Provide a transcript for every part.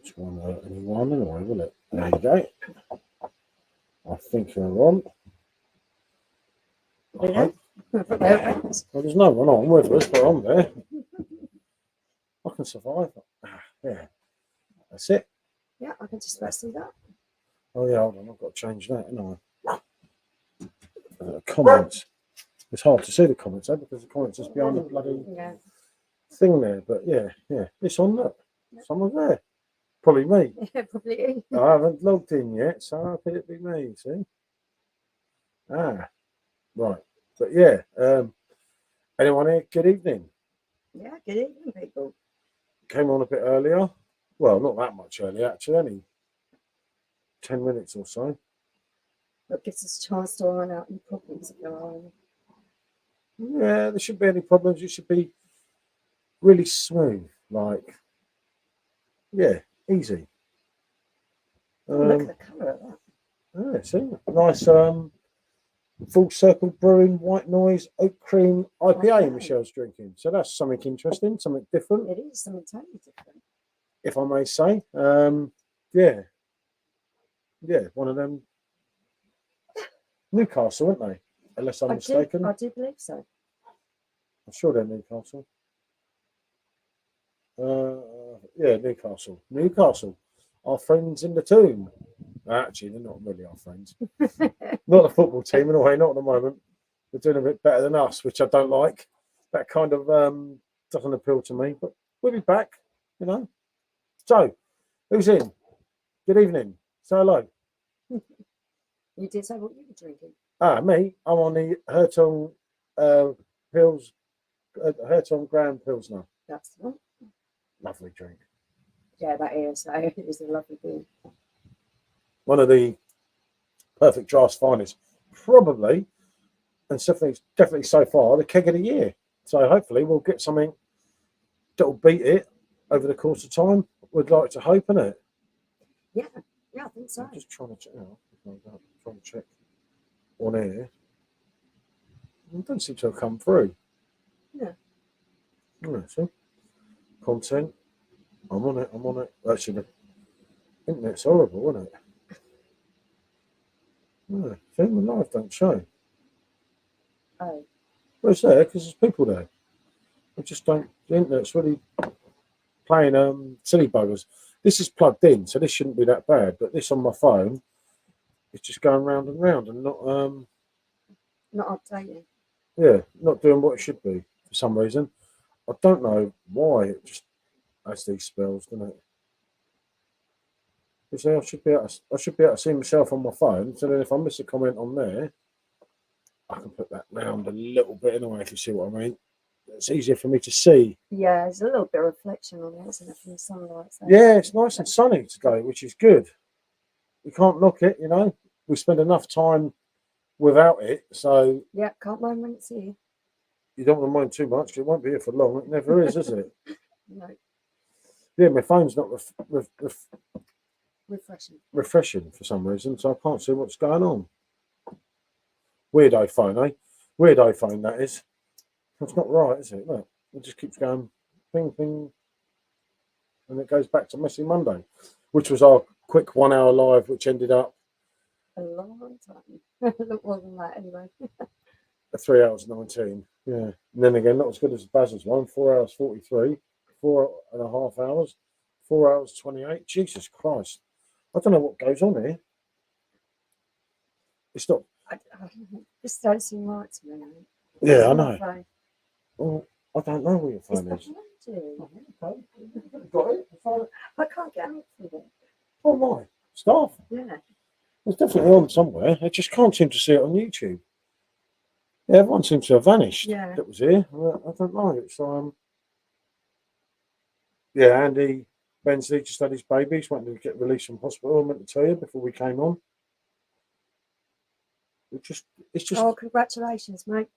Which won't hurt anyone anyway, will it? There you go. I think you're on. I hope. Well, there's no one on with us, but I'm there. I can survive. Yeah, that's it. Yeah, I can just about see that. Oh yeah, hold on, I've got to change that, haven't I? Comments. It's hard to see the comments, because the comments just behind the bloody thing there. But yeah, it's on. Look, someone's there. Probably me. Yeah, probably. I haven't logged in yet, so how could it be me? See? Ah, right. But yeah, anyone here? Good evening. Yeah, good evening, people. Came on a bit earlier. Well, not that much earlier, actually. Only 10 minutes or so. That gives us a chance to iron out any problems if there are any. Yeah, there shouldn't be any problems. It should be really smooth. Like, yeah, easy. Look at the colour of that. Yeah, see? Nice Full Circle Brewing White Noise Oak Cream IPA Michelle's drinking. So that's something interesting, something different. It is something totally different. If I may say. Yeah, one of them. Newcastle, aren't they? Unless I'm mistaken. I do believe so. I'm sure they're Newcastle. Yeah, Newcastle. Newcastle. Our friends in the tomb. Actually, they're not really our friends. Not the football team, in a way, not at the moment. They're doing a bit better than us, which I don't like. That kind of doesn't appeal to me, but we'll be back, you know. So, who's in? Good evening. Say hello. You did say what you were drinking. Me. I'm on the Hertong Pils, Hertong Grand Pilsner. That's the one. Lovely drink. Yeah, that is. It is a lovely beer. One of the perfect draft finest, probably, and definitely so far, the keg of the year. So hopefully we'll get something that'll beat it over the course of time. We'd like to hope, innit? Yeah, I think so. I'm just trying to check out. Trying to check on air. It doesn't seem to have come through. Yeah. See? Content. I'm on it. Actually, the internet's horrible, isn't it? No, film and live don't show. Oh. Well, it's there because there's people there. I just don't. The internet's really playing silly buggers. This is plugged in, so this shouldn't be that bad. But this on my phone, it's just going round and round and not updating. Yeah, not doing what it should be for some reason. I don't know why it just has these spells, doesn't it? You see, I should be able to see myself on my phone. So then, if I miss a comment on there, I can put that round a little bit anyway. If you see what I mean, it's easier for me to see. Yeah, there's a little bit of reflection on it, isn't it, from the sunlight? So. Yeah, it's nice and sunny today, which is good. You can't knock it, you know. We spend enough time without it, so yeah, can't mind when it's here. You don't want to mind too much. It won't be here for long. It never is it? No. Yeah, my phone's not refreshing for some reason, so I can't see what's going on. Weirdo phone, eh? Weirdo phone, that is. That's not right, is it? Look, it just keeps going ping, ping, and it goes back to Messy Monday, which was our quick 1 hour live, which ended up a long time. A lot more than that, anyway. 3 hours 19. Yeah, and then again, not as good as Baz's one. 4 hours 43, 4.5 hours, 4 hours 28. Jesus Christ! I don't know what goes on here. It's not. This don't seem right to me. Yeah, I know. Well, I don't know where your phone is. Okay. Got it? I can't get out from it. Oh my, staff. Yeah. It's definitely on somewhere. I just can't seem to see it on YouTube. Yeah, everyone seems to have vanished. Yeah. That was here. I don't know. It's yeah, Andy Bensley just had his baby. He's wanting to get released from hospital. I meant to tell you before we came on. It's just. Oh, congratulations, mate!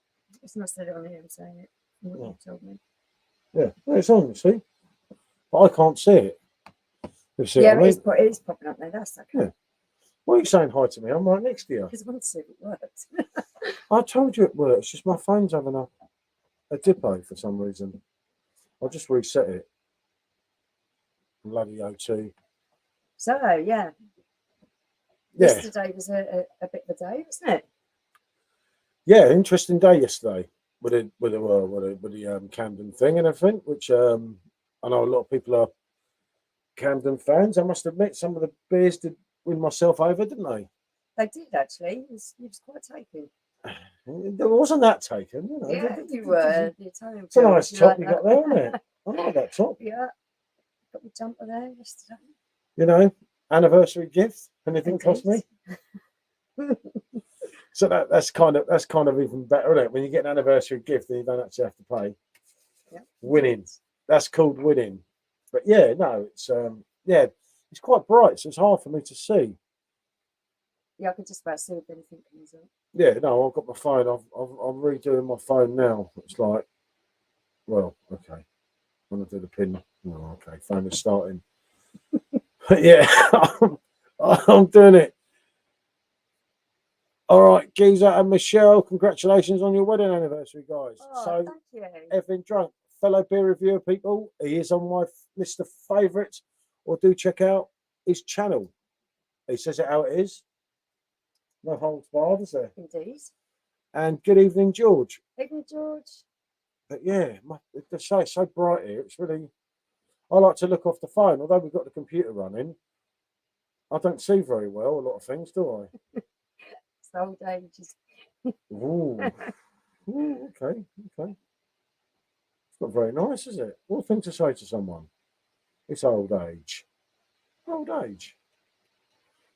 It's not said it on here. I'm saying it. What you told me. Yeah, it's on. You see, but I can't see it. You see yeah, what I mean? it is popping up there. That's okay. Yeah. Why are you saying hi to me? I'm right next to you. Because I want to see if it works. I told you it works. Just my phone's having a dippo for some reason. I'll just reset it. Bloody O2. So yeah, Yeah, yesterday was a bit of a day, wasn't it? yeah, interesting day yesterday with the Camden thing and everything, which I know a lot of people are Camden fans. I must admit, some of the beers did win myself over, didn't they? They did actually. It was quite taken. There wasn't that taken, you know. Yeah, you were the Italian. It's a girl, nice you top like you that? got there, isn't it? I like that top. Yeah, got my jumper there yesterday. You know, anniversary gift. Anything cost me? So that's kind of even better, isn't it? When you get an anniversary gift and you don't actually have to pay. Yeah, Winning. That's called winning. But yeah, no, it's it's quite bright, so it's hard for me to see. Yeah, I can just about see if anything comes up. Yeah, no, I've got my phone. I'm redoing my phone now. It's like, well, okay. I'm gonna do the pin. Oh, okay, phone is starting. Yeah, I'm doing it. All right, Giza and Michelle, congratulations on your wedding anniversary, guys. Oh, So, thank you. Evan Drunk, fellow beer reviewer people, he is on my list of favourites, or do check out his channel. He says it how it is. No holds barred, is there? Indeed. And good evening, George. Evening, George. But yeah, the show is so bright here. It's really, I like to look off the phone, although we've got the computer running. I don't see very well a lot of things, do I? It's the old age. Ooh. Ooh, okay. It's not very nice, is it? What a thing to say to someone. It's old age. Old age.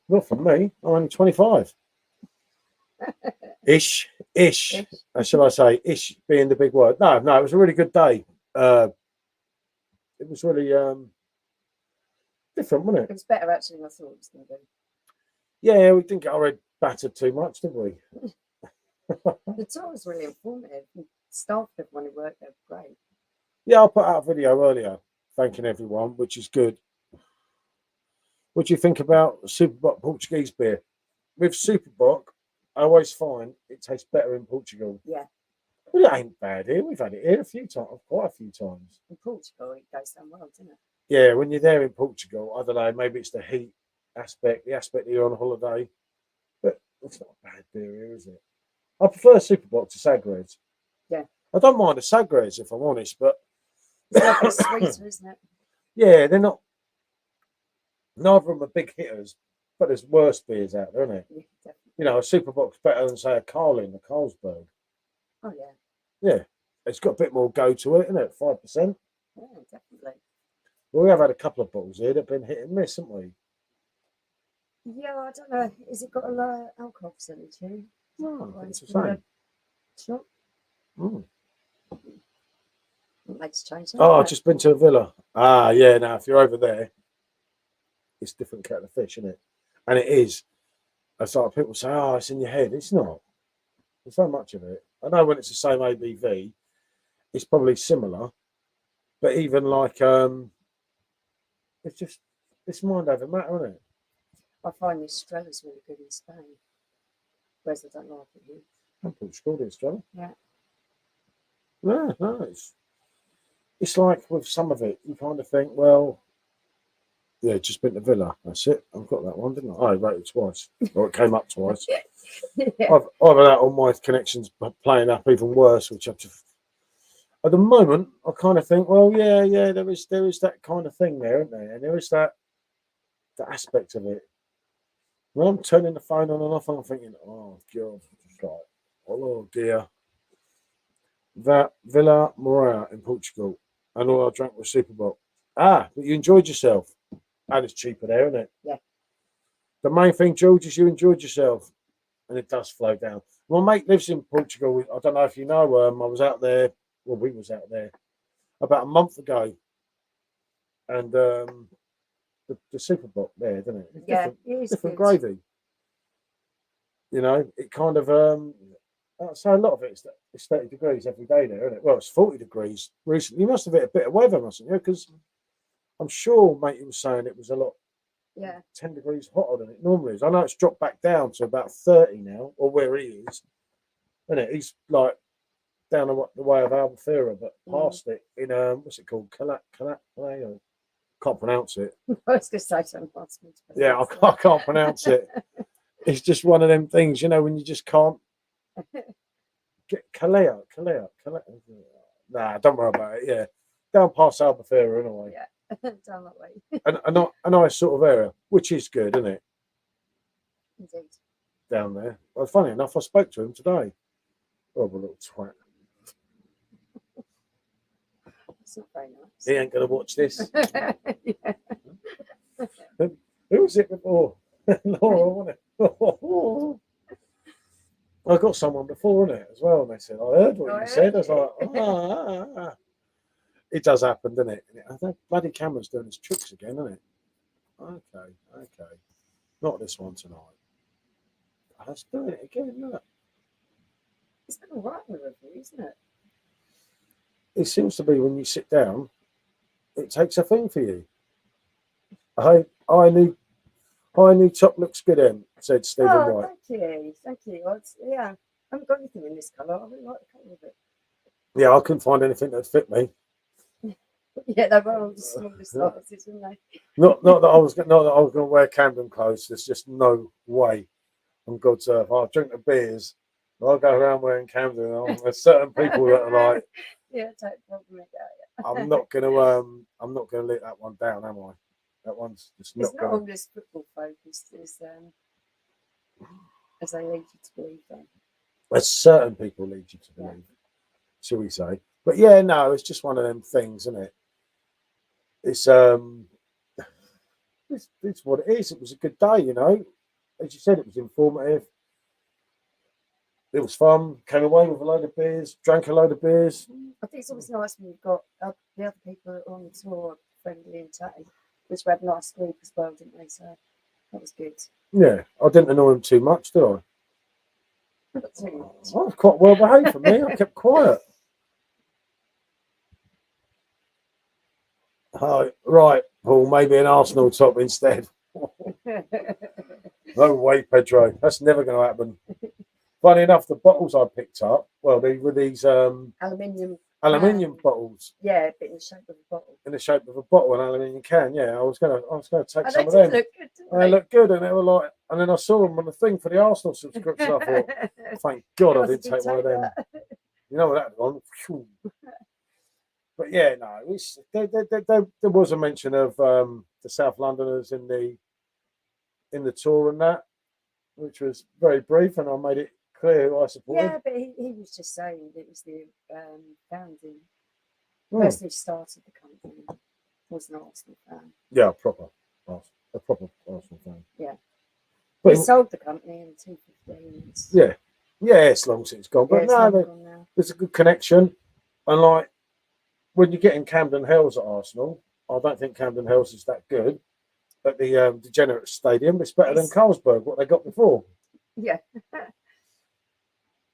Not for me. I'm only 25. Ish. Shall I say ish being the big word? No, it was a really good day. It was really different, wasn't It it? was better actually than I thought it was going to be. Yeah, we didn't get our head battered too much, did we? The tour was really informative. The staff, everyone who worked there, were great. Yeah, I put out a video earlier thanking everyone, which is good. What do you think about Superbock Portuguese beer? With Superbock, I always find it tastes better in Portugal. Yeah. Well, it ain't bad here. We've had it here a few times, quite a few times. In Portugal, it goes down well, doesn't it? Yeah, when you're there in Portugal, I don't know, maybe it's the heat aspect, the aspect that you're on holiday, but it's not a bad beer here, is it? I prefer Superbock to Sagres. Yeah. I don't mind the Sagres, if I'm honest, but it's a little bit sweeter, isn't it? Yeah, they're not. Neither of them are big hitters, but there's worse beers out there, isn't it? Yeah, definitely. You know, a Superbock's better than say a Carlin, a Carlsberg. Oh yeah. Yeah, it's got a bit more go to it, isn't it? 5%. Yeah, definitely. Well, we have had a couple of bottles here that've been hit and miss, haven't we? Yeah, I don't know. Has it got a low alcohol percentage here? No, it's the from same. Shop. Mm. It makes a change. Oh, I've just been to a villa. Ah, yeah. Now, if you're over there, it's a different kettle of fish, isn't it? And it is. That's like people say, "Oh, it's in your head." It's not. There's so much of it. I know when it's the same ABV, it's probably similar, but even like it's mind over matter, isn't it? I find the Estrella's really good in Spain, whereas I don't like it here. I'm Portugal, it's Australia. Yeah. No, it's like with some of it, you kind of think, well, yeah, just been to Villa. That's it. I've got that one, didn't I? I wrote it twice, or it came up twice. Yeah. I've had all my connections playing up even worse, which I've just. At the moment, I kind of think, well, yeah, there is that kind of thing there, isn't there? And there is that aspect of it. When I'm turning the phone on and off, I'm thinking, oh god, just like, oh dear. That Villa Moreira in Portugal, and all I drank was Superbock. Ah, but you enjoyed yourself, and it's cheaper there, isn't it? Yeah. The main thing, George, is you enjoyed yourself, and it does flow down. My mate lives in Portugal. I don't know if you know. I was out there. Well, we was out there about a month ago, and the Superbock there, didn't it? It's Yeah, it is different good. gravy. You know, it kind of so a lot of it's 30 degrees every day there, isn't it? Well, it's 40 degrees recently. You must have hit a bit of weather, mustn't you? Because I'm sure, mate, he was saying it was a lot, 10 degrees hotter than it normally is. I know it's dropped back down to about 30 now, or where he is. Isn't it? He's like down the way of Albufeira, but past it in what's it called? can't pronounce it. I was going to say something. Ask me to Yeah, I pronounce can't pronounce it. It's just one of them things, you know, when you just can't get Kalea. Nah, don't worry about it. Yeah, down past Albufeira anyway. Yeah, down that way. A nice sort of area, which is good, isn't it? Indeed. Down there. Well, funny enough, I spoke to him today. Oh, a little twat. It's not very nice. He ain't gonna watch this. Yeah. Who was it before? Laura, wasn't it? I got someone before, innit, as well, and they said, I heard what you said. I was like, It does happen, doesn't it? That bloody camera's doing its tricks again, isn't it? Okay. Not this one tonight. That's doing it again, look. It's been all right in the review, isn't it? It seems to be when you sit down, it takes a thing for you. I knew top looks good in, said Stephen White. Thank you. Yeah, I haven't got anything in this colour. I really like the colour of it. Yeah, I couldn't find anything that fit me. Yeah, they were all the smallest sizes, weren't they? Not that I was going to wear Camden clothes. There's just no way on God's earth. I'll drink the beers. I'll go around wearing Camden. There's certain people that are like, yeah, take problem it out. I'm not gonna let that one down, am I? That one's just not. It's not all this football focused as they lead you to believe. There's certain people lead you to believe, shall we say? But yeah, no, it's just one of them things, isn't it? It's what it is. It was a good day, you know. As you said, it was informative. It was fun. Came away with a load of beers, drank a load of beers. I think it's always nice when you've got the other people that are on the tour friendly and chatty, which we had a nice group as well, didn't we? So that was good. Yeah, I didn't annoy him too much, did I? Not too much. I was quite well behaved for me. I kept quiet. Oh, right, Paul, maybe an Arsenal top instead. No way, Pedro. That's never going to happen. Funny enough, the bottles I picked up, well, they were these Aluminium bottles. Yeah, but in the shape of a bottle. In the shape of a bottle, an aluminium can. Yeah, I was gonna take some of They them. look good, didn't And they looked good, and they were like. And then I saw them on the thing for the Arsenal subscription. I thought, thank God I didn't take one of them. You know what that one? But yeah, no, there was a mention of the South Londoners in the tour and that, which was very brief, and I made it clear who I supported. Yeah, but he was just saying that it was the founding person who started the company was an Arsenal fan. Yeah, a proper Arsenal fan. Yeah. But he sold the company in 2015. Yeah, it's long since gone. But no, there's a good connection. And like when you get in Camden Hills at Arsenal, I don't think Camden Hills is that good. At the Degenerate Stadium, it's better than Carlsberg, what they got before. Yeah.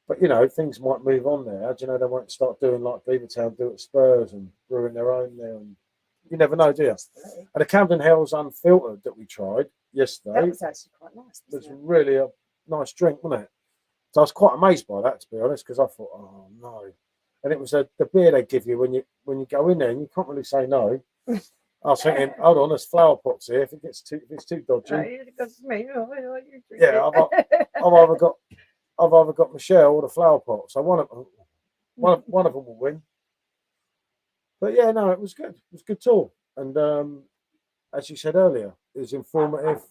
But you know, things might move on there. Do you know they won't start doing like Beavertown do at Spurs and brewing their own there? And you never know, do you? And the Camden Hills Unfiltered that we tried yesterday, that was actually quite nice. It was really a nice drink, wasn't it? So I was quite amazed by that, to be honest, because I thought, oh no. And it was the beer they give you when you go in there, and you can't really say no. I was thinking, hold on, there's flower pots here. If it's too dodgy, yeah, I've either got Michelle or the flower pot. So one of them will win. But yeah, no, it was good. It was a good tour, and as you said earlier, it was informative,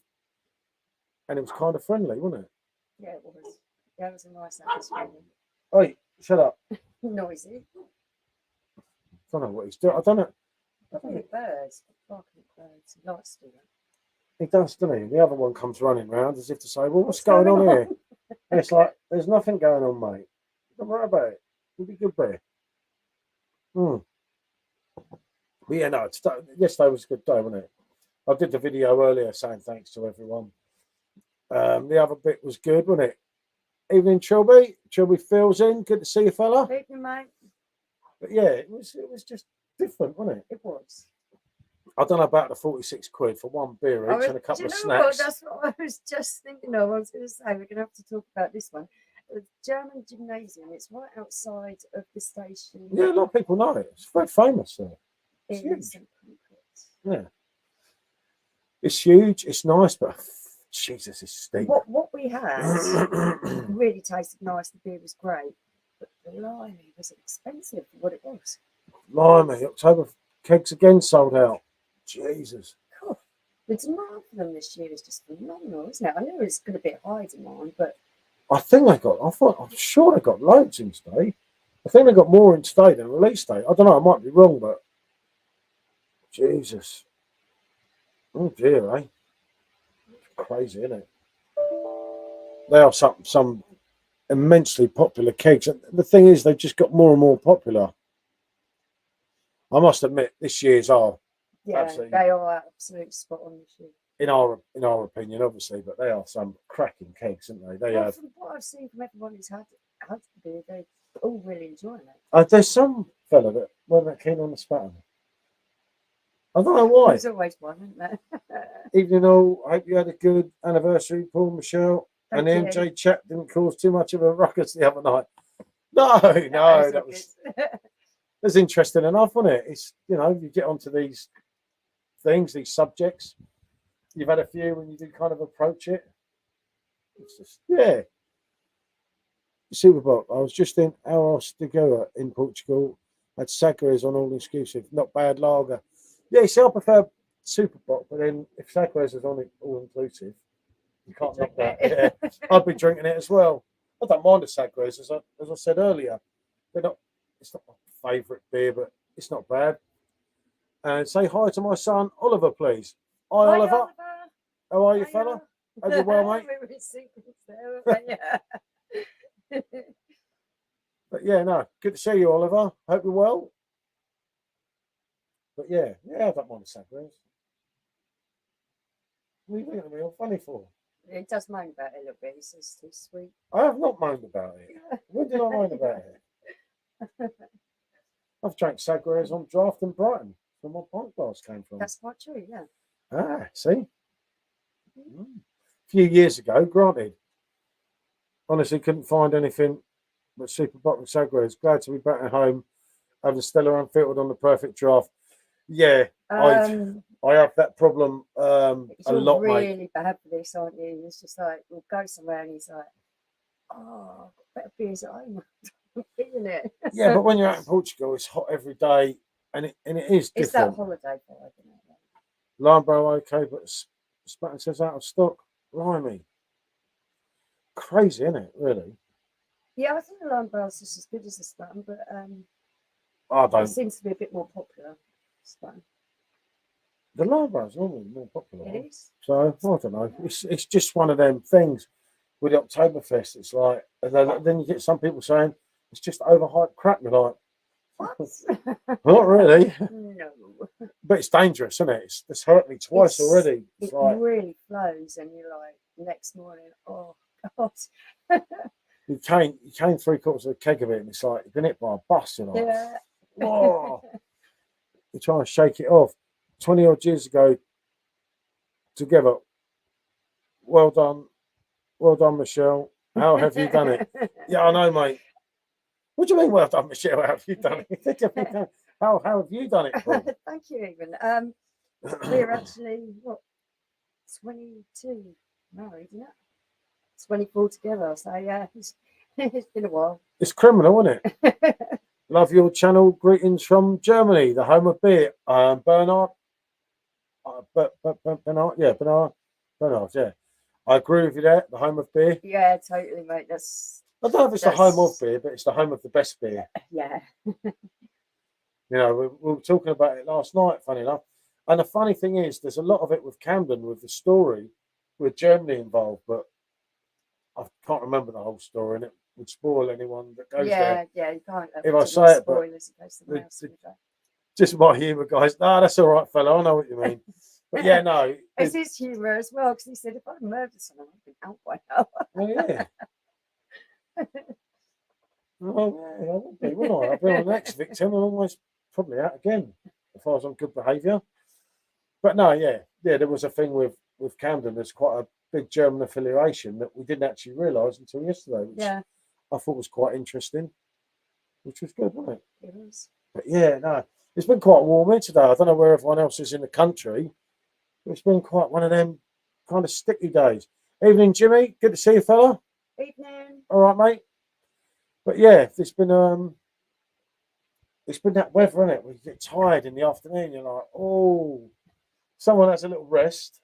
and it was kind of friendly, wasn't it? Yeah, it was. Yeah, it was a nice atmosphere. Oi, shut up. Noisy. I don't know what he's doing. I don't know. I think birds, barking at birds. He likes to do that. He does, doesn't he? The other one comes running round as if to say, well, what's going on here? And it's like, there's nothing going on, mate. Don't worry about it. It'll be good beer. But yeah, no, yesterday was a good day, wasn't it? I did the video earlier saying thanks to everyone. The other bit was good, wasn't it? Evening, Chilli. Chilli fills in. Good to see you, fella. Evening, mate. But yeah, it was just different, wasn't it? It was. I don't know about the 46 quid for one beer each and a couple of snacks. What? That's what I was just thinking of. I was going to say, we're going to have to talk about this one. The German gymnasium, it's right outside of the station. Yeah, a lot of people know it. It's very famous there. In St. Pancras. Yeah. It's huge. It's nice, but Jesus, it's steep. What we had really tasted nice. The beer was great, but blimey, was it expensive for what it was? Blimey, October kegs again sold out. Jesus. Cool. The demand for them this year is just phenomenal, isn't it? I knew it was going to be a high demand, but I'm sure they got loads in today. I think they got more in today than release day. I don't know, I might be wrong, but Jesus. Oh dear, eh? Crazy, isn't it? They are some immensely popular kegs. And the thing is, they've just got more and more popular. I must admit, this year's are yeah, absolutely, they are absolutely spot on this year. in our opinion, obviously, but they are some cracking kegs, aren't they? They Well, have. from what I've seen from everyone who's had the beer, they're all really enjoying it. There's some fella that wasn't that keen on the spatter. I don't know why. There's always one, isn't there? Evening all. I hope you had a good anniversary, Paul, Michelle. Thank And the you. MJ chat didn't cause too much of a ruckus the other night. No, It's that all was good. interesting enough, wasn't it? It's you get onto these things, these subjects. You've had a few when you do kind of approach it. It's just Seabrook. I was just in Arostigua in Portugal. Had Sagres on all exclusive, not bad lager. Yeah, see, I prefer Superbock, but then if Sagres is on it all inclusive, you can't knock that. Yeah, I'd be drinking it as well. I don't mind the Sagres, as I said earlier. It's not my favourite beer, but it's not bad. And say hi to my son Oliver, please. Hi, Hi, Oliver. Oliver. How are you, Hiya. fella? Hope you're well, mate. We were in sequence there, weren't we? Yeah. But yeah, no, good to see you, Oliver. Hope you're well. But yeah, I don't mind the Sagres. What are you looking at me all funny for? He does moan about it a little bit. He says it's too sweet. I have not moaned about it. When did I moan about it? I've drank Sagres on draft in Brighton, where my pint glass came from. That's quite true, yeah. Ah, see? A few years ago, granted. Honestly, couldn't find anything but Super Bock and Sagres. Glad to be back at home, having Stella unfiltered on the perfect draft. Yeah, I have that problem a lot, you're mate. really bad for this, aren't you? It's just like, we'll go somewhere and he's like, oh, better beers at home. I'm feeling it. Yeah, but when you're out in Portugal, it's hot every day, and it is different. It's that holiday vibe, isn't it? Limebro, okay, but Spatten says out of stock. Blimey. Crazy, isn't it, really? Yeah, I think the Limebro's just as good as the Spatten, but I don't. it seems to be a bit more popular. Spatten. The Limebro's normally more popular. It is. So, I don't know. It's just one of them things with the Oktoberfest. It's like, and then you get some people saying it's just overhyped crap. You're like, What? not really. No. But it's dangerous, isn't it? It's hurt me twice already. It's It like, really flows, and you're like, next morning, oh, God. you came 3/4 of a keg of it, and it's like you've been hit by a bus. You're like, Yeah. whoa. You try and shake it off. 20 odd years ago, together. Well done, Michelle. How have you done it? Yeah, I know, mate. What do you mean, well done, Michelle? How have you done it? How have you done it, Paul? Thank you, even. We're actually, what, 22 married, isn't it? 24 together, so yeah, it's been a while. It's criminal, isn't it? Love your channel. Greetings from Germany, the home of beer. Bernard. Bernard, yeah, Bernard, yeah. I agree with you there. The home of beer. Yeah, totally, mate. I don't know if it's the home of beer, but it's the home of the best beer. Yeah. We were talking about it last night, funny enough. And the funny thing is, there's a lot of it with Camden, with the story, with Germany involved, but I can't remember the whole story, and it would spoil anyone that goes there. Yeah, you can't. If I say it, but spoilers in case someone else would go. just my humour, guys. No, that's all right, fella. I know what you mean. But yeah, no. It's his humour as well, because he said, if I murdered someone, I'd be out by now. Oh, yeah. Oh, yeah, I would be, wouldn't I? I'd be on the next victim and almost probably out again, if I was on good behaviour. But no, yeah, there was a thing with Camden. There's quite a big German affiliation that we didn't actually realise until yesterday, which I thought was quite interesting, which was good, wasn't it? It was. But yeah, no, it's been quite warm here today. I don't know where everyone else is in the country, It's been quite one of them kind of sticky days. Evening, Jimmy. Good to see you, fella. Evening. All right, mate. But yeah, it's been that weather, isn't it? We get tired in the afternoon. You're like, oh, someone has a little rest.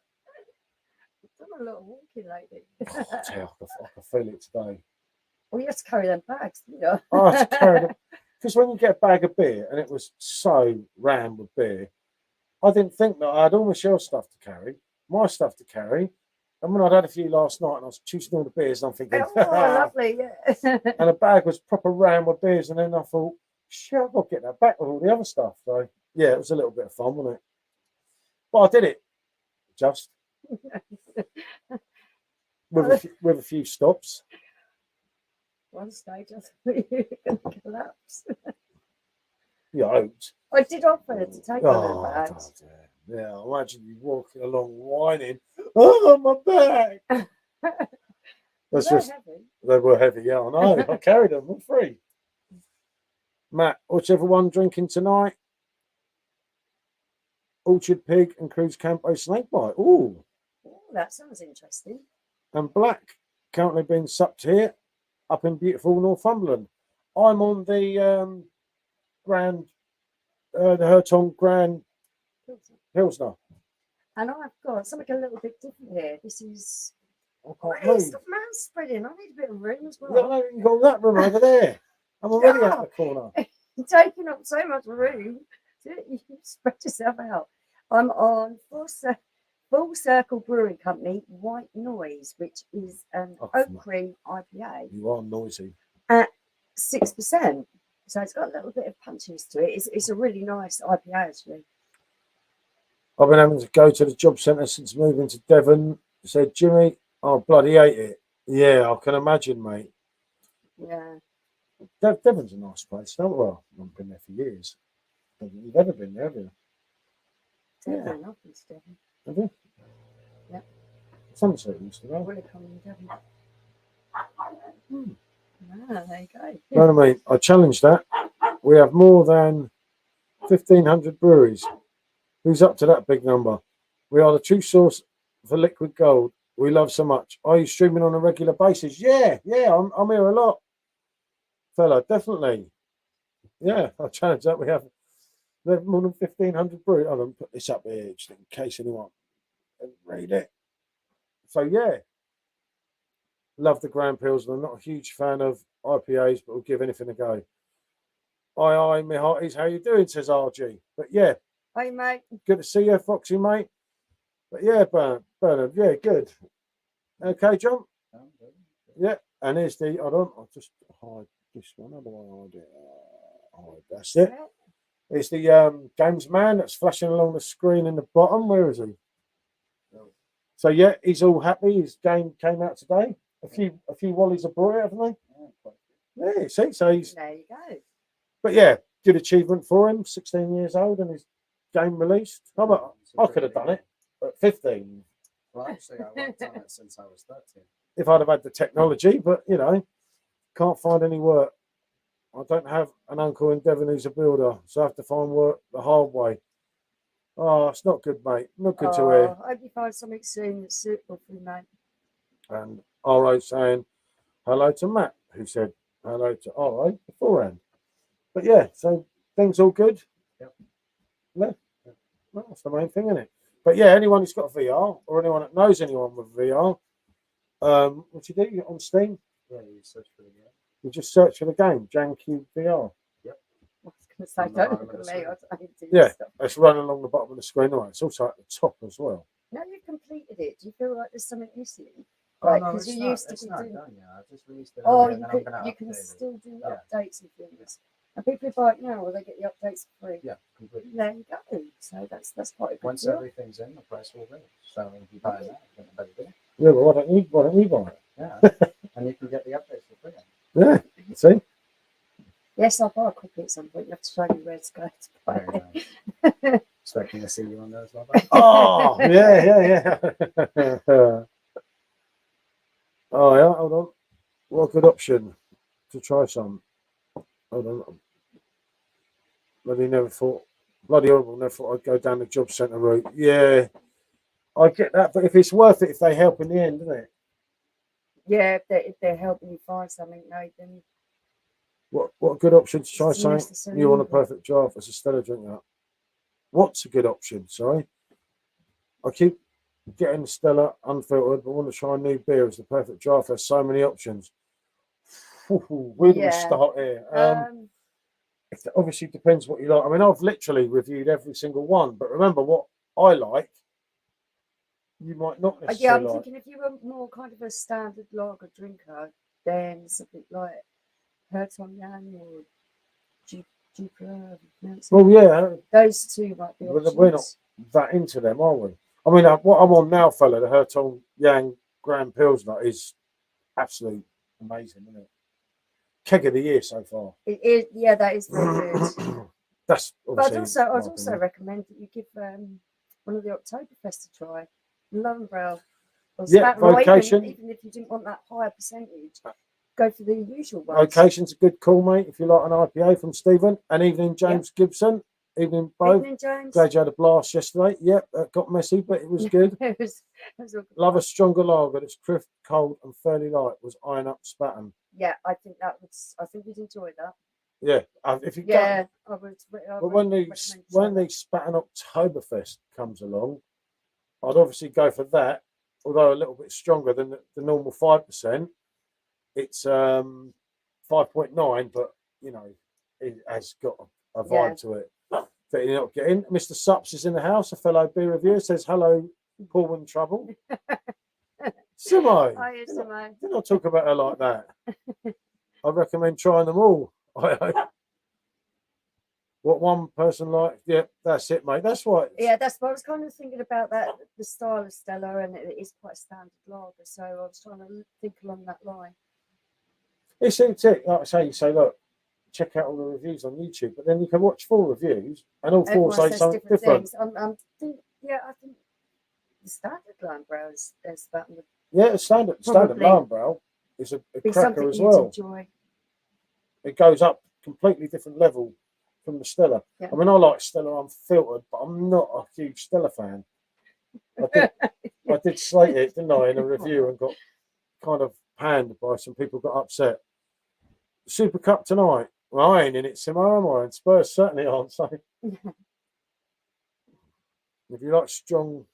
I've done a lot of walking lately. I tell you, I can feel it today. Well, you have to carry them bags, didn't you? I had to carry them because when you get a bag of beer, and it was so rammed with beer, I didn't think that I had all Michelle's stuff to carry, my stuff to carry. And when I'd had a few last night and I was choosing all the beers, and I'm thinking, Oh, lovely, yeah. and the bag was proper rammed with beers. And then I thought, shit, I've got to get that back with all the other stuff. So, yeah, it was a little bit of fun, wasn't it? But I did it, just with a few stops. One stage, I thought you were going to collapse. Yeah, I hoped. I did offer to take one of the bags. Yeah, imagine you walking along whining, oh, my back. That's They're just, heavy. they were heavy, yeah, I know. I carried them all three. Matt, whichever one drinking tonight? Orchard Pig and Cruise Campo Snakebite. Ooh. Oh, that sounds interesting. And Black, currently being supped here up in beautiful Northumberland. I'm on the the Hertong Grand Pilsner. And I've got something a little bit different here. This is. I Oh, can't it's move. got man spreading. I need a bit of room as Yeah, well. no, you've got that room over there. I'm already out of the corner. You're taking up so much room. You spread yourself out. I'm on Full Circle Brewing Company White Noise, which is an oak cream IPA. You are noisy. At 6%. So it's got a little bit of punchiness to it. It's a really nice IPA, actually. I've been having to go to the job centre since moving to Devon. Said Jimmy, oh, bloody hate it. Yeah, I can imagine, mate. Yeah. Devon's a nice place. No, well, I've been there for years. You've ever been there, have you? Devon, yeah. I've been to Devon. Have you? Yeah. Somerset used to go. Really come in Devon. There you go. You know what I mean? I challenge that. We have more than 1,500 breweries. Who's up to that big number? We are the true source for liquid gold we love so much. Are you streaming on a regular basis? Yeah, I'm here a lot. Fella, definitely. Yeah, I challenge that. We have more than 1,500 breweries. I'm going to put this up here just in case anyone can read it. So, yeah. Love the Grand Pilsner. I'm not a huge fan of IPAs, but we'll give anything a go. Aye, my hearties. How you doing, says RG. But, yeah. Hey, mate. Good to see you, Foxy, mate. But, yeah, Bernard, yeah, good. Okay, John? Yeah, and here's the, I'll just hide this one. How do I hide it? That's it. It's the games man that's flashing along the screen in the bottom. Where is he? So yeah, he's all happy. His game came out today. A few Wallies have brought it, haven't they? Yeah, see, so he's. There you go. But yeah, good achievement for him. 16 years old and his game released. I could have done it at 15. Well, actually, I worked on it since I was 13. If I'd have had the technology, but you know, can't find any work. I don't have an uncle in Devon who's a builder, so I have to find work the hard way. Oh, it's not good, mate. Not good to hear. I hope you find something soon that's suitable for you, mate. And R.O. saying hello to Matt, who said hello to R.O. beforehand. But yeah, so things all good. Yep. Yeah. Well, that's the main thing, isn't it? But yeah, anyone who's got VR or anyone that knows anyone with VR, what you do on Steam? Yeah, you search for the game. You just search for the game, JanQ VR. Yep. I was going to say, don't look at me. I don't do Yeah, stuff. it's running along the bottom of the screen. Right, it's also at the top as well. Now you've completed it. Do you feel like there's something missing? Oh, Like, no, because it's you not, used to it's be not doing. done yet. I just released it. Oh, earlier, and then I'm gonna you can update it. still do Yeah. updates and things. And people buy it now, or they get the updates for free. Yeah, completely. There you go. So that's quite a good Once deal. everything's in, the price will raise. So if you buy that, you get a better deal. Yeah, but why don't you buy it? Yeah, and you can get the updates for free. Yeah, see? Yes, I'll buy a copy at some point. You have to show me where to go to buy Very it. nice. Expecting to see you on there as well. Oh, yeah. Oh, yeah, hold on. What a good option to try some. Hold on. Bloody horrible. Never thought I'd go down the job centre route. Yeah. I get that, but if it's worth it, if they help in the end, isn't it? Yeah, if they're helping you find something, no, then What a good option to try It's saying necessary you want a evil. perfect draft as a Stella drinker. What's a good option? Sorry, I keep getting Stella unfiltered, but want to try a new beer as the perfect draft. There's so many options. Where do we Yeah. start here? It's It obviously depends what you like. I mean, I've literally reviewed every single one, but remember what I like, you might not yeah, necessarily I'm like. thinking if you were more kind of a standard lager drinker, then something like Herton Yang or Jupiter. Well, yeah, Those two might be we're options. not that into them, are we? I mean, what I'm on now, fella, the Hertong Yang Grand Pilsner is absolutely amazing, isn't it? Keg of the year so far. It is, yeah, that is very good. That's But obviously. I'd my also opinion. recommend that you give one of the Oktoberfest a try. Lowenbrau. Or Yeah, Spaten, or Vocation. even if you didn't want that higher percentage, go for the usual ones. Vocation's a good call, mate. If you like an IPA from Stephen and Evening James Gibson. Evening, both. Evening, James. Glad you had a blast yesterday. Yep, it got messy, but it was good. It was all good Love fun. a stronger lager that's crisp, cold, and fairly light. Was Iron Up Spaten. Yeah, I think you'd enjoy that. Yeah, if you Yeah, go, I would. but when the Spaten Oktoberfest comes along, I'd obviously go for that. Although a little bit stronger than the normal 5%. It's 5.9, but you know it has got a vibe to it that you're not getting. Mr. Sups is in the house. A fellow beer reviewer says hello, Paul and Trouble. Simo, Hi, Simo. do not talk about her like that. I recommend trying them all. What one person likes, yeah, that's it, mate. That's right. Yeah, that's what I was kind of thinking about, that the style of Stella, and it is quite a standard lager. So I was trying to think along that line. It's it. Like I say, you say, look, check out all the reviews on YouTube, but then you can watch 4 reviews and all 4 Everyone say says something different. things. I think the standard Lowenbrau is about the Yeah, a standard Lowenbrau is a cracker as well. Enjoy. It goes up completely different level from the Stella. Yeah. I mean, I like Stella unfiltered, but I'm not a huge Stella fan. I did slate it, didn't I, in a review, and got kind of panned by some people, got upset. Super Cup tonight. Well, I ain't in it, Simo, am I? And Spurs certainly aren't. So if you like strong,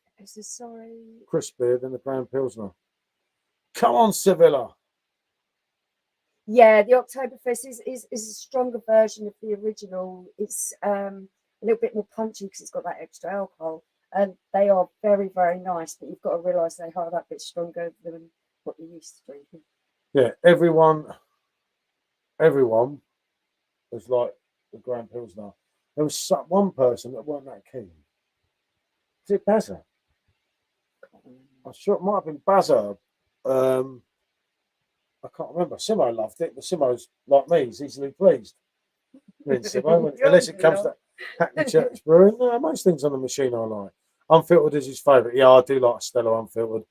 crisp beer, then the Grand Pilsner. Come on, Sevilla. Yeah, the Oktoberfest is a stronger version of the original. It's a little bit more punchy because it's got that extra alcohol. And they are very, very nice, but you've got to realise they are that bit stronger than what you're used to drinking. Yeah, everyone was like the Grand Pilsner. There was one person that weren't that keen. Is it Bazza? I'm sure it might have been Bazza. I can't remember. Simo loved it, but Simo's like me, he's easily pleased. Simo, unless it comes to Hackney Church Brewing. No, most things on the machine I like. Unfiltered is his favourite. Yeah, I do like a Stella unfiltered.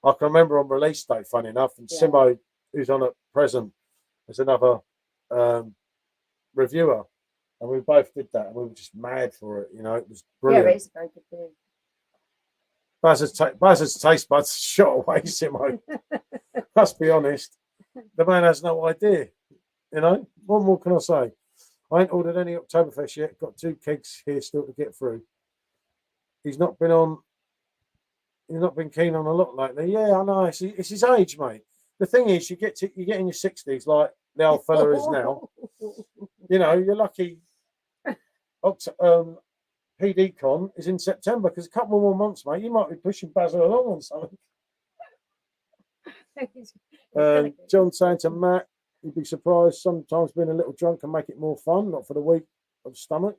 I can remember on release day, funny enough, and Simo, who's on at present, is another reviewer. And we both did that, and we were just mad for it. You know, it was brilliant. Yeah, it's a very good beer. Bazza's taste buds shot away, Simo. Let's be honest. The man has no idea. You know, what more can I say? I ain't ordered any Oktoberfest yet. Got 2 kegs here still to get through. He's not been keen on a lot lately. Yeah, I know. It's his age, mate. The thing is, you get in your 60s, like the old fella is now. You know, you're lucky. PD Con is in September, because a couple more months, mate, you might be pushing Basil along on something. John saying to Matt, you'd be surprised sometimes being a little drunk can make it more fun, not for the weak of stomach.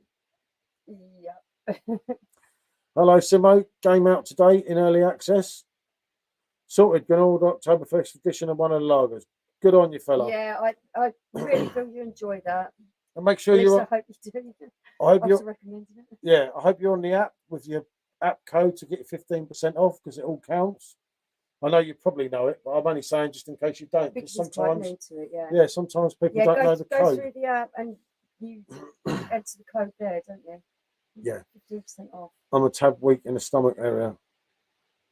Yeah. Hello, Simo. Game out today in early access. Sorted. Gonna Oktoberfest edition of one of the lagers. Good on you, fella. Yeah, I really feel you enjoy that. And make sure you're. I hope you do. I hope you're recommending it. Yeah, I hope you're on the app with your app code to get 15% off, because it all counts. I know you probably know it, but I'm only saying just in case you don't. Because sometimes, new to it, yeah, sometimes people don't know the go code. Go through the app and you enter the code there, don't you? Yeah. 15% off. I'm a tab weak in the stomach area.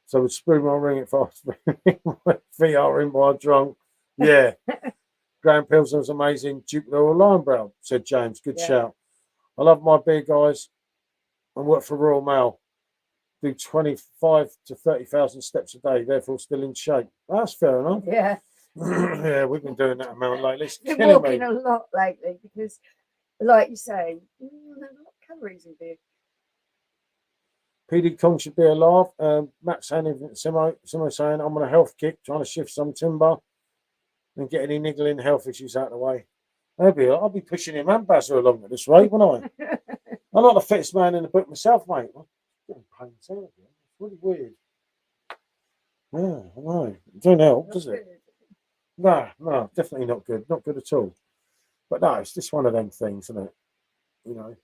So would screw my ring if I was my VR in while drunk. Yeah. Graham Pilsner's amazing. Jupiter or Lion Brown, said James. Good Yeah. shout. I love my beer, guys. I work for Royal Mail. Do 25 to 30,000 steps a day, therefore still in shape. That's fair enough. Yeah. Yeah, we've been doing that amount lately. It's Been killing walking me. a lot lately because, like you say, there's a lot of calories in beer. PD Kong should be alive. Matt saying, Simo saying, I'm on a health kick, trying to shift some timber and get any niggling health issues out of the way. I'll be pushing him and Bazza along at this rate, won't I? I'm not the fittest man in the book myself, mate. I'm getting pains out. It's really weird. Yeah, I know. It don't help, does it? No, definitely not good. Not good at all. But no, it's just one of them things, isn't it? You know.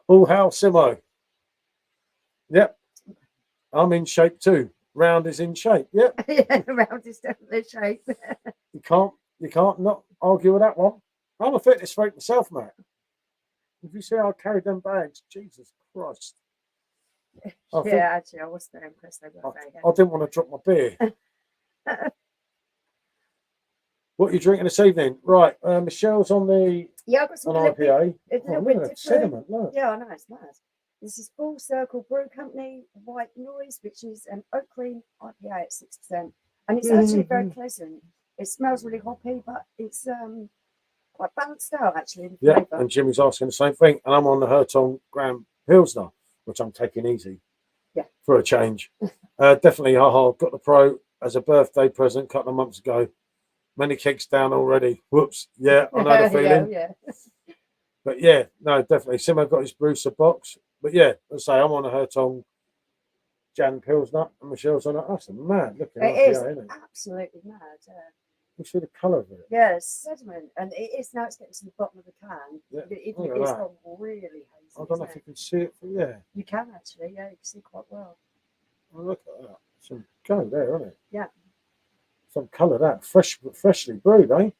All hail Simo. Yep. I'm in shape too. Round is in shape. Yep. Yeah, round is definitely shape. You can't not argue with that one. I'm a fitness freak myself, mate. If you see how I carried them bags, Jesus Christ. Yeah, actually, I was very impressed. They were very I didn't want to drop my beer. What are you drinking this evening? Right, Michelle's on the Yeah, I've got some on IPA. it's a Oh, little look bit at that different. sediment, look. Yeah, I know, it's nice. This is Full Circle Brew Company White Noise, which is an oak cream IPA at 6%. And it's actually very pleasant. It smells really hoppy, but it's quite balanced out actually in Yeah, flavour. and Jimmy's asking the same thing. And I'm on the Hertong Graham Pilsner, which I'm taking easy. Yeah. For a change. Definitely, got the Pro as a birthday present a couple of months ago. Many kegs down already. Whoops. Yeah, I know the feeling. Yeah. But yeah, no, definitely. Simo got his Brewster box. But yeah, let's say I'm on a Hertong Jan Pilsner and Michelle's on it. That's a mad looking It IPA, is isn't it? absolutely mad. You see the colour of it. Yeah, it's sediment, and it is now. It's getting to the bottom of the can. Yeah, It look at is that. got really hazy. I don't know if you can see it. But yeah, You can actually. Yeah, you can see quite well. oh, look at that. Some go there, isn't it? Yeah. Some colour that. Freshly brewed, eh?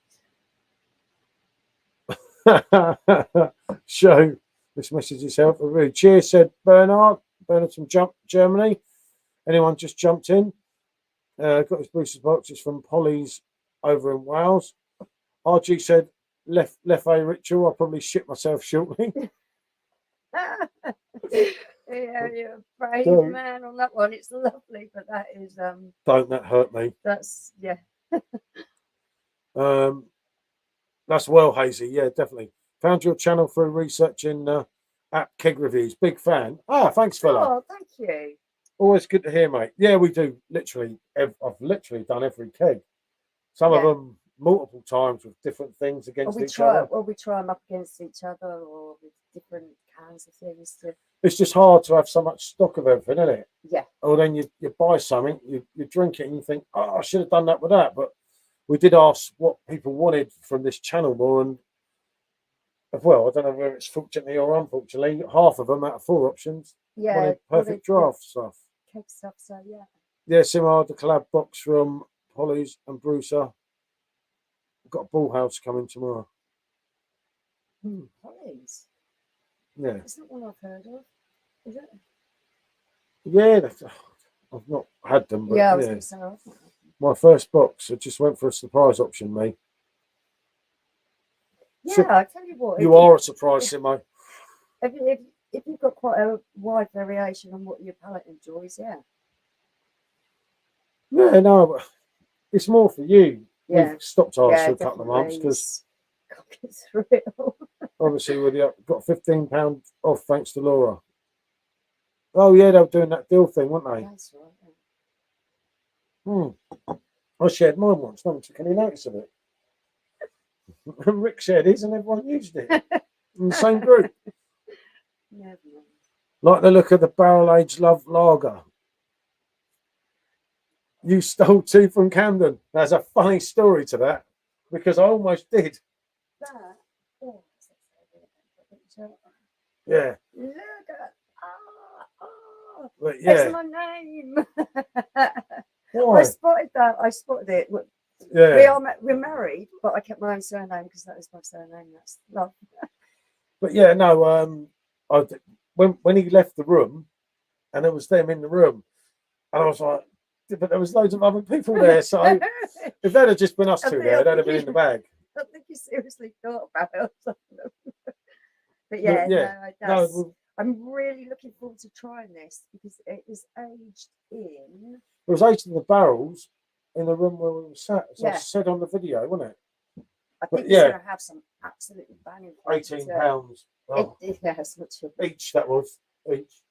Show this message is helpful. Really. Cheers, said Bernard. Bernard from Germany. Anyone just jumped in? Got his Brewster's boxes from Polly's over in Wales. RG said, left a ritual. I'll probably shit myself shortly. Yeah, you're a brave Don't. man on that one. It's lovely, but that is Don't that hurt me. that's yeah. That's well hazy. Yeah, definitely. Found your channel through researching app keg reviews. Big fan. Ah, thanks, fella. Oh, thank you. Always good to hear, mate. Yeah, we do. Literally, I've literally done every keg. Some of Yeah. them multiple times with different things against each try other. we try them up against each other or with different cans of things to It's just hard to have so much stock of everything, isn't it? yeah. Or then you buy something, you drink it, and you think, oh, I should have done that with that. But we did ask what people wanted from this channel more, and well, I don't know whether it's fortunately or unfortunately, half of them out of 4 options wanted perfect draft stuff. Cake stuff, so yeah. Yeah, similar the collab box from Polly's and Brewster. We've got a Bull House coming tomorrow. Polly's. Yeah. It's not one I've heard of, is it? Yeah, I've not had them, but Yeah, I was going to say I've not had them. My first box, I just went for a surprise option, me. Yeah, So, I tell you what. you are a surprise, Simo. If you've got quite a wide variation on what your palate enjoys, yeah. Yeah, no, but it's more for you. Yeah. We've stopped ours Yeah, for a couple of months because can't get through it all. obviously we got £15 off thanks to Laura. Oh yeah, they were doing that deal thing, weren't they? That's right. I shared mine once. No one took any notice of it. And Rick shared his, and everyone used it in the same group. Never mind. Like the look of the barrel aged love lager. You stole 2 from Camden. There's a funny story to that because I almost did. That. Oh, Yeah. look at But it's yeah. my name. Why? I spotted that. I spotted it. Yeah. We're married, but I kept my own surname because that is my surname. That's love. But yeah, no. When he left the room, and there was them in the room, and I was like, but there was loads of other people there. So if that had just been us two there, that'd have been in the bag. I think you seriously thought about it. But But yeah, yeah, no, that's. well, I'm really looking forward to trying this because it is aged in. it was 8 in the barrels in the room where we were sat, as I Yeah. said on the video, wasn't it? I But think yeah. it's going to have some absolutely banging. flavors. £18. Oh, Yes, not sure. each, that was each.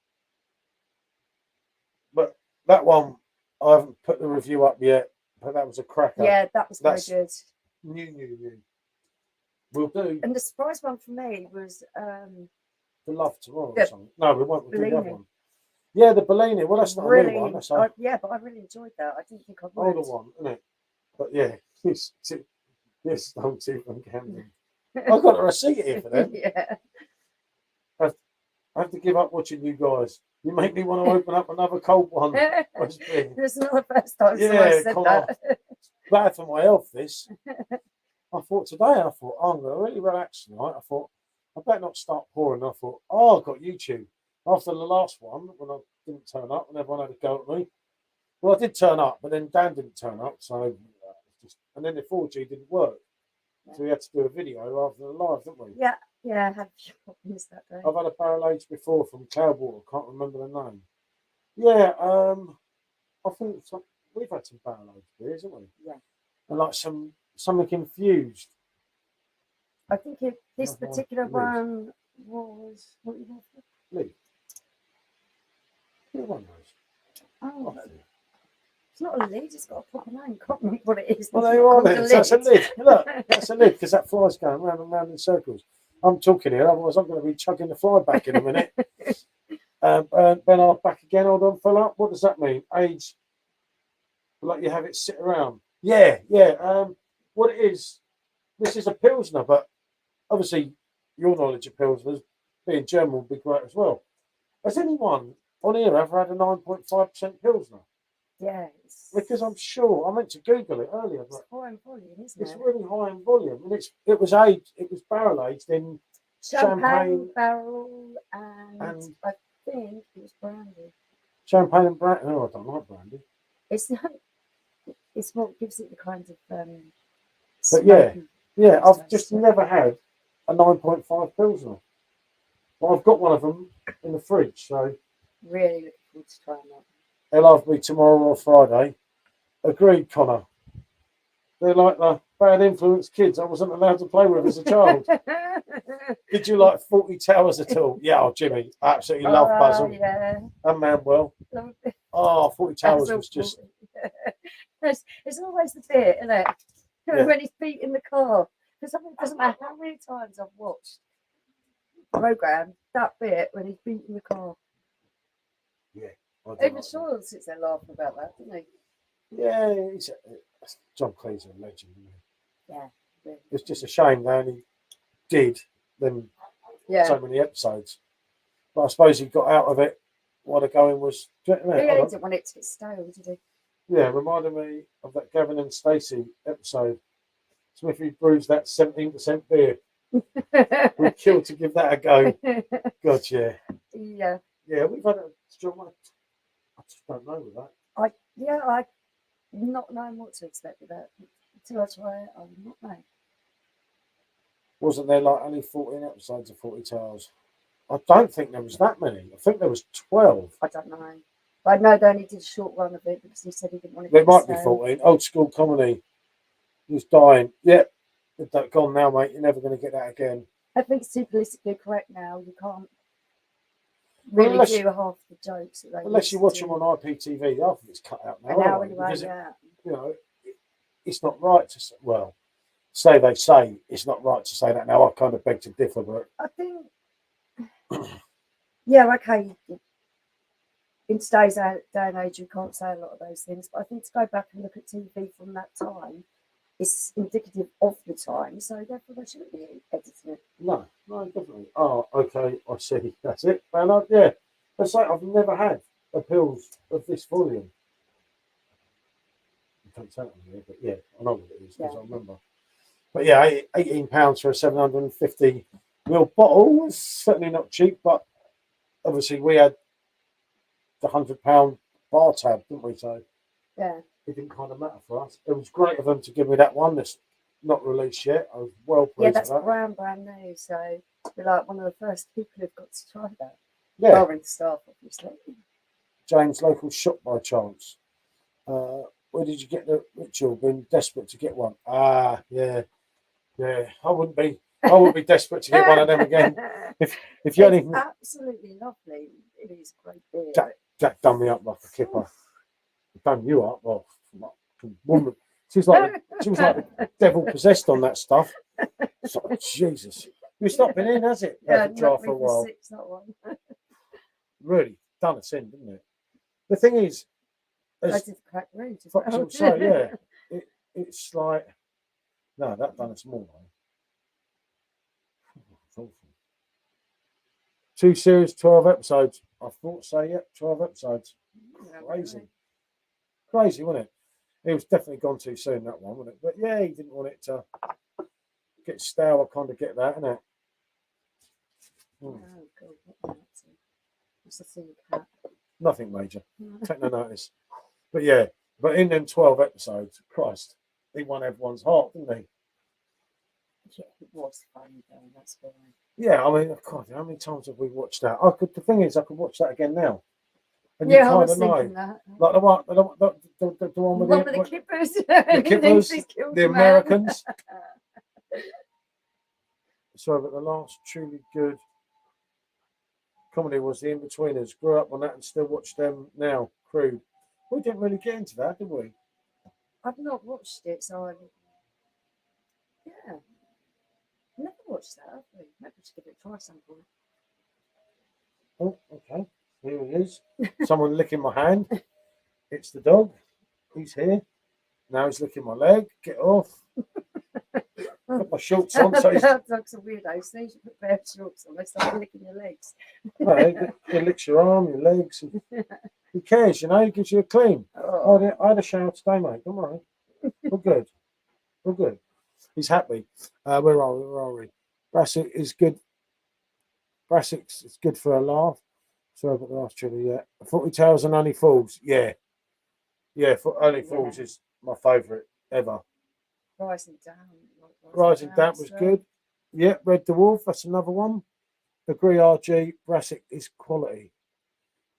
But that one, I haven't put the review up yet, but that was a cracker. Yeah, that was very That's good. New. We'll do And the surprise one for me was the Love Tomorrow or the something. No, we won't. We'll do the other Bellini. one. Yeah, the Bellini. Well, that's not a really, new one. That's a yeah, but I really enjoyed that. I didn't think I would. older one, isn't it? But yeah, this Stone Tooth and Camden. I've got a receipt here for them. Yeah. I have to give up watching you guys. You make me want to open up another cold one. What's big? It's not the first time Yeah, someone said Connor. that. Bad for my health, this. I thought today, oh, I'm going to really relax tonight. I thought, I better not start pouring. I thought, oh, I've got YouTube. After the last one, when I didn't turn up and everyone had a go at me. Well, I did turn up, but then Dan didn't turn up. So, and then the 4G didn't work. So we had to do a video rather than a live, didn't we? Yeah, I had a few problems that day. I've had a barrel aged before from Cloudwater. I can't remember the name. Yeah, I think we've had some barrel aged beers, haven't we? Yeah. And like something infused. I think this Another particular one, one was what you got? Lee. Yeah, one of Oh, those. it's not a lid. It's got a proper name. Can't remember what it is. Well, It's they not are called lids. That's a lid. Look, that's a lid because that fly's going round and round in circles. I'm talking here, otherwise I'm going to be chugging the fly back in a minute. Ben are back again. Hold on, fella. What does that mean? Age, like you have it sit around. Yeah. What it is, this is a Pilsner, but obviously your knowledge of Pilsners, being German, would be great as well. Has anyone on here ever had a 9.5% Pilsner? Yeah. Because I'm sure, I meant to Google it earlier, It's but high in volume, isn't it's it? really high in volume. And it was aged, it was barrel aged in champagne, barrel, and I think it was brandy. champagne and brandy. No, I don't like brandy. It's not. It's what gives it the kind of. But yeah, smoky I've taste just to it. never had a 9.5 Pilsner. But I've got one of them in the fridge, so Really looking forward to trying that. they'll have me tomorrow or Friday. Agreed, Connor. They're like the bad influence kids I wasn't allowed to play with as a child. Did you like 40 Towers at all? Yeah, Jimmy. I absolutely love Basil. Yeah. And Manuel. Oh, 40 Towers was just. It's always the bit, isn't it? Yeah. When he's beating the car. Because it doesn't matter how many times I've watched the programme, that bit when he's beating the car. Yeah. Even Sean sits there laughing about that, doesn't he? Yeah, John Cleese a legend. Isn't he? Yeah. Really. It's just a shame they only did them so many episodes. But I suppose he got out of it while the going was. He didn't want it to get stale, did he? Yeah, reminded me of that Gavin and Stacey episode. Smithy brews that 17% beer. We'd kill to give that a go. God, yeah. Yeah. Yeah, we've had a strong one. I just don't know with that. I not knowing what to expect with that. Until I try it, I will not know. Wasn't there like only 14 episodes of 40 Tales? I don't think there was that many. I think there was 12. I don't know. But I know they only did a short run of it because he said he didn't want to There get might be stale. 14. Old school comedy. Who's dying. Yeah. That's gone now, mate. You're never going to get that again. I think it's too politically correct now. You can't really do half the jokes that they Unless you watch do. them on IPTV, half of it's cut out now. Now Anyway, anyway, because yeah. you know, it's not right to say, well, they say it's not right to say that now. I kind of beg to differ, but I think, yeah, okay. In today's day and age, you can't say a lot of those things, but I think to go back and look at TV from that time is indicative of the time, so therefore they shouldn't be editing it. no, definitely. Oh, okay, I see. That's it. And yeah, let's say I've never had appeals of this volume. I don't say it on here, but yeah, I know what it is because I remember. But yeah, £18 for a 750 Real bottle was certainly not cheap, but obviously we had the £100 bar tab, didn't we? So Yeah. it didn't kind of matter for us. It was great of them to give me that one that's not released yet. I was well pleased Yeah, that's with that. brand new. So we're like one of the first people who've got to try that. Yeah, Barring the staff, obviously. James' local shop by chance. Where did you get the ritual? Been desperate to get one. Ah, yeah. I wouldn't be desperate to get one of them again. If you It's only absolutely lovely. It is great beer. Jack done me up like a kipper. Done you up, well, woman. She was like the devil possessed on that stuff. It's like, Jesus, it's not been in, has it? Yeah, Perfect jar not for a me while. 6, not one. Really done us in, didn't it? The thing is, I as did the crack root as Fox well. will say, yeah, it's like no, that done us more. It's awful. 2 series, 12 episodes. I thought so. Yep, 12 episodes. Crazy, wasn't it? It was definitely gone too soon, that one, wasn't it? But yeah, he didn't want it to get stale. I kind of get that, innit? Oh, God, what what's the thing cat? Nothing major. Take no notice. But yeah, but in them 12 episodes, Christ, he won everyone's heart, didn't he? Yeah, it was fun, though, that's why. Yeah, I mean, God, how many times have we watched that? The thing is, I could watch that again now. And Yeah, I you was kind of thinking know. that. Like the one with One with the kippers. the kippers, the Americans. Sorry, but the last truly good comedy was The In-Betweeners. Grew up on that and still watch them now. Crude. We didn't really get into that, did we? I've not watched it, so yeah. Never watched that, have we? Maybe we should give it a try some point. Oh, okay. Here he is. Someone licking my hand. It's the dog. He's here. Now he's licking my leg. Get off. Put my shorts on. So he's, Dogs are weirdos. So you should put bare shorts on. They start licking your legs. no, he licks your arm, your legs. Who cares, you know? He gives you a clean. Oh. I had a shower today, mate. Don't worry. We're good. We're good. He's happy. Where are we? Brassic is good. Brassic is good for a laugh. Sorry about the last Chilli, yeah. 40 Tales and Only Fools. Yeah. Yeah, for Only Fools is my favourite ever. Rising Down. Rising Down was good. Yeah, Red Dwarf, that's another one. Agree, RG. Brassic is quality.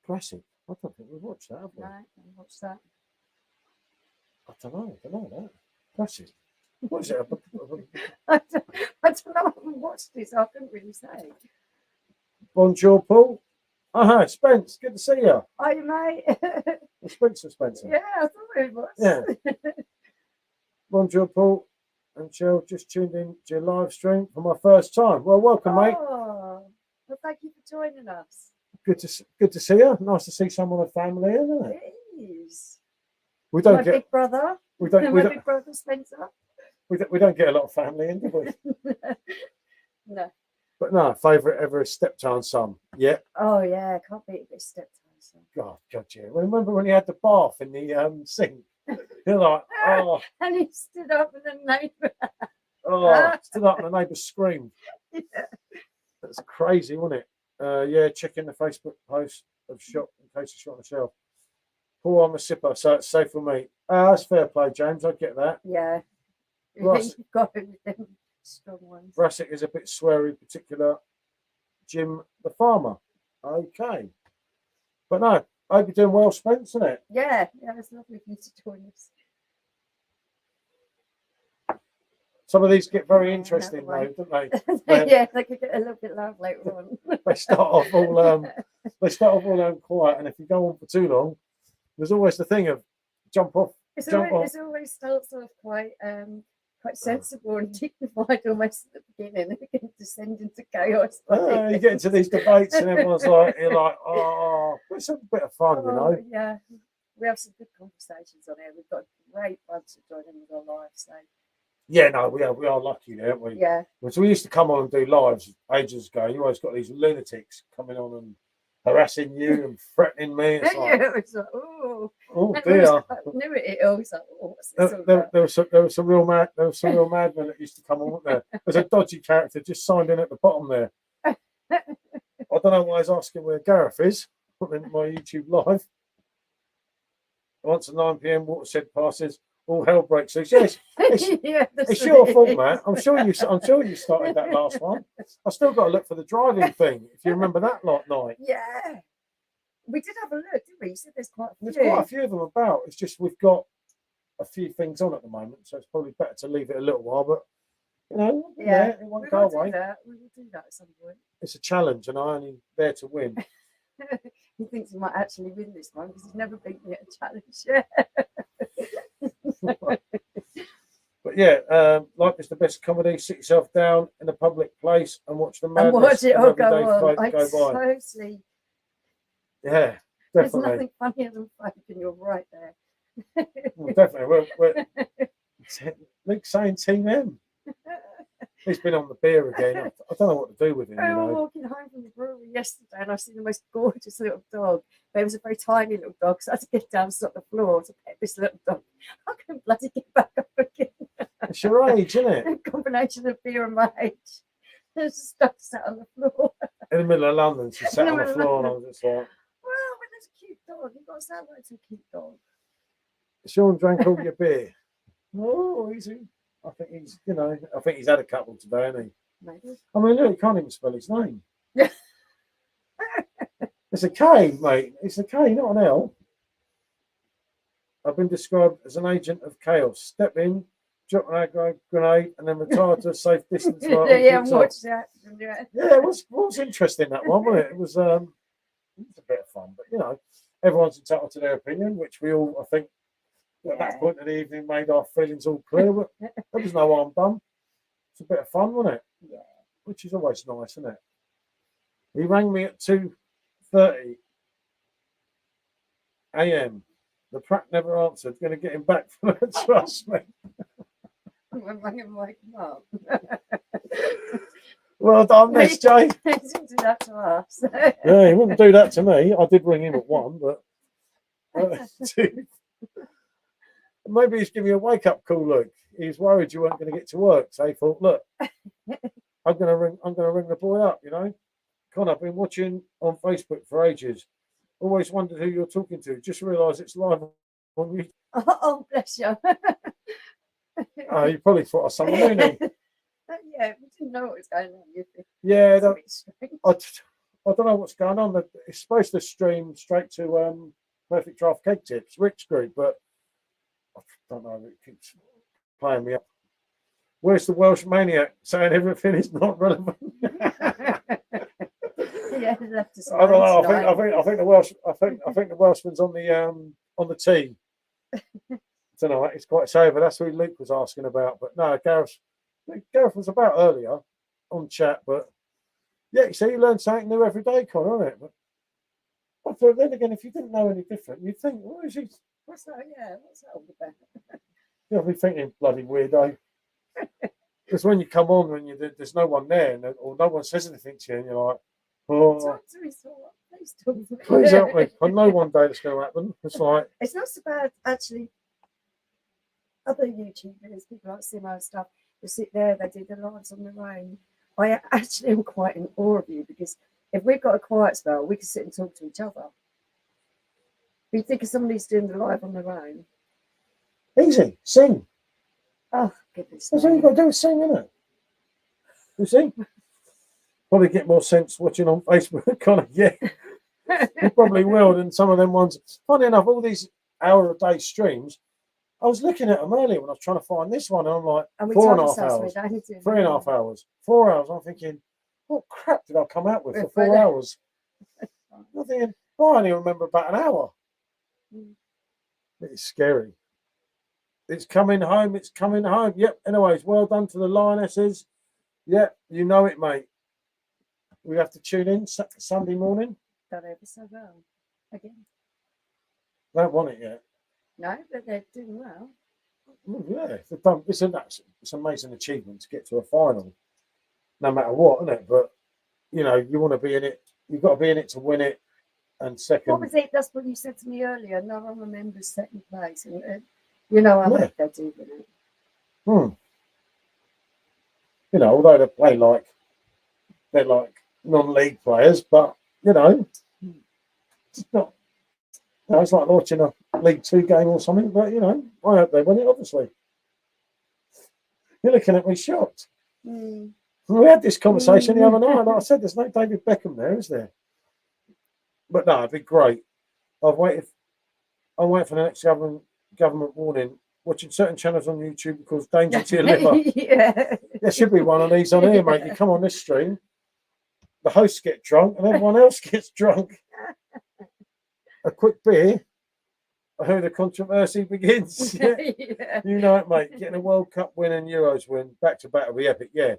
Brassic? I don't think we've watched that, have we? No, I haven't watched that. I don't know that. Brassic. What is it? I don't know. I haven't watched this. I couldn't really say. Bonjour, Paul. Spence, good to see you. Are you, mate? Spencer. Yeah, I thought it was. Yeah. Bonjour, Paul. And Cheryl just tuned in to your live stream for my first time. Well, welcome, mate. Oh, well, thank you for joining us. Good to see you. Nice to see someone of family, isn't it? It is. We don't my get big brother. we don't big brother Spencer. we don't get a lot of family in, do we? No. But no, favourite ever is Steptown Son. Yeah. Oh yeah, can't beat this Steptown Son. God, yeah. Remember when he had the bath in the sink? You're like, oh, and he stood up and the neighbour. stood up and the neighbour screamed. Yeah. That's crazy, wasn't it? Yeah, check in the Facebook post of shop in case it's shot on the shelf. Paul, I'm a sipper, so it's safe for me. That's fair play, James. I get that. Yeah. Ross, You've got them strong ones. Brassic is a bit sweary, particular. Jim the farmer. Okay. But no, I hope you're doing well, Spence, isn't it? Yeah, it's lovely of you to join us. Some of these get very interesting, though, don't they? Yeah, they could get a little bit loud later on. They start off all quiet, and if you go on for too long, there's always the thing of jump off. It always starts off quite sensible and dignified almost at the beginning, and it can descend into chaos. You get into these debates, and everyone's like, you're like, oh, it's a bit of fun, you know. Yeah, we have some good conversations on here. We've got a great bunch of joining with our lives. So. Yeah, no, we are lucky there, aren't we? Yeah. Because we used to come on and do lives ages ago. You always got these lunatics coming on and harassing you and threatening me. It's like, Yeah, it's like, oh, oh and dear. I knew it. I was like, oh, what's this all There, about? there was some real madmen that used to come on, wasn't there? There's a dodgy character just signed in at the bottom there. I don't know why he's asking where Gareth is. Put in my YouTube live. Once at 9 p.m. Watershed passes, all hell breaks loose. Yes, Yeah, that's it's what your it fault, is. man. I'm sure you started that last one. I still got to look for the driving thing. If you remember that night, Yeah. We did have a look, didn't we? You said there's quite a few. there's quite a few of them about. It's just we've got a few things on at the moment, so it's probably better to leave it a little while. But Yeah, it won't we go will away. do that. We will do that at some point. It's a challenge, and I'm only there to win. He thinks he might actually win this one because he's never beat me at a challenge. But yeah, life is the best comedy. Sit yourself down in a public place and watch the And madness watch it of all go everyday on. folk I go by. totally. Yeah, There's definitely. nothing funnier than folk, and you're right there. Well, definitely. We're Luke's saying Team M. He's been on the beer again. I don't know what to do with him. We You were know, walking home from the brewery yesterday, and I seen the most gorgeous little dog. But it was a very tiny little dog, so I had to get down and stop the floor to pet this little dog. I couldn't bloody get back up again. it's your age, isn't it? A combination of beer and my age. Just stuck sat on the floor. In the middle of London, she sat In the on the middle of floor, and I was just like, Well, when there's a cute dog, you've got to sound like a cute dog. Sean drank all your beer. Oh, easy. I think he's had a couple today, hasn't he? Maybe. I mean, look, he can't even spell his name. It's a K, mate. It's a K, not an L. I've been described as an agent of chaos. Step in, drop an aggro grenade, and then retire to a safe distance. Yeah, watch that. Yeah. Yeah, it was interesting, that one, wasn't it? It was a bit of fun, but everyone's entitled to their opinion, which we all, I think, at that point of the evening made our feelings all clear. But there was no harm done. It's a bit of fun, wasn't it? Yeah. Which is always nice, isn't it? He rang me at 2:30 a.m. The Pratt never answered. Going to get him back for it, trust me. I'm ringing Mike up. Well done, Miss Jay. He didn't do that to us. Yeah, he wouldn't do that to me. I did ring him at 1, but 2. Maybe he's giving you a wake-up call, Luke. He was worried you weren't going to get to work, so he thought, look, I'm going to ring the boy up. Con, I've been watching on Facebook for ages. Always wondered who you're talking to. Just realised it's live on you. Oh, bless you. Oh, you probably thought I was someone new. Yeah, we didn't know what was going on. Yeah, It's a bit strange. I don't know what's going on. It's supposed to stream straight to Perfect Draft Cake Tips, Rick's group, but I don't know. It keeps playing me up. Where's the Welsh maniac saying everything is not relevant? Yeah, he left us I don't know. alone I think the Welsh. I think the Welshman's on the tee tonight. It's quite sober. That's who Luke was asking about. But no, Gareth was about earlier on chat. But yeah, you see, you learn something new every day, Con, isn't it? But then again, if you didn't know any different, you'd think, what is he? What's that? Yeah, what's that all about? You'll be thinking, bloody weirdo. Because when you come on, there's no one there, or no one says anything to you, and you're like, oh, Talk to me, so please talk to me. please help me. I know one day it's going to happen. It's like, It's not so bad, actually. Other YouTubers, people like Simo and stuff, they sit there, they do their lives on their own. I actually am quite in awe of you because if we've got a quiet spell, we can sit and talk to each other. But you think of somebody who's doing the live on their own. easy, sing. Oh, goodness. That's all you've got to do is sing, isn't it? You see? Probably get more sense watching on Facebook, kind of, yeah. You probably will than some of them ones. Funny enough, all these hour-a-day streams, I was looking at them earlier when I was trying to find this one, and I'm like, And we 4.5 told hours, ourselves 3.5 hours, 4 hours. I'm thinking, what crap did I come out with for 4 hours? I'm thinking, oh, I only remember about an hour. It's scary. It's coming home. It's coming home. Yep. Anyways, well done to the Lionesses. Yep, you know it, mate. We have to tune in Sunday morning. Done ever so well. Again. Don't want it yet. No, but they're doing well. Yeah, it's an amazing achievement to get to a final, no matter what, isn't it? But you want to be in it. You've got to be in it to win it. And What second, was it? That's what you said to me earlier. No one remembers second place. And you know, I Yeah. hope they do with it. you know, although they're like non-league players, but you know, it's not. You know, it's like watching a League Two game or something. But you know, I hope they win it. Obviously, you're looking at me shocked. Mm. We had this conversation the other night. Like I said, there's no David Beckham there, is there? But no, it'd be great. I'm waiting for the next government warning. Watching certain channels on YouTube because danger to your liver. Yeah. There should be one of these on here, mate. You come on this stream, the hosts get drunk and everyone else gets drunk. A quick beer, I heard the controversy begins. Yeah. Yeah. You know it, mate. Getting a World Cup win and Euros win back to back will be epic. Yeah,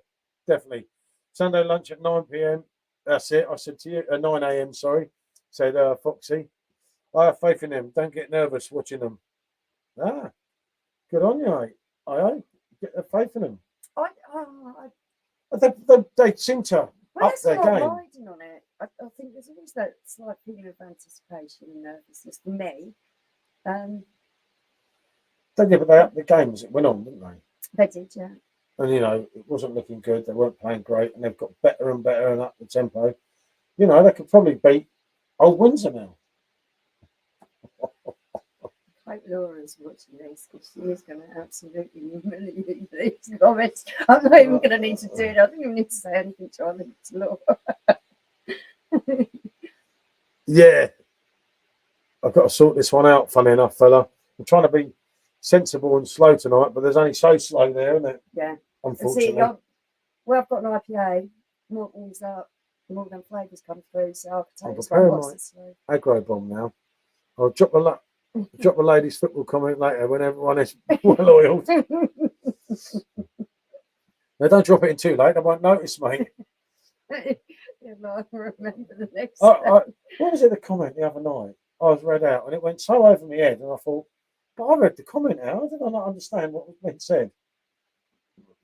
definitely. Sunday lunch at 9 p.m. That's it. I said to you, 9 a.m. Sorry, said Foxy. I have faith in them. Don't get nervous watching them. Ah, good on you, mate. I get the faith in them. They seem to Well, up that's their not game. riding on it. I think there's always that slight feeling of anticipation and nervousness for me. They did, but they upped the game as it went on, didn't they? They did, yeah. And you know, it wasn't looking good. They weren't playing great, and they've got better and better and up the tempo. You know, they could probably beat old Windsor now. I hope Laura's watching this because she is going to absolutely humiliate these comments. I'm not even going to need to do it. I don't even need to say anything to her. I think it's Laura. Yeah, I've got to sort this one out. Funny enough, fella, I'm trying to be sensible and slow tonight, but there's only so slow there, isn't it? Yeah. Unfortunately. See, well, I've got an IPA. More things up, more than flavours come through, so I can I'm take this preparing one my whilst it's slow. aggro bomb now. I'll drop a ladies' football comment later when everyone is well oiled. Now, don't drop it in too late. I won't notice, mate. Yeah, no, I remember the next What was it? The comment the other night I was read out, and it went so over my head, and I thought, but I read the comment out. How did I not understand what was being said?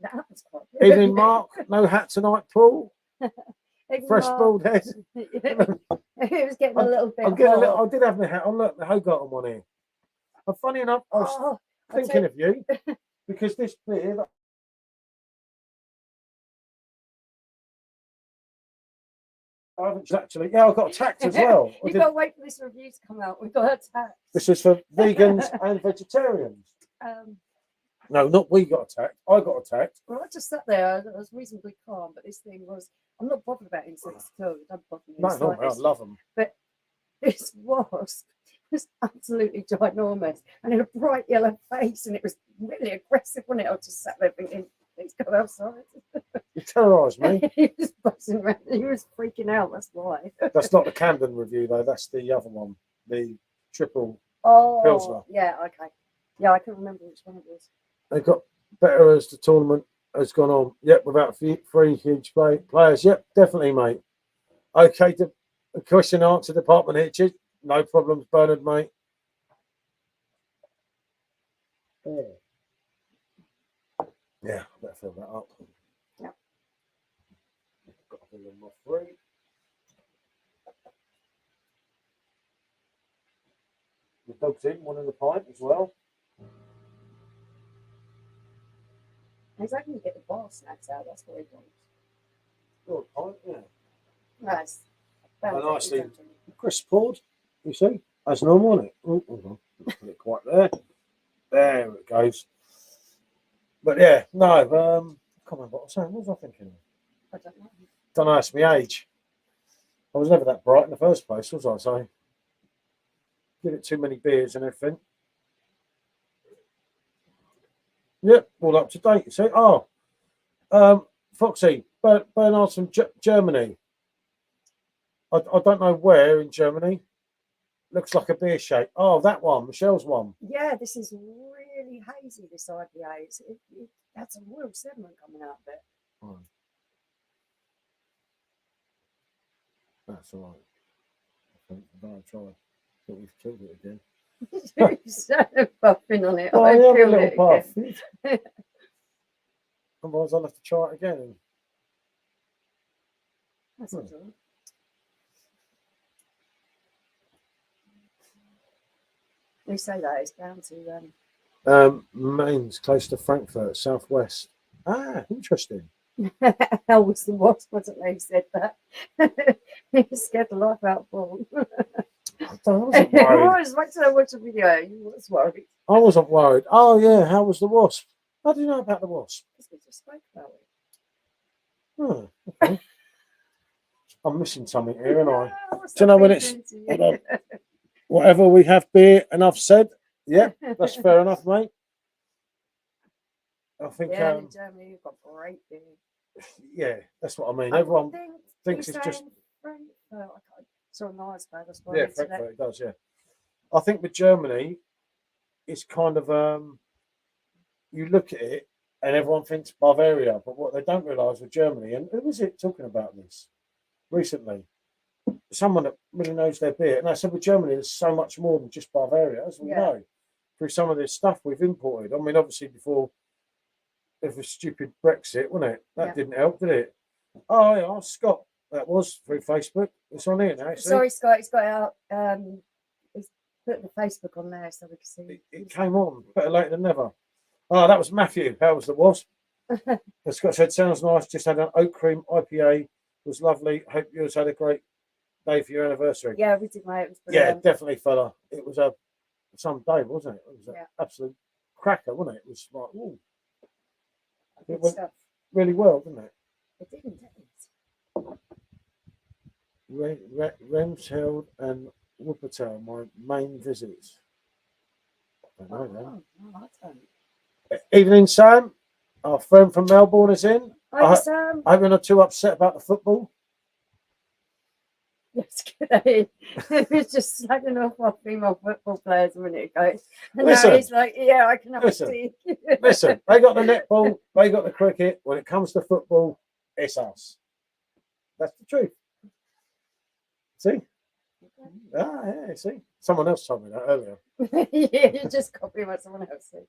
That was quite good. Evening, Mark. No hat tonight, Paul. Evening, Fresh Mark. bald head. It was getting a little bit I'm getting hot. I did have my hat on. Look, the Hogarth one here. But funny enough, I was thinking of you because this beer. I haven't actually. Yeah, I got attacked as well. You've got to wait for this review to come out. We've got attacked. This is for vegans and vegetarians. No, not we got attacked. I got attacked. Well, I just sat there. I was reasonably calm, but this thing was. I'm not bothered about insects at all. It doesn't bother me. No, I love them. But this wasp was absolutely ginormous and had a bright yellow face, and it was really aggressive, wasn't it? I just sat there thinking, please go outside. You terrorised me. He was buzzing around. He was freaking out. That's why. That's not the Camden review, though. That's the other one. The triple. Oh, Pilsner. yeah, okay. Yeah, I can remember which one it was. They got better as the tournament has gone on. Yep, without three huge players. Yep, definitely, mate. Okay, the question answer department hitches. No problems, Bernard, mate. Yeah, better fill that up. Yeah. Got to fill them off three. The dog's in one in the pint as well. He's hoping to get the bar snacks out. That's what he wants. Good pint, yeah. Nice. And nicely crisp poured, you see, as normal, isn't it? Oh, hold on. Put it quite there. There it goes. But yeah, no, I can't remember what I was saying. What was I thinking? I don't know. Don't ask me age. I was never that bright in the first place, was I? So give it too many beers and everything. Yep, all up to date. You see? Oh, Foxy, Bernard's from Germany. I don't know where in Germany. Looks like a beer shape. Oh, that one, Michelle's one. Yeah, this is really hazy, this IPA. It has a real sediment coming out of it. Oh. That's all right. I think I'll try. But we've killed it again. So buffing on it. Well, I yeah, a feel little it puff. again. Otherwise, I'll have to try it again. That's all right. We say that it's down to Mainz, close to Frankfurt, southwest. Ah, interesting. how was the wasp, wasn't there? He said that. He scared the life out of Paul. I wasn't worried. Once I watched the video, he was worried. I wasn't worried. Oh yeah, how was the wasp? How do you know about the wasp? Because we just spoke about it. Oh, okay. I'm missing something here, and I. Oh, Do you know when it's hold on. Whatever we have beer, and I've said, yeah, that's fair enough, mate. I think, yeah, in Germany you've got great beer. yeah, that's what I mean. Everyone thinks he's it's just Frankfurt. I saw a nice bag. That's why yeah, Frankfurt it does, yeah. I think with Germany, it's kind of you look at it and everyone thinks Bavaria, but what they don't realise with Germany, and who was it talking about this recently? Someone that really knows their beer, and I said with Germany, there's so much more than just Bavaria, as we know, through some of this stuff we've imported. I mean, obviously before there was stupid Brexit, wasn't it? That didn't help, did it? Oh yeah, Scott, that was through Facebook. It's on here now. Sorry, Scott, it's got out. He's put the Facebook on there so we can see. It came on better late than never. Oh, that was Matthew. How was the wasp? As Scott said, sounds nice. Just had an oat cream IPA. Was lovely. Hope you had a great day for your anniversary. Yeah, we did, mate. It was yeah, definitely, fella. It was some day, wasn't it? It was an absolute cracker, wasn't it? It was like, ooh. It went really well, didn't it? It didn't, Remsheld and Wuppertal, my main visits. I don't know I don't. Evening, Sam. Our friend from Melbourne is in. Hi, Sam. I'm not too upset about the football. Yes, good. He was just slagging off our female football players a minute ago. And Listen, now he's like, yeah, I can have a tea. Listen, they got the netball, they got the cricket. When it comes to football, it's us. That's the truth. See? Ah, yeah, see? Someone else told me that earlier. Yeah, you just copy what someone else said.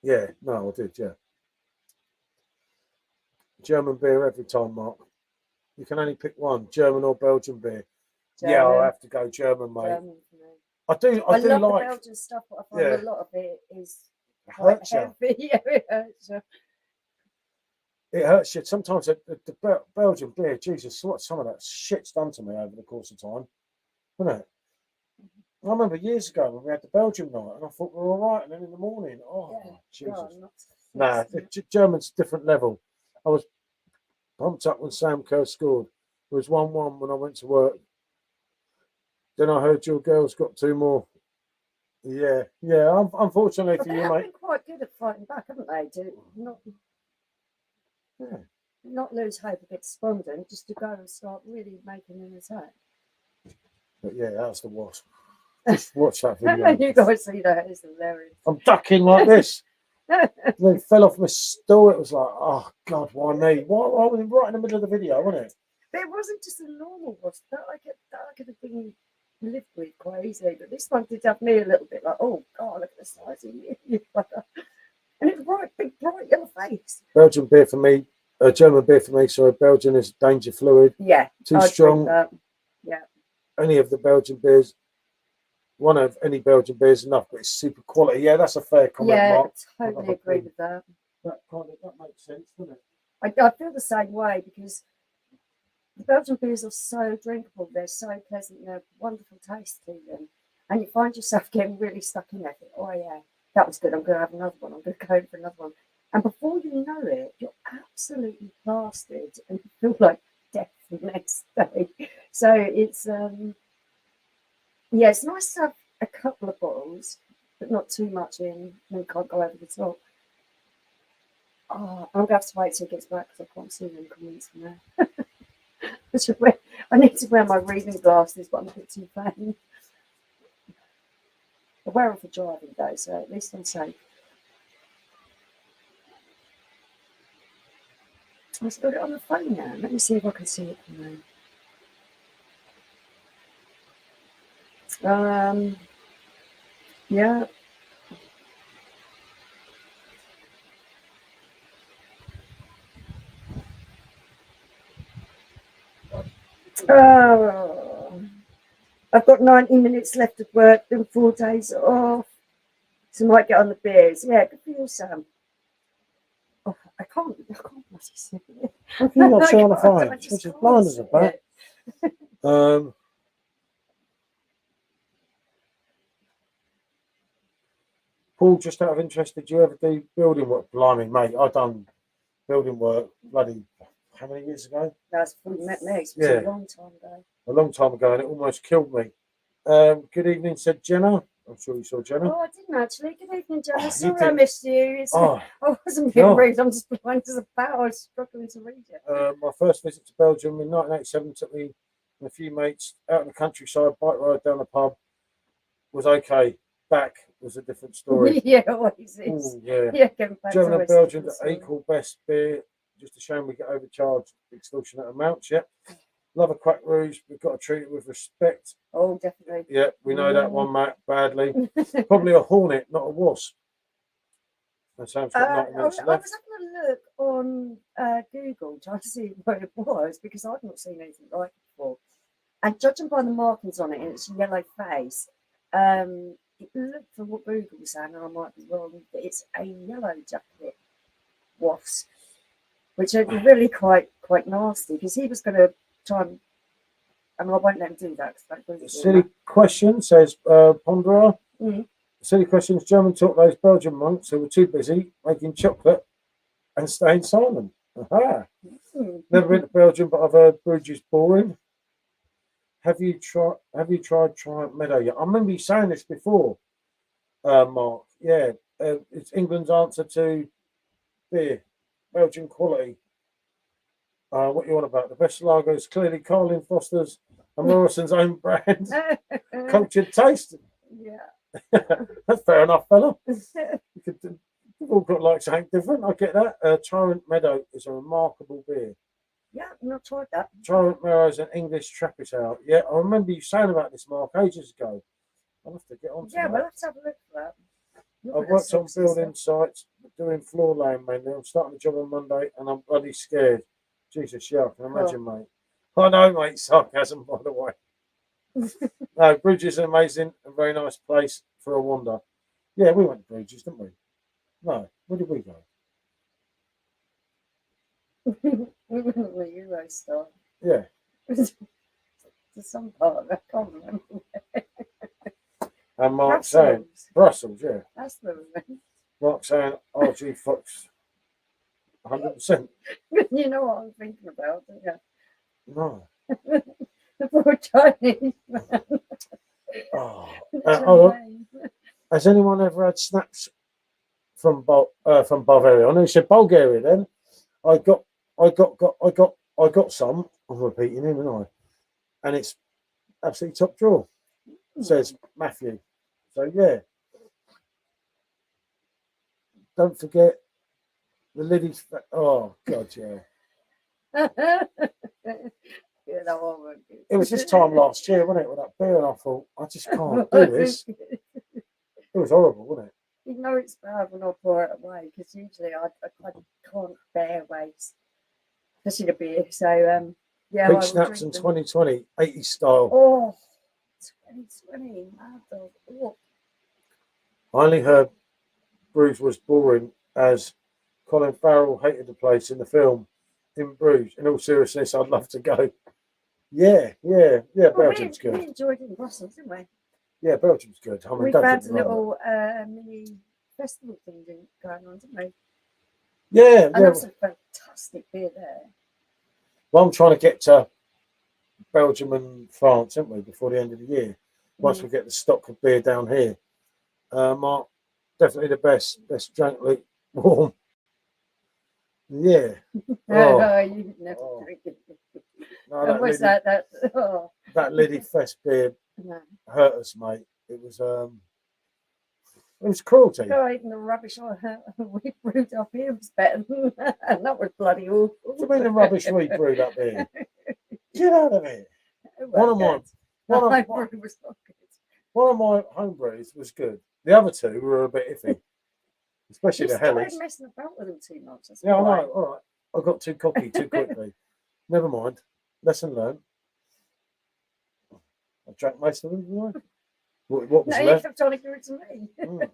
Yeah, no, I did, yeah. German beer every time, Mark. You can only pick one, German or Belgian beer. German. Yeah, I'll have to go German, mate. German, I do love like the Belgian stuff, but I find a lot of it is quite heavy. It hurts you. Sometimes the Belgian beer, Jesus, what some of that shit's done to me over the course of time, wasn't it? I remember years ago when we had the Belgian night, and I thought we were all right, and then in the morning, Jesus. Nah, German's a different level. I was pumped up when Sam Kerr scored. It was 1-1 when I went to work. Then I heard your girls got 2 more. Yeah. Unfortunately for you, mate. They've been quite good at fighting back, haven't they? Not lose hope, a bit despondent, just to go and start really making an attack. But yeah, that's the wasp. Just watch that video. You guys see that? It's hilarious. I'm ducking like this. They fell off my stool. It was like, oh God, why me? Why was it right in the middle of the video, wasn't it? But it wasn't just a normal wasp. That could have been lived with quite easily. But this one did have me a little bit like, oh God, look at the size of you. And it was bright, big, bright yellow face. Belgian beer for me. German beer for me. So Belgian is danger fluid. Yeah. Too strong. Yeah. Any of the Belgian beers. One of any Belgian beer is enough, but it's super quality. Yeah, that's a fair comment, Mark. Yeah, totally agree with that. That makes sense, doesn't it? I feel the same way because the Belgian beers are so drinkable. They're so pleasant. They're wonderful taste to them. And you find yourself getting really stuck in there. Oh, yeah, that was good. I'm going to have another one. I'm going to go for another one. And before you know it, you're absolutely blasted and you feel like death the next day. So it's... yeah, it's nice to have a couple of bottles, but not too much in. You can't go over the top. Oh, I'm going to have to wait till it gets back because I can't see them comments from there. I need to wear my reading glasses, but I'm a bit too vain. I wear them for driving though, so at least I'm safe. I've got it on the phone now. Let me see if I can see it from there. Yeah. I've got 90 minutes left of work and 4 days off. So I might get on the beers. Yeah, good for you, Sam. Oh, I can't bloody sit here. You're not sure on the I phone. just Which is can't blind as a sit bat. here. Paul, just out of interest, did you ever do building work? Blimey, mate, I've done building work bloody how many years ago? That's before you met me. It was Yeah. a long time ago. A long time ago, and it almost killed me. Good evening, said Jenna. I'm sure you saw Jenna. Oh, I didn't actually. Good evening, Jenna. You Sorry I did. missed you. Oh, I wasn't being God. rude. I'm just blind as a bat. I was struggling to read it. My first visit to Belgium in 1987 took me and a few mates out in the countryside, bike ride down the pub. Was okay. Back was a different story. Yeah, always is. Ooh, yeah. Yeah, going back German to and Belgian at equal best beer. Just a shame we get overcharged extortionate amounts. Yep. Love a quack rouge. We've got to treat it with respect. Oh, definitely. Yeah, we know that one, Matt, badly. Probably a hornet, not a wasp. That sounds got 90 I minutes was left. having a look on Google trying to see what it was because I've not seen anything like it before. And judging by the markings on it and its yellow face, it looked from what Google was saying, and I might be wrong, that it's a yellow jacket wasp, which are really quite nasty because he was going to try and I won't let him do that. Silly question, says Ponderer. Mm. Silly questions. German taught those Belgian monks who were too busy making chocolate and staying silent. Aha. Never been to Belgium, but I've heard Bruges is boring. Have you tried Triumph Meadow yet? I remember you saying this before, Mark. Yeah, it's England's answer to beer, Belgian quality. What you want about? The best lager is clearly Carlin Foster's and Morrison's own brand. Cultured taste. Yeah. That's fair enough, fella. We've all got like something different. I get that. Torrent Meadow is a remarkable beer. Yeah, I've not tried that. Torrent Meadow is an English Trappist ale. Yeah, I remember you saying about this, Mark, ages ago. I'll have to get on to that. We'll have to have a look for that. I've worked on building sites, doing floor laying mainly. I'm starting a job on Monday and I'm bloody scared. Jesus, yeah, I can imagine, mate. I know, mate, sarcasm, by the way. No, Bruges is an amazing and very nice place for a wander. Yeah, we went to Bruges, didn't we? No, where did we go? We went to the Eurostar. Yeah. To some part of it, I can't remember. And Mark saying, Brussels, yeah. That's where we went. Mark saying, RG Fox, 100%. You know what I'm thinking about, don't you? No. The poor Chinese man. Has anyone ever had snaps from Bavaria? I know you said Bulgaria then. I got some. I'm repeating him, aren't I? And it's absolutely top drawer, says Matthew. So yeah. Don't forget the Liddy's. Oh God, yeah. Yeah, that one won't be. It was this time last year, wasn't it, with that beer? And I thought, I just can't do this. It was horrible, wasn't it? You know it's bad when I pour it away because usually I can't bear waste, especially the beer. So yeah. Big snaps in 2020, 80s style. Oh, 2020, mad dog. Oh. I only heard Bruges was boring as Colin Farrell hated the place in the film in Bruges. In all seriousness, I'd love to go. Yeah. Belgium's good. We enjoyed it in Brussels, didn't we? Yeah, Belgium's good. I mean, we had a little mini festival thing going on, didn't we? Yeah, and there was a fantastic beer there. Well, I'm trying to get to Belgium and France, aren't we, before the end of the year? Once we get the stock of beer down here. Mark, definitely the best gently warm. Yeah. Oh, you never drink it. No, what's Liddy, that? That Liddy Fest beer hurt us, mate. It was cruelty. Oh, even the rubbish we brewed up here was better than that. And that was bloody awful. What do you mean the rubbish we brewed up here? Get out of here. One of my home brews was good. The other two were a bit iffy. Especially the Hellies. I'm messing about with them too much. Yeah, I know. All right. I got too cocky too quickly. Never mind. Lesson learned. I drank most of them, didn't I? What was No, you left? kept trying to give it to me. Mm.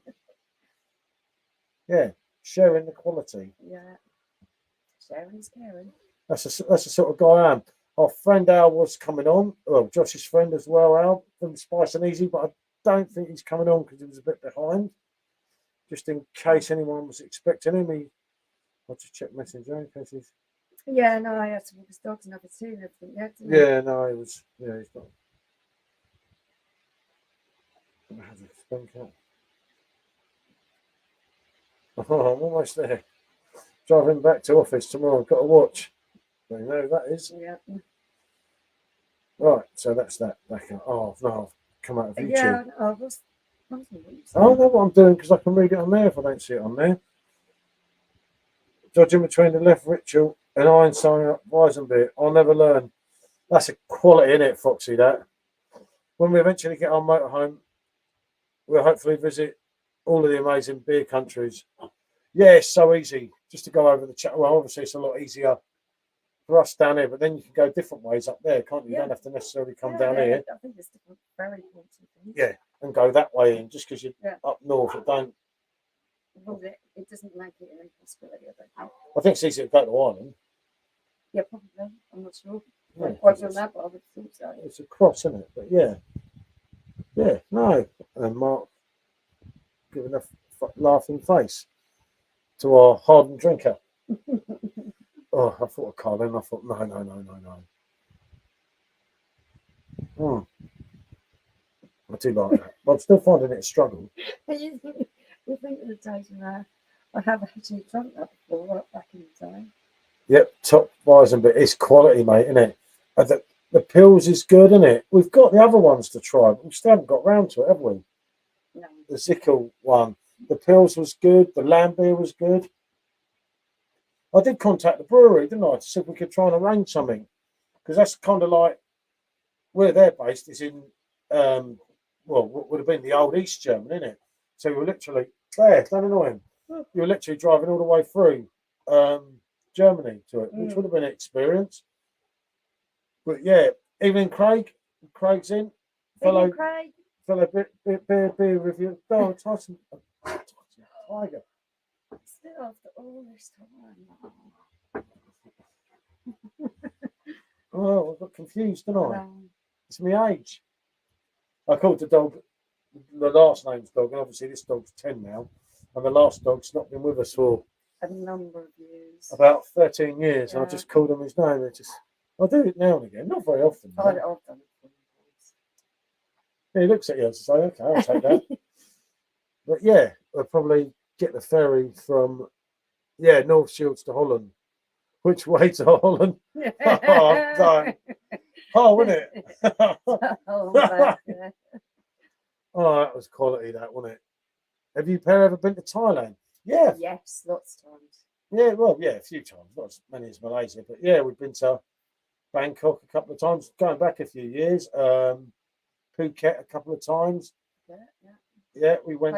Yeah, sharing the quality. Yeah. Sharing is caring. That's the sort of guy I am. Our friend Al was coming on. Well, Josh's friend as well, Al from Spice and Easy, but I don't think he's coming on because he was a bit behind. Just in case anyone was expecting him, I'll just check Messenger in case he's. Yeah, no, I had to walk his dogs and have a tea and everything. Yeah, didn't Yeah, no, he was. Yeah, he's not. How's it spunk out? Oh, I'm almost there. Driving back to office tomorrow. I've got to watch. You know who that is. Yeah. Right, so that's that. Back up. Oh no, I've come out of YouTube. Yeah, I was. I don't know what I'm doing because I can read it on there if I don't see it on there. Judging between the left ritual and Einstein Weizenbeer, I'll never learn. That's a quality in it, Foxy. That when we eventually get our motorhome, we'll hopefully visit all of the amazing beer countries. Yeah, it's so easy just to go over the chat. Well, obviously it's a lot easier for us down here, but then you can go different ways up there, can't you? You Yeah. don't have to necessarily come down here. I think there's different, very important things. Yeah, and go that way in just because you're Yeah. up north. It don't. Well, it doesn't make it an impossibility, I don't think. I think it's easier to go to Ireland. Yeah, probably. I'm not sure. Yeah, I've done that, but I would think so. it's a cross, isn't it? But yeah, no. And Mark giving a laughing face to our hardened drinker. Oh, I thought of Colin. I thought, no. I do like that. But I'm still finding it a struggle. You think of the days when I have actually drunk that before, right back in the day. Yep, top Weizen, but it's quality, mate, isn't it? And the pills is good, isn't it? We've got the other ones to try, but we still haven't got round to it, have we? No. The Zickel one. The pills was good. The lamb beer was good. I did contact the brewery, didn't I, to see if we could try and arrange something. Because that's kind of like where they're based is in, well, what would have been the old East German, isn't it? So you were literally, don't annoy him. You were literally driving all the way through Germany to it, which would have been an experience. But yeah, evening Craig's in. Fellow Craig. beer review. Oh, Tyson Tiger. Still after all this time. Oh, I got confused, didn't I? It's my age. I called the dog, the last name's dog, and obviously this dog's 10 now. And the last dog's not been with us for a number of years. About 13 years. Yeah. I just called him his name. I do it now and again, not very often. I've done it. He looks at you and says, okay, I'll take that. But yeah, we'll probably get the ferry from North Shields to Holland. Which way to Holland? Oh, don't. Oh, wasn't it? Oh, that was quality, that, wasn't it? Have you ever been to Thailand? Yeah. Yes, lots of times. Yeah, well, yeah, a few times. Not as many as Malaysia, but yeah, we've been to Bangkok a couple of times, going back a few years. Phuket a couple of times. Yeah, we went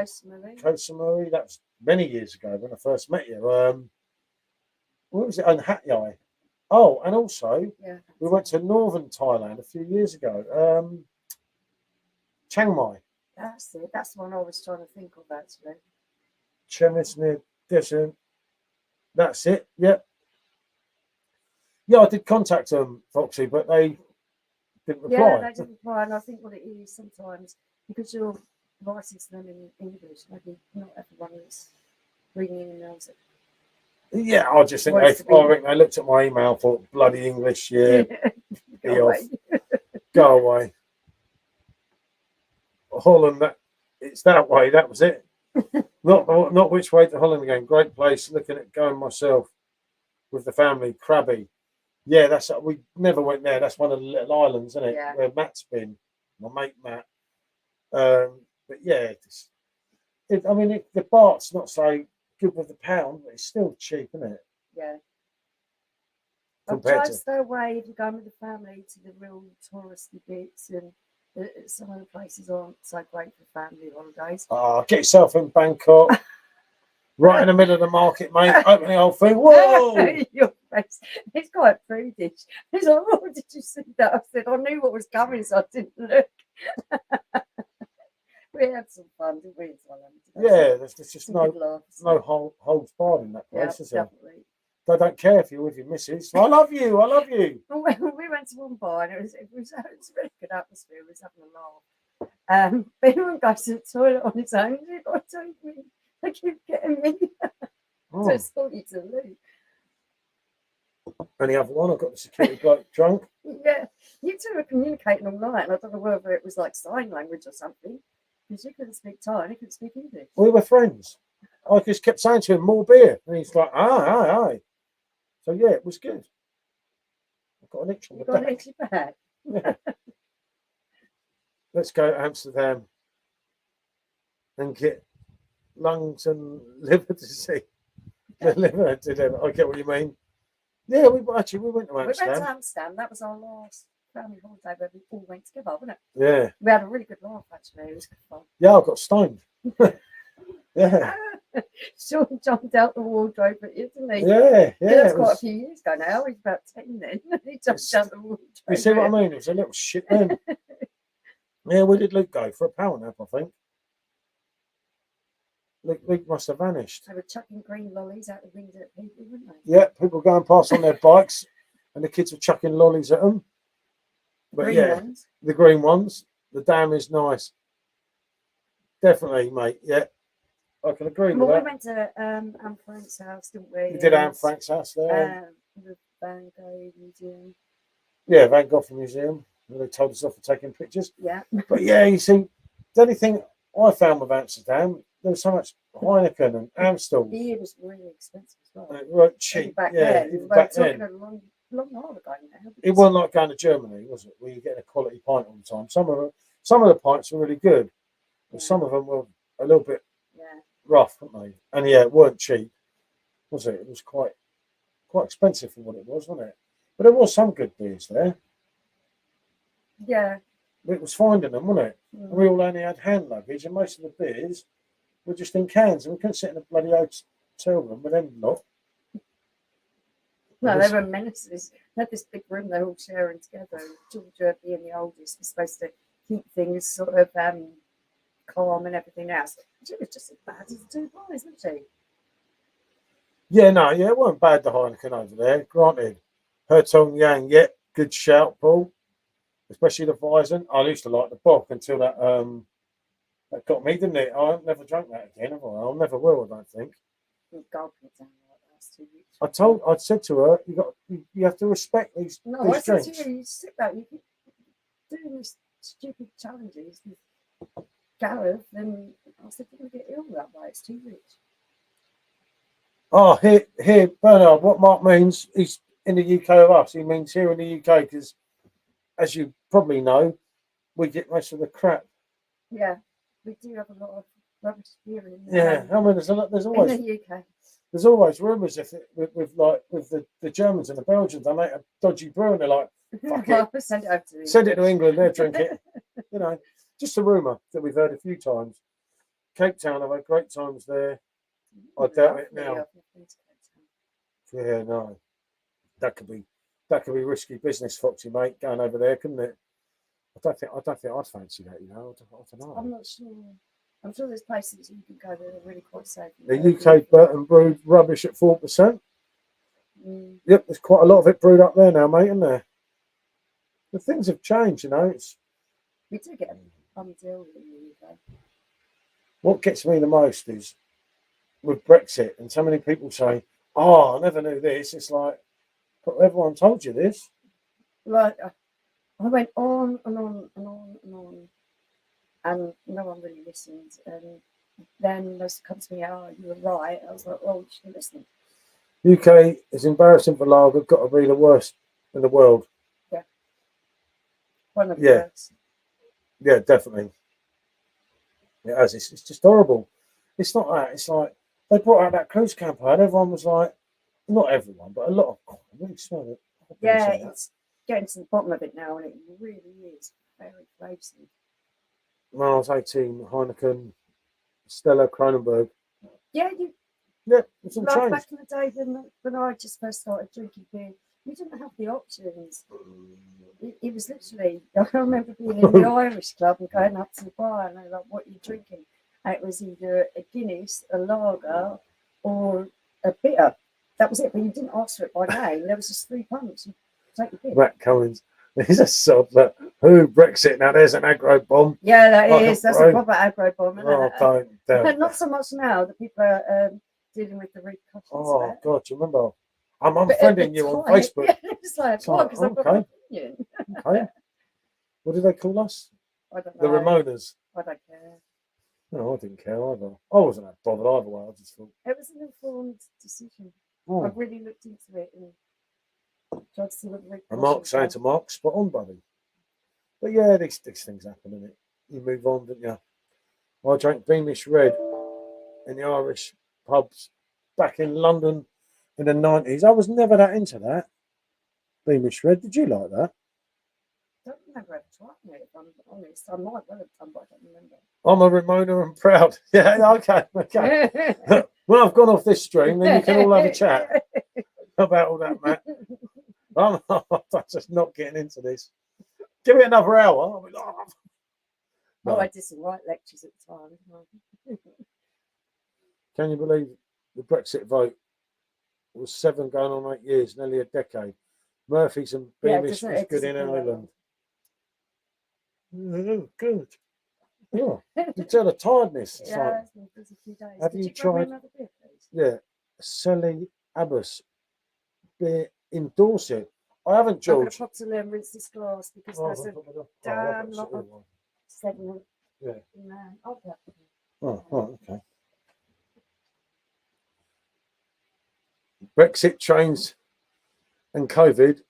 Koh Samui. That was many years ago when I first met you. What was it? And Hat Yai. Oh, and also we went to northern Thailand a few years ago. Chiang Mai. That's it. That's the one I was trying to think of actually. Chemis near Desert. That's it. Yep. Yeah, I did contact them, Foxy, but they didn't reply. Yeah, they didn't reply, and I think what it is sometimes because you're writing to them in English, maybe not everyone is reading emails. Yeah, I just think they looked at my email for bloody English. Yeah, go away. Holland, it's that way. That was it. not which way to Holland again. Great place. Looking at going myself with the family. Krabi. Yeah, we never went there. That's one of the little islands, isn't it? Yeah. Where Matt's been, my mate Matt. But yeah, the baht's not so good with the pound, but it's still cheap, isn't it? Yeah. I've tried to stay away if you're going with the family to the real touristy bits, and some of the places aren't so great for family holidays. Get yourself in Bangkok. Right in the middle of the market, mate. Open the old thing. Whoa! Your face. It's quite prudish. He's like, oh, did you see that? I said, I knew what was coming, so I didn't look. We had some fun, didn't we? Yeah, there's just Some no good laughs. holds barred in that Yeah, place, is there? definitely. They don't care if you're with your missus. I love you. I love you. We went to one bar and it was a really good atmosphere. We was having a laugh. But everyone goes to the toilet on its own. You've got to take me. They keep getting me. Oh. So it's sorry to leave. And the other one, I got the security bloke drunk. Yeah, you two were communicating all night, and I don't know whether it was like sign language or something, because you couldn't speak Thai and he couldn't speak English. We were friends. I just kept saying to him, more beer. And he's like, aye. So, yeah, it was good. I've got an itch on You the got an back. itchy back. Yeah. Let's go to Amsterdam and get lungs and liver disease. Liver dilemma. I get what you mean. Yeah, we went to We went to Amsterdam. Amsterdam. That was our last family holiday where we all went together, wasn't it? Yeah. We had a really good laugh, actually. It was good fun. Yeah, I got stoned. Yeah. Sean jumped out the wardrobe at you, didn't he? Yeah. That's It quite a was, few years ago now. He's about 10 then. He jumped out the wardrobe. you see what I mean? It was a little shit then. Yeah, where did Luke go? For a power nap, I think. Luke must have vanished. They were chucking green lollies out the window at people, weren't they? Yeah, people going past on their bikes and the kids were chucking lollies at them. But Green yeah, ones. the green ones. The dam is nice. Definitely, mate. Yeah, I can agree Well, with we that. went to Anne Frank's house, didn't we? You did Anne Frank's house there. The Van Gogh Museum. Yeah, Van Gogh Museum. They told us off for taking pictures. Yeah. But yeah, you see, the only thing I found with Amsterdam, there was so much Heineken and Amstel. Beer was really expensive as well. And it weren't Even cheap. back Yeah, then. even We're back talking then. a long while ago now. It wasn't like going to Germany, was it? Where you get a quality pint all the time. Some of the pints were really good, but some of them were a little bit rough, weren't they? And yeah, it weren't cheap, was it? It was quite expensive for what it was, wasn't it? But there was some good beers there. Yeah. It was finding them, wasn't it? And we all only had hand luggage, and most of the beers were just in cans, and we couldn't sit in a bloody hotel room with them lot. No, they were menaces. They had this big room they were all sharing together. And Georgia, being the oldest, was supposed to keep things sort of calm and everything else. She was just as bad as the two boys, wasn't she? Yeah, it wasn't bad, the Heineken over there. Granted, Hertong Yang, yeah, good shout, Paul. Especially the Weizen. I used to like the Bock until that got me, didn't it? I never drank that again, have I? I never will, I don't think. Gulping it down like that's too rich. I said to her, you have to respect these No, I said drinks. to you, you sit back, you keep doing these stupid challenges with Gareth, and I said, you're going to get ill that way, it's too rich. Oh, here, Bernard, what Mark means, he's in the UK with us. He means here in the UK because, as you probably know, we get most of the crap. Yeah, we do have a lot of rubbish beer in Yeah, I mean, there's always in the UK. There's always rumours with the Germans and the Belgians. They make a dodgy brew and they're like, fuck it, Send it over to them. send it to England, they'll drink it. You know, just a rumour that we've heard a few times. Cape Town, I've had great times there. I doubt it now. Yeah, no, that could be risky business, Foxy mate, going over there, couldn't it? I don't think I'd fancy that. You know, I don't know. I'm not sure. I'm sure there's places you can go that are really quite safe. The UK Burton brewed rubbish at 4%. Yep, there's quite a lot of it brewed up there now, mate, isn't there? The things have changed, you know. We do get a deal in the UK. What gets me the most is with Brexit, and so many people say, "Oh, I never knew this." It's like, but everyone told you this. Like, I went on and on and on and on, and no one really listened. And then they come to me, "Oh, you were right." I was like, "Well, you should listen." UK is embarrassing for lager. Got to be the worst in the world. Yeah, one of the worst. Yeah, definitely. It has. It's just horrible. It's not that. It's like they brought out that cruise campaign. Everyone was like, not everyone, but a lot of. God, I really smell it. Yeah, it's getting to the bottom of it now, and it really is very flavoursome. Mars 18, Heineken, Stella, Kronenberg. Yeah, Yeah, it's all like changed. back in the day when I just first started drinking beer, You didn't have the options. It was literally, I remember being in the Irish club and going up to the bar and they're like, what are you drinking? And it was either a Guinness, a lager, or a bitter. That was it, but you didn't ask for it by name. There was just 3 pumps. You take your pick. Matt Collins. He's a sod, but who Brexit? Now there's an aggro bomb. Yeah, that Like is. That's road. a proper aggro bomb. Isn't Oh, it? don't. Not so much now. The people are dealing with the repercussions. Oh, God, do you remember? I'm But at unfriending the you on time, Facebook. Yeah, it's like, It's why? like, Because I've got an opinion. Okay. What did they call us? I don't The know. Ramonas. I don't care. No, I didn't care either. I wasn't that bothered either way. I just thought, It was an informed decision. oh. I really looked into it and tried to see what the And repercussions Mark saying were. to Mark, spot on, buddy. But yeah, these things happen, innit? You move on, don't you? I drank Beamish Red in the Irish pubs back in London in the 90s. I was never that into that. Beamish Red. Did you like that? I don't remember ever trying it, if I'm honest. I might well have done, but I don't remember. I'm a Ramona and proud. Yeah, okay. When I've gone off this stream, then you can all have a chat about all that, Matt. I'm just not getting into this. Give it another hour. I'll be like, oh. Oh, No. I did some right lectures at the time. Can you believe the Brexit vote was 7 going on 8 years, nearly a decade? Murphy's and Yeah, Beamish doesn't was it? good in Doesn't feel Ireland. Oh, good. Yeah. You tell the tiredness. It's like, Yeah, it's been a busy few days. have Could you grab me tried- another beer, please? yeah, Sally Abbas beer in Dorset. I haven't, I'm going George. to pop to and rinse this glass because Oh, there's a damn lot of sediment Yeah. in there. Oh, yeah. Oh, okay. Brexit, trains and COVID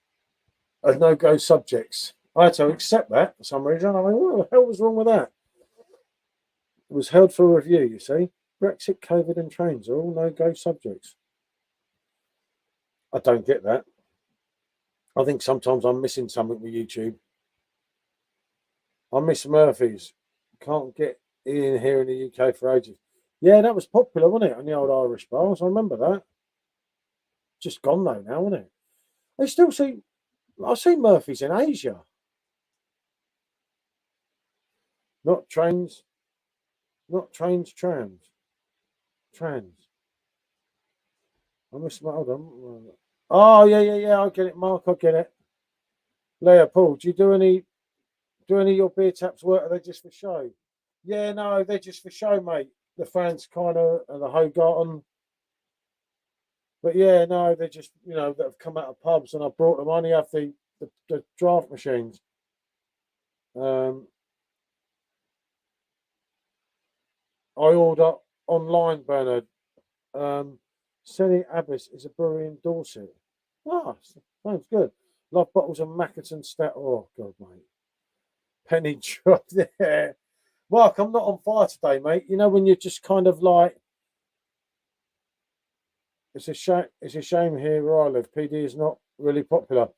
are no-go subjects. I had to accept that for some reason. I mean, what the hell was wrong with that? It was held for review, you see. Brexit, COVID and trains are all no-go subjects. I don't get that. I think sometimes I'm missing something with YouTube. I miss Murphy's. Can't get in here in the UK for ages. Yeah, that was popular, wasn't it, on the old Irish bars? I remember that. Just gone though now, isn't it? I still see. I see Murphy's in Asia. Not trains. Not trains. Trams. Trans. I miss. Hold on. Oh yeah. I get it, Mark. I get it. Leah, Paul, do you do any of your beer taps work? Are they just for show? Yeah, no, they're just for show, mate. The fans kind of and the Hogarten. But yeah, no, they're just, that have come out of pubs and I brought them. I only have the draft machines. I order online, Bernard. Sally Abbas is a brewery in Dorset. Ah, sounds good. Love bottles of Mackerton Stout. Oh, God, mate. Penny drop there. Mark, I'm not on fire today, mate. You know when you're just kind of like, it's a shame here where I live. PD is not really popular.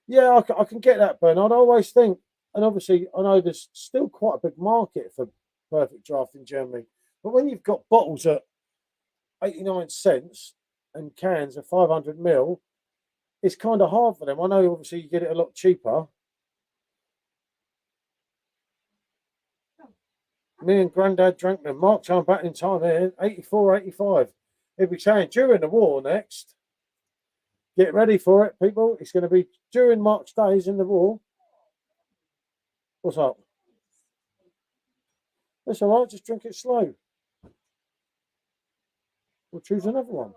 Yeah, I can get that, Bernard. I always think, and obviously I know there's still quite a big market for Perfect Draft in Germany. But when you've got bottles at 89 cents and cans at 500 ml, it's kind of hard for them. I know obviously you get it a lot cheaper. Me and Grandad drank them. Mark's on back in time here, 84, 85. He'll be saying during the war next. Get ready for it, people. It's going to be during March days in the war. What's up? That's all right. Just drink it slow. We'll choose another one.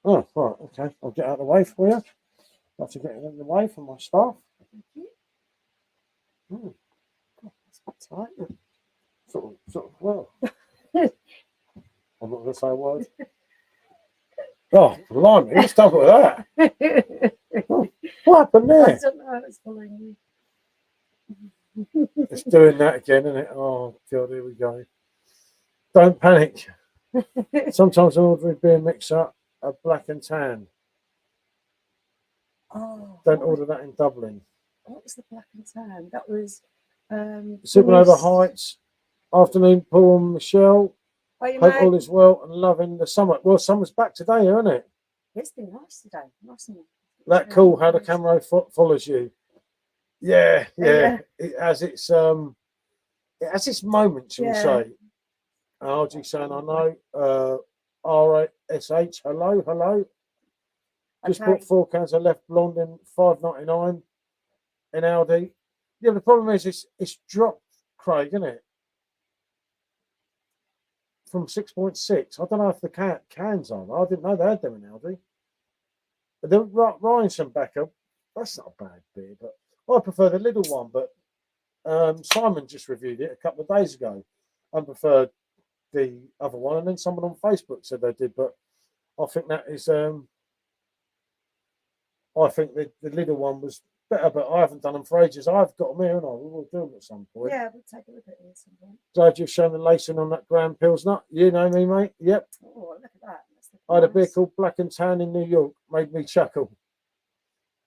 Oh, right. Okay. I'll get out of the way for you. I have to get it out of the way for my staff. God, that's tight. Sort of, well. I'm not going to say a word. Oh, blimey, what's up with that? Oh, what happened I there? don't know. It's following It's doing that again, isn't it? Oh, God, here we go. Don't panic. you. Sometimes an ordinary beer mixer, a black and tan. Oh, Don't order that in Dublin. what was the black and tan? That was Supernova Paul's- Heights, Afternoon Paul and Michelle, Are you, Hope mate? all is well and loving the summer. Well, summer's back today, isn't it? It's been nice today. Nice and That cool how the camera follows you. Yeah, yeah. It has its moments, shall we say. RG saying I know. RSH, hello. Just bought 4 cans of left blonde in $5.99 in Aldi. Yeah, the problem is it's dropped, Craig, isn't it? From 6.6. I don't know if the cans are. I didn't know they had them in Aldi. But the Ryanson backup, that's not a bad beer, but I prefer the little one. But Simon just reviewed it a couple of days ago. I preferred the other one, and then someone on Facebook said they did. But I think that is, I think the little one was better, but I haven't done them for ages. I've got them here, and I will do them at some point. Yeah, we'll take a look at it at some point. Glad you've shown the lacing on that Grand Pilsner. You know me, mate. Yep. Oh, look at that. I had a beer called Black and Tan in New York. Made me chuckle.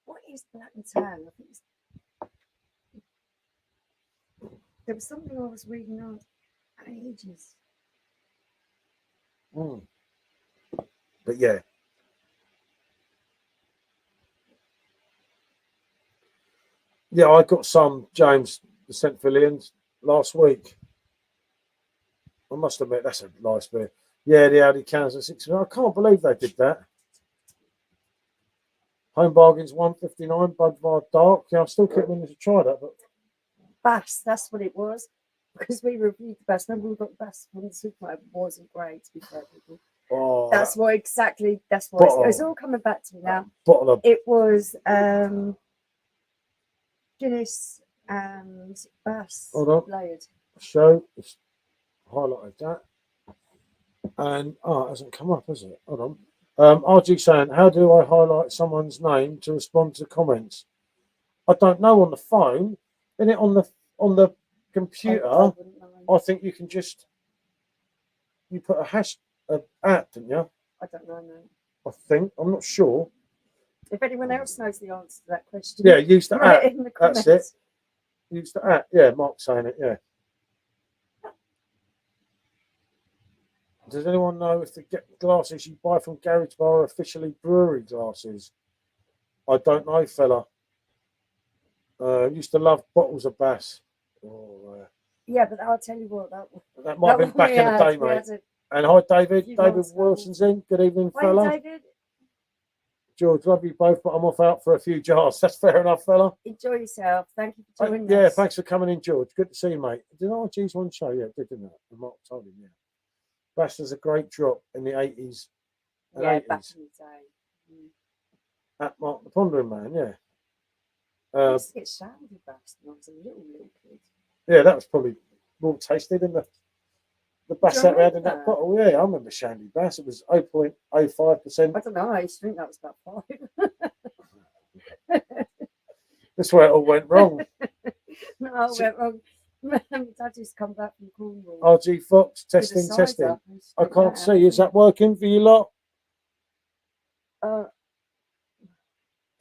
What is Black and Tan? I think it's... There was something I was reading on ages. But yeah. Yeah, I got some, James, the St. Phillians last week. I must admit, that's a nice beer. Yeah, the Audi cans are 6. I can't believe they did that. Home Bargains $1.59, Budvar Dark. Yeah, I'm still keeping wanting to try that. But Bass, that's what it was. Because we reviewed the Bass. Remember, we got the Bass from the supermarket. It wasn't great, to be fair, people. oh, That's why exactly. That's why it's all coming back to me now. It was Guinness and Bass layered. Show it's highlighted that, and it hasn't come up, has it? Hold on. RG saying, how do I highlight someone's name to respond to comments? I don't know on the phone. In it on the computer, I think you can just put a hash at, didn't you? I don't know, no. I think I'm not sure. If anyone else knows the answer to that question, yeah, use the at. In the comments. That's it. Use the at. Yeah, Mark's saying it. Yeah. Does anyone know if the glasses you buy from Garage Bar are officially brewery glasses? I don't know, fella. Used to love bottles of Bass. Yeah, but I'll tell you what, that might have been back in the day, mate. And hi, David. David Wilson's in. Good evening, fella. Hi, David. George, love you both, but I'm off out for a few jars. That's fair enough, fella. Enjoy yourself. Thank you for joining us. Yeah, thanks for coming in, George. Good to see you, mate. Did RG's one show? Yeah, didn't it? And Mark told him, yeah. Bass was a great drop in the 80s. Yeah, 80s. Back in the day. At Mark the Pondering Man, yeah. I used to get shandy Bass when I was a little kid. Yeah, that was probably more tasty than the Bass that we had in that bottle. Yeah, I remember Shandy Bass. It was 0.05%. I don't know. I used to think that was about 5. That's where it all went wrong. No, it went wrong. My dad used to come back from Cornwall. RG Fox, testing. I can't see. Is that working for you lot? Don't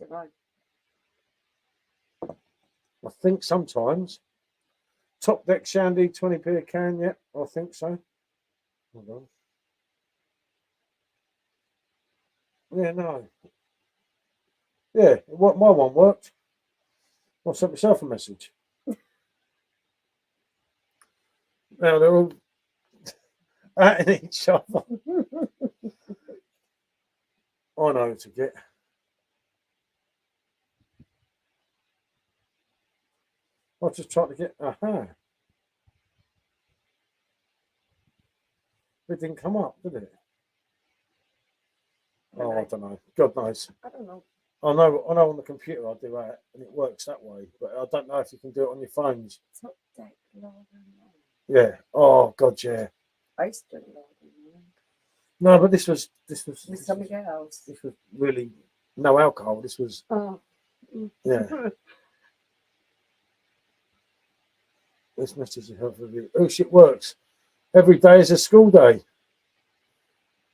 know. I think sometimes. Top Deck Shandy, 20p a can. Yeah, I think so. Hold on. Yeah, no. Yeah, my one worked. I sent myself a message. Now they're all at each other. I know to get. I just tried to get. Aha. It didn't come up, did it? I don't know. God knows. I don't know. I know on the computer I do that and it works that way, but I don't know if you can do it on your phones. Top Deck Lager. Yeah. Oh God, yeah. I used to do Lager. No, but this was something else. This was really no alcohol. This was yeah. This message is helpful. Oh shit, works. Every day is a school day.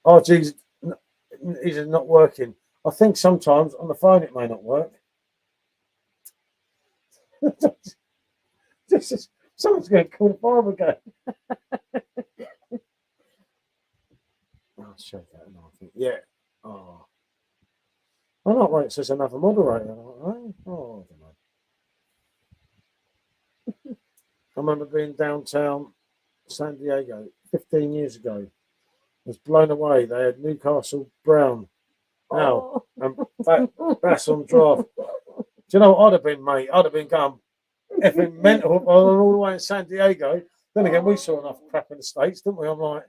RG's is not working. I think sometimes on the phone it may not work. Someone's going to call the farm again. let's check that now. I think. Yeah. Oh. I like where it says another moderator. Oh, I don't know. I remember being downtown San Diego 15 years ago. I was blown away. They had Newcastle Brown now and Bass on draft. Do you know what I'd have been, mate? I'd have been going effing mental all the way in San Diego. Then again, we saw enough crap in the States, didn't we? I'm like,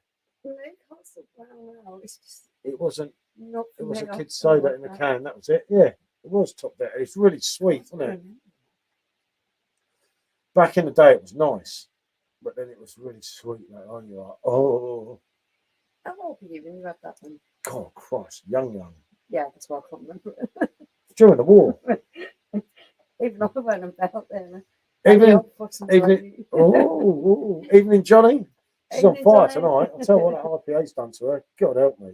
Newcastle Brown now. It's just it wasn't. not. It was a me. kid's soda in a can. That was it. Yeah, it was top there. It's really sweet, wasn't it? Back in the day, it was nice, but then it was really sweet. Like, oh, you're like, oh, How old were you when you had that one? God, Christ, young. Yeah, that's why I can't remember. During the war. Even I went about there. Evening, Johnny. She's on Evening, fire Johnny. tonight. I'll tell you what that IPA's done to her. God help me.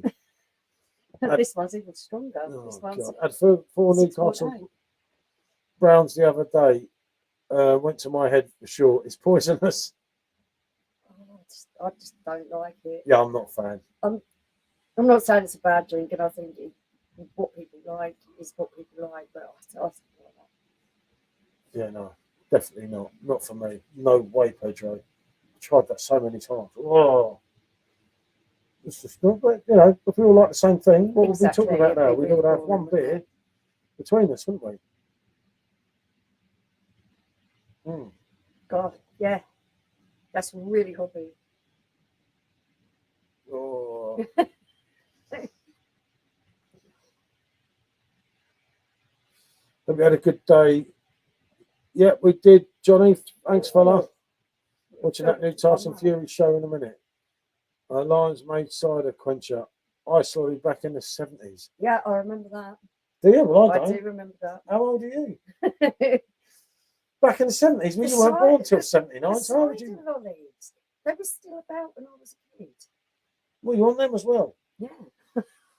This one's even stronger. Oh, This one's God. I had four 6.8. Newcastle Browns the other day. Went to my head for sure. It's poisonous. Oh, I just don't like it. Yeah, I'm not a fan. I'm not saying it's a bad drink, and I think what people like is what people like, but I like that. Yeah, no, definitely not. Not for me. No way, Pedro. I tried that so many times. Oh, it's just not. But you know, if we all like the same thing, what Exactly, would we be talking about now? it'd be We'd all have boring, one wouldn't beer it? between us, wouldn't we? Mm. God, yeah, that's really hobby. Oh. Have we had a good day? Yeah, we did, Johnny. Thanks, fella. Watching that new Tyson Fury show in a minute. Lions made cider quencher. Ice lolly back in the 70s. Yeah, I remember that. Do you? Well, I I don't. do remember that. How old are you? Back in the 70s? We The weren't born cider- till 79. The So how would cider you? lollies, they were still about when I was a kid. Well, you want them as well? Yeah.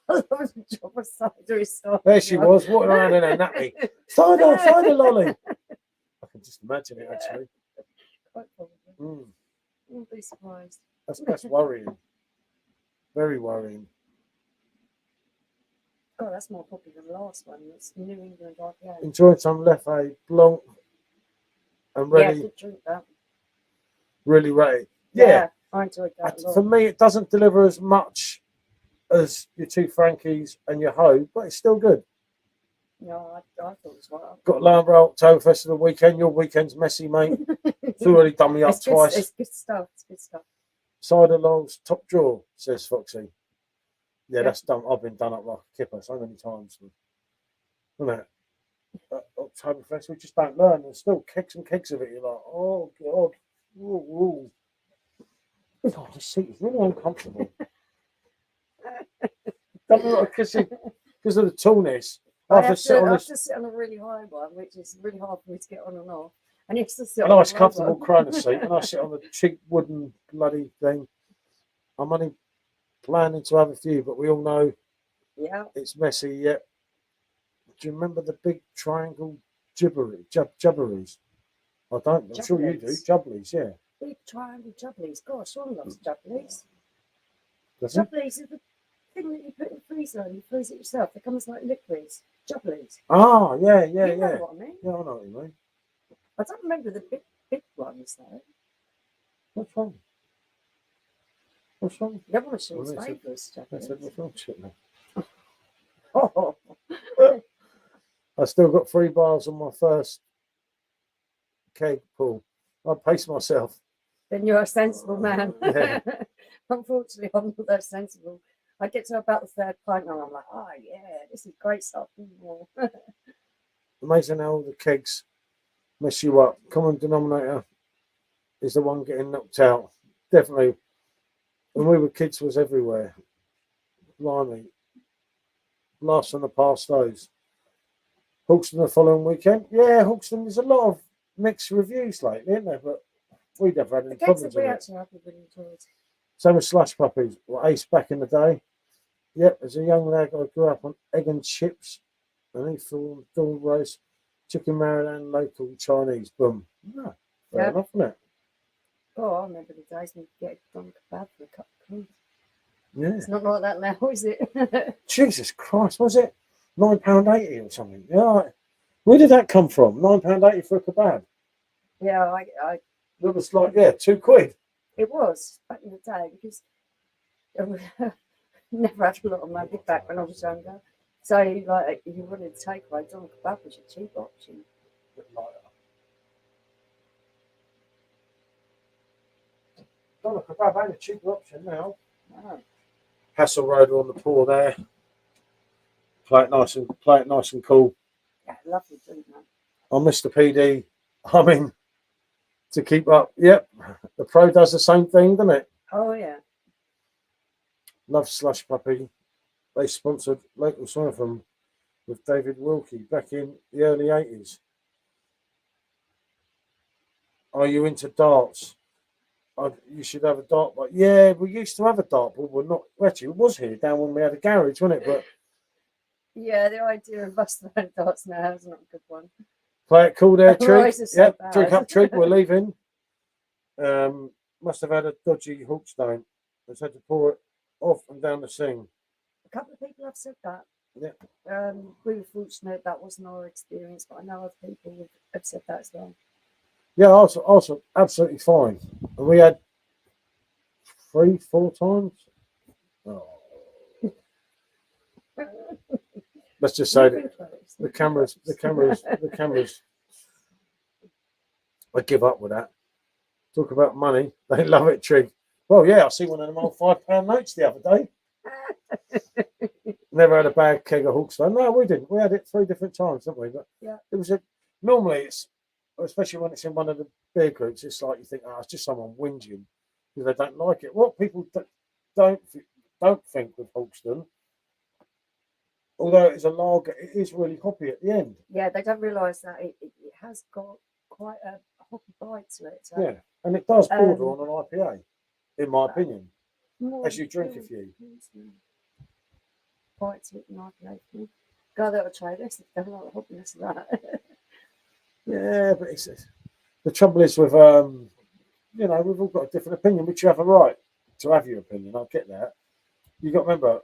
I was a job of cider is starting. There she was, walking around in her nappy. Cider lolly. I can just imagine it, actually. Quite probably. Mm. Wouldn't be surprised. That's worrying. Very worrying. God, that's more popular than the last one. That's New England IPA. Enjoying some Leffe Blanc and Yeah, I ready, did drink that. really ready. Yeah, Yeah. I enjoyed that a lot. For me, it doesn't deliver as much as your two Frankies and your Ho, but it's still good. No, I thought it was well. Got Lambo Oktoberfest for the weekend. Your weekend's messy, mate. It's already done me up It's good, twice. it's good stuff. It's good stuff. Cider Lol's top drawer, says Foxy. Yeah, Yeah. that's done. I've been done up like a kipper so many times. Isn't it? Oktoberfest, we just don't learn. There's still kegs and kegs of it. You're like, oh, God. Ooh. God, this seat is really uncomfortable. Because of the tallness. I After have sit on to this, sit on a really high one, which is really hard for me to get on and off. And you have to sit a on nice a low comfortable one. corner seat, and I sit on the cheap wooden bloody thing. I'm only planning to have a few, but we all know Yeah. it's messy. Yet, do you remember the big triangle jubberies? I don't. I'm sure you do. Jubblies. Jubblies, yeah. Big triangle jubblies. Gosh, Sean loves jubblies. Does it? Jubblies are the thing that you put in the freezer and you freeze it yourself. They come as like liquids. Jubblies. Ah, yeah. You know what I mean? Yeah, I know what you mean. I don't remember the big ones though. What's wrong? What's wrong? They're one of Sean's Well, favourites, I said, jubblies. what's wrong? Shit, man. Oh, I still got 3 bars on my first keg pull. I paced myself. then you're a sensible man. Yeah. Unfortunately, I'm not that sensible. I get to about the third pint and I'm like, oh yeah, this is great stuff. More. Amazing how all the kegs mess you up. Common denominator is the one getting knocked out. Definitely. When we were kids, was everywhere. Blimey. Last on the past those. Hawkston the following weekend. Yeah, Hawkston, there's a lot of mixed reviews lately, isn't there? But we never had any The games that problems we with it. actually have really enjoyed. Same as Slush Puppies. Well, Ace back in the day. Yep, as a young lad, I grew up on egg and chips, and he thought dawn roast, chicken Maryland, local Chinese. Boom. Yeah, fair enough, isn't it? Oh, I remember the days when you get drunk bad for a cup of coffee. Yeah. It's not like that now, is it? Jesus Christ, was it £9.80 or something? Yeah. Where did that come from? £9.80 for a kebab. Yeah, It was like, yeah, £2. it was back in the day because I never had a lot of money back when I was younger. So, like, if you wanted to take away, doner kebab was a cheap option. Doner kebab ain't a cheaper option now. Oh, Hassel Road on the pool there. Play it nice and cool. yeah, lovely drink, man. I miss the PD. I mean, to keep up. Yep, the Pro does the same thing, doesn't it? Oh, yeah. Love Slush Puppy. They sponsored local song from with David Wilkie back in the early 80s. Are you into darts? You should have a dart ball. Yeah, we used to have a dart ball, but not actually. It was here down when we had a garage, wasn't it? But Yeah, the idea of us throwing darts now is not a good one. play it cool there, The Trig. eyes are so Yep, bad. drink up, Trig. We're leaving. Must have had a dodgy hook stone. Just had to pour it off and down the sink. A couple of people have said that. Yeah. We were fortunate that wasn't our experience, but I know other people have said that as well. Yeah, also absolutely fine. And we had 3-4 times. Oh. Let's just say that the cameras. I give up with that. Talk about money. They love it, Trig. Well, yeah, I see one of them old £5 notes the other day. Never had a bad keg of Hawkstone. No, we didn't. We had it 3 different times, didn't we? But yeah, it was normally it's, especially when it's in one of the beer groups, it's like you think, oh, it's just someone whinging because they don't like it. What people don't think with Hawkstone, although it's a lager, it is really hoppy at the end. Yeah, they don't realise that it has got quite a hoppy bite to it. So, yeah, and it does border on an IPA, in my opinion, as you drink a few. Bite to it, an IPA. God, that'll try this. They don't like the hoppiness of that. Yeah, but it's the trouble is with we've all got a different opinion, which you have a right to have your opinion. I get that. You got to remember,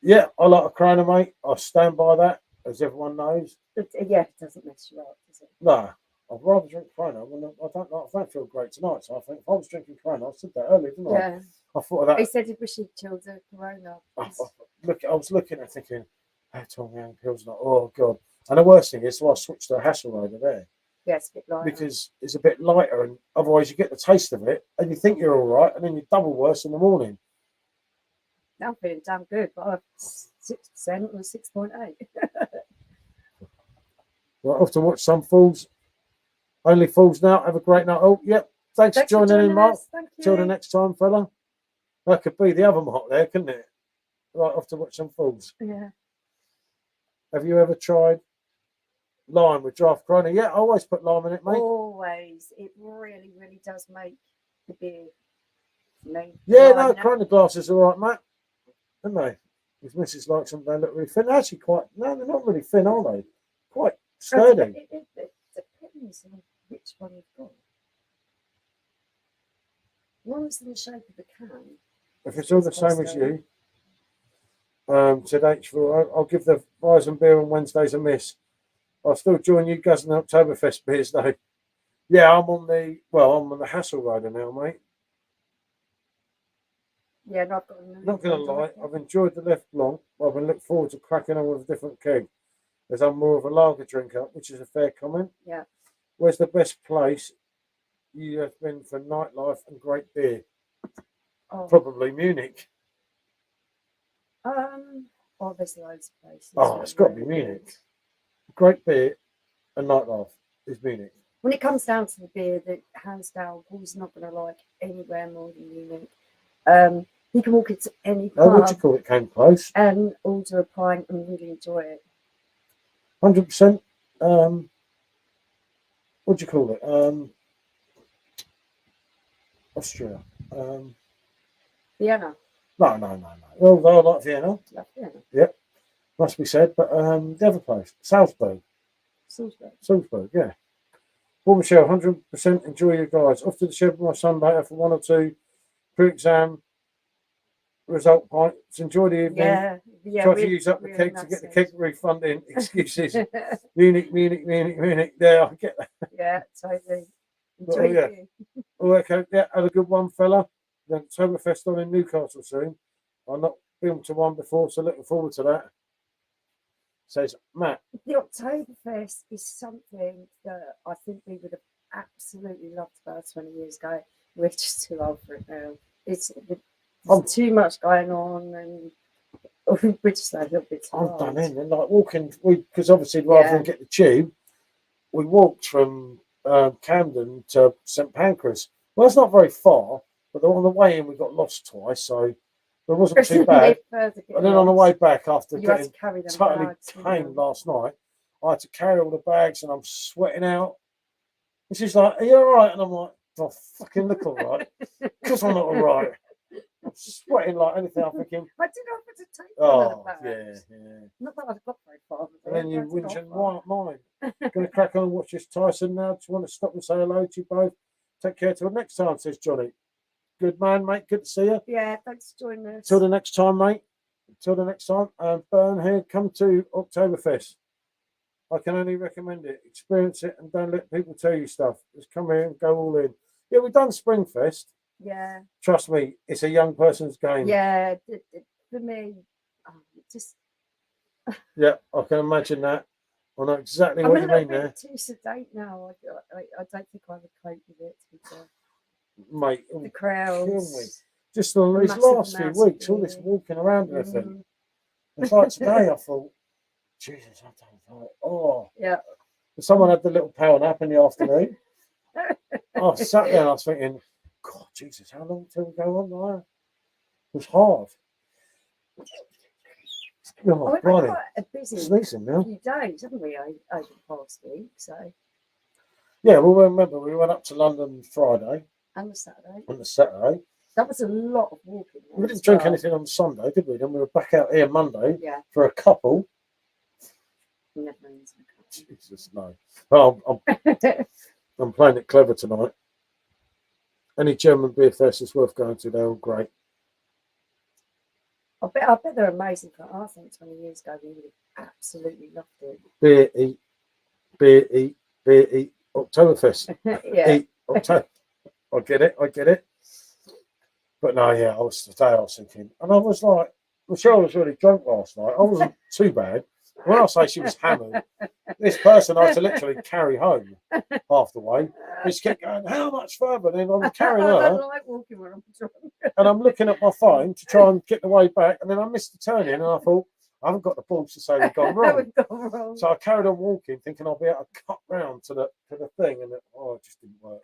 yeah, I like a Corona, mate. I stand by that, as everyone knows. Yeah, it doesn't mess you up, does it? No, I'd rather drink Corona. I don't feel great tonight, so I think if I was drinking Corona, I said that earlier, didn't I? Yeah. I thought of that. He said he wished he'd chilled the Corona. I was looking and thinking, hey, Tom Young Pilsner, oh God. And the worst thing is, so I switched to a Hassel over there. Yeah, it's a bit lighter. Because it's a bit lighter, and otherwise you get the taste of it, and you think you're all right, and then you're double worse in the morning. Now I'm feeling damn good, but I'm 6% or 6.8. Right, off to watch some Fools. Only Fools now. Have a great night. Oh, yep. Thanks for joining in, Mark. Thank you. Till the next time, fella. That could be the other Mark there, couldn't it? Right, off to watch some Fools. Yeah. Have you ever tried lime with draft Corona? Yeah, I always put lime in it, mate. Always. It really, really does make the beer for me. Yeah, no, Corona glasses are all right, Matt. Aren't they? His missus likes them. They look really thin. They're actually quite. No, they're not really thin, are they? Quite sturdy. It depends on which one you've got. One's in the shape of the can. If it's all the same as you, said H4, I'll give the Weizen beer on Wednesdays a miss. I'll still join you guys in the Oktoberfest beers though. Yeah, I'm on the Hassel Rider now, mate. Yeah, not gonna lie, I've enjoyed the left long. I've been looking forward to cracking on with a different keg, as I'm more of a lager drinker, which is a fair comment. Yeah. Where's the best place you have been for nightlife and great beer? Oh. Probably Munich. There's loads of places. Oh, it's got to be Munich. Great beer and nightlife is Munich. When it comes down to the beer, that hands down, Paul's not going to like anywhere more than Munich. He can walk into any pub. What do you call it? Came close. And order a pint and really enjoy it. 100%. What do you call it? Austria. Vienna. No. Well, I like Vienna. Love Vienna. Yep. Must be said. But the other place, Salzburg, yeah. Well, Michelle, 100% enjoy you guys. Off to the shed with my son later for 1 or 2 pre-exam result pints. Enjoy the evening. Yeah, yeah. Try to use up the keg to get the keg refunding. Excuses. Munich. There, I get that. Yeah, totally. But, Enjoy yeah. you. Oh, okay. Yeah, have a good one, fella. The Oktoberfest on in Newcastle soon. I've not been to one before, so looking forward to that. Says Matt. The Oktoberfest is something that I think we would have absolutely loved about 20 years ago. We're just too old for it now. There's too much going on, and we're just a little bit too I'm old. done in. And like walking, because obviously rather than get the tube, we walked from Camden to St Pancras. Well, it's not very far, but on the way in we got lost twice, so it wasn't too bad. And then on the way back, after getting totally tamed last night, I had to carry all the bags, and I'm sweating out. And she's like, "Are you all right?" And I'm like, "Oh, fucking look all right." Because I'm not all right. I'm sweating like anything. I'm thinking, I did offer to take one of the bags. Yeah. Not that I've got very far. And then you whinging, why not mine? Going to crack on and watch this Tyson now. Just want to stop and say hello to you both. Take care till next time, says Johnny. Good man, mate. Good to see you. Yeah, thanks for joining us. Till the next time, mate. Till the next time. Burn here, come to Oktoberfest. I can only recommend it. Experience it and don't let people tell you stuff. Just come here and go all in. Yeah, we've done Springfest. Yeah. Trust me, it's a young person's game. Yeah, for me, just. Yeah, I can imagine that. I know exactly what you mean there. I'm too sedate now. I don't think I would cope with it. To be fair. Mate, the crowds. Just on these last few weeks, all this walking around and everything. It's like today, I thought, Jesus, I don't know. Oh, yeah. Someone had the little power nap in the afternoon. I sat there and I was thinking, God, Jesus, how long till we go on there? It was hard. Oh, we've had quite a busy few days, haven't we, over the past week? So. Yeah, well, remember, we went up to London Friday. And the Saturday. On the Saturday. That was a lot of walking. We didn't drink anything on Sunday, did we? Then we were back out here Monday for a couple. Never Jesus, no. Well, I'm playing it clever tonight. Any German beer fest is worth going to. They're all great. I bet they're amazing. I think 20 years ago we would have absolutely loved it. Beer eat. Oktoberfest. Yeah. Eat Oktober. I get it. But no, yeah, I was thinking, and I was like, Michelle was really drunk last night. I wasn't too bad. When I say she was hammered, this person I had to literally carry home half the way. Just kept going, how much further? And then I'm carrying her. I don't like walking when I'm drunk. And I'm looking at my phone to try and get the way back. And then I missed the turn in, and I thought, I haven't got the balls to say we've gone wrong. So I carried on walking, thinking I'll be able to cut round to the thing, and it just didn't work.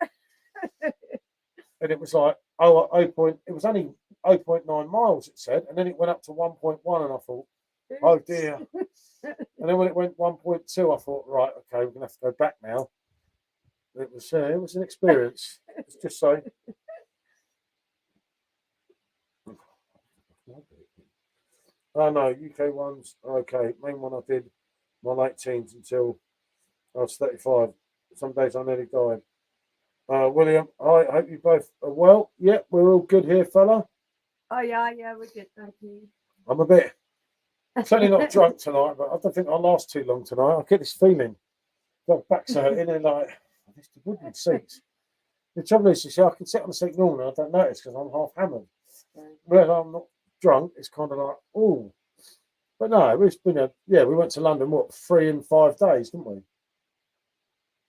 And it was like, it was only 0.9 miles, it said, and then it went up to 1.1, and I thought, oh dear. And then when it went 1.2, I thought, right, okay, we're gonna have to go back now. It was an experience. It's just so. Oh no, UK ones are okay. Main one I did my late teens until I was 35. Some days I nearly died. William, I hope you both are well. Yeah, we're all good here, fella. Oh yeah, we're good, thank you. I'm a bit certainly not drunk tonight, but I don't think I'll last too long tonight. I get this feeling. My back's hurting and like it's the wooden seats. The trouble is, you see, I can sit on the seat normally, I don't notice because I'm half hammered. When I'm not drunk, it's kind of like, oh. But no, it's been we went to London, 3 and 5 days, didn't we?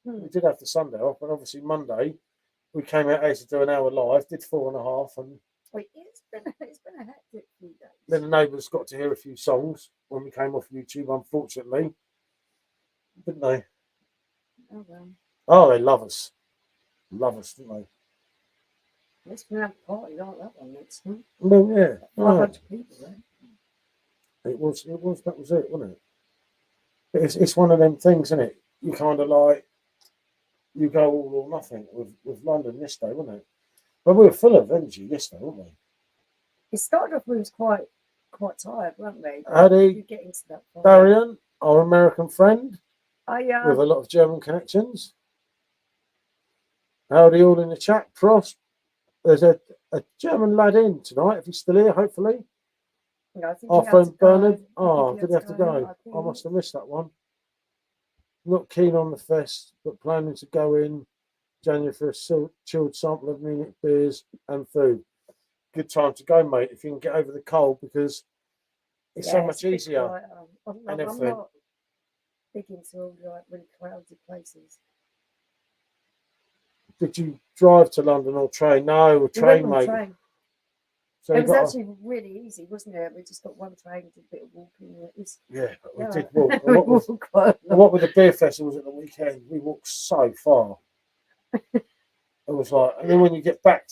We did have the Sunday off, but obviously Monday we came out here to do an hour live, did 4.5, and it's been a hectic few days. Then the neighbours got to hear a few songs when we came off YouTube, unfortunately, didn't they? Oh well. Oh, they love us, didn't they? Let's have a party like that one next time. Well, yeah, 500 people there. It was. That was it, wasn't it? It's one of them things, isn't it? You kind of like. You go all or nothing with London this day, wasn't it? But we were full of energy yesterday, weren't we? It started off, we was quite tired, weren't we? Howdy, Darian, our American friend, with a lot of German connections. Howdy all in the chat, Frost. there's a German lad in tonight. If he's still here, hopefully. Yeah, I think Our he had friend to go. Bernard. I think Oh, he did had he have to go? I I think. must have missed that one. Not keen on the fest, but planning to go in January for a chilled sample of Munich beers and food. Good time to go, mate, if you can get over the cold, because it's so much a bit easier. quieter. I'm and not everything. big into all like really crowded places. Did you drive to London or train? No, a We train, went on mate. the train. So It you was got actually really easy, wasn't it? We just got one train, did a bit of walking. It was, yeah, but we yeah. did walk. We walked quite a lot. What with the beer festivals at the weekend, we walked so far. It was like, and then when you get back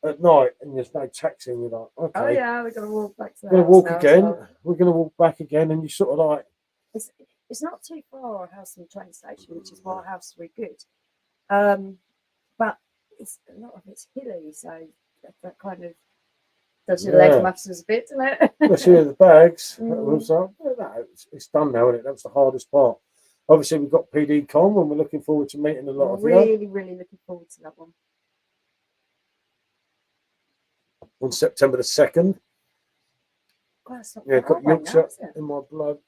at night and there's no taxi, and you're like, okay, Oh yeah, we're gonna walk back to the we're gonna house walk now, again. so We're gonna walk back again, and you sort of like, it's not too far our house from the train station, which is why our house is really good. But it's a lot of it's hilly, so that kind of does your Yeah. leg muscles a bit, doesn't it? especially with the bags. It Mm. was it's done now, isn't it? That was the hardest part. Obviously, we've got PD Con, and we're looking forward to meeting a lot of you really, really looking forward to that one. on September the 2nd. God, it's not Yeah, far got away now, Yorkshire is it? in my blood.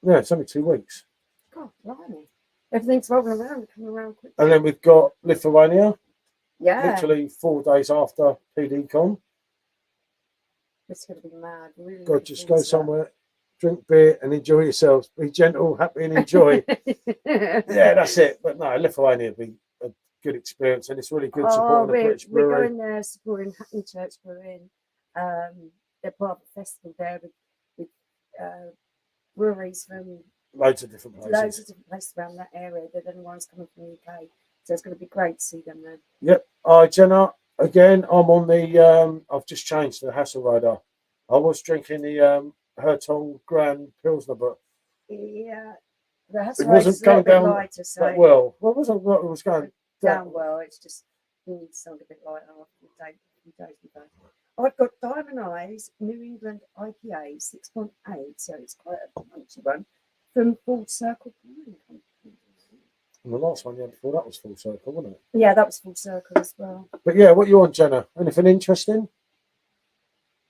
Yeah, it's only 2 weeks. God, blimey. Everything's rolling around, coming around quickly. And then we've got Lithuania, Yeah, literally 4 days after PD Con. it's going to be mad. Really God, looking just forward go to somewhere, drink beer, and enjoy yourselves. Be gentle, happy, and enjoy. that. Yeah, that's it. But no, Lithuania would be a good experience, and it's really good supporting a British we're brewery. going there supporting Hackney Church Brewing. They're part of a festival there with breweries from Loads of different loads places. of different places around that area. They're the only ones coming from the UK, so it's going to be great to see them there. Yep. All right, Jenna. Again, I'm on the. I've just changed to the Hasselrider. I was drinking the Hertong Grand Pilsner, but Yeah, the it Hasselrider's wasn't a little going bit down lighter, so that well. Well, it wasn't what it was going down well. It's just we need something a bit lighter after the day. I've got Diamond Eyes New England IPA 6.8, so it's quite a punchy one from Full Circle Brewing Company. And the last one you had before that was Full Circle, wasn't it? Yeah, that was Full Circle as well. But yeah, what you on, Jenna? Anything interesting?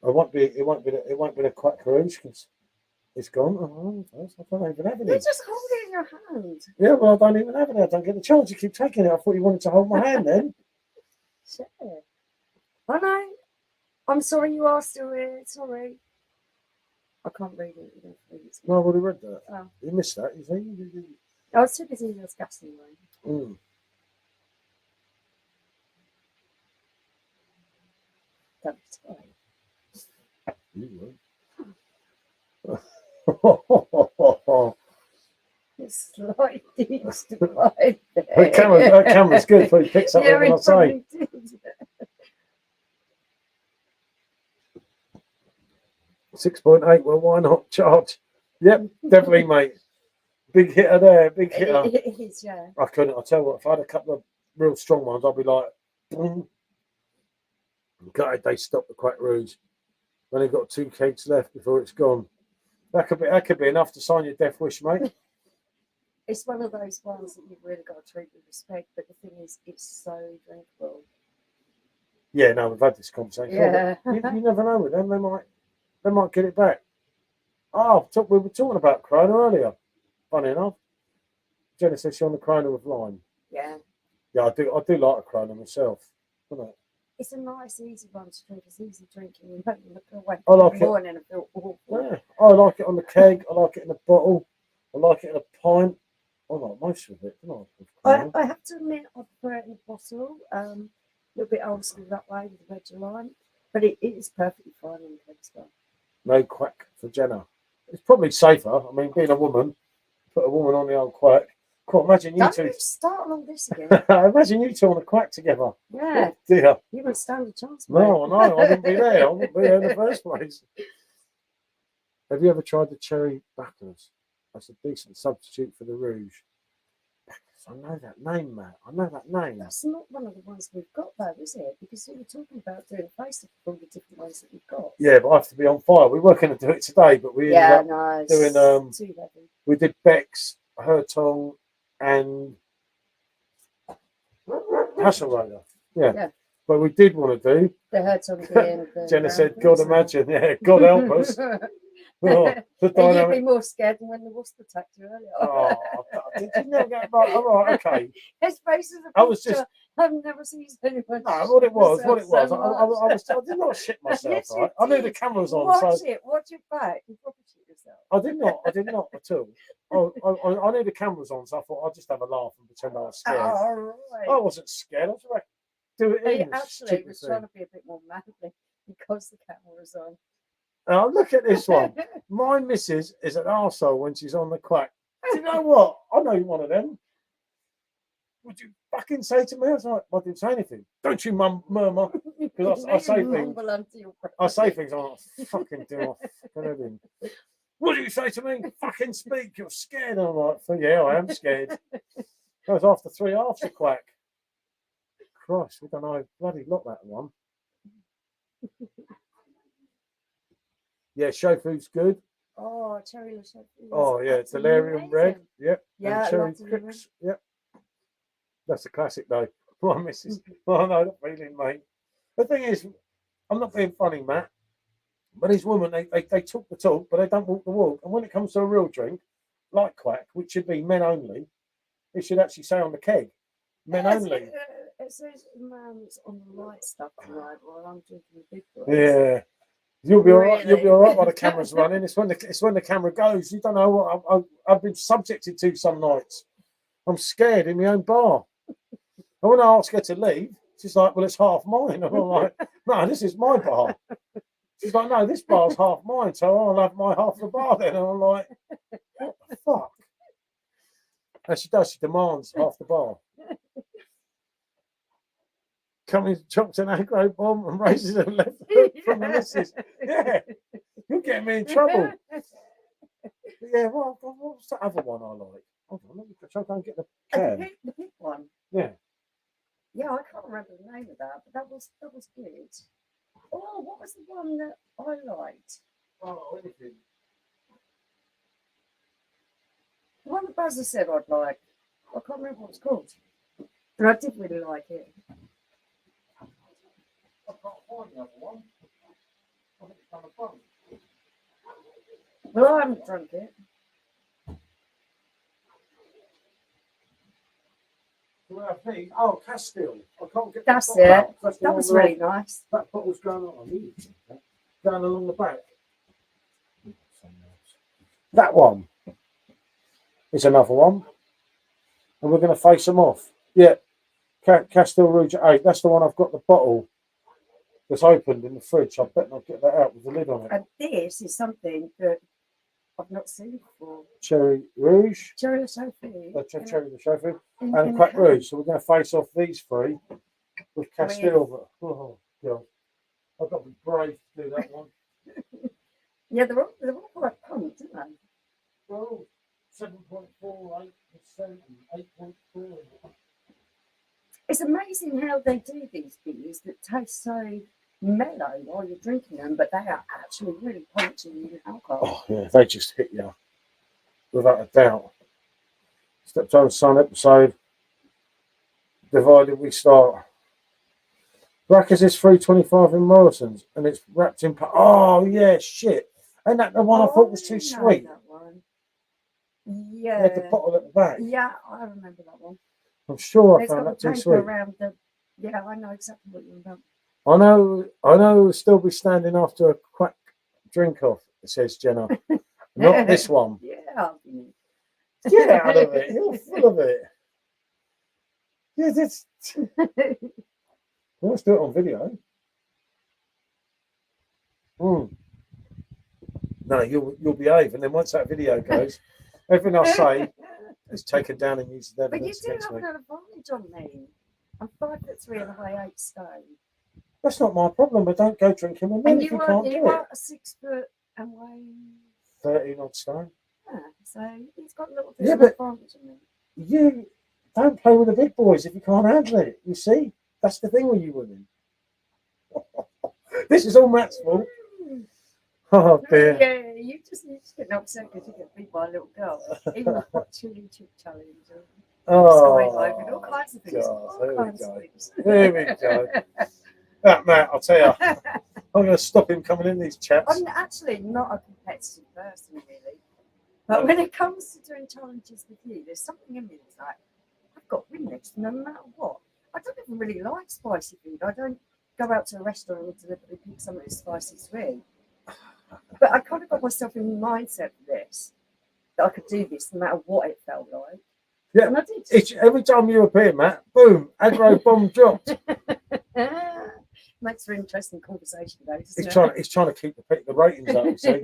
It won't be the Quack Cruise because it's gone. Oh, I don't even have You any. just hold it in your hand. Yeah, well, I don't even have any. I don't get the chance. You keep taking it. I thought you wanted to hold my hand then. Sure. I know. I'm sorry you are still here. Sorry. I can't read it. You don't read it. No, I've already read that. Oh. You missed that, you see? I was too busy discussing anyway. Mm. Don't be sorry. You were. It's like these divide there. That camera's good, so it picks up Yeah, everything I it say. probably did. 6.8, well, why not charge? Yep, definitely, mate. Big hitter there, big hitter. It is, yeah. I couldn't, I'll tell you what, if I had a couple of real strong ones, I'd be like, boom. God, they stopped the Quack Rouge. Only got 2 kegs left before it's gone. That could be enough to sign your death wish, mate. It's one of those ones that you've really got to treat with respect, but the thing is, it's so drinkable. Yeah, no, we've had this conversation. Yeah. You never know with them, they might get it back. Oh, we were talking about Corona earlier. Funny enough. Jenna says she's on the Corona with lime. Yeah. Yeah, I do like a Corona myself. Doesn't it? It's a nice, easy one to drink. It's easy drinking. You don't look away I like in it. the morning and feel awful. Yeah, I like it on the keg. I like it in a bottle. I like it in a pint. I like most of it. Don't I? I have to admit, I prefer it in a bottle. A little bit old school that way with the veg lime, but it is perfectly fine on the keg as well. No Quack for Jenna. It's probably safer. I mean, being a woman, put a woman on the old Quack. Cool, imagine you Don't two. start all this again. Imagine you two on a Quack together. Yeah, Oh, dear. you wouldn't stand a chance. Mate. No, I wouldn't be there. I wouldn't be there in the first place. Have you ever tried the cherry backers? That's a decent substitute for the rouge. I know that name, Matt. I know that name. That's not one of the ones we've got, though, is it? Because we were talking about doing a face of all the different ones that we've got. Yeah, but I have to be on fire. We were going to do it today, but we ended up doing. Too heavy. We did Beck's, Hertong, and Hasselrider. Yeah. But we did want to do. They heard something in the Jenna ground said, God freezer. imagine, yeah, God help us. Oh, the And you'd be dynamic. more scared than when the wasp attacked you earlier. Oh, did you never get right? All right, okay. His face is a I was picture. just I've never seen anyone. no. What it was, shit themselves so I much. did not shit myself. Yes, you Right, I knew the did. camera was on, Watch so it. Watch it back. You probably shit yourself. I did not at all. I knew the camera was on, so I thought I'd just have a laugh and pretend I was scared. Oh, right. I wasn't scared. I was like, do it He in. actually stupid was thing. trying to be a bit more manly because the camera was on. Now look at this one. My missus is an arsehole when she's on the quack. Do you know what? I know you're one of them. Would you fucking say to me? I was like, I didn't say anything. Don't you murmur? Because I say things. I say things. I'm like, fucking do I fucking everything. What do you say to me? Fucking speak. You're scared. I'm like, yeah, I am scared. That was after 3 halves of quack. Christ, we don't know. Bloody lot that one. Yeah, show food's good. Oh, cherry show food. Oh yeah, That's delirium red. amazing. Yep. Yeah, And cherry lots of delirium. cricks. Yep. That's a classic though. My missus. Oh no, not feeling, mate. The thing is, I'm not being funny, Matt. But these women, they talk the talk, but they don't walk the walk. And when it comes to a real drink, like quack, which should be men only, it should actually say on the keg, men only. It says man's on the light stuff tonight while I'm drinking the big boys. Yeah. You'll be all right. You'll be all right while the Really? camera's running. It's when the camera goes. You don't know what I've been subjected to some nights. I'm scared in my own bar. And when I ask her to leave, she's like, "Well, it's half mine." And I'm like, "No, this is my bar." She's like, "No, this bar's half mine, so I'll have my half of the bar then." And I'm like, "What the fuck?" And she does. She demands half the bar. Comes, chops an aggro bomb and raises a left hook from the missus. Yeah, you're getting me in trouble. But yeah, what's the other one I like? Hold on, let me try and get the can. The big one. Yeah. Yeah, I can't remember the name of that, but that was good. Oh, what was the one that I liked? Oh, anything. The one that Buzzer said I'd like. I can't remember what it's called. But I did really like it. I can't find the other one. I think it's on the phone. Well, I haven't drunk it. Oh, Castile. I can't get That's the it. bottle out. That was really nice. That bottle's going on. I need it. Going along the back. That one is another one. And we're going to face them off. Yeah. Castile Rouge 8. That's the one I've got the bottle that's opened in the fridge. I bet I'll get that out with the lid on it. And this is something that I've not seen before. Cherry Rouge. Cherry Sophie. Cherry the Chauffeur. And Quack Rouge. So we're going to face off these three with Castile. Oh, God. I've got to be brave to do that one. Yeah, they're all quite pumped, aren't they? Well, 7.48% and 8.4. It's amazing how they do these beers that taste so mellow while you're drinking them, but they are actually really punchy in alcohol. Oh, yeah, they just hit you. Without a doubt. Stepped over Sun episode. Divided we start. Brackers is 325 in Morrison's and it's wrapped in. Oh, yeah, shit. Ain't that the one I thought was too sweet? That one. Yeah. Had the bottle at the back. Yeah, I remember that one. I'm sure I It's found got that the too sweet. around the. Yeah, I know exactly what you're about. I know we'll still be standing after a quack drink off, says Jenna. Not this one. Yeah. Get out of it. You're full of it. Yeah, that's. Let's do it on video. No, you'll behave, and then once that video goes, everything I say is taken down and used as But you evidence do against have me. an advantage on me. I'm 5'3" and I weigh 8 stone. That's not my problem, but don't go drinking with me And if you can't do are it. 6 foot and weigh 13 odd stone. Yeah, so he's got a little bit Yeah, of but- advantage on me. You don't play with the big boys if you can't handle it. You see, that's the thing with you women. This is all Matt's fault. Oh dear. Yeah, you just get upset because you get beat by a little girl. Even the hot chili chip challenge. Oh, Skydiving, all kinds of things. God, All there we kinds go. of things. There we go. That Matt, I'll tell you, I'm going to stop him coming in these chaps. I'm actually not a competitive person, really. But when it comes to doing challenges with you, there's something in me that's like, I've got to win this no matter what. I don't even really like spicy food. I don't go out to a restaurant and deliberately pick something that's spicy sweet. But I kind of got myself in the mindset for this, that I could do this no matter what it felt like. Yeah, and I did. every time you appear, Matt, boom, aggro bomb dropped. Makes for interesting conversation, though. He's trying to keep the ratings up. See,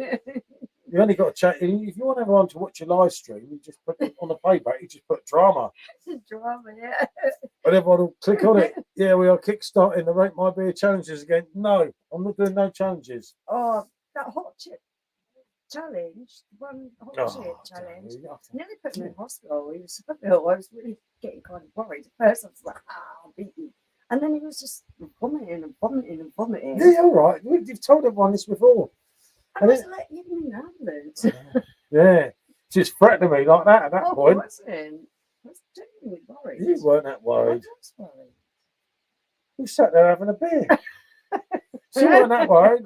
you only got to chat. If you want everyone to watch your live stream, you just put it on the playback. You just put drama. Drama, yeah. And everyone will click on it. Yeah, we are kickstarting the Rate My Beer challenges again. No, I'm not doing no challenges. Oh, that hot chip challenge, one hot chip challenge, nearly put me in hospital. He was so ill. I was really getting kind of worried. At first, I was like, I'll beat you. And then he was just vomiting and vomiting and vomiting. Yeah, all right. You've told everyone this before. And I was like, you in the ambulance. Yeah, just threatening me like that at that point. I was genuinely worried. You weren't that worried. I was worried. You sat there having a beer. She wasn't that worried.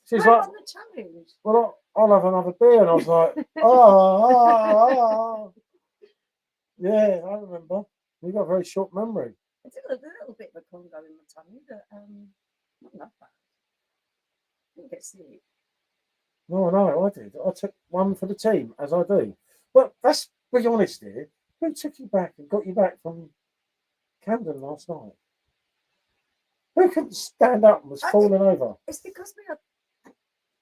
She's I like, won the challenge. well, I'll have another beer. And I was like, oh. Yeah, I remember. You've got a very short memory. I did a little bit of a Congo in my tummy, but not that bad. Didn't get sick. No, I did. I took one for the team, as I do. But let's be honest here. Who took you back and got you back from Camden last night? Who couldn't stand up and was falling over? It's because we had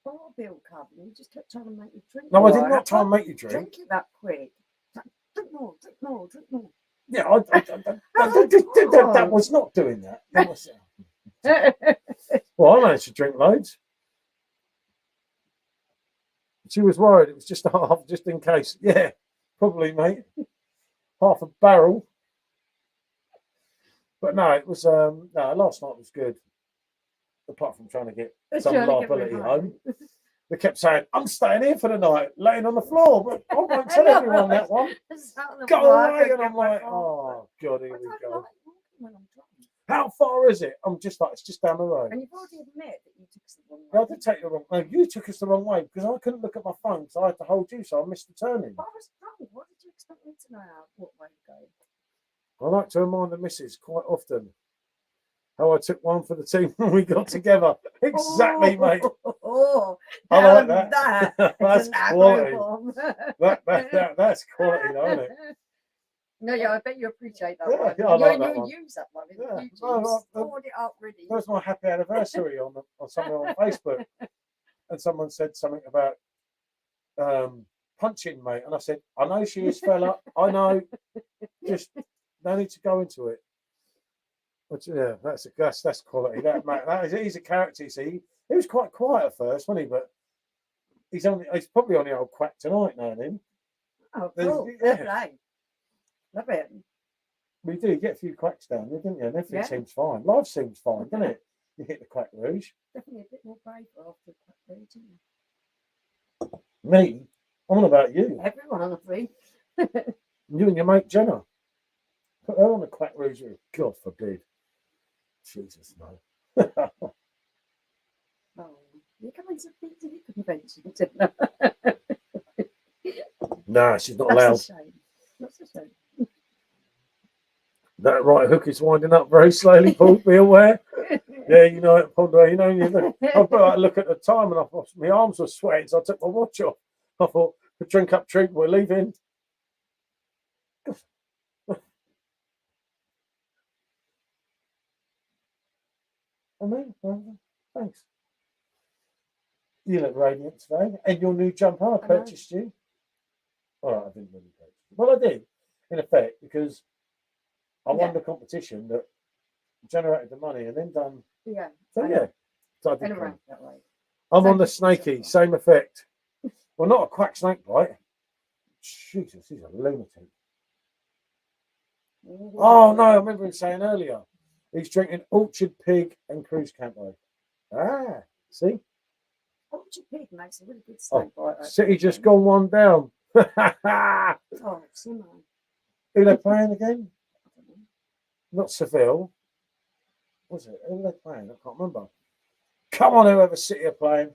bar bill come and you just kept trying to make you drink. No, I did not try and make you drink. Drink it that quick. Drink more. Yeah, that was not doing that. Well, I managed to drink loads. She was worried it was just a half, just in case. Yeah, probably, mate. Half a barrel. But no, it was last night was good. Apart from trying to get some liability home. They kept saying, I'm staying here for the night, laying on the floor, but I won't tell everyone that one. Go away. And I'm like, oh, God, here we go. How far is it? I'm just like, it's just down the road. And you've already admitted that you took us the wrong way. I did take the wrong way. No, you took us the wrong way because I couldn't look at my phone because I had to hold you, so I missed the turning. But I was wrong. What did you expect me to know what way to go? I like to remind the missus quite often how I took one for the team when we got together. Exactly, mate. Oh, I like that. That's quality. That's quality, though, isn't it? No, yeah, I bet you appreciate that Yeah, one. yeah, I like that one. Use that one. Yeah. You No, stored it up ready. That was my happy anniversary on somewhere on Facebook, and someone said something about punching, mate, and I said, I know she is, fella. I know. Just no need to go into it. But yeah, that's quality. He's a character. You see, he was quite quiet at first, wasn't he? But he's probably on the old quack tonight now and then. Oh, cool. Yeah. Love it. We do get a few quacks down there, didn't you? And everything seems fine. Life seems fine, doesn't it? You hit the quack rouge. Definitely a bit more brave after the quack rouge, isn't it? Me? I'm on about you. Everyone on the free. You and your mate Jenna. Put her on the quack rouge. God forbid. Jesus, no. Oh, you're coming to the convention, Jenna. Nah, she's not allowed. That's a shame. That's a shame. That right hook is winding up very slowly, Paul. Be aware. Yeah, you know it, Paul. You know, I look at the time and I thought my arms were sweating, so I took my watch off. I thought, drink up, drink, we're leaving. I mean, thanks. You look radiant today. And your new jumper, I purchased you. Well, I didn't really purchase it. Well, I did, in effect, because I won the competition that generated the money and then done. Yeah. So, yeah. So I did that way. I'm on the snaky, same effect. Well, not a quack snake bite. Jesus, he's a lunatic. Oh, no, I remember him saying earlier. He's drinking Orchard Pig and Cruise Campo. Ah, see? Orchard Pig makes a really good snake bite. City just gone one down. Oh, Simon. Who they playing again? Not Seville. Was it? Who were they playing? I can't remember. Come on, whoever City are playing.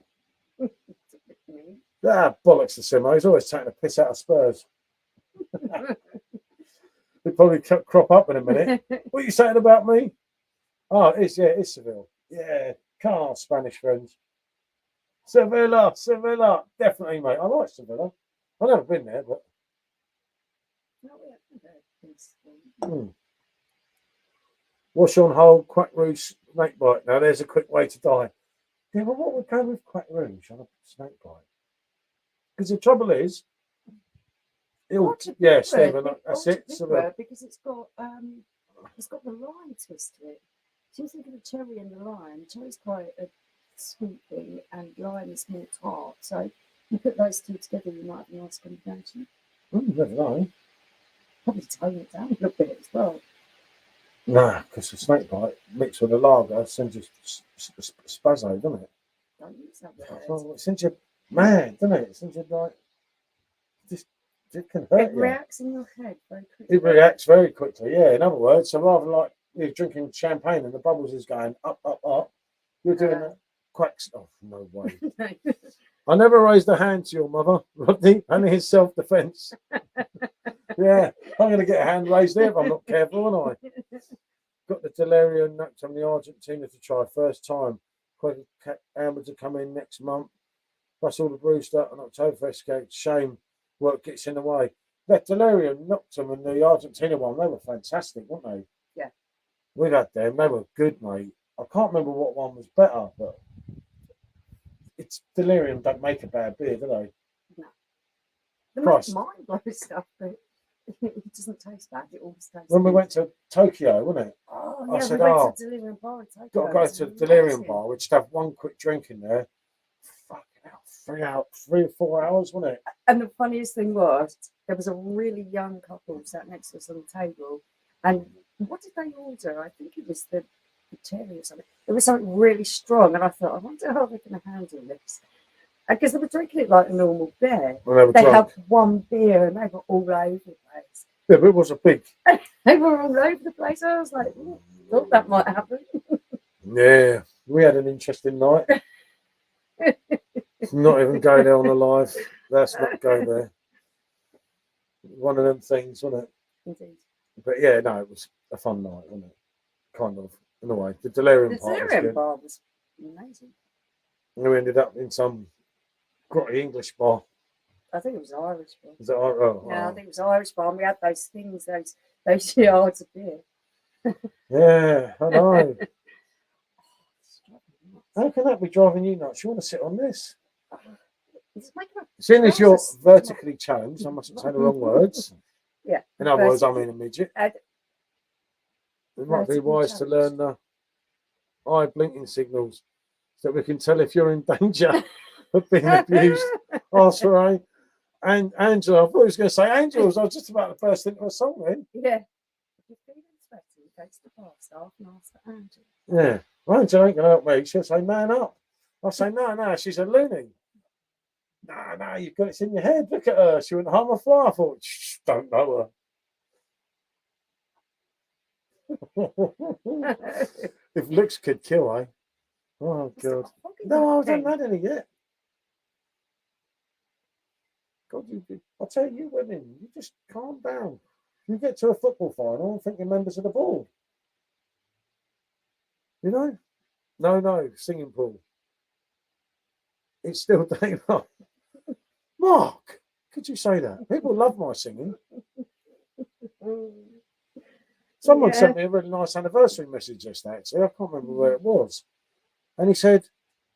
Ah, bollocks to Simo. He's always taking a piss out of Spurs. He'll probably crop up in a minute. What are you saying about me? Oh, it's Seville. Yeah, come on, Spanish friends. Sevilla. Definitely, mate. I like Sevilla. I've never been there, but. Wash on hold, quack rouge, snake bite. Now, there's a quick way to die. Yeah, but what would go with quack rouge on a snake bite? Because the trouble is, Stephen, that's it. Because it's got the lime twist to it. So you think of the cherry and the lime. Cherry's quite a sweet thing, and lime is more tart. So you put those two together, you might have a nice combination. Never know. Probably tone it down a little bit as well. Nah, because the snake bite mixed with a lager sends you spazzo, doesn't it? Don't use that word. Well, it sends you mad, doesn't it? It sends you like it can hurt It you. reacts in your head very quickly. It reacts very quickly, yeah. In other words, so rather like you're drinking champagne and the bubbles is going up, you're doing that quacks. Oh, no way. I never raised a hand to your mother, Rodney, only his self-defense. Yeah, I'm going to get a hand raised there if I'm not careful, aren't I? Got the Delaria and Noctum, the Argentina to try first time. Quite Amber to come in next month. Russell the Brewster and Oktoberfest cake. Shame work gets in the way. That Delaria and Noctum and the Argentina one, they were fantastic, weren't they? Yeah. We had them, they were good, mate. I can't remember what one was better, but it's Delirium don't make a bad beer, do they? No. They Christ. make mind blow stuff, but it doesn't taste bad. It always tastes When we good. went to Tokyo, wasn't it? Oh, I yeah, said, we went to Delirium Bar in Tokyo. Got to go to the Delirium Bar. We'd just have one quick drink in there. Fucking hell, 3 or 4 hours, wasn't it? And the funniest thing was, there was a really young couple sat next to us on the table, and what did they order? I think it was the cherry or something. It was something really strong, and I thought, I wonder how they're going to handle this. Because they were drinking it like a normal beer. They had one beer, and they were all over the place. Yeah, but it was a big. They were all over the place. I was like, thought that might happen. Yeah, we had an interesting night. Not even going there on the live. Let's not go there. One of them things, wasn't it? Indeed. But yeah, no, it was a fun night, wasn't it? Kind of, in a way. The Delirium Bar was amazing. And we ended up in some grotty English bar. I think it was Irish bar. Is it Irish? Yeah, I think it was Irish bar. And we had those things, those yards of beer. Yeah, I know. How can that be driving you nuts? You want to sit on this? Seeing as you're vertically challenged, I mustn't say the wrong words. Yeah. In other words, I mean a midget. It might be wise to learn the eye blinking signals so that we can tell if you're in danger of being abused. Ask for a. And Angela, I thought he was going to say Angels. I was just about to burst into a song then. Yeah. If you're feeling sweaty, go to the bar staff and ask for Angela. Yeah. Well, Angela ain't going to help me. She'll say, man up. I'll say, no, she's a loony. No, you've got it in your head. Look at her. She wouldn't harm a fly. I thought, don't know her. If looks could kill, eh? Oh, God. No, I haven't had any yet. God, I'll tell you, women, you just calm down. You get to a football final and think you're members of the board. You know? No, singing pool. It's still daylight. Mark, could you say that? People love my singing. Someone sent me a really nice anniversary message yesterday, actually. I can't remember where it was. And he said,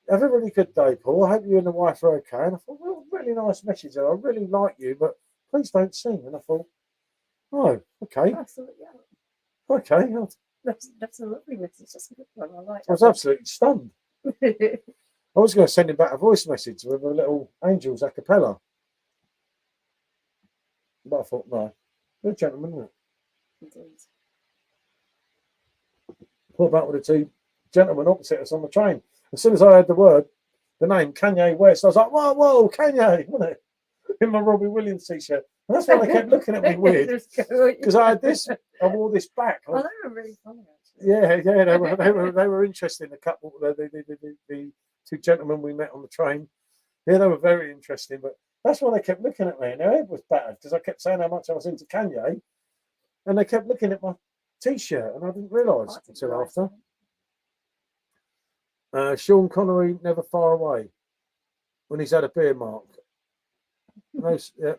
have a really good day, Paul. I hope you and the wife are okay. And I thought, well, really nice message. I really like you, but please don't sing. And I thought, oh, okay. Okay. That's a lovely message. That's a good one. I like that. I was absolutely stunned. I was going to send him back a voice message with a little Angels a cappella. But I thought, no. You're a gentleman, isn't it? Indeed. What about with the two gentlemen opposite us on the train? As soon as I heard the name Kanye West, I was like, whoa, Kanye, wasn't it? In my Robbie Williams t-shirt. And that's why they kept looking at me weird. Because I had this, I wore this back. Oh, they were really funny, Yeah, they were interesting. The couple, the two gentlemen we met on the train. Yeah, they were very interesting. But that's why they kept looking at me, and their head was battered because I kept saying how much I was into Kanye, and they kept looking at my T-shirt, and I didn't realise until after. Sean Connery, Never Far Away, when he's had a beer mark. Yeah.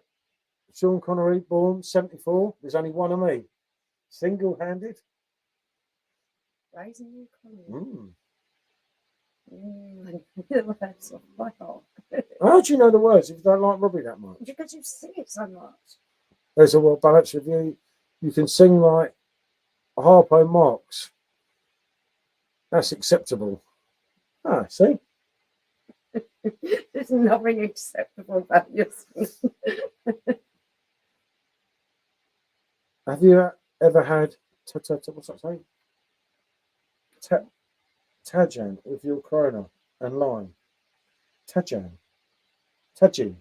Sean Connery, born 74. There's only one of me, single-handed. Raising you, Mm. That's off my heart. How do you know the words if you don't like Robbie that much? Because you sing it so much. There's a well balanced review. You can sing like Harpo Marx. That's acceptable. Ah, see? There's nothing acceptable about your singing. Have you ever had what's that saying? Tajan with your corona and lime. Tajan. Tajin.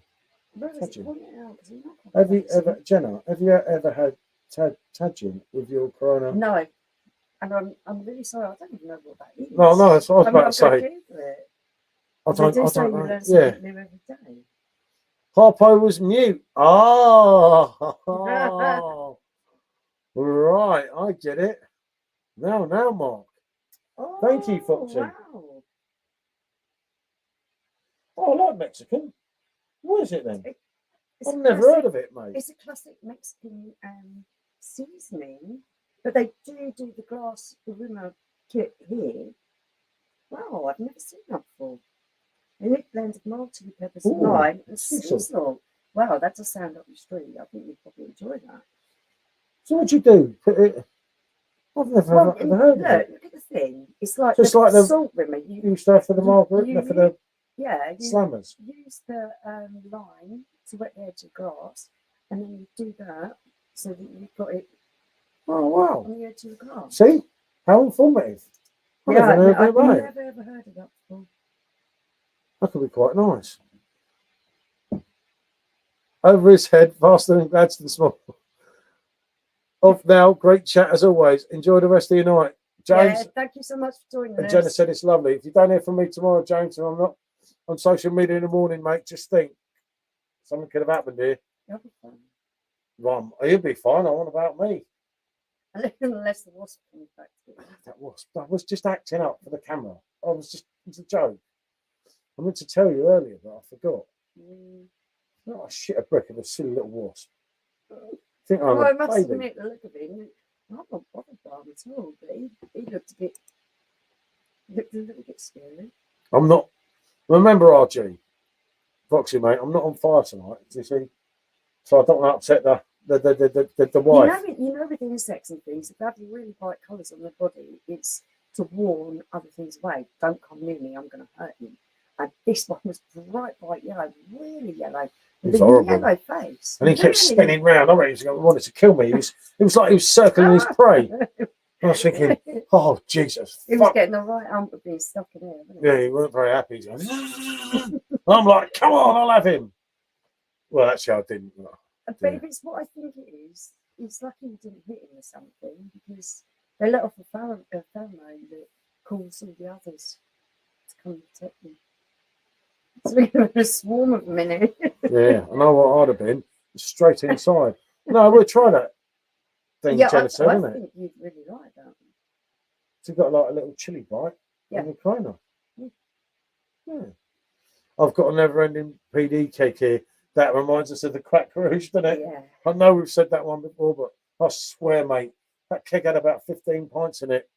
Have you ever, Jenna? Have you ever had Tajin with your corona? No, and I'm really sorry. I don't even know what that is. No, that's what I was about to say. I don't know. Learn Yeah. new every day. Harpo was mute. Oh, right. I get it. Now, Mark. Oh, Thank you, Foxy. Wow. Oh, I like Mexican. What is it then? It's I've never heard of it, mate. It's a classic Mexican seasoning, but they do the glass aroma kit here. Wow, I've never seen that before. And it blends mild chili peppers, lime, and sea salt. Wow, that does sound up your street. I think you'd probably enjoy that. So what do you do? Put it. I've never heard of it. Look at the thing. It's like just the like the salt rimmer. You used to have for the margarita, for the slammers. Use the lime to wet the edge of glass, and then you do that so that you've got it. Oh wow! On the edge of the glass. See how informative. I've never ever heard of that before. That could be quite nice. Over his head, faster than Gladstone Small. Off now. Great chat as always. Enjoy the rest of your night, James. Yeah, thank you so much for joining us. And Jenna said it's lovely. If you don't hear from me tomorrow, James, and I'm not on social media in the morning, mate, just think something could have happened here. You'll be fine. Ron, you'll be fine. I want about me. Unless the wasp comes back to you. I was just acting up for the camera. It's a joke. I meant to tell you earlier, but I forgot. Not a shit a brick of a silly little wasp. I must admit, the look of him, I'm not bothered by him at all, but he looked a little bit scary. I'm not. Remember, RG, Foxy, mate, I'm not on fire tonight, you see? So I don't want to upset the wife. You know with insects and things, if they have really bright colours on their body, it's to warn other things away. Don't come near me, I'm going to hurt you. And this one was bright yellow, really yellow, with a yellow face. And he kept spinning round. I reckon he wanted to kill me. It was like he was circling his prey. I was thinking, oh, Jesus. He was getting the right ump of being stuck in there. Yeah, he weren't very happy. I'm like, come on, I'll have him. Well, actually, I didn't. But if it's what I think it is, it's lucky you didn't hit him or something, because they let off a pheromone that calls all the others to come and protect them. So we're going to have a swarm of them in it. Yeah, I know what I'd have been. Straight inside. No, we'll try that thing, Jenna said, isn't it? I think you'd really like that. So you've got like a little chili bite in the corner. Yeah. I've got a never-ending PD cake here. That reminds us of the crack rouge, doesn't it? Yeah. I know we've said that one before, but I swear, mate, that keg had about 15 pints in it.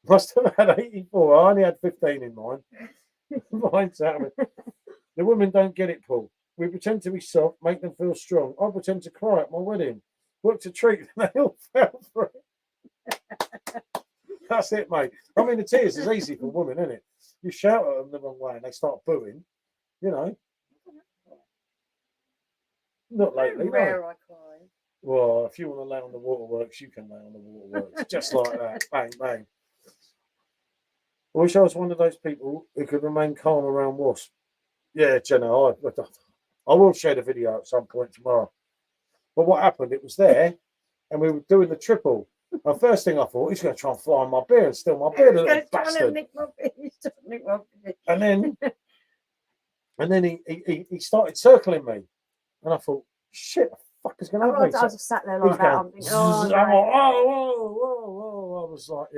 Must have had 84. I only had 15 in mine. Mine's out of it. The women don't get it, Paul. We pretend to be soft, make them feel strong. I pretend to cry at my wedding. Worked a treat, and they all fell for it. That's it, mate. I mean, the tears is easy for women, isn't it? You shout at them the wrong way and they start booing, you know. Not lately, rare no. I cry. Well, if you want to lay on the waterworks, you can lay on the waterworks. Just like that. Bang, bang. I wish I was one of those people who could remain calm around wasps. Yeah, Jenna, I will share the video at some point tomorrow. But what happened, it was there, and we were doing the triple. The first thing I thought, he's going to try and fly on my beard and steal my beard, a little bastard. Nick my beard. He's trying to nick my beard. And then he started circling me, and I thought, shit, the fuck is going to I happen? was just sat there He was like that. going, I'm thinking, zzz, oh, I'm no. like, whoa. I was like,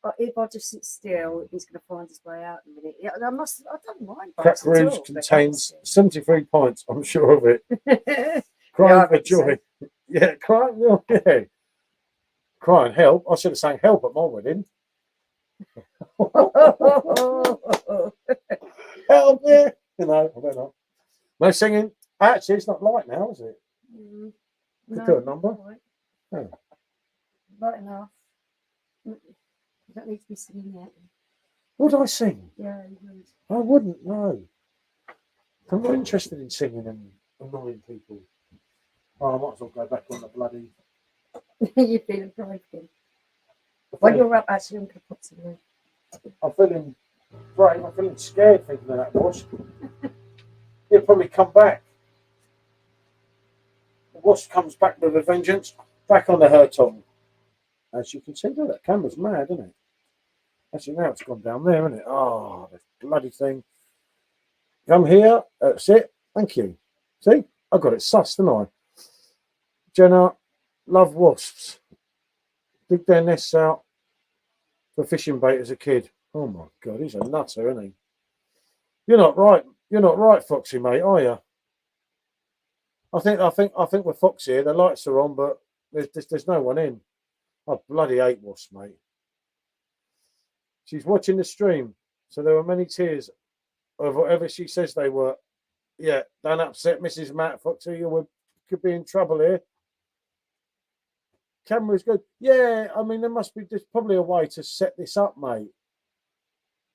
But if I just sit still, he's going to find his way out in a minute. Yeah, I don't mind. Crack bites at Rouge all, but contains 73 pints, I'm sure of it. that's- Crying I for think so. joy. Yeah, crying, yeah. Crying help. I should have sang help at my wedding. Help, yeah. You know, I don't know. No singing. Actually, it's not light now, is it? Could do a number. Right. Yeah. Right enough. You don't need to be singing yet. Would I sing? Yeah, you would. I wouldn't, no. I'm not interested in singing and annoying people. Oh, I might as well go back on the bloody... You're feeling brave again. When you're up, actually, I'm going to put some in. I'm feeling brave. I'm feeling scared thinking of that wasp. He'll probably come back. The wasp comes back with a vengeance, back on the her tongue. As you can see, look, that camera's mad, isn't it? Actually, now it's gone down there, isn't it? Oh, the bloody thing. Come here. That's it. Thank you. See? I got it sussed, didn't I? Jenna, love wasps. Dig their nests out for fishing bait as a kid. Oh my God, he's a nutter, isn't he? You're not right. You're not right, Foxy, mate, are you? I think with Foxy here, the lights are on, but there's no one in. I bloody hate wasps, mate. She's watching the stream, so there were many tears of whatever she says they were. Yeah, don't upset Mrs. Matt, Foxy. Could be in trouble here. Camera's good. Yeah, I mean, there's probably a way to set this up, mate.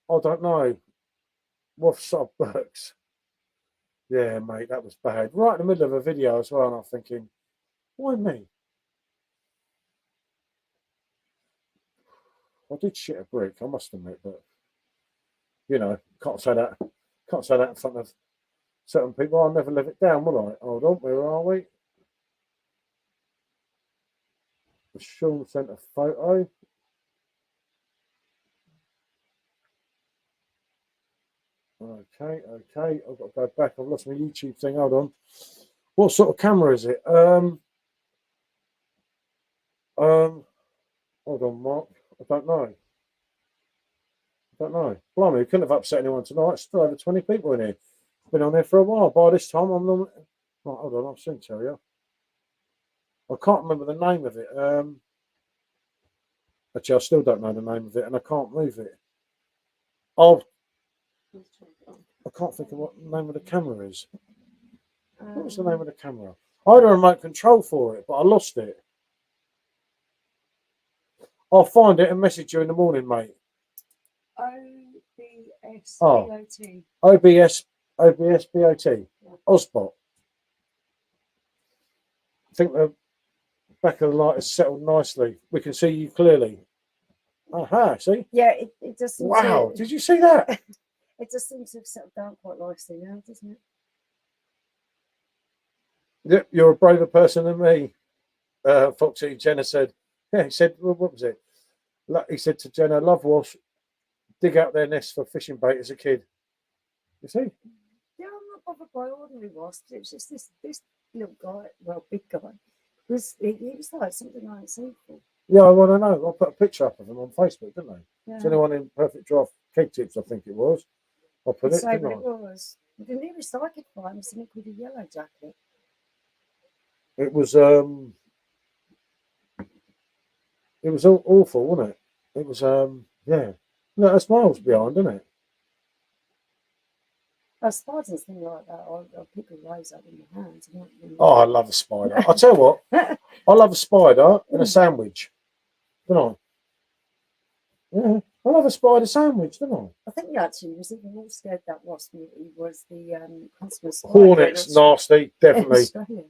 I don't know. Woof up Burks. Yeah, mate, that was bad. Right in the middle of a video as well, and I'm thinking, why me? I did shit a brick, I must admit, but you know, can't say that in front of certain people. I'll never live it down, will I? Hold on, where are we? Sean sent a photo. Okay. I've got to go back. I've lost my YouTube thing. Hold on. What sort of camera is it? Hold on, Mark. I don't know. Blimey, we couldn't have upset anyone tonight. Still over 20 people in here. Been on there for a while. By this time, I'm not. Right, hold on, I'll soon tell you. I can't remember the name of it. Actually, I still don't know the name of it, and I can't move it. Oh, I can't think of what the name of the camera is. What was the name of the camera? I had a remote control for it, but I lost it. I'll find it and message you in the morning, mate. OBS-BOT. OBS BOT. Osbot. I think the back of the light is settled nicely. We can see you clearly. Aha, see? Yeah, it just seems Wow, to, did you see that? it just seems to have settled down quite nicely now, doesn't it? Yep, you're a braver person than me. Foxy, Jenna said. Yeah, he said, well, what was it? He said to Jenna, love wasp, dig out their nest for fishing bait as a kid. You see? Yeah, I'm not bothered by ordinary wasps. It was just this little guy, well, big guy, he was like something I hadn't seen before. Yeah, I want to know. I put a picture up of him on Facebook, didn't I? Yeah. Is anyone in Perfect Draft Cake Tips, I think it was. I put it, Say didn't what I? it was. The nearest I could find was something called a yellow jacket. It was awful, wasn't it? It was yeah. No, that's miles behind, isn't it? Spiders and things like that, I'll pick a rose up in your hands. Oh, I love a spider. I'll tell you what, I love a spider in a sandwich. Don't I? Yeah, I love a spider sandwich, don't I? I think he actually was even more scared that wasp. He was the consummate spider. Hornets, nasty, definitely. Australia.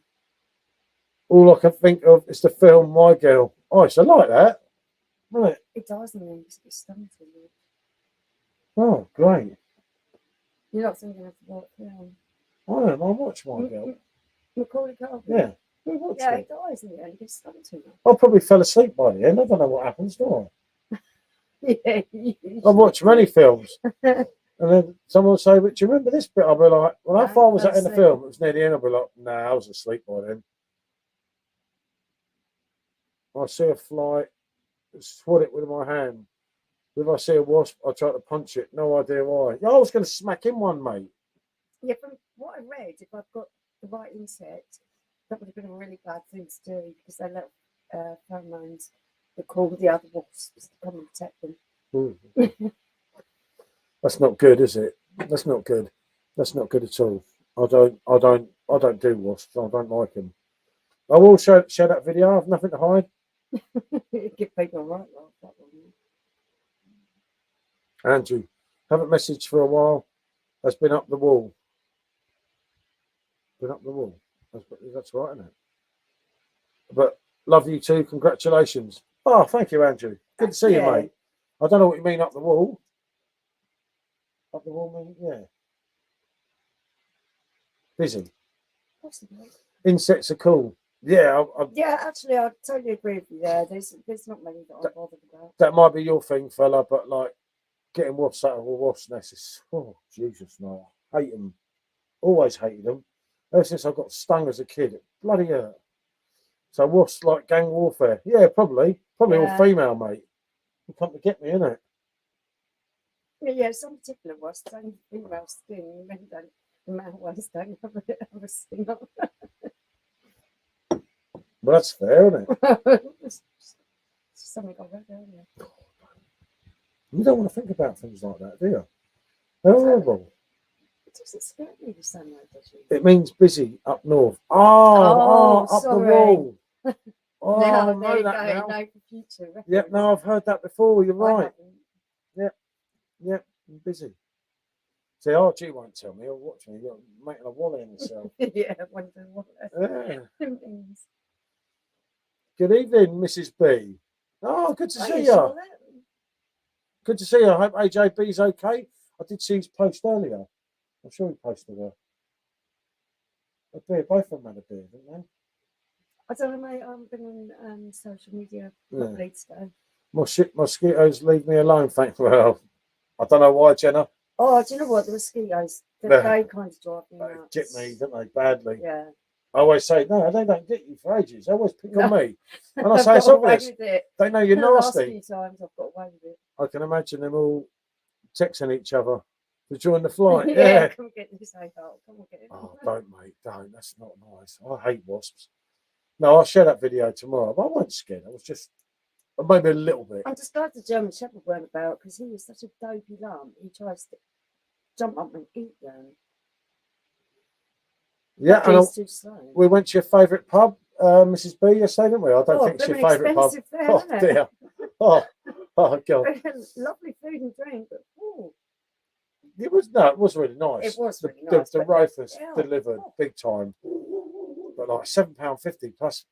All I can think of is the film My Girl. Oh, it's like that, isn't it? It does, and then it stunts him. Oh, great. You're not thinking of the right film. I watch My Girl. Macaulay Culkin. Yeah. We watched Yeah, he it. dies in the end. He gets stung too I probably fell asleep by the end. I don't know what happens, do much. Yeah, I? I've watched many films. And then someone will say, but do you remember this bit? I'll be like, well, how No, far was fell that in the asleep. film? It was near the end. I'll be like, nah, I was asleep by then. I see a fly, swat it with my hand. If I see a wasp, I try to punch it. No idea why. Yeah, I was going to smack him one, mate. Yeah, from what I read, if I've got the right insect, that would have been a really bad thing to do because they let pheromones that call the other wasps to come and protect them. Ooh. That's not good, is it? That's not good. That's not good at all. I don't do wasps. I don't like them. I will share that video. I have nothing to hide. Give people a right laugh, that one. Andrew, haven't messaged for a while. Has been up the wall. Been up the wall. That's right, isn't it? But love you too. Congratulations. Oh, thank you, Andrew. Good to see you, Yeah. mate. I don't know what you mean up the wall. Up the wall, mean yeah. Busy. Possibly. Insects are cool. Yeah, Yeah, actually, I totally agree with you there. There's not many that I'm bothered about. that might be your thing, fella. But like getting wasps out of a wasp nest is Jesus, no. I hate them. Always hated them. Ever since I got stung as a kid, it bloody hurt. So wasps like gang warfare. Yeah, probably all Yeah. female, mate. You come to get me, innit? Yeah, some particular wasps don't female sting. Men don't. The male ones don't have a sting on. Well, that's fair, isn't it? It's something I read earlier. You don't want to think about things like that, do you? They're horrible. It doesn't scare me the same way, does it? It means busy up north. Oh, Up the sorry. wall. Oh, Now, I know there you that go. now. No, for future reference. Yep, no, I've heard that before. You're I right. haven't. Yep, I'm busy. See, RG won't tell me. He'll watch me. You're making a wally in himself. Yeah, I wonder what Yeah. that means. Good evening, Mrs. B. Oh, good to Oh, see yeah, you. Charlotte. Good to see you. I hope AJB's okay. I did see his post earlier. I'm sure he posted a beer. Both of them had a beer, didn't they? I don't know, mate. I haven't been on social media properly today. Mosquitoes leave me alone, thank you. Well, I don't know why, Jenna. Oh, do you know what? The mosquitoes, they kind of drive me They nuts. get me, don't they, badly. Yeah. I always say, no, they don't get you for ages. They always pick on No. me. And I say, I've it's got away obvious. with it. They know you're The last nasty. few times I've got away with it. I can imagine them all texting each other to join the flight. Yeah, Yeah. come get this out. Come on, get it. Oh, don't, mate. Don't. That's not nice. I hate wasps. No, I'll share that video tomorrow. But I wasn't scared. I was just maybe a little bit. I'm just glad the German Shepherd weren't about because he was such a dopey lump. He tries to jump up and eat them. Yeah, But and he's too slow. we went to your favourite pub, Mrs. B, yesterday, didn't we? I don't think it's your favourite pub. There, Oh, isn't it? dear. Oh, God. Lovely food and drink, but ooh, It was really nice. it was really The nice. but Rifers yeah, delivered oh. big time. But like £7.50 plus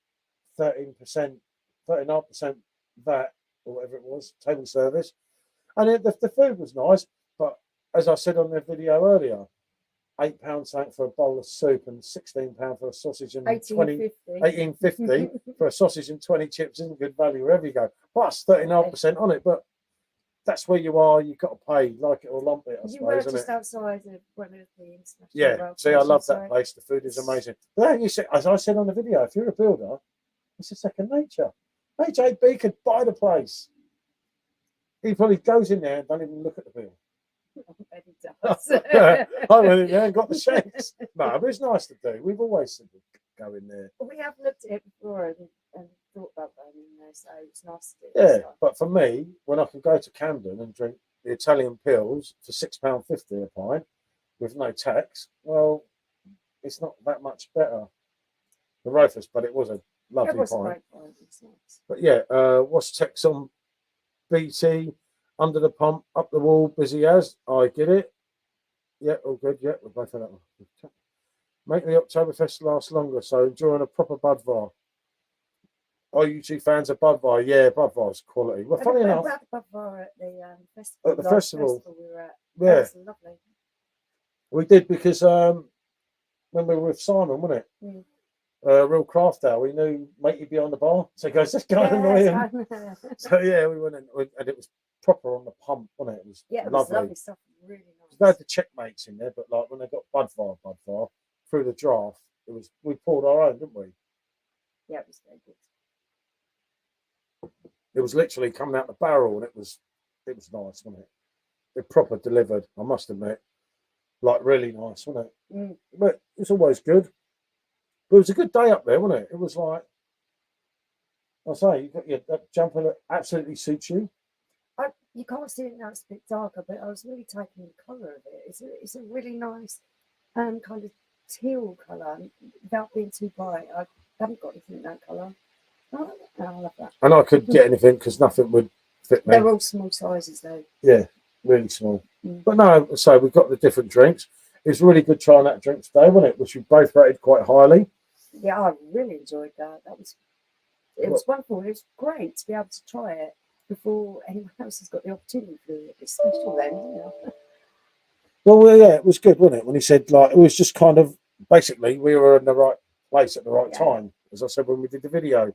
13%, 39% VAT or whatever it was, table service. And the food was nice, but as I said on the video earlier, £8 something for a bowl of soup and £16 for a sausage and 18.50 for a sausage and 20 chips isn't good value wherever you go. Plus 39% on it, but that's where you are. You've got to pay, like it or lump it, I You suppose, were isn't just it? outside of one of the international. Yeah. See, I love that place. The food is amazing. But then you said, as I said on the video, if you're a builder, it's a second nature. AJB could buy the place. He probably goes in there and don't even look at the bill. I bet he does. I went in there and got the shakes. No, but it's nice to do. We've always said we'd go in there. We have looked at it before and thought about going in there, so it's nice to do. Yeah, but for me, when I can go to Camden and drink the Italian pills for £6.50 a pint with no tax, well, it's not that much better. The Rofus, but it was a lovely It was a pint. great pint. It's nice. But yeah, what's text on BT? Under the pump, up the wall, busy as. I get it. Yeah, all good. Yeah, we're both on that one. Make the Oktoberfest last longer, so enjoying a proper Budvar. Are you two fans of Budvar? Yeah, Budvar's quality. Well, funny enough, We had the Budvar at the festival. at the festival, we were at. yeah, That was lovely. we did because when we were with Simon, wasn't it? Mm. real craft ale. We knew matey behind the bar, so he goes, let's go and annoy him. So yeah, we went in, and it was proper on the pump, wasn't it? It was Yeah, it was lovely. lovely stuff. Really They had nice. the checkmates in there, but like when they got Budvar through the draft, we poured our own, didn't we? Yeah, it was very good. It was literally coming out the barrel, and it was nice, wasn't it? It proper delivered, I must admit. Like really nice, wasn't it? Mm. But it's always good. But it was a good day up there, wasn't it? It was like I say, you got that jumper that absolutely suits you. You can't see it now; it's a bit darker, but I was really taking the colour of it. It's a really nice kind of teal colour without being too bright. I haven't got anything in that colour. Oh, I love that. And I could get anything because nothing would fit me. They're all small sizes though. Yeah, really small. Mm. But no, so we've got the different drinks. It's really good trying that drink today, wasn't it? Which we both rated quite highly. Yeah, I really enjoyed that. It was wonderful. It was great to be able to try it before anyone else has got the opportunity to do it. It's special then, isn't it? Well, yeah, it was good, wasn't it? When he said like it was just kind of basically we were in the right place at the right time, as I said when we did the video,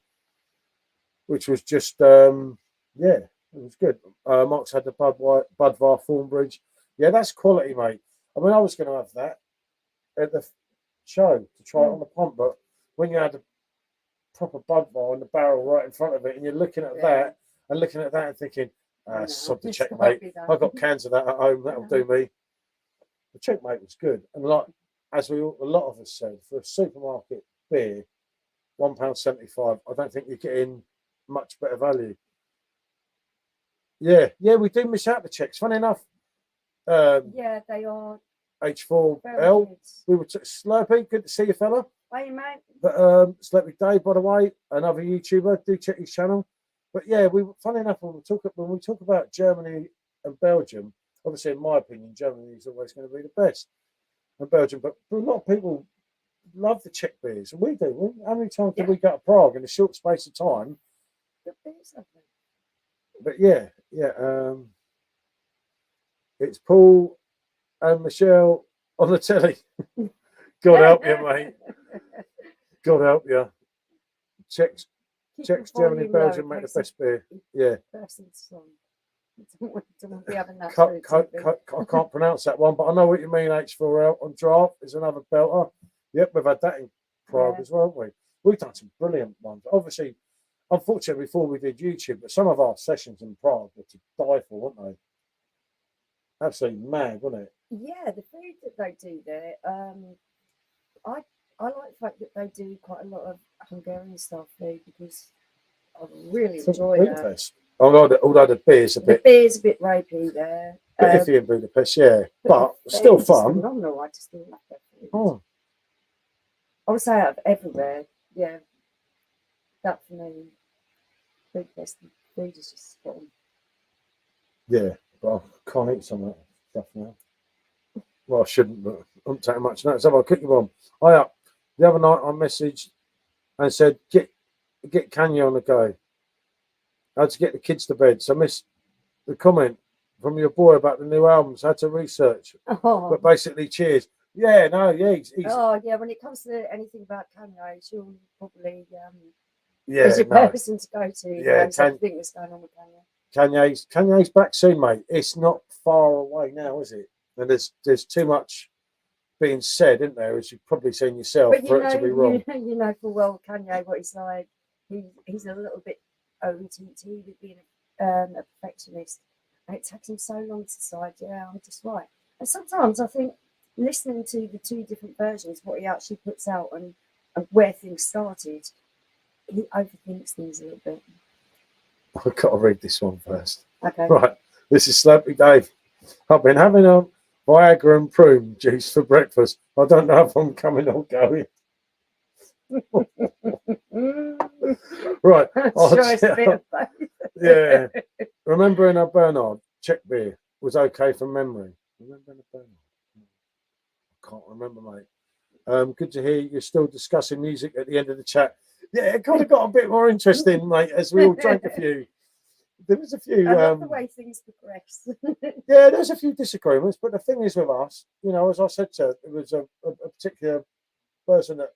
which was just yeah, it was good. Mark's had the Budvar Thornbridge. Yeah, that's quality, mate. I mean, I was going to have that at the show to try it on the pump, but when you had a proper Budvar in the barrel right in front of it, and you're looking at that and looking at that and thinking, sod the checkmate. I've got cans of that at home. That'll do me. The checkmate was good, and like as a lot of us said, for a supermarket beer, £1.75. I don't think you're getting much better value. Yeah, we do miss out the checks. Funny enough, Yeah, they are. H4L. We were Slurpee. Good to see you, fella. Hey, mate. But Slurpee Dave, by the way, another YouTuber. Do check his channel. But yeah, funny enough when we talk about Germany and Belgium. Obviously, in my opinion, Germany is always going to be the best, and Belgium. But a lot of people love the Czech beers, and we do. How many times did we go to Prague in a short space of time? But yeah. It's Paul and Michelle on the telly. God help you, mate. God help you. Czechs, Germany, Belgium make the best beer. Yeah. I can't pronounce that one, but I know what you mean. H4L on draft is another belter. Yep, we've had that in Prague as well, haven't we? We've done some brilliant ones. Obviously, unfortunately, before we did YouTube, but some of our sessions in Prague were to die for, weren't they? Absolutely mad, wasn't it? Yeah, the food that they do there. I like the fact that they do quite a lot of Hungarian style food because I really enjoy that. Although the beer's a bit rapey there. Bit iffy in Budapest, yeah, but still fun. Phenomenal. I just love that food. Oh. I would say out of everywhere, yeah, that for me, Budapest food is just spot on. Yeah, but I can't eat some of that stuff now. Well, I shouldn't, but I'm taking much notes. Have I cooked you one? The other night I messaged and said, get Kanye on the go. How to get the kids to bed. So I missed the comment from your boy about the new albums. Had to research. But basically, cheers. Yeah, no, yeah. He's oh, yeah, when it comes to anything about Kanye, she'll probably is a person to go to. Yeah, something that's going on with Kanye. Kanye's back soon, mate. It's not far away now, is it? And there's too much being said, isn't there? As you've probably seen yourself, for it to be wrong. You know full well Kanye what he's like. He's a little bit OTT with being a perfectionist. And it takes him so long to decide, yeah, I'm just right. And sometimes I think listening to the two different versions, what he actually puts out and where things started, he overthinks things a little bit. I've got to read this one first. Okay. Right. This is Slurpee Dave. I've been having a Viagra and prune juice for breakfast. I don't know if I'm coming or going. Right. Yeah. Remembering a Bernard Czech beer was okay from memory. Remembering a Bernard. I can't remember, mate. Good to hear you're still discussing music at the end of the chat. Yeah, it kind of got a bit more interesting, mate, as we all drank a few. There was a few. I love the way things progress. Yeah, there's a few disagreements, but the thing is with us, as I said to her, it was a particular person that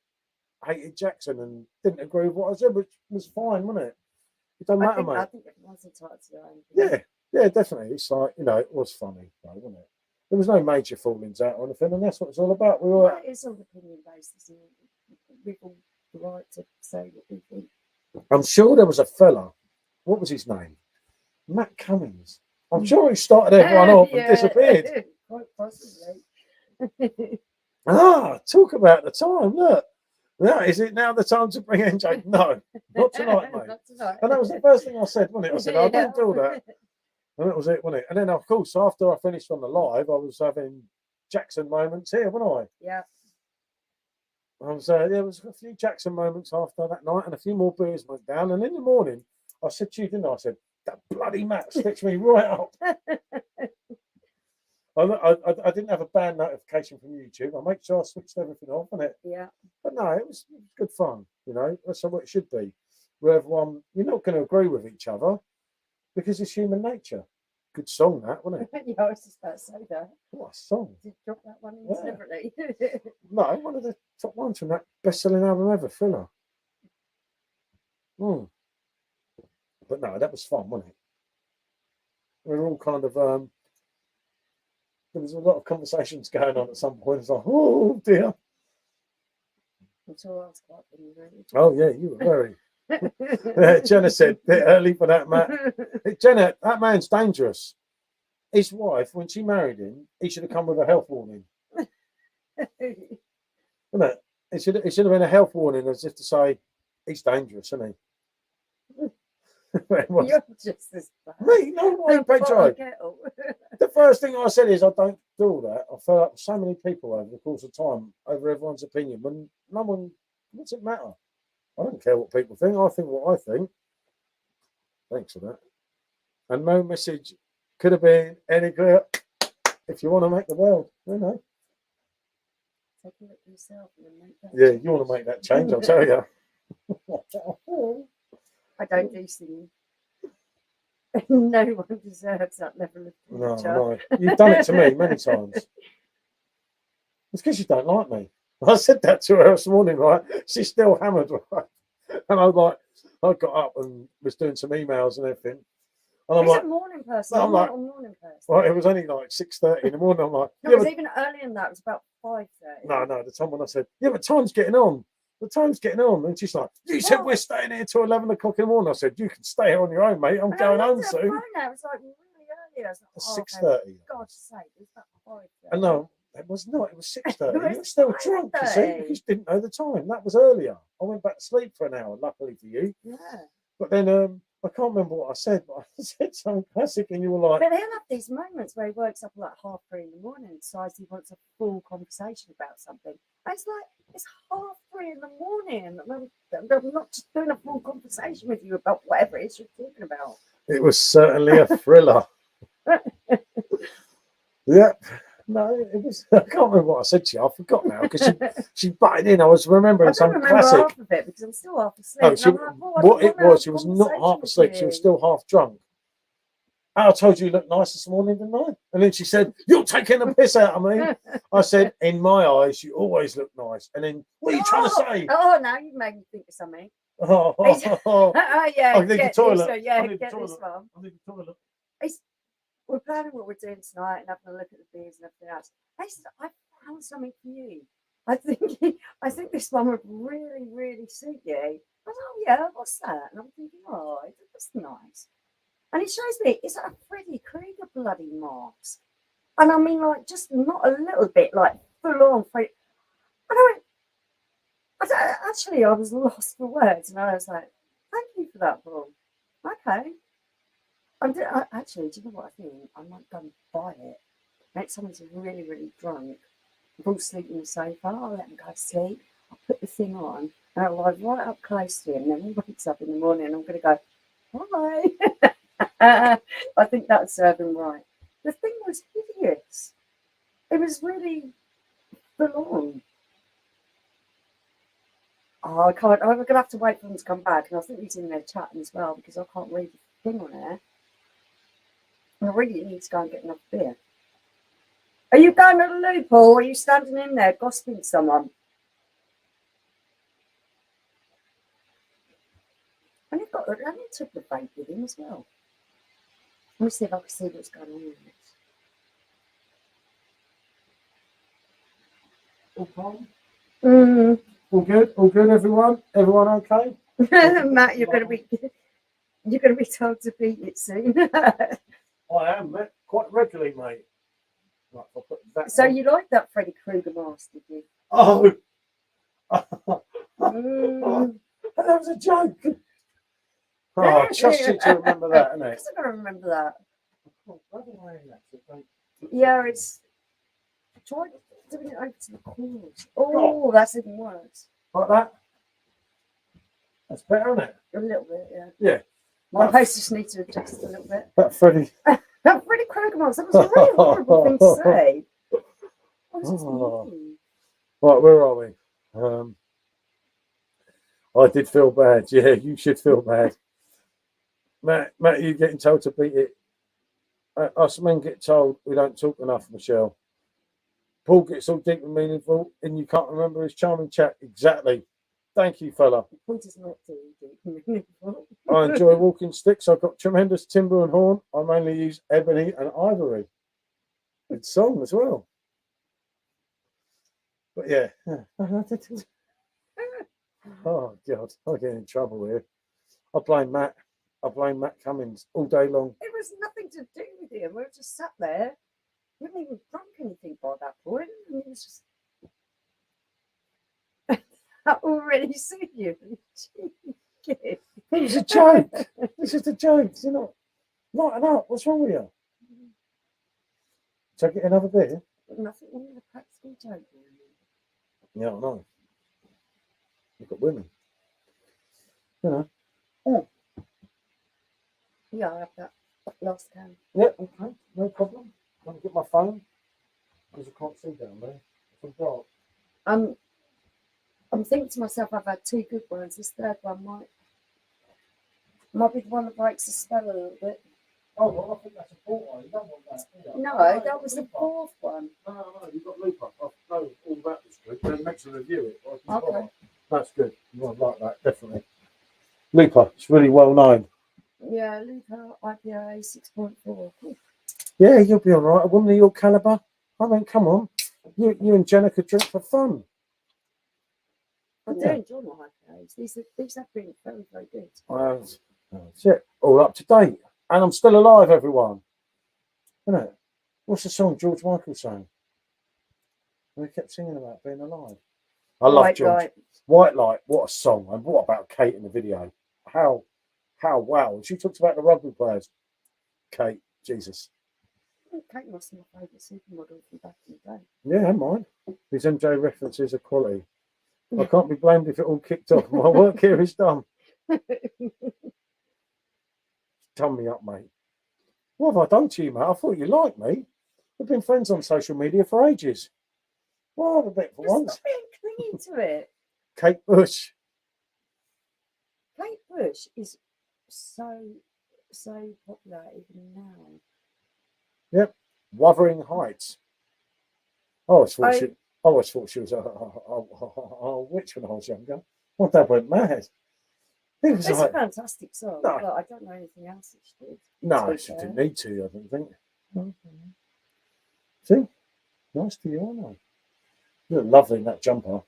hated Jackson and didn't agree with what I said, which was fine, wasn't it? It doesn't matter, mate. I think everyone's entitled to their own opinion. Yeah, definitely. It's like, it was funny, though, wasn't it? There was no major fallings out or anything, and that's what it's all about. We were. It's all opinion based, isn't it? We've all the right to say what we think. I'm sure there was a fella. What was his name? Matt Cummings. I'm sure he started everyone off and disappeared. Quite possibly. Talk about the time. Look. Now, is it now the time to bring in Jake? No, not tonight, mate. Not tonight. And that was the first thing I said, wasn't it? I said, I don't do that. And that was it, wasn't it? And then, of course, after I finished on the live, I was having Jackson moments here, wasn't I? Yeah. There was a few Jackson moments after that night, and a few more beers went down. And in the morning, I said to you, didn't I? I said, that bloody Matt stitched me right up. I didn't have a band notification from YouTube. I make sure I switched everything off, wasn't it? Yeah. But no, it was good fun. That's what it should be. Where everyone, you're not going to agree with each other because it's human nature. Good song, that, wasn't it? Yeah, I was just about to say that. What a song. Did you drop that one in deliberately? No, one of the top ones from that best-selling album ever, Thriller. But no, that was fun, wasn't it? We were all kind of, there was a lot of conversations going on at some point. It's like, oh dear. I'm sure I was quite really. Oh yeah, you were very. Jenna said, bit early for that, Matt. Jenna, that man's dangerous. His wife, when she married him, he should have come with a health warning. Wouldn't it? It should have been a health warning, as if to say, he's dangerous, isn't he? You're just as bad. Me? No, I ain't Pedro. The first thing I said is I don't do all that. I felt like so many people over the course of time, over everyone's opinion, when no one, what's it matter? I don't care what people think. I think what I think. Thanks for that. And no message could have been any clearer. If you want to make the world, Take a look at yourself and then make that change. You want to make that change, I'll tell you. I don't do singing. No one deserves that level of torture. No. You've done it to me many times. It's because you don't like me. I said that to her this morning, right? She's still hammered, right? And I got up and was doing some emails and everything. And I'm He's like, a morning person. I'm like, not a morning person. Well, it was only like 6:30 in the morning. I'm like, no, it was even earlier than that. It was about 5:30. No, the time when I said, yeah, but time's getting on. The time's getting on. And she's like, you said we're staying here till 11 o'clock in the morning. I said, you can stay here on your own, mate. I'm going home soon. It was like really early. I was like, 6:30. For God's sake, it was about 5:30. And no, it was not. It was 6:30. You were still drunk, you see, because you didn't know the time. That was earlier. I went back to sleep for an hour, luckily for you. Yeah. But then I can't remember what I said, but I said something classic, and you were like... But he'll have these moments where he wakes up at like 3:30 in the morning and decides he wants a full conversation about something. And it's like, it's 3:30 in the morning. I'm not just doing a full conversation with you about whatever it is you're talking about. It was certainly a thriller. Yep. No, it was. I can't remember what I said to you. I forgot now because she butted in. I was remembering some classic. Half of it because I'm still half asleep. She was not half asleep. She was still half drunk. I told you you looked nice this morning, didn't I? And then she said, "You're taking the piss out of me." I said, "In my eyes, you always look nice." And then, what are you trying to say? Oh, now you've made me think of something. Yeah. I need the toilet. Get this one. I need the toilet. We're planning what we're doing tonight and having a look at the beers and everything else. I found something for you. I think this one would really, really suit you. I was, oh yeah, what's that? And I'm thinking, oh, that's nice. And it shows me it's a Freddy Krueger bloody mask. And I mean, like, just not a little bit, like, full on Freddy. And I was lost for words. And I was like, thank you for that, Paul. Okay. Actually, do you know what I think? I might go and buy it. Next time he's really, really drunk, I fall asleep on the sofa, I'll let him go to sleep, I'll put the thing on, and I'll lie right up close to him, and then when he wakes up in the morning, I'm going to go, hi. I think that would serve him right. The thing was hideous. It was really full on. Oh, I can't. I'm going to have to wait for him to come back, and I think he's in there chatting as well, because I can't read the thing on there. I really need to go and get enough beer. Are you going to the loo, Paul? Or are you standing in there gossiping to someone? we've got. I took the bait with him as well. Let me see if I can see what's going on with this. All calm? Mm. All good? All good, everyone? Everyone okay? Matt, you're going to be told to beat it soon. I am, mate. Quite regularly, mate. Right, I'll put that So on. you like that Freddy Krueger mask, did you? Oh! Mm. That was a joke. Oh, I trust you to remember that, innit? Because I'm going to remember that. Oh, by the way, Yeah, it's. Try doing it over to the corners. Oh, that's even worse. like that. That's better, isn't it? A little bit, yeah. Yeah. My face just needs to adjust a little bit. That Freddie. That Freddy Krueger mask, that was a really horrible thing to say. I was just Oh. mean. Right, where are we? I did feel bad. Yeah, you should feel bad. Matt, you getting told to beat it. Us men get told we don't talk enough, Michelle. Paul gets all deep and meaningful, and you can't remember his charming chat. Exactly. Thank you, fella. The point is not too deep. I enjoy walking sticks. I've got tremendous timber and horn. I mainly use ebony and ivory. Good song as well. But yeah. Oh, God. I'm getting in trouble here. I blame Matt. I blame Matt Cummins all day long. It was nothing to do with him. We were just sat there. We hadn't even drunk anything by that point. And it was just. I already see you. It was a joke. It's just a joke. You know, lighten up. What's wrong with you? Shall I get another beer? Nothing in the practical joke. Yeah, I know. You've got women. You know. Yeah, I have that last can. Yeah, okay. No problem. I'm going to get my phone because I can't see down there. It's dark. I'm thinking to myself, I've had two good ones. This third one might be the one that breaks the spell a little bit. Oh, well, I think that's a fourth one. You don't want that, do you? No, that was the fourth one. No, you've got Looper. I know all about this drink. Then next to review it. Okay. That's good. You won't like that, definitely. Looper, it's really well known. Yeah, Luca IPA 6.4. Yeah, you'll be all right. A woman of your calibre. I mean, come on. You and Jenna could drink for fun. I do enjoy my IPAs. These have been very, very good. That's it. All up to date. And I'm still alive, everyone. Isn't it? What's the song George Michael sang? We kept singing about being alive. I love George. Light. White Light. What a song. And what about Kate in the video? How wow. She talks about the rugby players. Kate, Jesus. Kate must be my favourite supermodel from back in the day. Yeah, mine. These MJ references are quality. I can't be blamed if it all kicked off. My work here is done. Done me up, mate. What have I done to you, mate? I thought you liked me. We've been friends on social media for ages. Well, a bit for Just once. stop being clinging to it. Kate Bush. Kate Bush is so popular even now. Yep. Wuthering Heights. I always thought she was a witch when I was younger. My dad went mad. It's a fantastic song, No. but I don't know anything else that she did. No, she didn't need to, I don't think. See? Nice to you, aren't I? You look lovely in that jumper.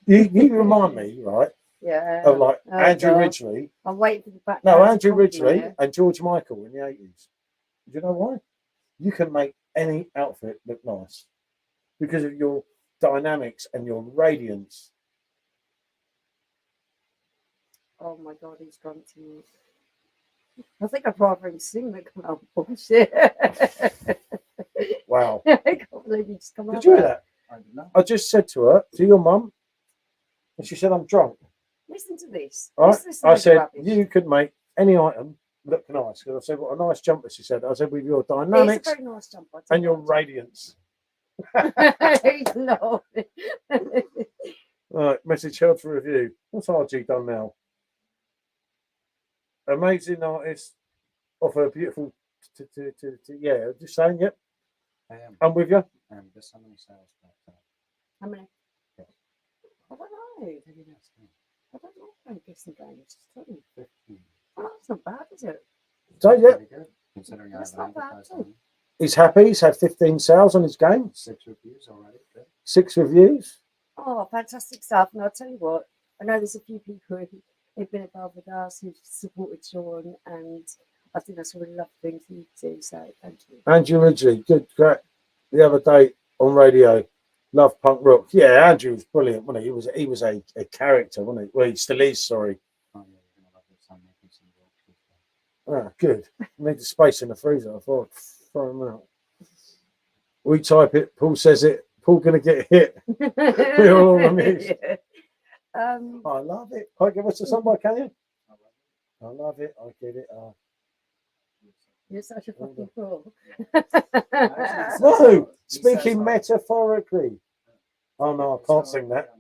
You remind me, right, Yeah. of like Andrew God. Ridgely. I'm waiting for the back. No, Andrew Ridgely and George Michael in the 80s. Do you know why? You can make any outfit look nice because of your dynamics and your radiance. Oh my God, he's drunk tonight. I think I'd rather him sing than come out with bullshit. Wow. I can't believe he just come out. Did you hear that? I don't know. I just said to her, to your mum, and she said, I'm drunk. Listen to this. All right? Listen I to said, rubbish. you could make any item look nice. Because I said, what a nice jumper, she said. I said, with your It's a dynamics very nice jumper. and your radiance. He's not. Right, message held for review. What's RG done now? Amazing artist of a beautiful. Yeah, just saying, yep. I'm with you. Just how many sales? How many? Yes. I don't know. I don't know. I'm guessing games. Just tell me. 15. not bad, is it? So yeah, Pretty good, considering That's I've not bad advertised at on he's happy. He's had 15 sales on his game, 6 reviews already. Good. 6 reviews. Oh, fantastic stuff. And I'll tell you what, I know there's a few people who've been involved with us who've supported Sean, and I think that's a really lovely thing for you to do. So thank you. Andrew Ridgely, good, great. The other day on radio, love punk rock. Yeah, Andrew was brilliant, wasn't he? He was a character, wasn't he? Well, he still is. Sorry. Oh, yeah, you're going to love your son making some work. Ah, good. Need the space in the freezer. I thought, throw them out. We type it. Paul says it. Paul gonna get hit. We're all on this. Yeah. I love it. Can I give us to somebody, can you? I love it. I get it. You're such a fucking fool. No, speaking metaphorically. Oh no, I can't sing that.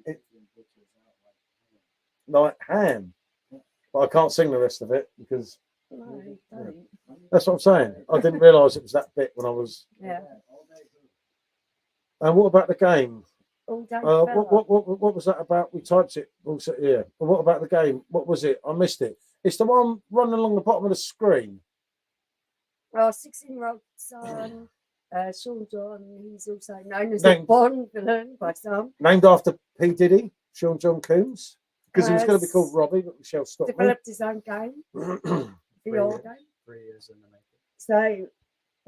Like ham. But I can't sing the rest of it because No, don't. that's what I'm saying. I didn't realise it was that bit when I was. Yeah. And what about the game? All day What was that about? We typed it. Also, yeah. But what about the game? What was it? I missed it. It's the one running along the bottom of the screen. Well, 16-year-old son, Sean John, he's also known as the Bond villain by some. Named after P. Diddy, Sean John Coombs. Because he was going to be called Robbie, but Michelle stopped developed his own game, the old game. 3 years in the making. So,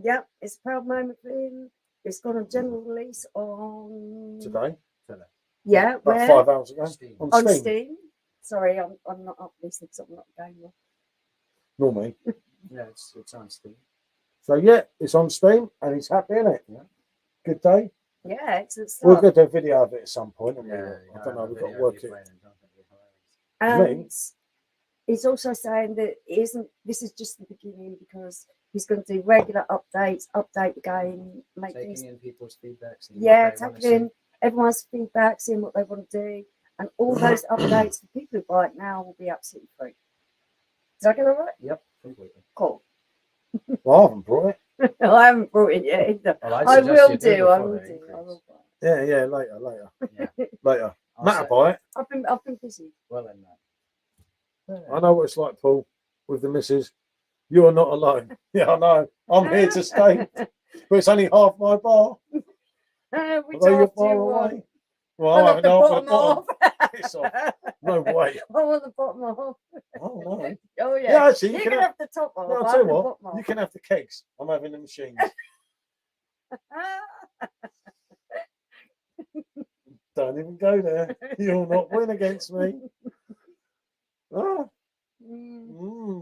yeah, it's a proud moment for him. It's gone on general release on today. Yeah, About where? 5 hours ago. Steam. On Steam. Sorry, I'm not up these things. I'm not a gamer. Nor me. Yeah, it's on Steam. So yeah, it's on Steam and he's happy in it. Yeah. Good day. Yeah, excellent stuff. We'll get a video of it at some point. Yeah, I don't know. We've got to video work of you it. playing and jumping would be hilarious. And he's also saying that this is just the beginning because he's going to do regular updates, update the game, make Taking things. in people's feedback. seeing Yeah, what they wanna taking in everyone's feedback, seeing what they want to do, and all those updates for people who buy it now will be absolutely free. Did I get that right? see. Yep, completely. Cool. Well, I haven't brought it. I haven't brought it yet either. Well, I will do. I before will they do. I increase. will buy it. Yeah, later. Yeah. Later. I'll Matter say- buy it. I've been busy. Well, then that. I know what it's like, Paul, with the missus. You're not alone. Yeah, I know. I'm here to stay. But it's only half my bar. Which Although you're far away. Well, I'm having the half of the bottom bottom. half. Piss off. No way. I want the bottom half. Oh, no. Oh yeah. Yeah, actually, You you can can have the top half. No, I'll I tell you have the what. bottom half. You can have the kegs. I'm having the machines. Don't even go there. You'll not win against me. Oh,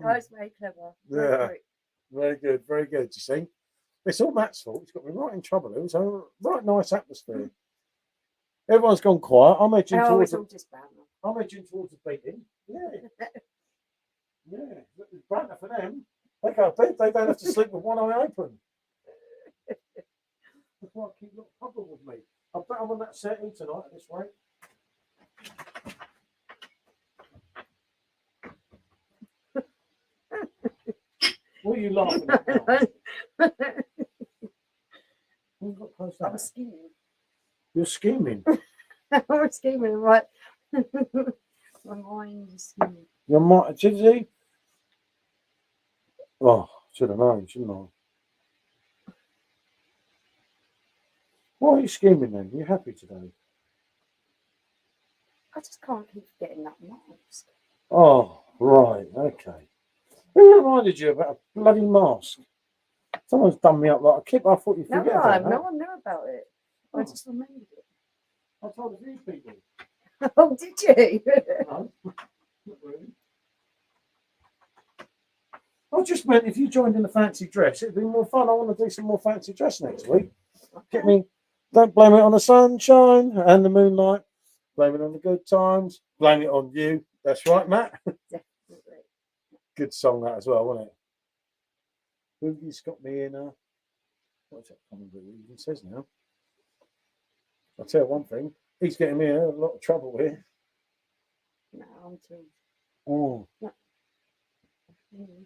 That's very clever. Very Yeah. quick. very good, very good. You see, it's all Matt's fault. He's got me right in trouble. It was a right nice atmosphere. Everyone's gone quiet. I'm edging Oh, towards it's all just banter. the beating. Yeah, yeah. It's banter for them. They go to bed. They don't have to sleep with one eye open. That's why I keep not trouble with me. I bet I'm on that setting tonight at this rate. What are you laughing at now? You've got close I'm down. scheming. You're scheming. I'm scheming, right? My mind is scheming. Your might, did he? Oh, should have known, shouldn't I? Why are you scheming then? You're happy today? I just can't keep getting that mask. Oh, right, okay. Who reminded you about a bloody mask? Someone's done me up like a kip. I thought you'd No, forget about no that. one knew about it. I Oh. just remembered it. I told a few people. Oh, did you? No, not really. I just meant if you joined in a fancy dress, it'd be more fun. I want to do some more fancy dress next week. Get me. Don't blame it on the sunshine and the moonlight. Blame it on the good times. Blame it on you. That's right, Matt. Definitely. Good song that as well, wasn't it? Boogie's got me in a. What's that? I can't remember what it even says now. I'll tell you one thing. He's getting me in a lot of trouble here. No, I'm too. Oh, Mm.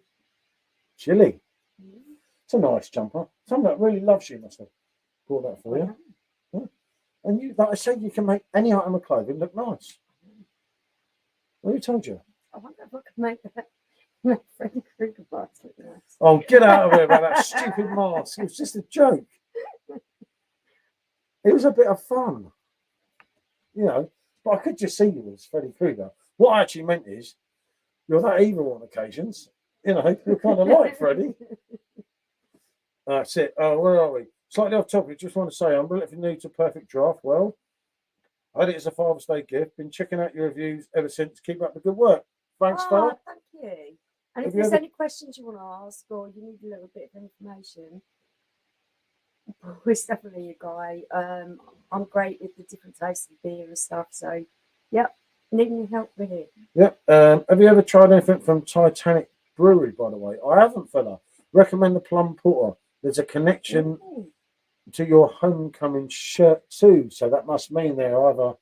Chilli. Mm. It's a nice jumper. Someone that really loves you must have bought that for you. Yeah. And you, like I said, you can make any item of clothing look nice. Well, who told you? I wonder if I could make that my friend Oh, get out of here about that stupid mask. It was just a joke. It was a bit of fun. You know, but I could just see you as Freddy Krueger. What I actually meant is, you're that evil on occasions. You know, you're kind of like Freddy. That's it. Oh, where are we? Slightly off topic. Just want to say, I'm relatively new to Perfect Draft. Well, I had it as a Father's Day gift. Been checking out your reviews ever since. Keep up the good work. Thanks, fella. Thank you. And Have if you there's ever- any questions you want to ask or you need a little bit of information, Chris definitely a guy. I'm great with the different tastes of beer and stuff. So, yep, need any help with it. Yep. Have you ever tried anything from Titanic Brewery, by the way? I haven't, fella. Recommend the Plum Porter. There's a connection Ooh, to your homecoming shirt too. So that must mean they're either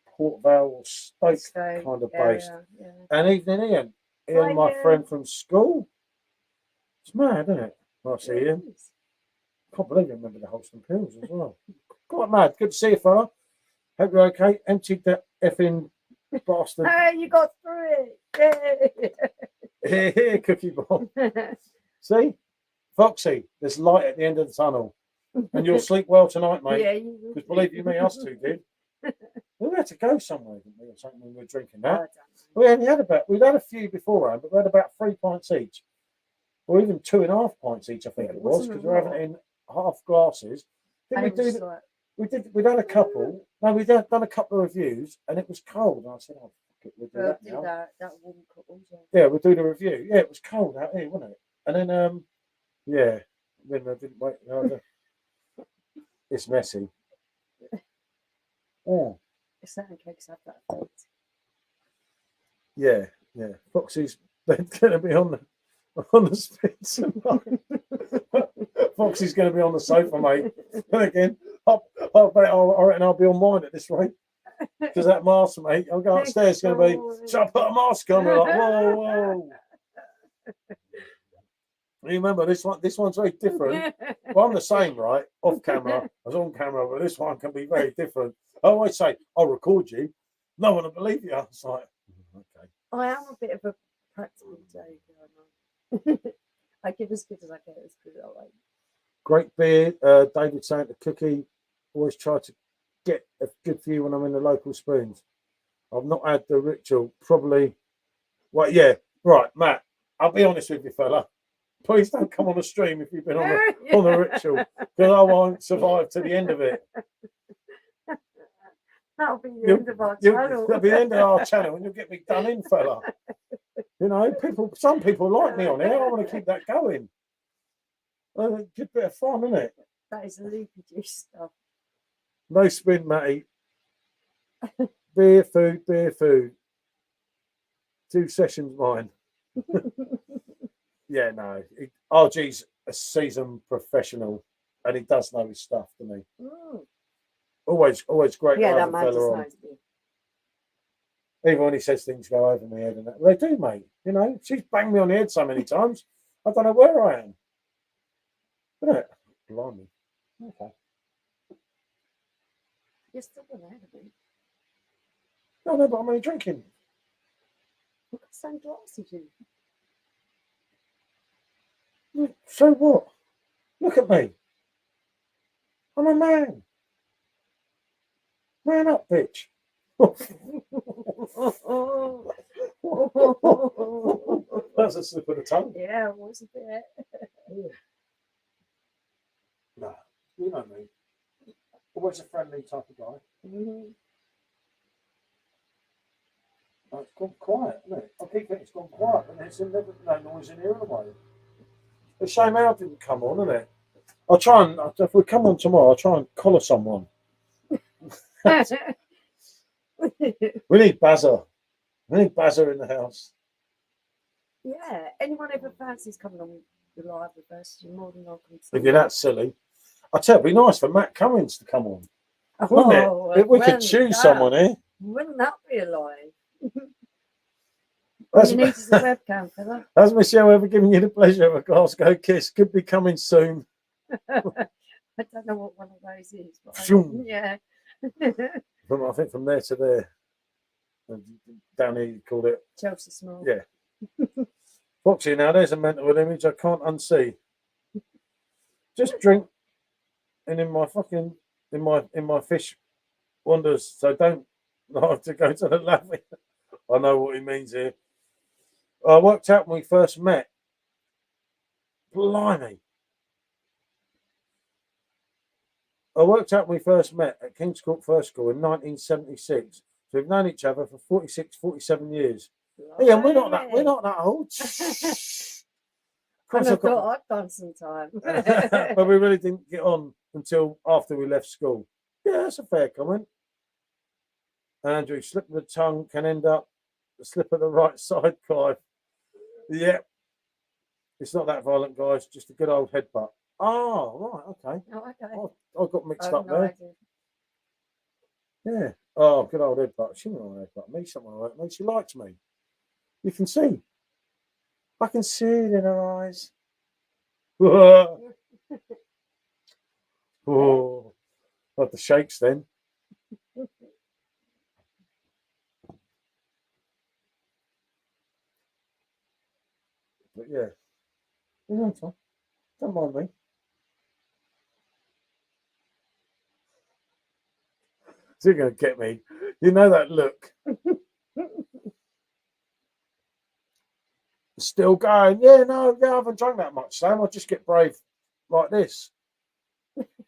Port Vale or Stoke so, kind of yeah, based. yeah. And evening, Ian. Ian, Hi, my Ian. friend from school. It's mad, isn't it? Nice to see Ian. Yes. Can't believe you remember the Holston Pills as well. Quite mad. Good to see you, fella. Hope you're okay. Emptied that effing bastard. Hey, you got through it. Here, here, Cookie Bomb. Yay. See? Foxy, there's light at the end of the tunnel. And you'll sleep well tonight, mate. Yeah, you will. Because believe you me, us two did. We had to go somewhere, didn't we, or something when we were drinking I that. don't know. We'd had a few beforehand, but we had about 3 pints each. Or even 2.5 pints each, I think it was, because we're having it in half glasses. And Didn't it we was do like, we'd had a couple. No, we'd done a couple of reviews and it was cold. And I said, oh, fuck it, we'll do that now. that warm couple. Yeah, we'll do the review. Yeah, it was cold out here, wasn't it? And then, yeah, then I didn't wait. No, it's messy. Oh, It's certain cakes have that effect. yeah, yeah. Foxy's going to be on the spits. Foxy's going to be on the sofa, mate. And again, I reckon I'll be on mine at this rate. Because that mask, mate, I'll go upstairs. It's going to be, so I put a mask on. We're like, whoa, whoa. You remember this one? This one's very different. Well, I'm the same, right? Off camera, I was on camera, but this one can be very different. I always say, I'll record you. No one will believe you. It's like, okay. I am a bit of a practical joke. I give as good as I get. As good as I like. Great beer. David saying to Cookie, always try to get a good view when I'm in the local spoons. I've not had the ritual. Probably. Well, yeah. Right, Matt. I'll be honest with you, fella. Please don't come on the stream if you've been on the ritual, because I won't survive to the end of it. That'll be the end of our channel. That'll be the end of our channel, and you'll get me done in, fella. You know, some people like me on here. I want to keep that going. Good bit of fun, isn't it? That is loopy juice stuff. No spin, Matty. Beer, food, beer, food. 2 sessions, mine. Yeah, no. RG's a seasoned professional, and he does know his stuff, doesn't he? Mm. Always great. Yeah, to have that a man just fella on. knows me. Even when he says things go over my head and that. They do, mate. You know, she's banged me on the head so many times. I don't know where I am. Isn't it? Blimey. Okay. You're still ahead of me. No, but I'm only drinking. Look at the same glasses you. So what? Look at me. I'm a man. Man up, bitch. That's a slip of the tongue. Yeah, it was a bit. No, you know me. Always a friendly type of guy. Mm-hmm. Oh, it's gone quiet, isn't it? I keep thinking it's gone quiet, and there's no noise in here anyway. It's a shame Al didn't come on, isn't it? I'll try and, if we come on tomorrow, I'll try and collar someone. We need Bazza. We need Bazza in the house. Yeah, anyone ever fancies coming on the live with us, you're more than welcome to. If you're that silly. I tell you, it'd be nice for Matt Cummins to come on. Wouldn't it? If we could choose someone here. Wouldn't that be alive? That's- You need is a webcam for that. Has Michelle ever given you the pleasure of a Glasgow kiss? Could be coming soon. I don't know what one of those is, but Phew. yeah. I think from there to there. Down here, you called it. Chelsea Small. Yeah. Foxy, now there's a mental image I can't unsee. Just drink, and in my fish wanders. So don't have to go to the lavvy. I know what he means here. I worked out when we first met. Blimey. I worked out when we first met at King's Court First School in 1976. So we've known each other for 46, 47 years. Yeah, we're not that old. I thought I'd done some time. But we really didn't get on until after we left school. Yeah, that's a fair comment. Andrew, slip of the tongue can end up the slip of the right side, Clive. Yeah. It's not that violent, guys. Just a good old headbutt. Oh, right, okay. Oh, okay. I got mixed up no there. idea. Yeah. Oh, good old headbutt. She didn't want to headbutt me. Someone like me. She likes me. You can see. I can see it in her eyes. Oh, had the shakes then. But yeah. Don't mind me. You're going to get me. You know that look. Still going. Yeah, I haven't drunk that much, Sam. I'll just get brave like this.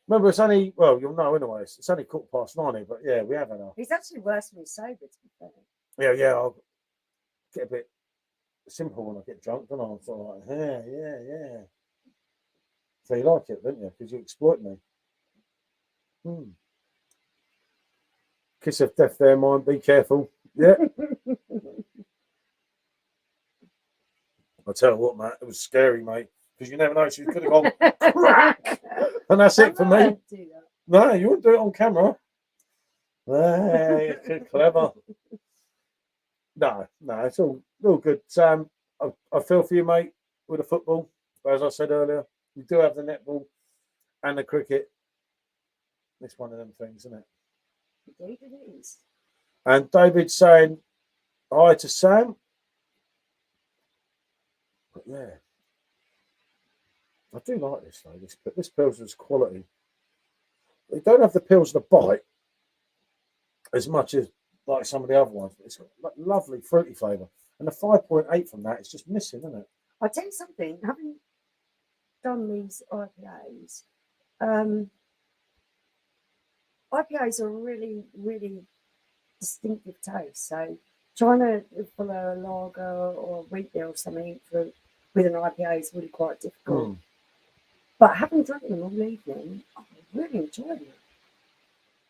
Remember, it's only, well, you'll know anyway, it's only 9:15, but yeah, we have enough. He's actually worse when he's sober, to be fair. Yeah, I'll get a bit simple when I get drunk, don't I? I'm sort of like, yeah. So you like it, don't you? Because you exploit me. Kiss of death there, mind. Be careful. Yeah. I tell you what, Matt, it was scary, mate, because you never know, she could have gone crack, and that's it for me. No, you wouldn't do it on camera. Hey, clever. No, it's all good. Sam, I feel for you, mate, with the football. As I said earlier, you do have the netball and the cricket. It's one of them things, isn't it? Indeed it is. And David's saying hi to Sam. But yeah, I do like this though. This Pilsner's quality. They don't have the Pilsner bite as much as like some of the other ones. But it's got lovely fruity flavour, and the 5.8 from that is just missing, isn't it? I'll tell you something. Having done these IPAs, IPAs are really, really distinctive taste. So trying to follow a lager or a wheat beer or something with an IPA is really quite difficult. But having drunk them all evening, I'm really enjoying it.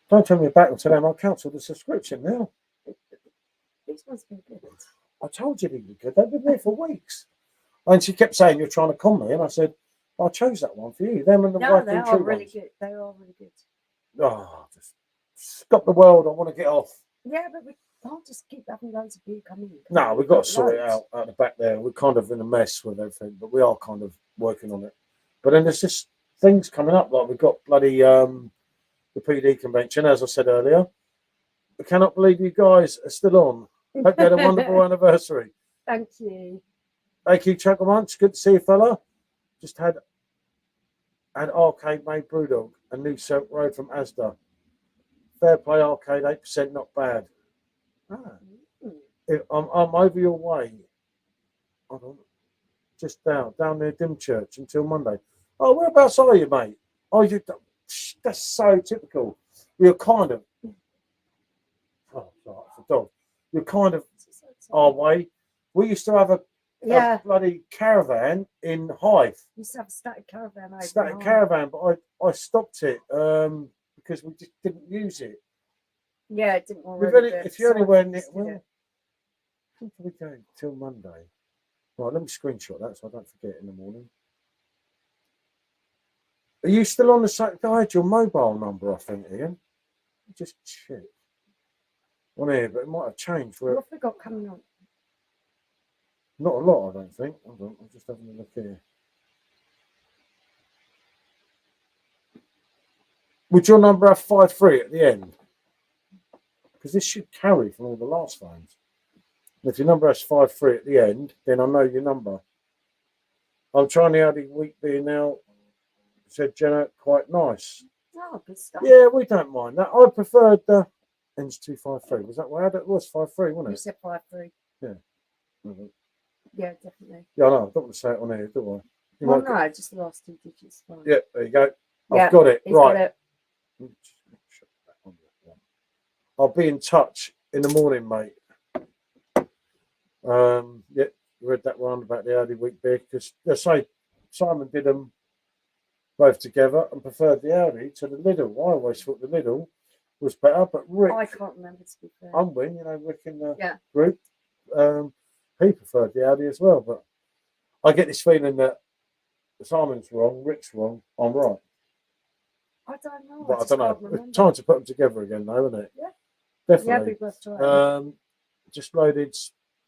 Don't turn me back until I'll cancel the subscription now. These ones have been good. I told you they were good. They've been there for weeks. And she kept saying, you're trying to con me. And I said, I chose that one for you. Them and the No, white they and are true really ones. good. They are really good. Oh, just stop the world. I want to get off. Yeah, but we can't just keep having loads of beer coming in. No, we've got to sort it out the back there. We're kind of in a mess with everything, but we are kind of working on it. But then there's just things coming up. Like we've got bloody the PD convention, as I said earlier. I cannot believe you guys are still on. Hope you had a wonderful anniversary. Thank you. Thank you, Chuckle Munch. Good to see you, fella. Just had an arcade made Brewdog, a new Silk Road from Asda. Fair play arcade, 8%, not bad. I'm over your way. Hold on. Just down near Dymchurch until Monday. Oh, whereabouts are you, mate? Oh, that's so typical. You're kind of. Oh, sorry, it's a dog. You're kind of our way. We used to have a bloody caravan in Hythe. We used to have a static caravan. But I stopped it because we just didn't use it. Yeah, it didn't want to. If you only went it, well, when do we go till Monday? Right, let me screenshot that so I don't forget in the morning. Are you still on the site? I had your mobile number, I think, Ian. Just check. On here, but it might have changed. What have we got coming on? Not a lot, I don't think. Hold on, I'm just having a look here. Would your number have 53 at the end? Because this should carry from all the last phones. And if your number has 53 at the end, then I know your number. I'm trying the Audi Wheat Beer now. Said Jenna, quite nice. Oh, good stuff. Yeah, we don't mind that. I preferred the Enge 253. Was that what it was? 5.3, wasn't You it? said 5.3. Mhm. Yeah, definitely. Yeah, I know. I don't want to say it on here, do I? You Well, might get- no, just the last 2 digits. Fine. Yeah, there you go. Yeah, I've got it. he's got Right. it. I'll be in touch in the morning, mate. Yeah, read that one about the Audi Wheat Beer because they say Simon did them both together and preferred the Audi to the Lidl. I always thought the Lidl was better, but Rick, I can't remember, to be fair. Unwin, Rick in the Yeah. group, he preferred the Audi as well. But I get this feeling that Simon's wrong, Rick's wrong, I'm right. I don't know. But I just don't know. can't remember. It's time to put them together again, though, isn't it? Yeah. Definitely. Yeah, we both tried. Just loaded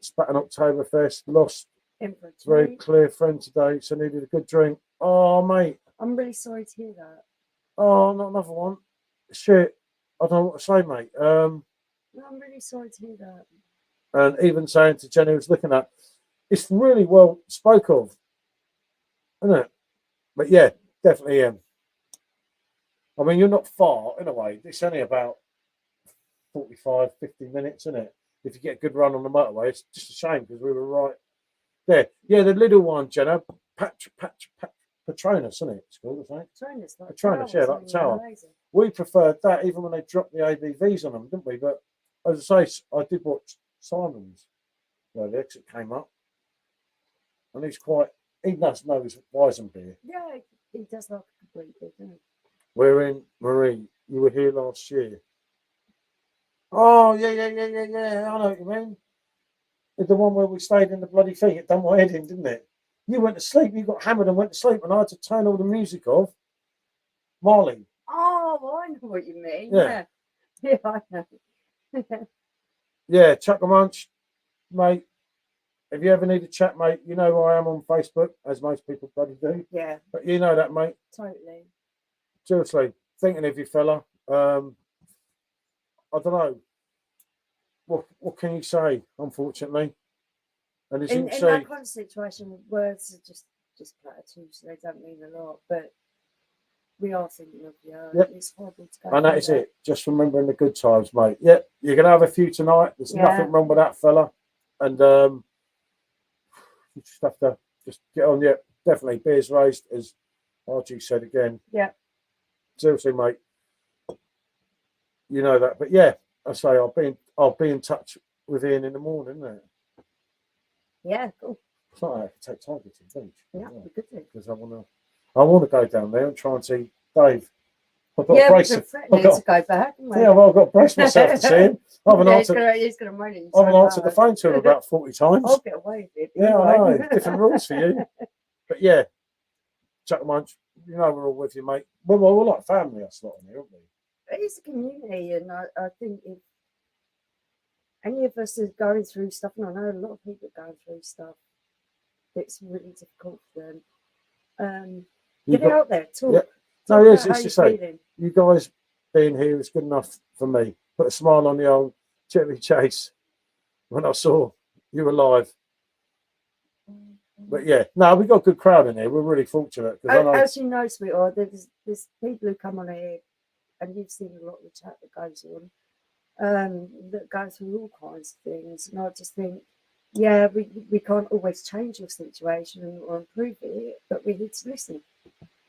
Spatten Oktoberfest, lost In for a very treat. clear friend today, so needed a good drink. Oh, mate. I'm really sorry to hear that. Oh, not another one. Shit. I don't know what to say, mate. No, I'm really sorry to hear that. And even saying to Jenny, who's looking at, it's really well spoke of, isn't it? But yeah, definitely. I mean, you're not far in a way. It's only about 45, 50 minutes, isn't it? If you get a good run on the motorway, it's just a shame because we were right there. Yeah, the little one, Jenna, Patronus, isn't it? It's called, isn't it? Patronus, like Patronus, towers, yeah, like isn't it? tower. Amazing. We preferred that even when they dropped the ABVs on them, didn't we? But as I say, I did watch Simon's earlier because it came up. And he does know his Weizenbier. Yeah, he does like a complete bit, doesn't he? We're in, Marie, you were here last year. Oh, yeah. I know what you mean. It's the one where we stayed in the bloody thing. It done my head in, didn't it? You went to sleep, you got hammered and went to sleep, and I had to turn all the music off. Marley. Oh, I know what you mean. Yeah. Yeah, I know. Yeah, Chuck a Munch, mate. If you ever need a chat, mate, you know who I am on Facebook, as most people bloody do. Yeah, But you know that, mate. totally. Seriously, thinking of you, fella. I don't know. What can you say, unfortunately? And as you In can see, that kind of situation, words are just platitudes. They don't mean a lot, but we are thinking of you. Yep. It's horrible to go and that through is it. Just remembering the good times, mate. Yep, you're going to have a few tonight. There's Yeah. nothing wrong with that, fella. And you just have to just get on. Yeah, definitely. Beers raised, as RG said again. Yeah. Seriously, mate. You know that. But yeah, I say I'll be in touch with Ian in the morning, isn't it? Yeah, cool. It's not like I can take time to the beach. Yeah, we could do. Because I want to go down there and try and see Dave. I've got to Yeah, we've brace been it. threatening to go back, haven't we? Yeah, well, I've got to brace myself to see him. I haven't He's going to moan at you. I haven't answered the phone to him about 40 times. I'll get away with it. Yeah, I anyway. know. Different rules for you. But yeah, Chuck Munch, you know we're all with you, mate. We're like family, us lot on here, aren't we? It's a community, and I think if any of us is going through stuff, and I know a lot of people are going through stuff that's really difficult for them, get it out there, talk. Yeah. No, Talk yes, about it's how just you're say, feeling. you guys being here is good enough for me. Put a smile on the old Chevy Chase when I saw you alive. But yeah, no, we've got a good crowd in here. We're really fortunate. As you know, sweetheart, there's people who come on here, and you've seen a lot of the chat that goes on, that go through all kinds of things. And I just think, yeah, we can't always change your situation or improve it, but we need to listen.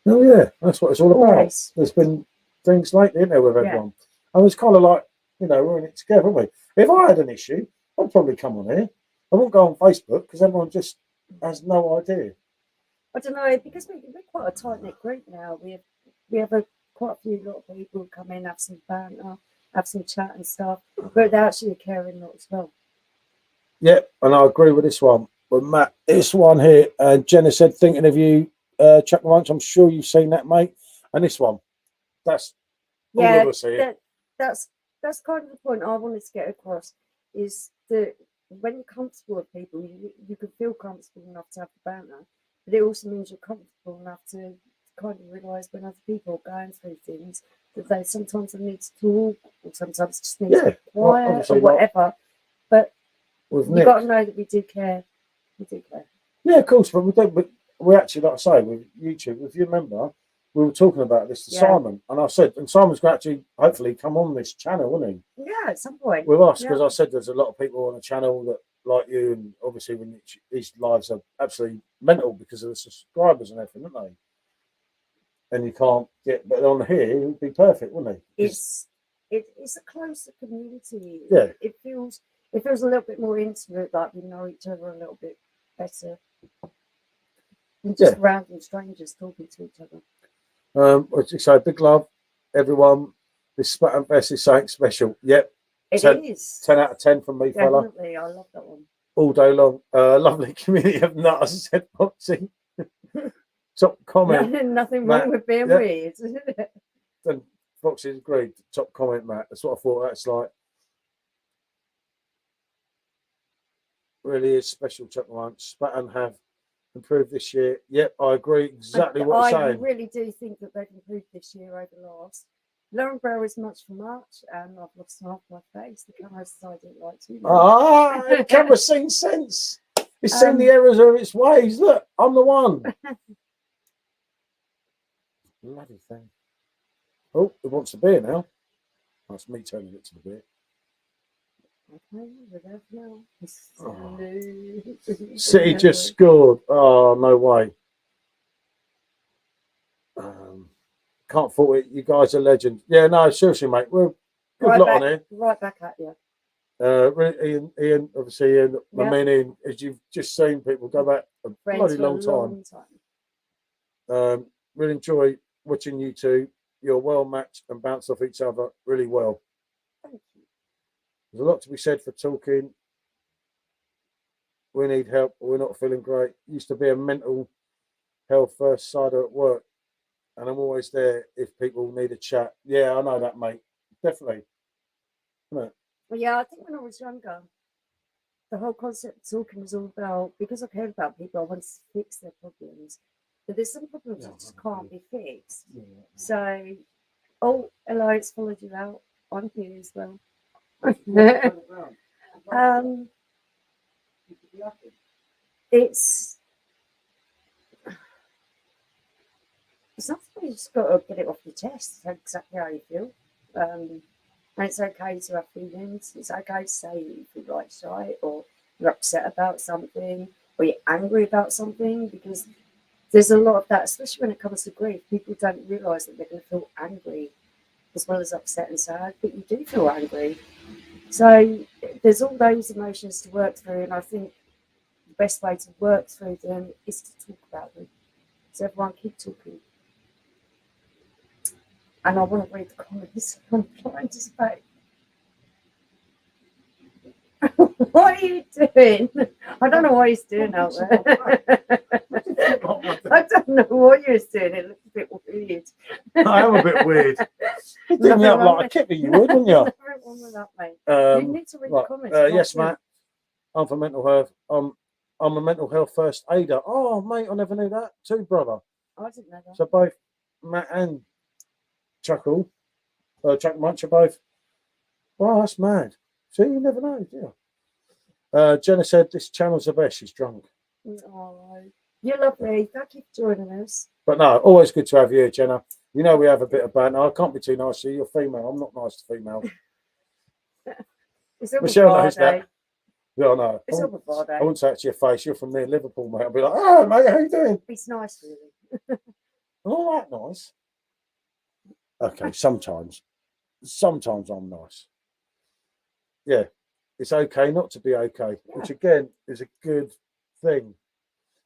Oh yeah, that's what it's all about. Always. There's been things lately, isn't there, with everyone? And it's kind of like, we're in it together, aren't we? If I had an issue, I'd probably come on here. I won't go on Facebook because everyone just has no idea. I don't know, because we're quite a tight-knit group now. We have quite a few lot of people who come in, have some banter, have some chat and stuff, but they're actually a caring lot as well. Yep, and I agree with this one. With Matt, this one here, Jenna said, thinking of you, Chuck Munch. I'm sure you've seen that, mate. And this one, that's all of us here. That's kind of the point I wanted to get across, is that when you're comfortable with people, you can feel comfortable enough to have the banter, but it also means you're comfortable enough to kind of realise when other people are going through things that they sometimes need to talk, or sometimes just need to be quiet or whatever. But you've got to know that we do care. We do care. Yeah, of course, but we don't. But we actually, like I say, with YouTube, if you remember, we were talking about this to Yeah. Simon, and I said, and Simon's going to actually hopefully come on this channel, won't he? Yeah, at some point. With us, Yeah. because I said there's a lot of people on the channel that like you, and obviously when these lives are absolutely mental because of the subscribers and everything, aren't they? And you can't get, but on here it would be perfect, wouldn't it? It's a closer community. Yeah. It feels a little bit more intimate, like we know each other a little bit better than just random strangers talking to each other. So big love, everyone. This Spat and Bess is something special. Yep. It is 10 out of 10 from me, fella. definitely. I love that one. All day long. Lovely community of nuts, said Foxy. Top comment. Nothing Matt, wrong with being yeah. weird. Then Foxy's agreed. Top comment, Matt. That's what I thought. That's like really is special. Chuck one. Spat and have improved this year. Yep, I agree exactly what you're saying. I really do think that they've improved this year over last. Laurenborough is much for much, and I've lost half my face. The camera side didn't like too much. Ah, the camera's seen sense. It's seen the errors of its ways. Look, I'm the one. Bloody thing. Oh, it wants the beer now. That's me turning it to the beer. Okay, we're there now. Oh. City just scored. Oh, no way. Can't fault it. You guys are legends. Yeah, no, seriously, mate. We're a good lot on here. Right back at you. Ian, obviously, Ian, Yep. I mean, Ian, as you've just seen people go back a bloody long time. Really enjoy watching you two. You're well matched and bounce off each other really well. Thank you. There's a lot to be said for talking. We need help. We're not feeling great. Used to be a mental health first sider at work, and I'm always there if people need a chat. Yeah, I know that, mate. Definitely. Well, yeah, I think when I was younger, the whole concept of talking was all about, because I cared about people, I wanted to fix their problems. But there's some problems that just can't be fixed. So, oh, hello, it's followed you out. I'm here as well. It's something you just got to get it off your chest, exactly how you feel. And it's okay to have feelings. It's okay to say you feel like shy, or you're upset about something, or you're angry about something, because there's a lot of that, especially when it comes to grief. People don't realise that they're going to feel angry as well as upset and sad, but you do feel angry. So there's all those emotions to work through, and I think the best way to work through them is to talk about them. So everyone keep talking. And I want to read the comments. I'm trying to speak. What are you doing? I don't know what he's doing out there. I don't know what you're doing. It looks a bit weird. I am a bit weird. You did me up like a kippy, you would, wouldn't you? Nothing wrong with that, mate. You need to read the comments. Yes, Matt. I'm for mental health. I'm a mental health first aider. Oh, mate, I never knew that too, brother. I didn't know that. So both Matt and Chuckle, Chuck Munch are both. Wow, that's mad. See, you never know, do you? Jenna said this channel's the best. She's drunk. Oh, you're lovely. Thank you for joining us. But no, always good to have you here, Jenna. You know we have a bit of banter. I can't be too nice to you. You're female. I'm not nice to female. Michelle knows that. Yeah, I know. I wouldn't say it to your face. You're from near Liverpool, mate. I'll be like, oh, mate, how you doing? It's nice, really. All right, nice. Okay, sometimes I'm nice. Yeah, it's okay not to be okay, which again is a good thing.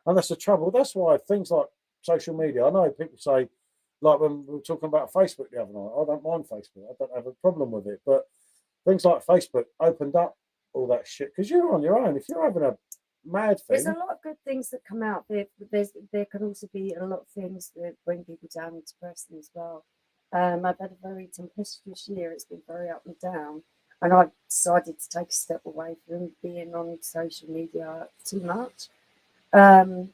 And that's the trouble. That's why things like social media, I know people say, like when we were talking about Facebook the other night, I don't mind Facebook. I don't have a problem with it. But things like Facebook opened up all that shit because you're on your own. If you're having a mad thing. There's a lot of good things that come out. There can also be a lot of things that bring people down and depress them as well. I've had a very tempestuous year. It's been very up and down. And I decided to take a step away from being on social media too much. And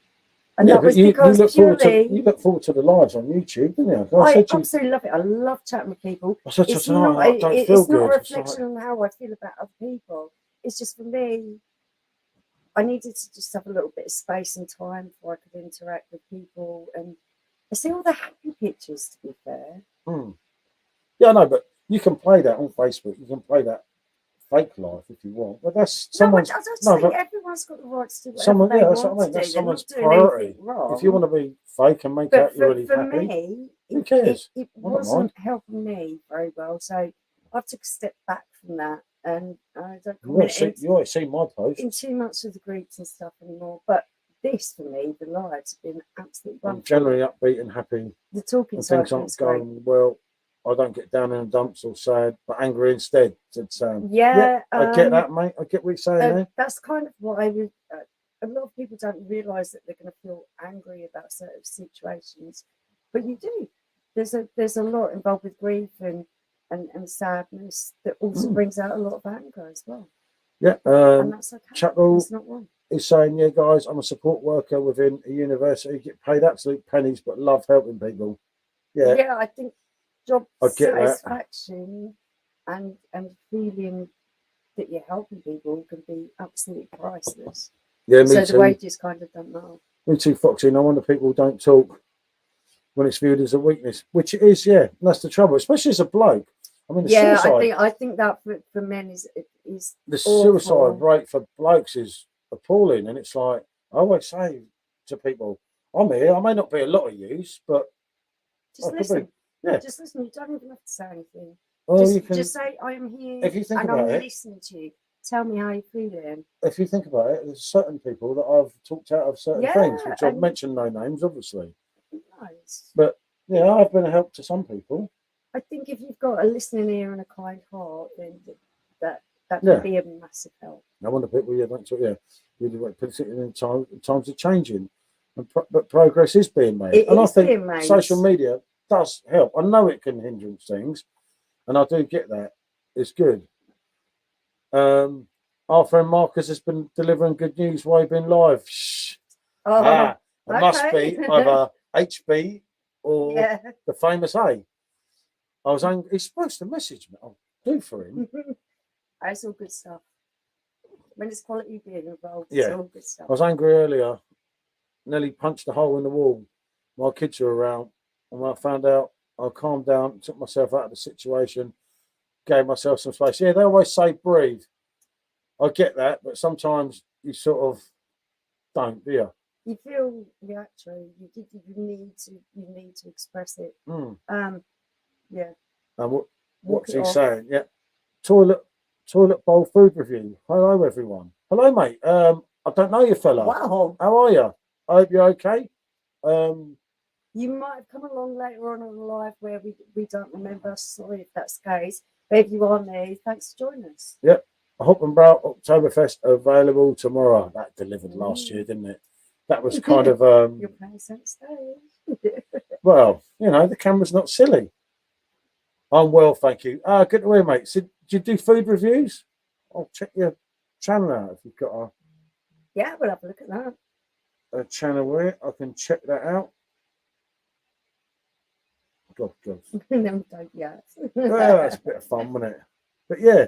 that was because you look forward to the lives on YouTube, didn't you? I absolutely love it. I love chatting with people. I said it's not a reflection on how I feel about other people. It's just for me, I needed to just have a little bit of space and time before I could interact with people. And I see all the happy pictures, to be fair. Yeah, no, but you can play that on Facebook. You can play that fake life if you want. But that's someone's. I don't No, say but everyone's got the right to do whatever someone. they Yeah, that's want what I mean. to do. That's They're not someone's doing priority. anything wrong. If you want to be fake and make But out you're really for happy, me, who cares? it I don't wasn't mind. helping me very well. So I took a step back from that, and I don't You always see my post. in too much of the groups and stuff anymore. But this, for me, the lives have been absolutely I'm wonderful. generally upbeat and happy. The talking And side things of aren't it's great. going well. I don't get down in the dumps or sad, but angry instead, said Sam. Yeah, I get that, mate. I get what you're saying there. that's kind of what I would. A lot of people don't realise that they're going to feel angry about certain situations, but you do. There's a lot involved with grief and sadness that also brings out a lot of anger as well. Yeah, And that's okay. Chapel It's not wrong. is saying, yeah, guys, I'm a support worker within a university, get paid absolute pennies, but love helping people. Yeah, Yeah, I think job I get that. satisfaction and feeling that you're helping people can be absolutely priceless. Yeah, me So too. the wages kind of don't matter. Me too, Foxy. No wonder people don't talk when it's viewed as a weakness, which it is. Yeah, and that's the trouble, especially as a bloke. I mean, the Yeah, suicide, I think that for men is the awful. suicide rate for blokes is appalling, and it's like I always say to people, I'm here. I may not be a lot of use, but just I could listen. be. Yeah. Just listen. You don't even have to say anything. Well, you can, just say I am here if you think and about I'm it, listening to you. Tell me how you're feeling. if you think about it, there's certain people that I've talked out of certain things, which I've mentioned no names, obviously. Nice. But yeah, I've been a help to some people. I think if you've got a listening ear and a kind heart, then that can be a massive help. I wonder people, don't talk, particularly in times are changing, but progress is being made, and I think social media does help. I know it can hinder things, and I do get that. It's good. Our friend Marcus has been delivering good news while he's been live. Shh. It must be either HB or the famous A. I was angry. He's supposed to message me. I'll do for him. It's all good stuff. When it's quality being involved, it's all good stuff. I was angry earlier. Nearly punched a hole in the wall. My kids are around, and when I found out, I calmed down, took myself out of the situation, gave myself some space. Yeah, they always say breathe. I get that, but sometimes you sort of don't, do you? You feel actually you need to express it. Yeah. And what's he saying? Yeah. Toilet bowl food review. Hello everyone. Hello mate. I don't know you fella. Wow. How are you? I hope you're okay. You might have come along later on the live where we don't remember. Sorry if that's the case. But if you are there, thanks for joining us. Yep. Hop and Brow Oktoberfest available tomorrow. That delivered last year, didn't it? That was kind of You're playing center stage. Well, the camera's not silly. I'm well, thank you. Good to hear, mate. So, do you do food reviews? I'll check your channel out if you've got Yeah, we'll have a look at that. a channel where I can check that out. God. Well, That's a bit of fun, wasn't it? But yeah,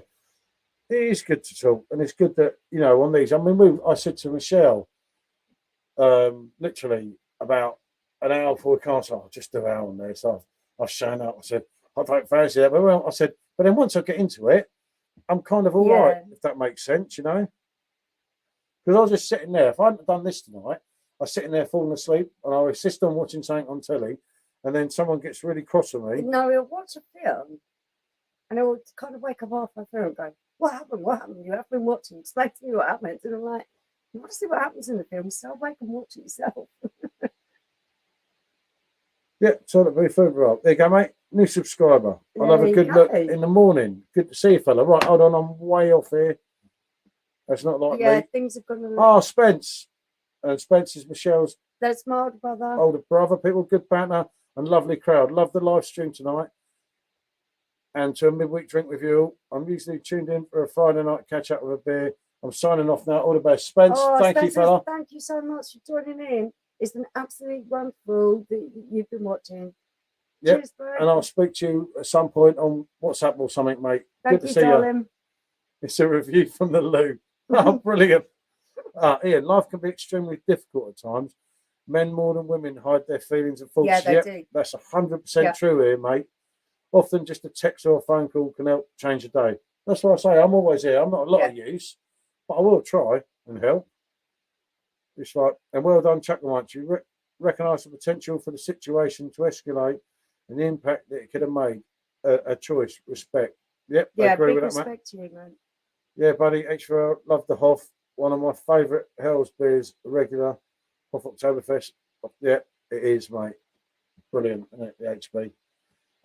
it is good to talk, and it's good that on these. I mean, I said to Michelle, literally about an hour before we can't. I'll just do an hour on there. So I've shown up. I said I don't fancy that, but I said, but then once I get into it, I'm kind of all right, if that makes sense, Because I was just sitting there. If I hadn't done this tonight, I was sitting there falling asleep, and I was insist on watching something on telly, and then someone gets really cross with me. No, we'll watch a film, and I will kind of wake up halfway through and go, "What happened? What happened? You have been watching. Explain to me what happened." And I'm like, "You want to see what happens in the film? So wake and watch it yourself." Yeah, so that'll be further up. There you go, mate. New subscriber. I'll have a good look in the morning. Good to see you, fella. Right, hold on. I'm way off here. That's not like me. Things have gone. Oh, Spence. And Spence is Michelle's That's my older brother. Older brother. People, good banter and lovely crowd. Love the live stream tonight. And to a midweek drink with you. I'm usually tuned in for a Friday night catch up with a beer. I'm signing off now. All the best. Spence, thank you, fella. Thank you so much for joining in. It's been absolutely wonderful that you've been watching. Yep. Cheers, bro. And I'll speak to you at some point on WhatsApp or something, mate. Thank Good to you, see darling. you. It's a review from the loo. Oh, brilliant. Ian, life can be extremely difficult at times. Men more than women hide their feelings and thoughts. Yeah, they do. That's 100% Yeah. true here, mate. Often just a text or a phone call can help change a day. That's what I say. I'm always here. I'm not a lot of use, but I will try and help. It's like, and well done, Chuck the Munch. You recognise the potential for the situation to escalate and the impact that it could have made. A choice, respect. Yep, I agree big with that, mate. respect to you, man. Yeah, buddy. H4L, love the Hoff. One of my favourite Hell's beers, a regular Hoff Oktoberfest. Yeah, it is, mate. Brilliant, isn't it? The HB.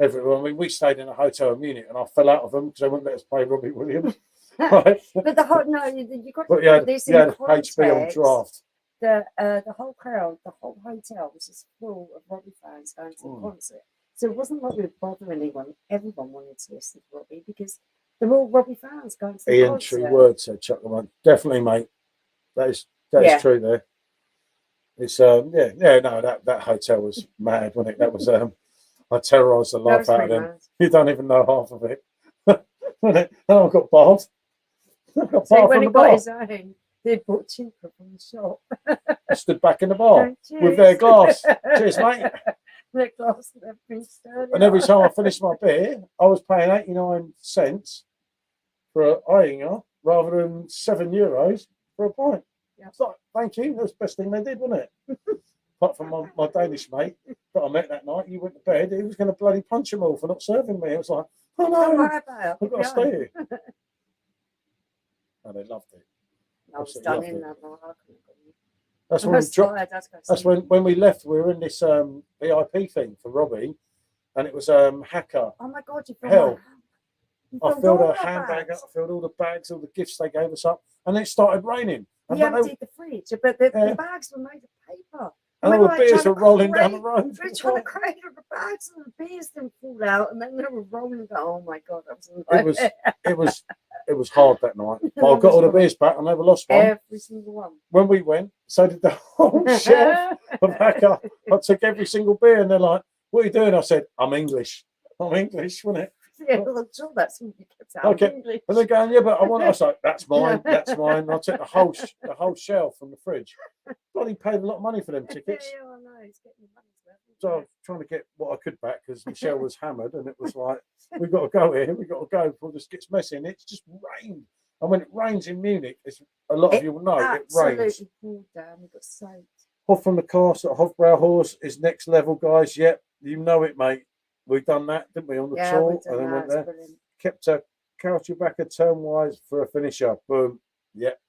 Everyone. I mean, we stayed in a hotel in Munich, and I fell out of them because they wouldn't let us play Robbie Williams. Right? But the whole you got to But yeah, put this yeah, in context. HB on draft. The whole crowd, the whole hotel was just full of Robbie fans going to the concert. So it wasn't like we were bothering anyone. Everyone wanted to listen to Robbie because they're all Robbie fans going to the Ian, concert. true words, said Chuck the Munch. Definitely, mate. That is true there. It's no, that hotel was mad, wasn't it? That was I terrorised the life out of them. Mad. You don't even know half of it. And I got barred. So when he got his own, they bought cheaper from the shop. I stood back in the bar with their glass. Cheers, mate. Their glass and everything stirred. And every time I finished my beer, I was paying 89 cents for an Eyinger rather than €7 for a pint. Yeah. It's like, thank you. That's the best thing they did, wasn't it? Apart from my Danish mate that I met that night, he went to bed. He was going to bloody punch them all for not serving me. It was like, oh no, I've got to stay here. Oh, they loved it. I was done in that. That's when we dropped. That's when we left. We were in this VIP thing for Robbie, and it was Hacker. Oh my God! You hell! I filled a handbag up. I filled all the bags, all the gifts they gave us up, and it started raining. You emptied the fridge, but the bags were made of paper. And all the beers were rolling down the road. We were trying to crate the bags, and the beers didn't fall out, and then they were rolling down. Oh my God, that was it was hard that night. But I got all the beers back. I never lost one. Every single one. When we went, so did the whole shelf of Hacker. I took every single beer, and they're like, "What are you doing?" I said, "I'm English. I'm English, wasn't it?" Yeah, well, I'm sure that's what you kept out. Okay, and they're going, "Yeah, but I want." I was like, "That's mine. That's mine." And I took the whole shelf from the fridge. Bloody paid a lot of money for them tickets. Yeah, I know. It's getting money. So I was trying to get what I could back because Michelle was hammered, and it was like, "We've got to go here. We've got to go before this gets messy." And it's just rained. And when it rains in Munich, it's a lot of you will know it rains. Absolutely poured down. We got soaked. Hoff from the Castle at Hofbrauhaus is next level, guys. Yep, you know it, mate. We've done that, didn't we, on the tour? And then went there. Brilliant. Kept a Couchbacker turn-wise for a finisher. Boom. Yep.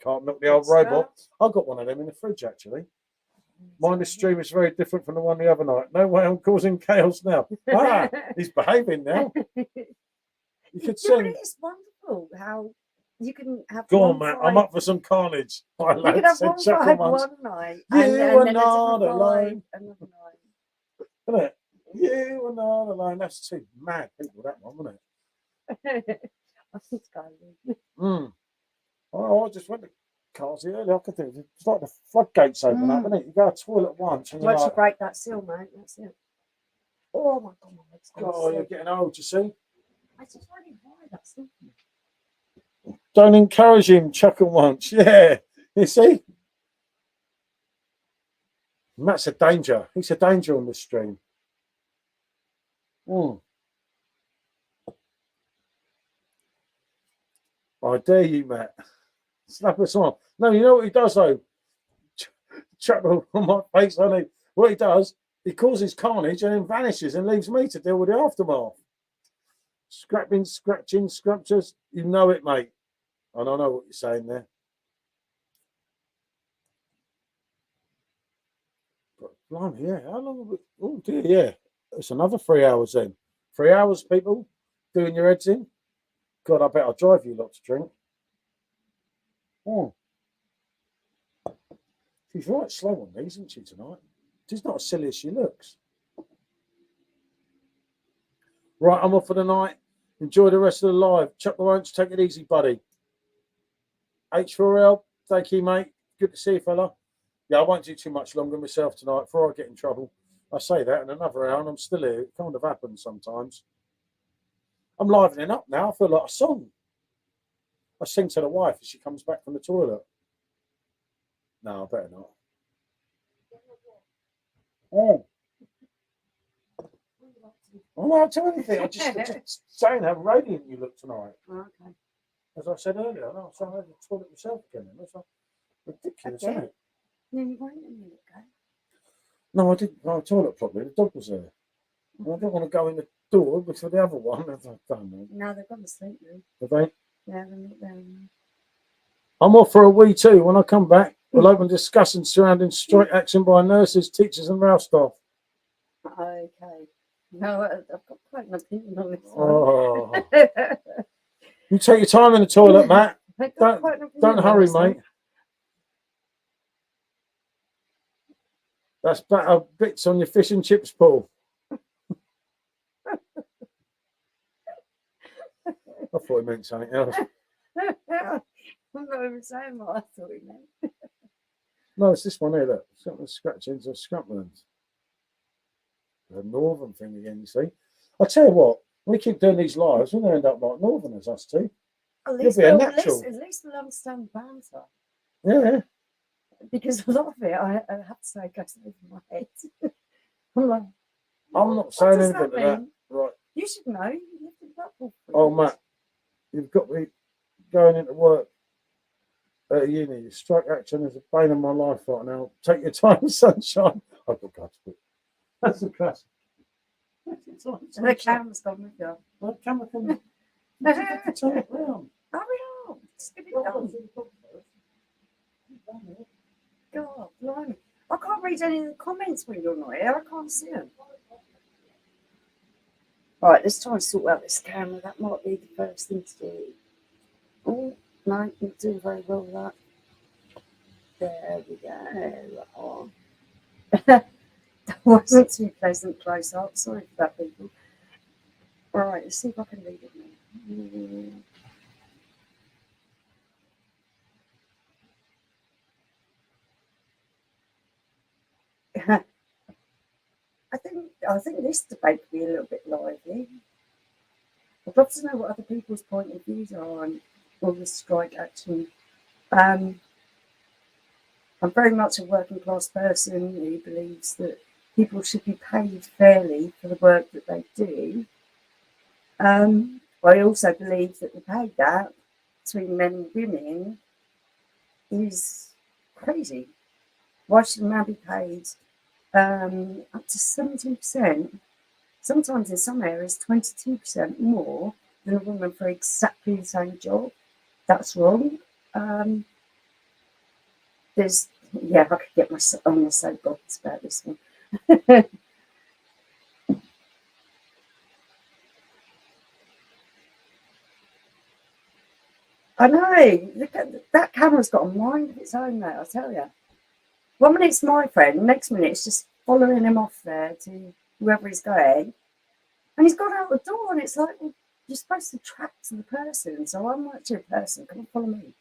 Can't knock the old robot. I got one of them in the fridge, actually. Mine stream is very different from the one the other night. No way I'm causing chaos now. He's behaving now. You could sing. It's wonderful how you can have. Go on, man. I'm up for some carnage. You can have one vibe one night. You are not alone. Another night. Isn't it? You are not alone. That's two mad people, that one, wasn't it? I think it's going. Oh, I just went to Carsey earlier. I could do it. It's like the floodgates open up, isn't it? You go to the toilet once. And once you like, break that seal, mate, that's it. Oh my God, my leg's God, you're getting old, you see. I just really high, that's it. Don't encourage him, chuckle once. Yeah, you see. Matt's a danger. He's a danger on this stream. I dare you, Matt. Slap us on. No, you know what he does though? Chuckle on my face, honey. What he does, he causes carnage and then vanishes and leaves me to deal with the aftermath. Scrapping, scratching, scrumptious. You know it, mate. I don't know what you're saying there. But blimey, yeah. How long have we? Oh dear, yeah. It's another 3 hours then. 3 hours, people, doing your heads in. God, I bet I'll drive you lot to drink. She's right slow on these, isn't she, tonight? She's not as silly as she looks. Right, I'm off for the night. Enjoy the rest of the live. Chuck the Munch, take it easy, buddy. H4L, thank you, mate. Good to see you, fella. Yeah, I won't do too much longer myself tonight before I get in trouble. I say that in another hour and I'm still here. It kind of happens sometimes. I'm livening up now. I feel like a song. I sing to the wife as she comes back from the toilet. No, I better not. Oh, I'm not tell anything. I just saying how radiant you look tonight. Okay. As I said earlier, I was trying to the toilet myself again. That's ridiculous, isn't it? No, you won't a minute ago. No, I didn't go to the toilet properly. The dog was there. And I don't want to go in the door before the other one. I don't know. No, they've gone to sleep room. Have they? Yeah, they're not there. I'm off for a wee too. When I come back, we'll open discussions surrounding strike action by nurses, teachers, and rail staff. Okay. No, I've got quite an opinion on this Oh, one. you take your time in the toilet, Matt. I've got quite an opinion Don't on hurry, this one. mate. That's better bits on your fish and chips, Paul. I thought he meant something else. I'm not even saying what I thought he meant. No, it's this one here. Look, something scratching into Scotland. The northern thing again, you see. I tell you what, we keep doing these lives, we're going to end up like northerners, us two. At You'll least, be a we'll, natural. at least we'll understand banter. Yeah. Because a lot of it, I have to say, goes over my head. I'm like, I'm not what saying does anything that to that. mean? Right. You should know. You lived in Blackpool. Oh, Matt, you've got me going into work at uni. Strike action is a bane of my life right now. Take your time, sunshine. I've got guts, but that's a classic. And the camera's gone with you. The camera can turn it round. Hurry up. Just get it done. God, blimey. I can't read any of the comments when you're not here. I can't see them. Right, let's try and sort out this camera. That might be the first thing to do. Oh, no, you're doing very well with that. There we go. Oh. That wasn't too pleasant close up. Sorry for that, people. Right, let's see if I can read it now. I think this debate could be a little bit lively. I'd love to know what other people's point of views are on all this strike action. I'm very much a working class person who believes that people should be paid fairly for the work that they do. I also believe that the pay gap between men and women is crazy. Why should a man be paid up to 17%? Sometimes in some areas, 22% more than a woman for exactly the same job. That's wrong. I could get myself on the soapbox about this one. I know. Look at that camera's got a mind of its own, mate, I tell you. 1 minute it's my friend, next minute it's just following him off there to whoever he's going. And he's gone out the door, and it's like, well, you're supposed to track to the person. So I'm actually a person. Come on, follow me.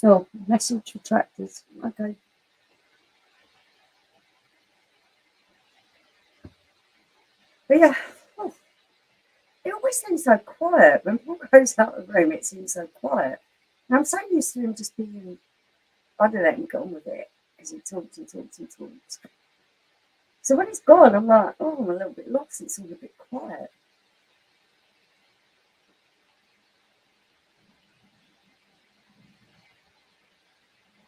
Oh, message retracted. Okay. But yeah, it always seems so quiet. When Paul goes out of the room, it seems so quiet. And I'm so used to him just being, I don't let him get on with it, because he talks and talks and talks. So when he's gone, I'm like, oh, I'm a little bit lost. It's all a bit quiet.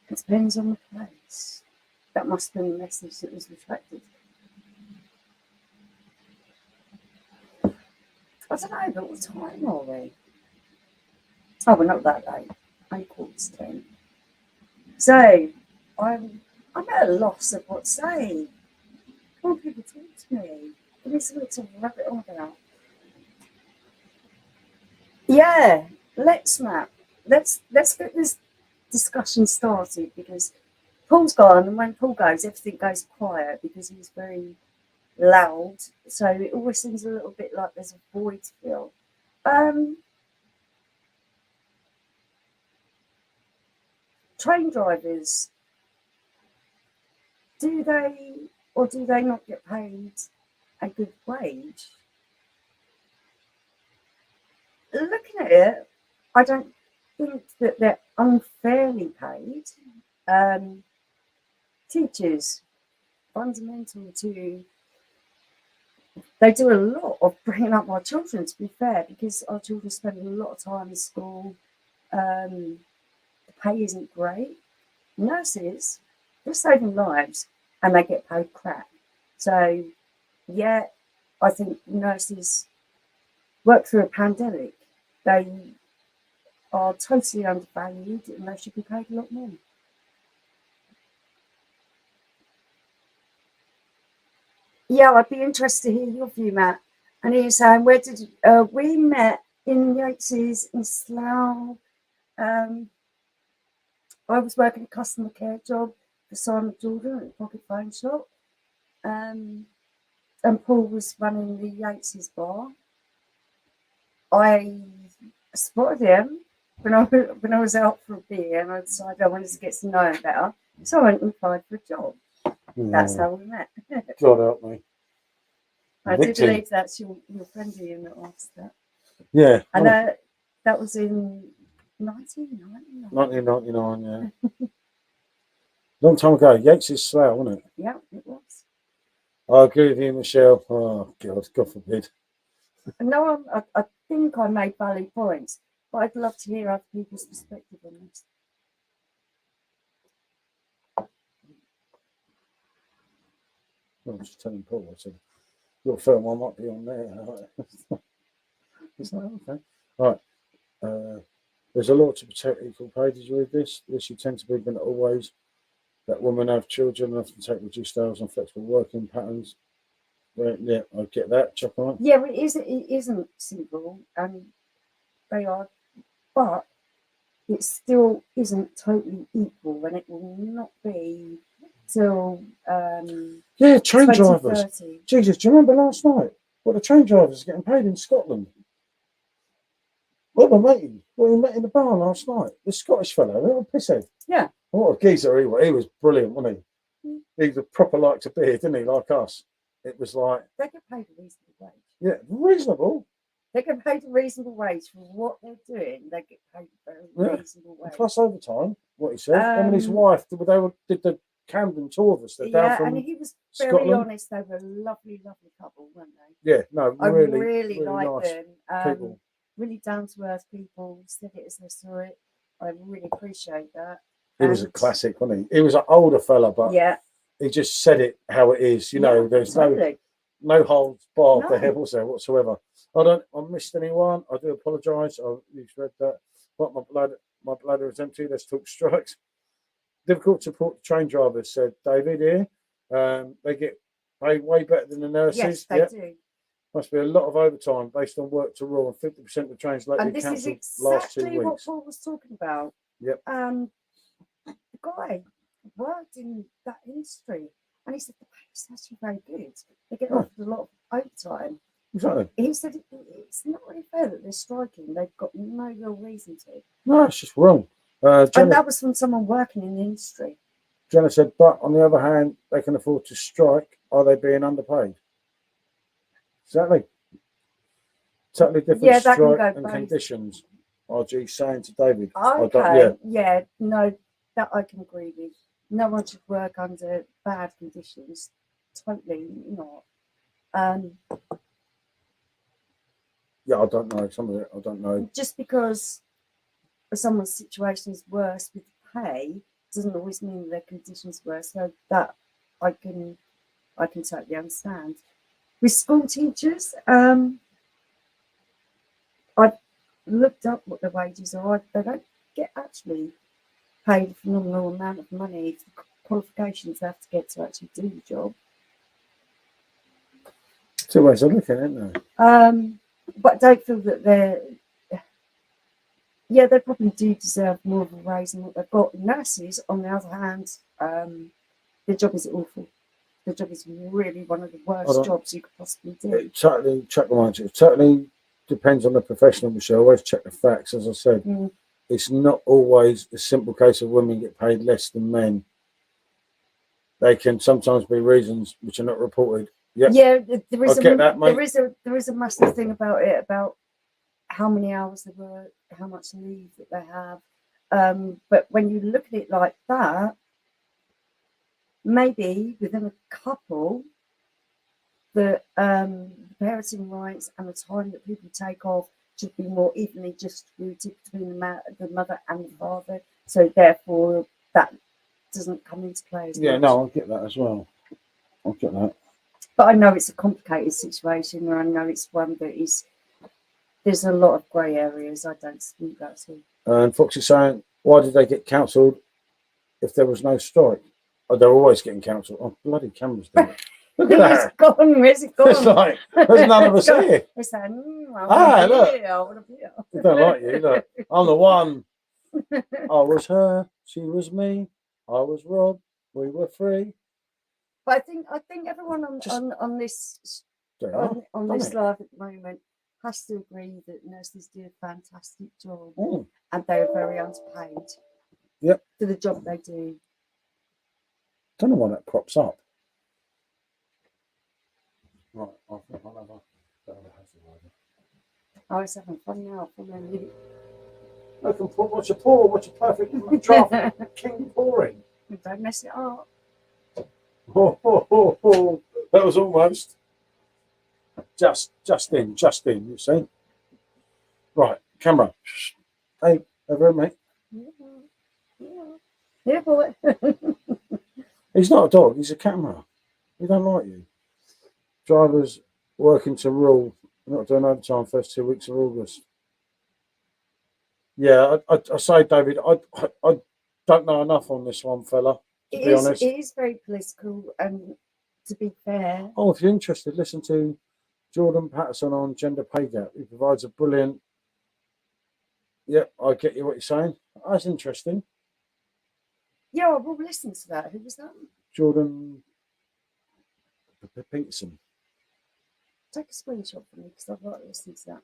It depends on the place. That must have been the message that was retracted. I don't know, but what time are we? Oh, we're not that late. 10:15. So, I'm at a loss of what to say. Come on, people, talk to me. Give me something to wrap it on about. Yeah, let's get this discussion started, because Paul's gone, and when Paul goes, everything goes quiet because he's very loud. So it always seems a little bit like there's a void to fill. Train drivers, do they or do they not get paid a good wage? Looking at it, I don't think that they're unfairly paid. Teachers, fundamental to, they do a lot of bringing up our children, to be fair, because our children spend a lot of time in school. The pay isn't great. Nurses, they're saving lives and they get paid crap. So, yeah, I think nurses work through a pandemic. They are totally undervalued and they should be paid a lot more. Yeah, I'd be interested to hear your view, Matt. And he's saying, where did we met in Yates's in Slough. I was working a customer care job for Simon Jordan at the Pocket Phone Shop. And Paul was running the Yates's bar. I spotted him when I was out for a beer and I decided I wanted to get to know him better. So I went and applied for a job. That's how we met. God help me. I do believe that's your friend Ian that asked that. Yeah. And that was in 1999. 1999, yeah. Long time ago. Yates is Slough, wasn't it? Yeah, it was. I agree with you, Michelle. Oh, God forbid. No, I think I made valid points, but I'd love to hear other people's perspective on this. I was just telling Paul, I said, your film, I might be on there. He's like, okay. All right. There's a law to protect equal pay. Did you read this? This you tend to be, but not always. That women have children and often take reduced hours and flexible working patterns. Well, yeah, I get that. Chuck on. Yeah, it isn't simple, and they are, but it still isn't totally equal, and it will not be till yeah, train drivers. 2030. Jesus, do you remember last night? What the train drivers are getting paid in Scotland? What we met in the bar last night. The Scottish fellow, a little pisshead. Yeah. What a geezer he was. He was brilliant, wasn't he? He was a proper like to beer, didn't he? Like us. It was like, they get paid a reasonable wage. Yeah, reasonable. They get paid a reasonable wage for what they're doing. They get paid a very reasonable wage. Plus overtime, what he said. Him and his wife, they did the Camden tour of us. They're down from and he was very Scotland. honest. They were a lovely, lovely couple, weren't they? Yeah, no, I really like like nice them. people. Really down to earth people. Said it as they saw it. I really appreciate that. He was a classic, wasn't he? He was an older fella, but he just said it how it is. You know, there's no holds barred there, was there, whatsoever. I missed anyone. I do apologise. You've read that. But my bladder is empty. Let's talk strikes. Difficult to support the train drivers, said David here. They get paid way better than the nurses. Yes, they do. Must be a lot of overtime based on work to rule, and 50% of the trains lately and this is exactly what Paul was talking about. Yep. The guy worked in that industry, and he said the pay is actually very good. They get offered a lot of overtime. Exactly. He said it's not really fair that they're striking. They've got no real reason to. No, it's just wrong. And that was from someone working in the industry. Jenna said, but on the other hand, they can afford to strike. Are they being underpaid? Exactly. Totally different strike and conditions. RG saying to David. Okay. No, that I can agree with. No one should work under bad conditions. Totally not. Yeah, I don't know. Some of it, I don't know. Just because someone's situation is worse with pay doesn't always mean their conditions worse. So that I can totally understand. With school teachers, I've looked up what the wages are. They don't get actually paid a phenomenal amount of money for the qualifications they have to get to actually do the job. Two ways of looking, isn't there? But I don't feel that they probably do deserve more of a raise than what they've got. Nurses, on the other hand, their job is awful. The job is really one of the worst jobs you could possibly do. It totally depends on the professional, Michelle. Always check the facts. As I said, it's not always a simple case of women get paid less than men. They can sometimes be reasons which are not reported. Yep. Yeah, there is a massive thing about it, about how many hours they work, how much leave that they have. But when you look at it like that, maybe within a couple, the parenting rights and the time that people take off should be more evenly distributed between the mother and the father. So therefore, that doesn't come into play as Yeah, much. no, I get that as well. I get that. But I know it's a complicated situation, and I know it's one that is. There's a lot of grey areas. I don't speak that at all. And Fox is saying, why did they get cancelled if there was no strike? Oh, they're always getting cancelled. Oh, bloody cameras doing it. Look at Where's that. it gone? Where's it gone? It's like, there's none of us here. It's like, I want to be here. I don't like you. Look, I'm the one. I was her. She was me. I was Rob. We were free. But I think everyone on this on this live at the moment has to agree that nurses do a fantastic job, and they are very underpaid. Yep. For the job they do. Don't know why that crops up. Right, I think I'll have a I was having fun now. What's your pour? What's your perfect draft? King pouring. Don't mess it up. Oh, that was almost just in, you see. Right, camera. Hey, over here, mate. Yeah, boy. He's not a dog, he's a camera. He don't like you. Drivers working to rule, not doing overtime first 2 weeks of August. Yeah, I say, David, I don't know enough on this one, fella. To be honest, it is very political, and to be fair. Oh, if you're interested, listen to Jordan Patterson on gender pay gap. He provides a brilliant. Yep, I get you what you're saying. That's interesting. Yeah, we'll listen to that. Who was that? Jordan Peterson. Take a screenshot for me because I'd like to listen to that.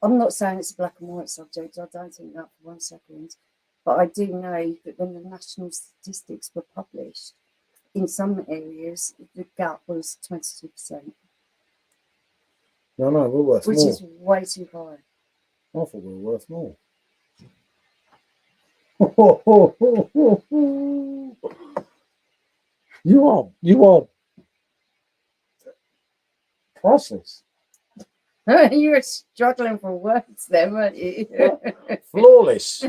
I'm not saying it's a black and white subject. I don't think that for 1 second. But I do know that when the national statistics were published, in some areas, the gap was 22%. No, we're worth which more. Which is way too high. I thought we were worth more. You are priceless. You were struggling for words then, weren't you? Flawless.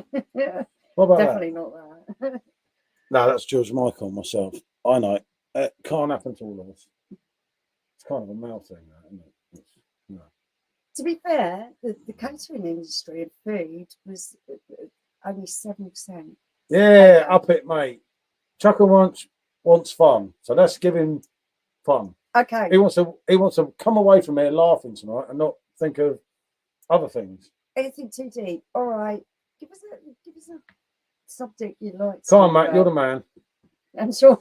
What about Definitely not that. No, that's George Michael myself. I know it. It can't happen to all of us. It's kind of a male thing, isn't it? No. To be fair, the catering industry and food was only 7%. Yeah, up it, mate. Chucker wants fun, so let's give him fun. Okay. He wants to come away from here laughing tonight and not think of other things. Anything too deep? All right. Give us a subject you like. Come on, Matt. You're the man. I'm sure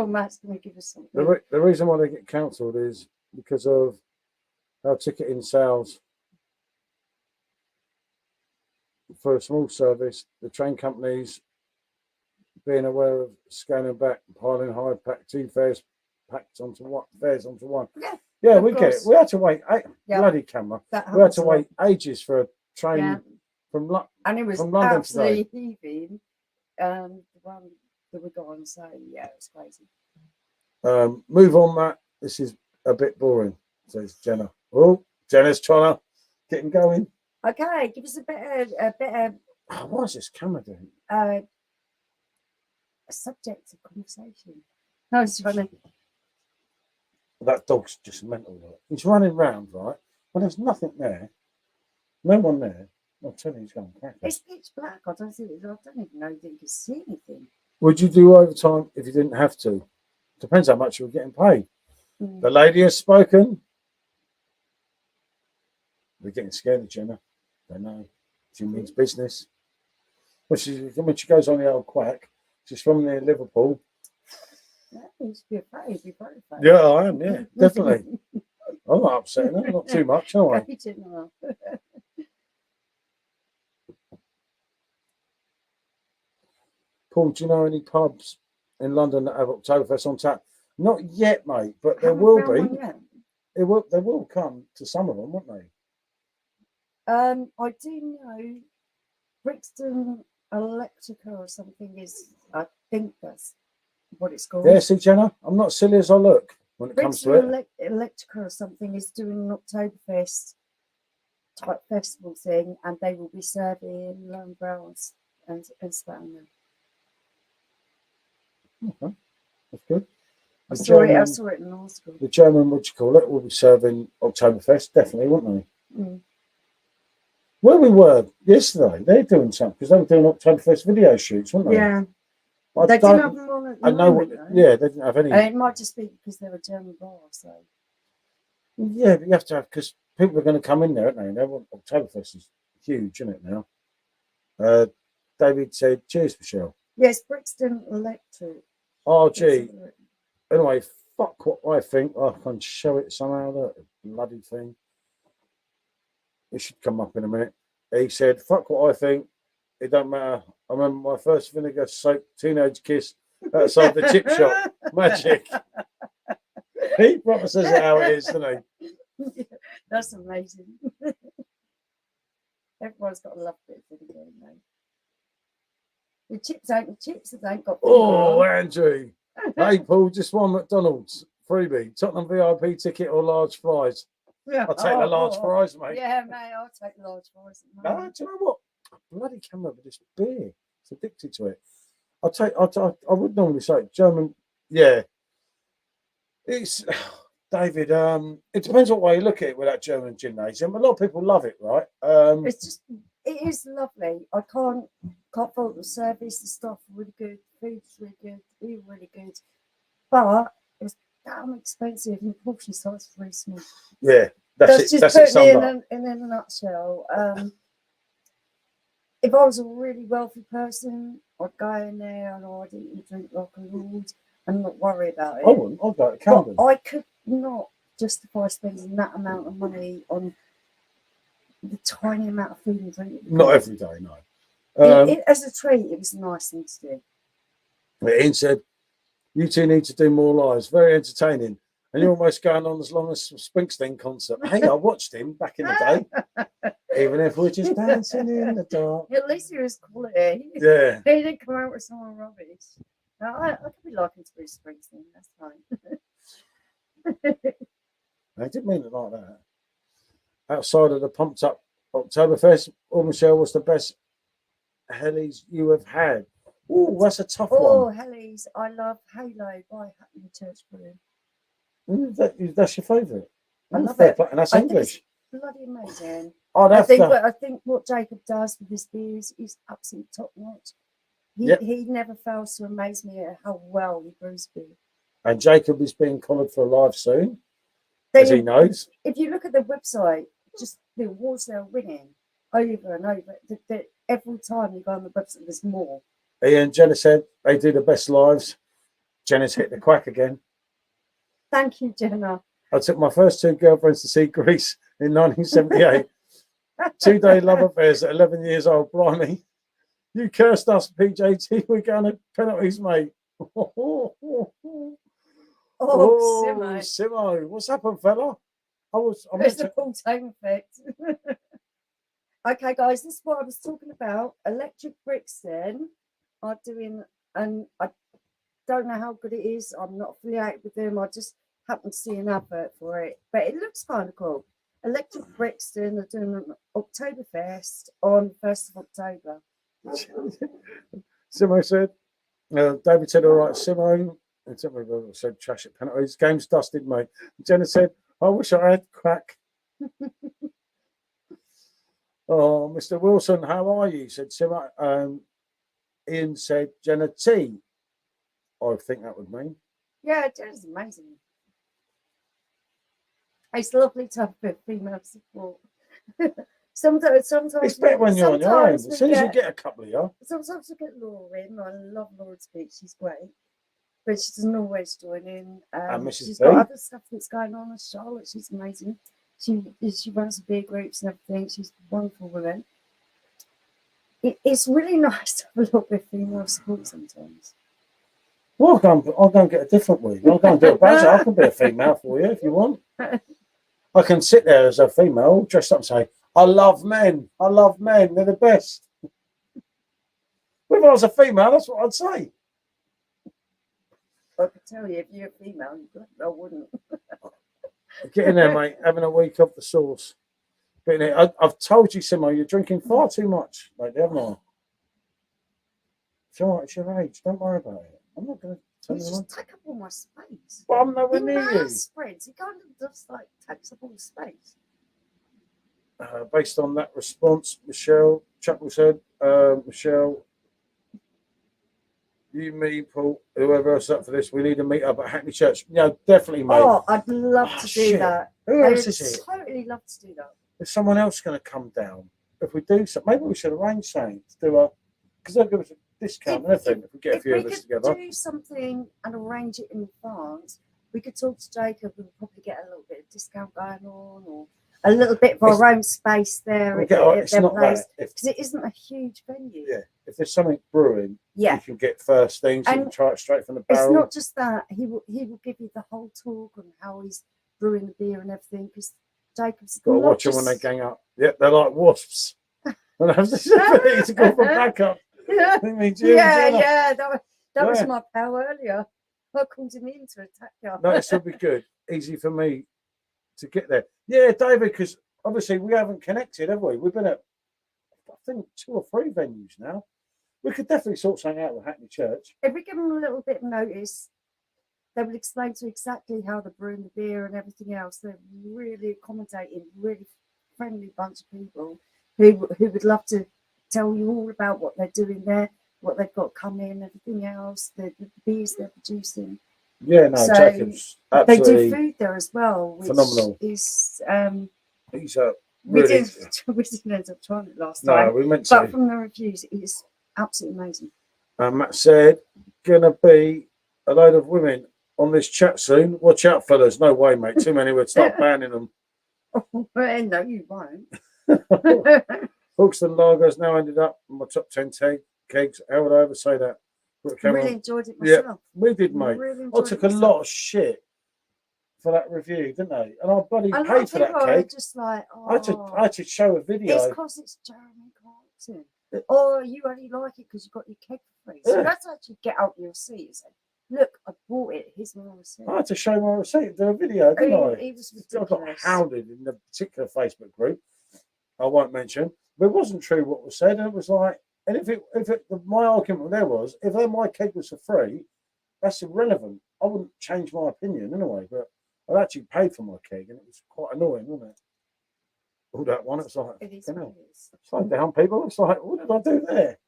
Matt's going to give us something. The reason why they get cancelled is because of how ticketing sales for a small service, the train companies being aware of scaling back, piling high, fares onto one. Yeah, we get it. We had to wait. Bloody camera. We had to wait ages for a train from London. And it was London absolutely heaving. The one that we got on, so yeah, it was crazy. Move on, Matt. This is a bit boring, says Jenna. Oh, Jenna's trying to get him going. Okay, give us a better. What is this camera doing? A subject of conversation. I was trying to. That dog's just mental. Right? He's running round, right? When there's nothing there, no one there. I'll tell you, he's going crack. It's pitch black. I don't even know that you can see anything. Would you do overtime if you didn't have to? Depends how much you're getting paid. The lady has spoken. They're getting scared of Jenna. They know she means business. When she goes on the old quack, she's from near Liverpool. You should be afraid. You're very afraid. Yeah, I am. Yeah, definitely. I'm not upsetting her. Not too much, am I? Paul, do you know any pubs in London that have Oktoberfest on tap? Not yet, mate, but there will be. They will come to some of them, won't they? I do know Brixton Electrica or something is, I think that's what it's called. Yeah, see, Jenna, I'm not silly as I look when it comes to Brixton it. Electrica or something is doing an Oktoberfest type festival thing, and they will be serving lamb browns and stuff. Okay, that's good. I The saw it. I German, saw it in law school. the German, what you call it, will be serving Oktoberfest, definitely, won't they? Mm. Where we were yesterday, they're doing something because they were doing Oktoberfest video shoots, weren't they? Yeah, I they didn't have don't. them on at the I know what. moment, though. Yeah, they didn't have any. And it might just be because they're a German bar, so. Yeah, but you have to have because people are going to come in there, aren't they? And they want Oktoberfest is huge, isn't it now? David said, "Cheers, Michelle." Yes, Brixton Electric. Oh, gee. Anyway, fuck what I think. I can show it somehow. That bloody thing. It should come up in a minute. He said, "Fuck what I think. It don't matter. I remember my first vinegar-soaked teenage kiss outside the chip shop. Magic." He proper says it how it is, doesn't he? That's amazing. Everyone's got a love bit for the game, though. The chips ain't got. Oh, Andrew. Hey, Paul, just one McDonald's freebie. Tottenham VIP ticket or large fries? Yeah. I'll take the large fries, mate. Yeah, mate, I'll take the large fries. No, do you know what? Bloody camera with this beer. It's addicted to it. I would normally say German. Yeah. It's David. It depends what way you look at it with that German gymnasium. A lot of people love it, right? It is lovely. I can't fault the service. The staff are really good. Food's really good. Beer really good. But it's damn expensive, and the portion size is really small. Yeah, That's it. Just That's put it. it in a nutshell. If I was a really wealthy person, I'd go in there and I'd eat and drink like a lord and not worry about it. I wouldn't. I'd go to Camden. But I could not justify spending that amount of money on the tiny amount of food and drink. Not every day, no. As a treat, it was a nice thing to do. Ian said, "You two need to do more lives. Very entertaining. And you're almost going on as long as Springsteen concert." Hey, I watched him back in the day. Even if we're just dancing in the dark. At least he was quality. Yeah. He didn't come out with someone rubbish. I could be liking to Bruce Springsteen. That's fine. I didn't mean it like that. Outside of the pumped up Oktoberfest, Michelle, was the best Hellies you have had? Oh, that's a tough Oh, one. Hellies. I love Halo by Hackney Church Brew. That's your favourite. I love it. And that's I think English. it's bloody amazing. I think what Jacob does with his beers is absolutely top notch. He never fails to amaze me at how well he brews beer. And Jacob is being collared for a live soon, as he knows. If you look at their website, just the awards they're winning over and over, every time you go on the website, there's more. Ian, Jenna said they do the best lives. Jenna's hit the quack again. Thank you, Jenna. I took my first two girlfriends to see Greece in 1978. 2-day love affairs at 11 years old. Blimey. You cursed us, PJT. We're going to penalties, mate. Simo. What's happened, fella? It's the Paul Tame effect. Okay, guys, this is what I was talking about. Electric Brixton are doing, and I don't know how good it is. I'm not affiliated with them. I just happened to see an advert for it, but it looks kind of cool. Electric Brixton are doing an Oktoberfest on 1st of October. Simo said, David said, all right, Simo. And somebody said, trash at penalties. Game's dusted, mate. Jenna said, I wish I had crack. Oh, Mr. Wilson, how are you? Said Simo. Ian said, Jenna T. I think that would mean. Yeah, Jenna's amazing. It's lovely to have a bit of female support. Sometimes it's better when you're on your own. As soon as you get a couple of you. Sometimes we get Laura in. I love Laura's speech. She's great. But she doesn't always join in. And Mrs. She's B. got other stuff that's going on. Charlotte, she's amazing. She runs the beer groups and everything. She's a wonderful woman. It's really nice to have a little bit of female support sometimes. Well, I'll go and get a different wig. I'll go and do a badger. I can be a female for you if you want. I can sit there as a female, dressed up and say, I love men. I love men. They're the best. Well, if I was a female, that's what I'd say. I could tell you if you're a female, I wouldn't. Get in there, mate. Having a week off the sauce. But I've told you, Simo, you're drinking far too much lately, haven't I? It's all right, it's your age. Don't worry about it. I'm not going to tell You you. just take up all my space. Well, I'm nowhere He near you. spreads. He kind of just like takes up all the space. Based on that response, Michelle Chapel said, Michelle, you, me, Paul, whoever else up for this, we need to meet up at Hackney Church. Yeah, definitely, mate. Oh, I'd love to do shit. that. Who I else would is it? totally love to do that. Is someone else going to come down? If we do so, maybe we should arrange something to do a, because they'll give us a discount and everything if we get a few of us together. If we could do something and arrange it in advance, we could talk to Jacob and probably get a little bit of discount going on, or a little bit of our own space there at their place, because it isn't a huge venue. Yeah, if there's something brewing, yeah, you can get first things. You can try it straight from the barrel. It's not just that. He will give you the whole talk on how he's brewing the beer and everything. Because Jacob's got to watch them when they gang up. Yeah, they're like wasps. And I have to go for backup. Yeah, that was my pal earlier. I called him in to attack you. No, this will be good. Easy for me to get there. Yeah, David, because obviously we haven't connected, have we? We've been at, I think, 2 or 3 venues now. We could definitely sort something out with Hackney Church. If we give them a little bit of notice, they will explain to you exactly how they're brewing the beer and everything else. They're really accommodating, really friendly bunch of people who would love to tell you all about what they're doing there, what they've got coming, everything else, the beers they're producing. Yeah, no, so Jacob's absolutely. They do food there as well, which phenomenal. Is he's really. We didn't end up trying it last time. No, we meant to. But from the reviews, it's absolutely amazing. Matt said, "Gonna be a load of women on this chat soon. Watch out, fellas. No way, mate. Too many. We'd start banning them." Well, no, you won't. Hookston Lager's now ended up in my top 10 kegs. How would I ever say that? Really enjoyed it myself. Yeah, we did, mate. Really I took a lot of shit for that review, didn't I? And I bloody paid for that keg. Just like, I had to show a video. It's because it's Jeremy Clarkson. Or you only like it because you got your keg for free. So that's actually get out your receipt and say, look, I bought it. Here's my receipt. I had to show my receipt, do a video, didn't I? It was ridiculous. I got hounded in the particular Facebook group. I won't mention, but it wasn't true what was said. And it was like, and my argument there was, if my keg was for free, that's irrelevant. I wouldn't change my opinion anyway, but I actually paid for my keg, and it was quite annoying, wasn't it? All that one, it's like, slow down, people. It's like, what did I do there?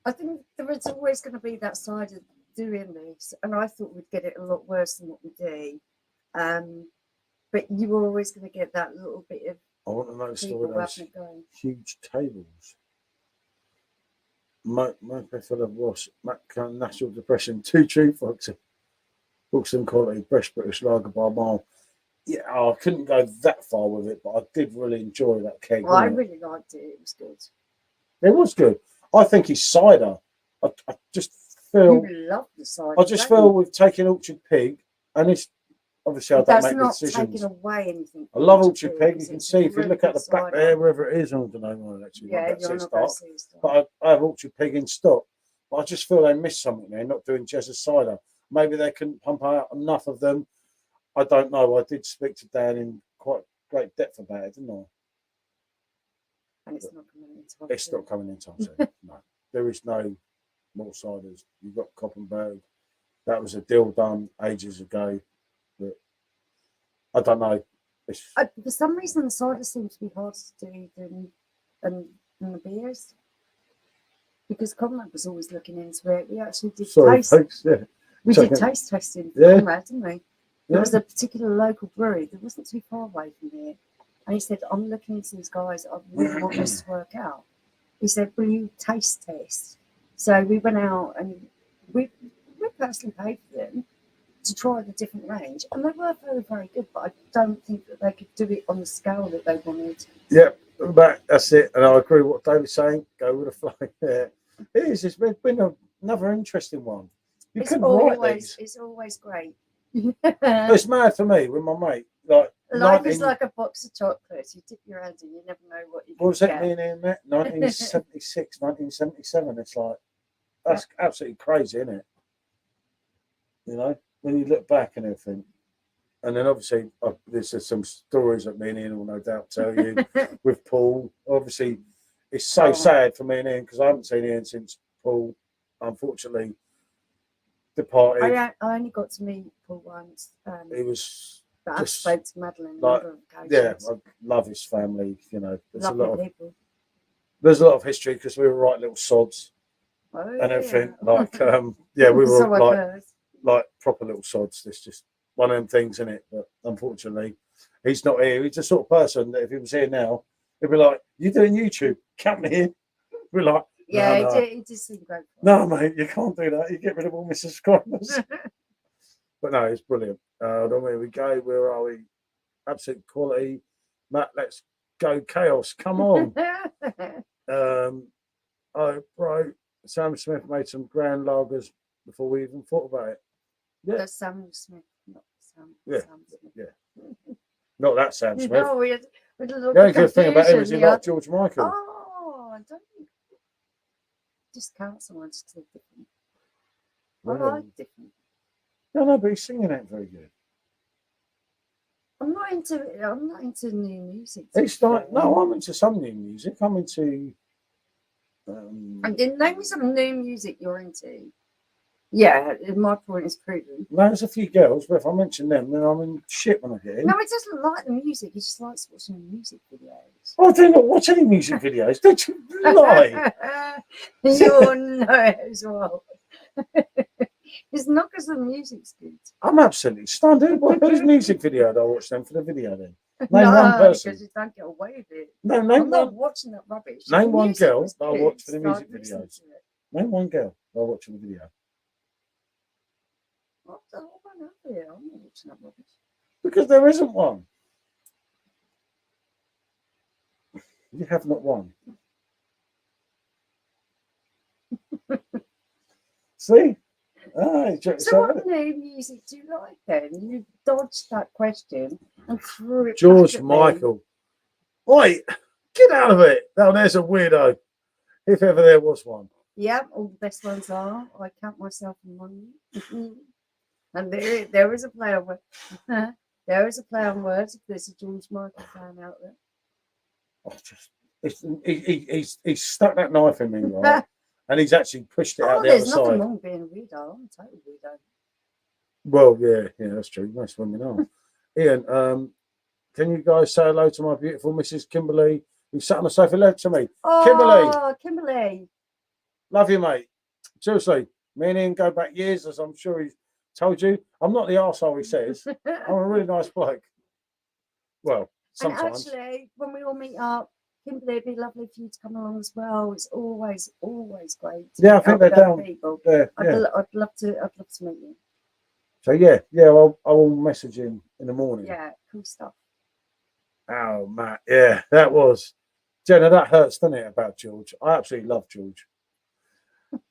I think there is always going to be that side of doing this, and I thought we'd get it a lot worse than what we do. But you were always going to get that little bit of. I want to know the story of those huge tables. My full of Ross, National Depression, 2 true folks. Books and quality, fresh British lager by a mile. Yeah, I couldn't go that far with it, but I did really enjoy that keg. Well, I really liked it. It was good. It was good. I think his cider. I just feel. You love the cider. I just feel we've taken Orchard Pig, and it's. Obviously, I don't make the decisions. That's not taking away anything. I love Orchard Pig. You can see if you look at the back there, wherever it is, I don't know actually. Yeah, you're not going to see stock. But I have Orchard Pig in stock. But I just feel they missed something there, not doing Jez's cider. Maybe they couldn't pump out enough of them. I don't know. I did speak to Dan in quite great depth about it, didn't I? And it's not coming in time. It's not coming in time soon. No, there is no more ciders. You've got Koppenberg. That was a deal done ages ago. But I don't know. For some reason, the cider seems to be harder to do than the beers. Because Conrad was always looking into it. We actually did We did taste testing for Conrad, didn't we? There was a particular local brewery that wasn't too far away from here. And he said, I'm looking into these guys. I really want this to work out. He said, will you taste test? So we went out and we personally paid for them to try the different range. And they were very, very good. But I don't think that they could do it on the scale that they wanted. Yeah, that's it. And I agree with what David's saying. Go with the flow. Yeah. It is. It's been another interesting one. It's always great. It's mad for me with my mate. Like, Life is 19 like a box of chocolates. You dip your hand in, you never know what you're What was going it, to me get. and Ian met? 1976, 1977. It's like, that's absolutely crazy, isn't it? You know, when you look back and everything. And then obviously, there's just some stories that me and Ian will no doubt tell you with Paul. Obviously, it's so sad for me and Ian because I haven't seen Ian since Paul, unfortunately, departed. I only got to meet Paul once. He was But I've just spoke to Madeline like, on yeah, occasions. I love his family. You know, Lovely people. there's a lot of history because we were right little sods Oh, and everything. yeah. Like, yeah, we So were I've heard. like proper little sods. There's just one of them things in it. But unfortunately, he's not here. He's the sort of person that if he was here now, he'd be like, "You doing YouTube? Come here." We're like, Yeah, no. he did seem great. No, mate, you can't do that. You get rid of all my subscribers. But no, it's brilliant. Here we go. Where are we? Absolute quality. Matt, let's go chaos. Come on. Oh, bro. Sam Smith made some grand lagers before we even thought about it. Yeah. That's Samuel Smith, not Sam. Yeah. Sam Smith. Yeah. Not that Sam Smith. No, we had a little The only good thing about him is he confusion, liked George Michael. Oh, I don't discount someone's too different. Really? I like different. No, but he's singing it very good. I'm not into new music. It's like, no, I'm into some new music. I'm into. And then name me some new music you're into. Yeah, my point is proven. No, there's a few girls, but if I mention them, then I'm in shit when I get in. No, he doesn't like the music. He just likes watching music videos. I do not watch any music videos. Don't you lie? You'll know it as well. It's not because the music's good. I'm absolutely stunned. Whose music video do I watch them for the video then? Name No, one person. because you don't get away with it. No, I'm name not one. watching that rubbish. If Name the one music girl was that I good, watch for the music start listening videos. to it. Name one girl that I watch for the video. What the hell am I here? I'm not watching that rubbish. Because there isn't one. You have not one. See? So what new music do you like then? You dodged that question and threw it George back at me. Michael. Wait, get out of it. Now there's a weirdo. If ever there was one. Yeah, all the best ones are. I count myself in one. And there is a play on words. There is a play on words if there's a George Michael fan out there. He's stuck that knife in me, right? And he's actually pushed it out the other There's nothing side. wrong with being a weirdo. I'm a total weirdo. Well, yeah, that's true. Most women are. Ian, can you guys say hello to my beautiful Mrs. Kimberly, who sat on the sofa left to me? Oh, Kimberly. Love you, mate. Seriously, me and Ian go back years, as I'm sure he's told you. I'm not the arsehole he says. I'm a really nice bloke. Well, sometimes. And actually, when we all meet up, Kimberly, it'd be lovely for you to come along as well. It's always great. Yeah, I think they're down. People. I'd love to meet you. So yeah, I will message him in the morning. Yeah, cool stuff. Oh, Matt, yeah, that was Jenna. That hurts, doesn't it? About George, I absolutely love George,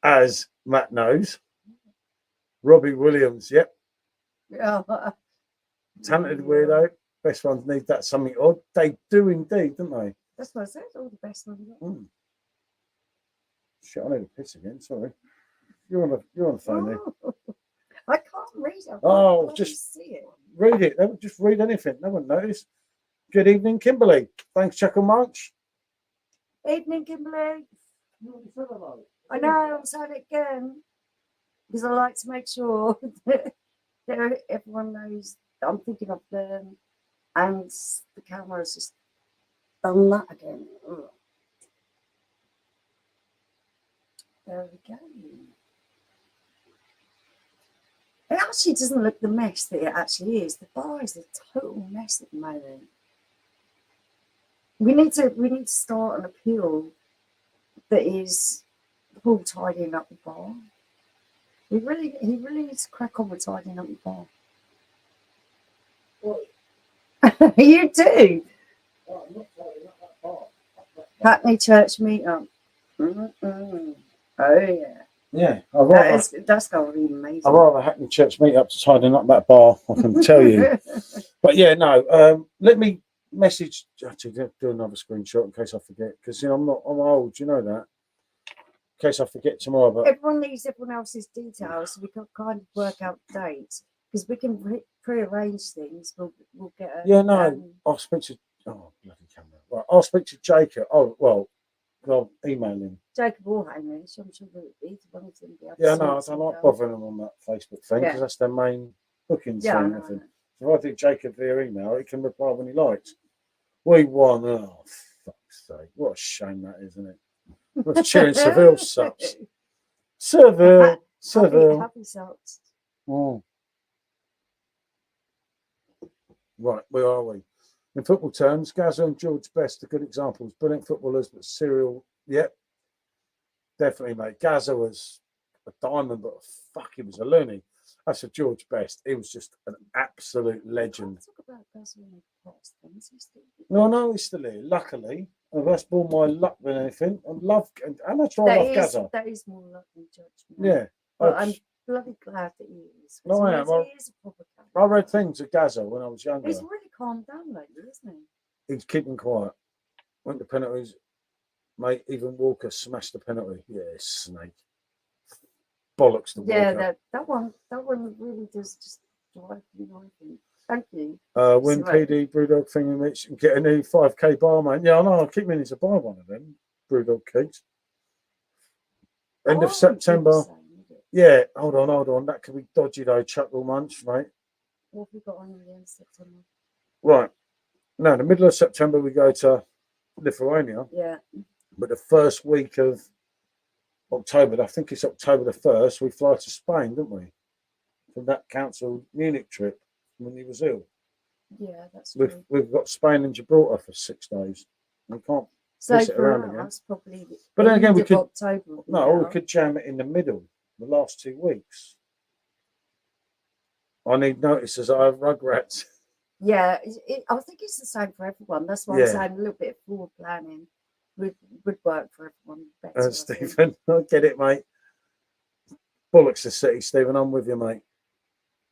as Matt knows. Robbie Williams, yep, Yeah. talented weirdo. Best ones need that something odd. They do indeed, don't they? That's what I said. All the best ones. Shit, I need a piss again. Sorry, you're on the phone there. I can't read it. Oh, just see it. Read it. They would just read anything. No one notice. Good evening, Kimberly. Thanks, Chuckle Munch. Evening, Kimberly. I know. I'm saying it again because I like to make sure that everyone knows that I'm thinking of them, and the camera's just done that again. Ugh. There we go. It actually doesn't look the mess that it actually is. The bar is a total mess at the moment. We need to start an appeal that is Paul tidying up the bar. He really needs to crack on with tidying up the bar. What? You do. Oh, I'm not tidying up that bar. Hackney Church meetup. Oh yeah. Yeah, I'd rather, That's going to be amazing. I'd rather Hackney Church meet up to tidying up that bar, I can tell you. But yeah, no, let me message, actually do another screenshot in case I forget, because I'm old, you know that. In case I forget tomorrow, but Everyone needs everyone else's details, so we can kind of work out dates, because we can pre-arrange things. We'll get a... yeah, no, I'll speak to, oh, bloody camera. Right, I'll speak to Jacob. Oh, well, I'll email him. Jacob or Hamish, I'm sure that either one of them be able Yeah, to no, I sort don't like something out. bothering them on that Facebook thing, because Yeah. that's their main booking Yeah, I thing. know, I I think. know. If I do Jacob via email, he can reply when he likes. We won. Oh, fuck's sake. What a shame that is, isn't it? Let's cheering Seville subs. Seville. Seville. Happy socks. Oh. Right, where are we? In football terms, Gazza and George Best are good examples. Brilliant footballers, but serial. Yep. Definitely, mate. Gazza was a diamond, but fuck, he was a loony. That's for George Best. He was just an absolute legend. Talk about Gazza in the past, then. Is he still... No, he's still here. Luckily, that's more my luck than anything. I love, how much do I love Gazza? That is more luck than judgment. Yeah. But I'm bloody glad that he is. No, I am. He is a proper character. I read things of Gazza when I was younger. He's really calmed down lately, isn't he? He's keeping quiet. Went to penalties. Mate, even Walker smashed the penalty. Yeah, snake. Bollocks to Yeah, Walker. that one really does just drive me, I think. Thank you. Win PD, Brewdog thing, Mitch, and get a new 5k bar, mate. Yeah, I know. I keep meaning to buy one of them. Brewdog cakes. End of September. Yeah, hold on. That could be dodgy though. Chuckle Munch, mate. What have we got on in the end of September? Right. No, the middle of September we go to Lithuania. Yeah. But the first week of October, I think it's October the 1st, we fly to Spain, don't we? From that cancelled Munich trip when he was ill. Yeah, that's true. We've got Spain and Gibraltar for 6 days. We can't piss it around again. Probably but then again, we could October. we could jam it in the middle, the last 2 weeks. I need notices. I have Rugrats. Yeah, I think it's the same for everyone. That's why I'm saying a little bit of forward planning would work for everyone better. Stephen, I get it, mate. Bollocks the city, Stephen. I'm with you, mate.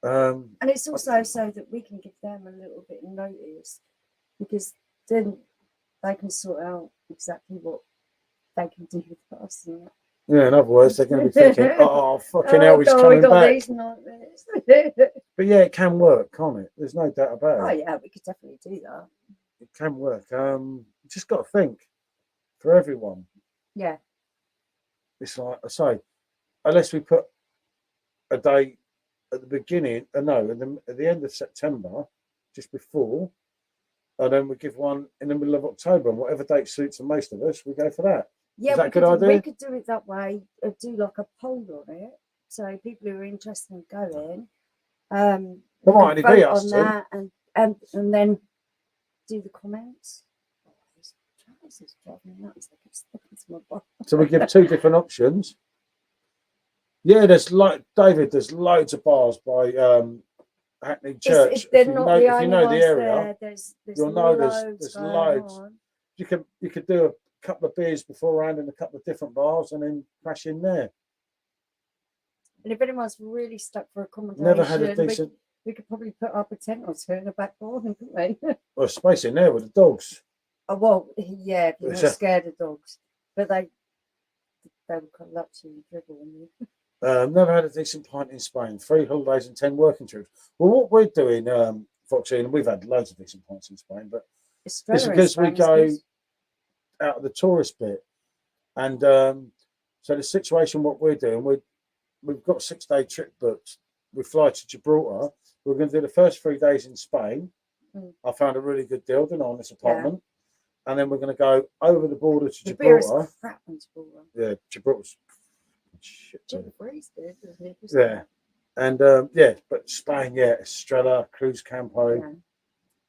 And it's also so that we can give them a little bit of notice, because then they can sort out exactly what they can do with us. Yeah, in other words, they're going to be thinking, oh, fucking hell, he's coming back. But yeah, it can work, can't it? There's no doubt about it. Oh, yeah, we could definitely do that. It can work. Just got to think for everyone. Yeah. It's like I say, unless we put a date at the beginning, at the end of September, just before, and then we give one in the middle of October, and whatever date suits the most of us, we go for that. Yeah, is that a good idea? We could do it that way, do like a poll on it, so people who are interested in going, might only be us on that, and then do the comments. So we give 2 different options. Yeah, there's there's loads of bars by Hackney Church. If you know the area, you'll know there's loads. You could do a couple of beers beforehand in a couple of different bars and then crash in there. And if anyone's really stuck for accommodation, never had a decent. We could probably put up a tent or 2 in the back garden, couldn't we? Well, space in there with the dogs. Oh, well, yeah, if you're not scared of dogs, but they would come up to you and dribble on you. Never had a decent pint in Spain. 3 holidays and 10 working trips. Well, what we're doing, Foxy, and we've had loads of decent pints in Spain, but it's because we go out of the tourist bit. And so the situation, what we're doing, we've got a 6-day trip booked. We fly to Gibraltar. We're going to do the first 3 days in Spain. I found a really good deal, didn't I, on this apartment. Yeah. And then we're going to go over the border to Gibraltar. Crap in Gibraltar. Yeah, Gibraltar's shit. Yeah. And but Spain, Estrella, Cruz Campo. Yeah.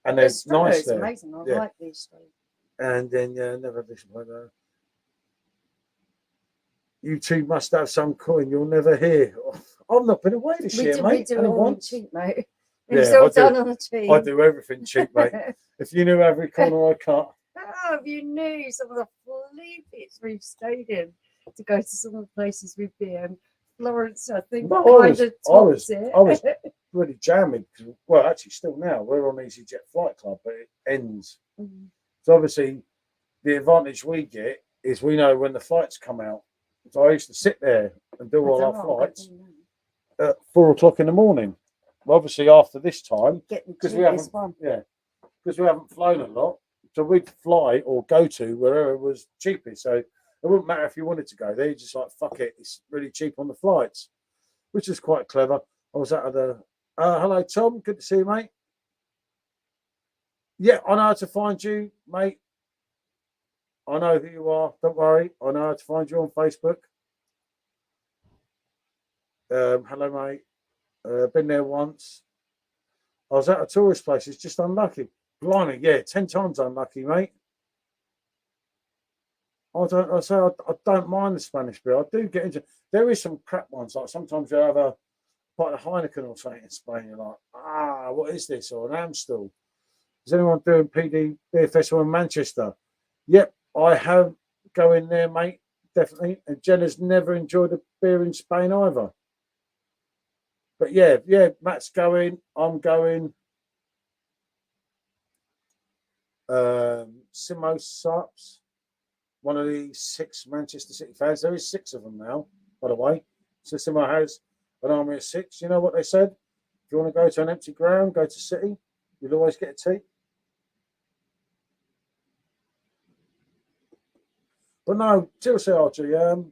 And there's nice there. Amazing. I like these streets. And then never had this one. You two must have some coin you'll never hear. I've not been away this year, mate. We do it all on cheap, mate. It's all done on the cheap. I do everything cheap, mate. If you knew every corner I cut. Oh, if you knew some of the flea pits we've stayed in. to go to some of the places we've been. Florence, I think, No, kind of tops it. I was really jamming. Well, actually, still now we're on EasyJet Flight Club, but it ends. Mm. So obviously, the advantage we get is we know when the flights come out. So I used to sit there and do all our flights at 4 o'clock in the morning. Well, obviously, after this time, because we haven't flown a lot, so we'd fly or go to wherever was cheapest. So it wouldn't matter if you wanted to go there. You're just like, fuck it, it's really cheap on the flights, which is quite clever. I was out of the. Hello, Tom. Good to see you, mate. Yeah, I know how to find you, mate. I know who you are. Don't worry. I know how to find you on Facebook. Hello, mate. Been there once. I was at a tourist place. It's just unlucky. Blimey, yeah, 10 times unlucky, mate. I don't mind the Spanish beer. I do get into. There is some crap ones. Like sometimes you have a pint of Heineken or something in Spain. You're like, what is this? Or an Amstel. Is anyone doing PD Beer Festival in Manchester? Yep, I have. Go in there, mate. Definitely. And Jenna's never enjoyed a beer in Spain either. But yeah, Matt's going. I'm going. Simo Sarps, one of the 6 Manchester City fans. There is 6 of them now, by the way. So Simo has an army of 6. You know what they said? If you want to go to an empty ground, go to City. You'll always get a tea. But no, seriously, Archie, I've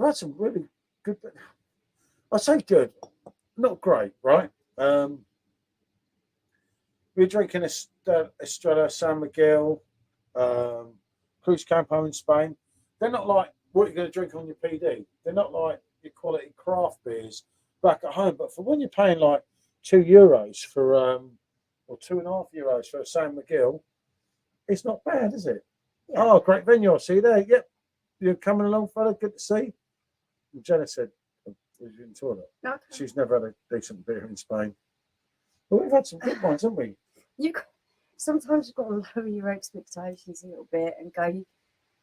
had some really good. I say good, not great, right? We're drinking Estrella, San Miguel, Cruz Campo in Spain. They're not like what you're going to drink on your PD. They're not like your quality craft beers back at home. But for when you're paying like €2 for, or €2.50 for a San Miguel, it's not bad, is it? Yeah. Oh, great venue. I'll see you there. Yep. You're coming along, fella. Good to see. And Jenna said, was in the toilet. Okay. She's never had a decent beer in Spain. But we've had some good ones, haven't we? Sometimes you've got to lower your expectations a little bit and go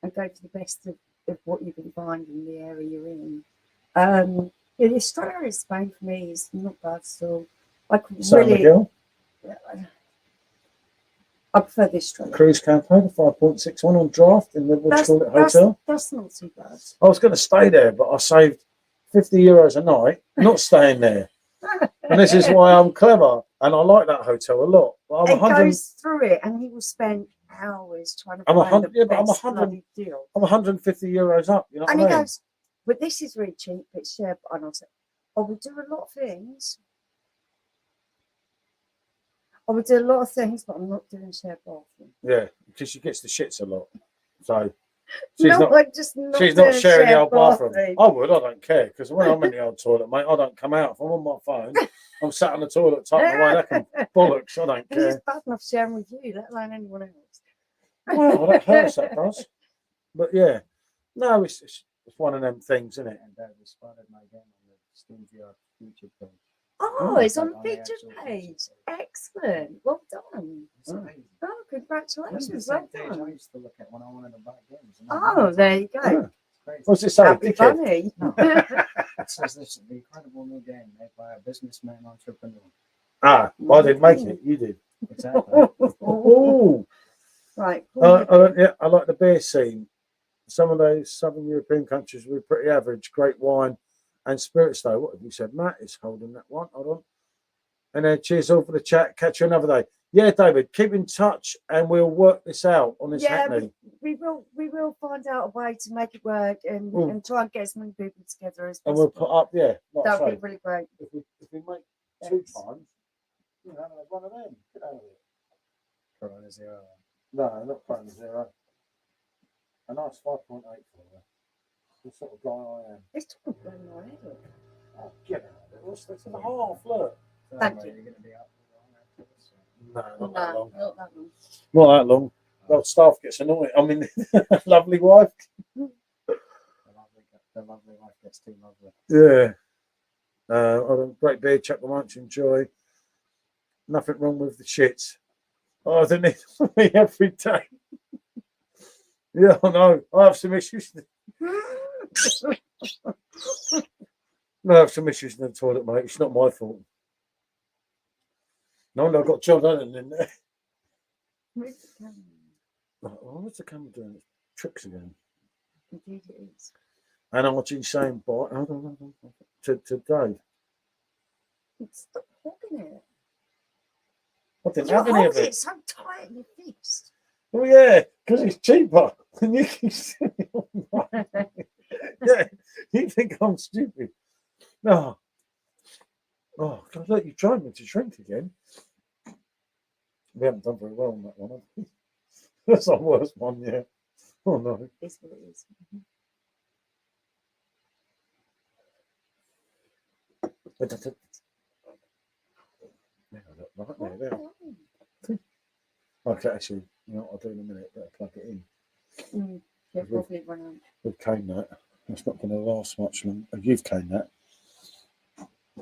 for the best of what you can find in the area you're in. The Australia in Spain for me is not bad at all. I could San Miguel? I prefer this Australia. Cruise Campo, the 5.61 on draft in the hotel. That's not too bad. I was going to stay there, but I saved €50 a night, not staying there. And this is why I'm clever, and I like that hotel a lot. But he goes through it, and he will spend hours trying to find the best bloody deal. I'm €150 up. You know what I mean? And he goes, but this is really cheap. It's shared. And I said, I will do a lot of things. But I'm not doing shared bathroom. Yeah, because she gets the shits a lot. So she's not sharing the old bathroom. I would. I don't care because when I'm in the old toilet, mate, I don't come out. If I'm on my phone, I'm sat on the toilet typing away. That can bollocks. I don't care. It's bad enough sharing with you, let alone anyone else. Well, that hurts. That does. But yeah, no, it's one of them things, isn't it? And that was spotted my game on the Steam VR YouTube page. Oh, it's on the picture page. Excellent. Well done. Oh, congratulations. Well done. I used to look at when I wanted to buy games. Oh, there you go. Yeah. What's it say? Happy funny. No. It says this is the incredible new game made by a businessman entrepreneur. I didn't make it. You did. Exactly. Oh. Right. Yeah, I like the beer scene. Some of those Southern European countries were pretty average. Great wine and spirits, though. What have you said? Matt is holding that one. Hold on. And then cheers all for the chat. Catch you another day. Yeah, David, keep in touch and we'll work this out on this Hackney. We will find out a way to make it work and try and get as many people together as possible. And we'll put up, that would be really great. If we make 2 times, have one of them. Get out of it. Corona Zero. No, not Corona Zero. A nice 5.8 for you. The sort of guy I am. It's talking about my head. Oh, get out of it. What's this? A half, look. Thank you. You're going to be out No, not that long. Not that long. Not that long. Well, staff gets annoyed. I mean, lovely wife. The lovely wife gets too lovely. Yeah. Great beer, chuck the lunch, enjoy. Nothing wrong with the shits. Oh, they need me every day. Yeah, I know. I have some issues. No, I have some issues in the toilet, mate. It's not my fault. No, I've got John Lennon in there. Oh, what's the camera doing? It's tricks again. Indeed it is. And RG saying bye to Dave. Stop hogging it. I didn't You have any of hold it. it so tight in your fist. Oh yeah, because it's cheaper. And you keep saying, yeah, you think I'm stupid. No. Oh, God, look, you tried me to shrink again. We haven't done very well on that one, have we? That's our worst one, yeah. Oh no. It's what it is. Yeah, look, right there. Okay, actually, you know what I'll do in a minute, better plug it in. Yeah, probably run out. We've caned that. It's not going to last much longer. You've caned that.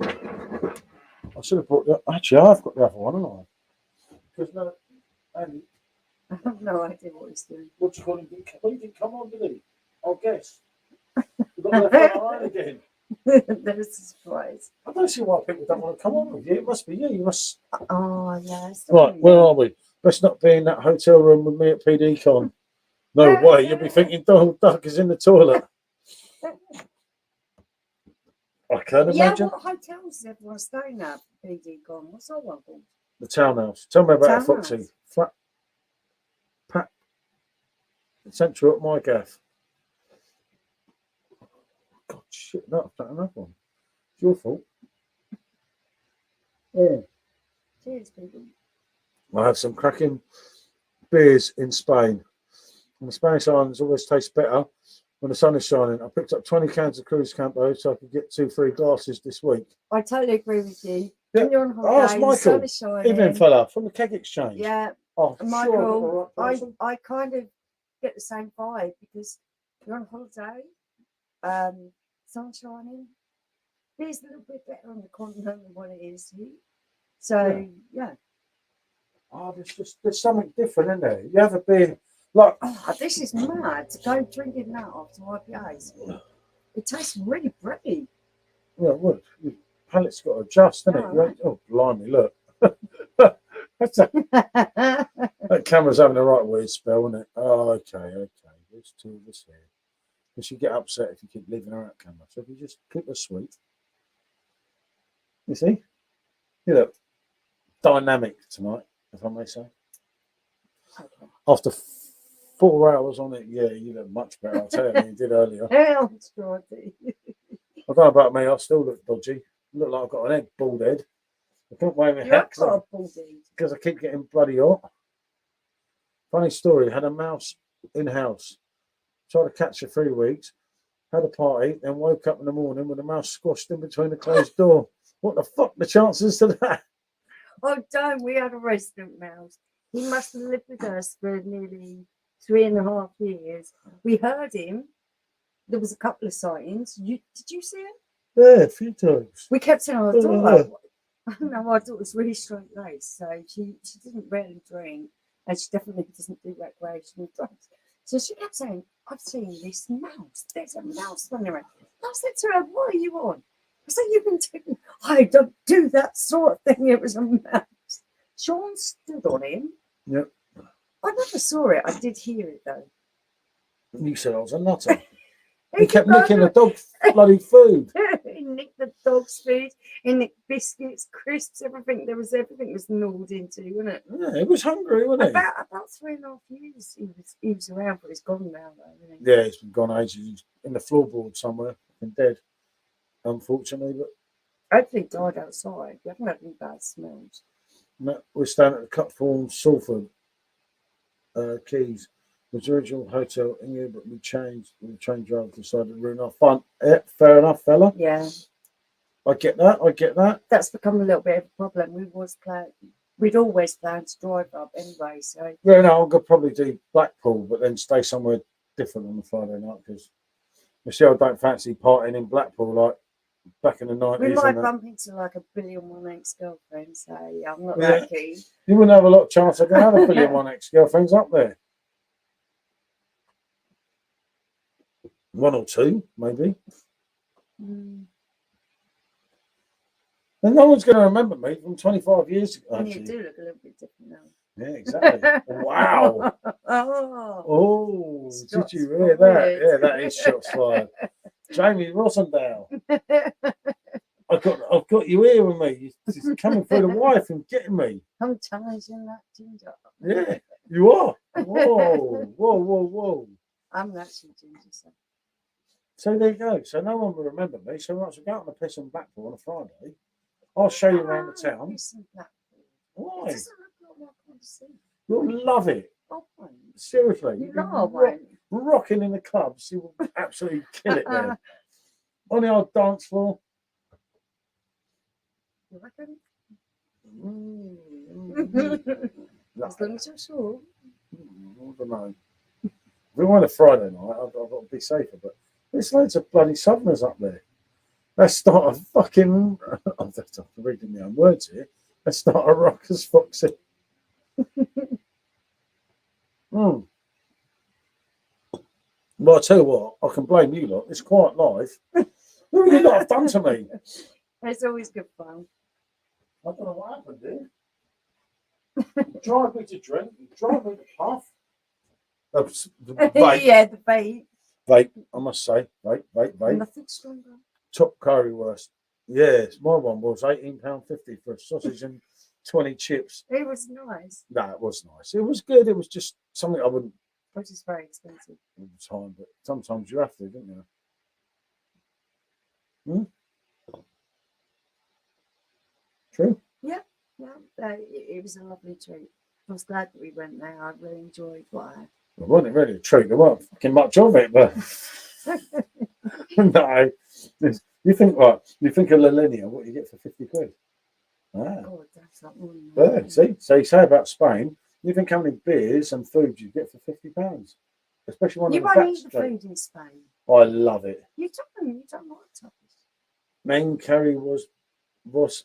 I should have brought that. Actually, I've got the other one, haven't I? Because no, Andy, I have no idea what he's doing. what do you call him? Well, he didn't come on, did he? I'll guess. We've got left on our own again. That is a surprise. I don't see why people don't want to come on with you. It must be you. You must. Oh, yes. Right, where are we? Let's not be in that hotel room with me at PDCon. No way. You'll be thinking Donald Duck is in the toilet. I can imagine. What hotels is everyone staying at? PDCon. What's that one called? The townhouse. Tell me about it, Townhouse. Foxy. Flat. Pat. Central at my gaff. God, shit. No, I've done another one. It's your fault. Yeah. Cheers, people. I had some cracking beers in Spain. And the Spanish islands always taste better when the sun is shining. I picked up 20 cans of Cruise Campo so I could get 2 free glasses this week. I totally agree with you. Yeah. When you're on Oh, it's holiday, the sun Michael. is shining. Evening, fella, from the Keg Exchange. Yeah, Oh, Michael, sure, right person. I kind of get the same vibe because you're on holiday, sun shining. It's a little bit better on the continent than what it is here. So, yeah. Oh, there's something different, isn't there? You have a beer, like, Oh, this is mad to go drinking that after IPAs. It tastes really pretty. well, it would. Your palate's got to adjust, doesn't it? Oh, You ain't- Oh, blimey, look. That camera's having a right weird spell, isn't it? Oh, okay. There's 2 of us here. Because you get upset if you keep leaving her out camera. So if you just keep her sweet. You see? You look dynamic tonight, if I may say. Okay. After 4 hours on it, yeah, you look much better, I'll tell you, than you did earlier. Hell, Scotty. I don't know about me, I still look dodgy. Look like I've got an egg, bald head. I can't wave my You're head got a body. because I keep getting bloody hot. Funny story, had a mouse in house. Tried to catch her 3 weeks, had a party, then woke up in the morning with a mouse squashed in between the closed door. What the fuck the chances to that? Oh, don't. We had a resident mouse. He must have lived with us for nearly 3.5 years. We heard him. There was a couple of sightings. Did you see him? Yeah, a few times. We kept saying, "Oh, daughter." No, my daughter's really straight laced, so she doesn't really drink, and she definitely doesn't do recreational drugs. So she kept saying, "I've seen this mouse. There's a mouse running around." I said to her, "What are you on?" I said, "You've been doing." I don't do that sort of thing. It was a mouse. Sean stood on him. Yep. I never saw it. I did hear it though. You said I was a nutter. He kept nicking the dog's bloody food. He nicked the dog's food. He nicked biscuits, crisps, everything. Everything was gnawed into, wasn't it? Yeah, he was hungry, wasn't he? About 3.5 years he was around, but he's gone now though, isn't he? Yeah, he's been gone ages. He's in the floorboard somewhere and dead, unfortunately. But Hopefully he died outside. We haven't had any bad smells. no, we're staying at the Cutthorne, Salford, Keys. It was the original hotel in here, but we changed. The train driver decided to ruin our fun. Yeah, fair enough, fella. Yeah, I get that. that's become a little bit of a problem. We'd always planned to drive up anyway, so Yeah, no, I'm gonna probably do Blackpool, but then stay somewhere different on the Friday night because Michelle don't fancy partying in Blackpool like back in the 90s. we might and that. bump into like a 1,000,000,001 ex-girlfriend. So I'm not Yeah. that keen. You wouldn't have a lot of chance of going to have a 1,000,001 ex-girlfriends up there. 1 or 2, maybe. Mm. And no one's going to remember me from 25 years ago, And you actually. do look a little bit different now. Yeah, exactly. Wow. Oh, Oh, did shots you hear that? fired. Yeah, that is shots fired. Jamie Rosendale. I've got you here with me. You're coming through the wife and getting me. I'm challenging that ginger. Yeah, you are. Whoa, whoa, whoa, whoa. I'm actually ginger. So. So there you go. So no one will remember me. So once we go out on a piss and Blackpool on a Friday, I'll show you around the town. Listen, Blackpool. Why? It doesn't look like what I want to see. You'll love it. Oh, fine. Seriously. You know I won't. Rocking in the clubs. You will absolutely kill it there. On the old dance floor. You reckon? As long as you're sure. I don't know. If we went a Friday night, I've got to be safer, but there's loads of bloody Southerners up there. Let's start a fucking. I'm reading my own words here. Let's start a Rockers Foxy. Well, I tell you what, I can blame you lot. It's quite live. What have you lot have done to me? It's always good fun. I don't know what happened here. You drive me to drink, you drive me to puff. Vape. Yeah, the bait. Vape, I must say. Vape. Nothing stronger. Top currywurst. Yes, my one was £18.50 for a sausage and 20 chips. It was nice. No, it was nice. It was good. It was just something I wouldn't Which is very expensive. all the time, but sometimes you have to, don't you? True. Yeah, it was a lovely treat. I was glad that we went there. I really enjoyed what I had. It wasn't really a treat. There weren't fucking much of it, but no. You think what? You think of La Linea, what you get for 50 quid? Ah. Oh, that's not one. Yeah, see? So you say about Spain, you think how many beers and food you get for £50? Especially one You of the won't eat the backstroke. food in Spain. I love it. You don't like tapas. Main curry was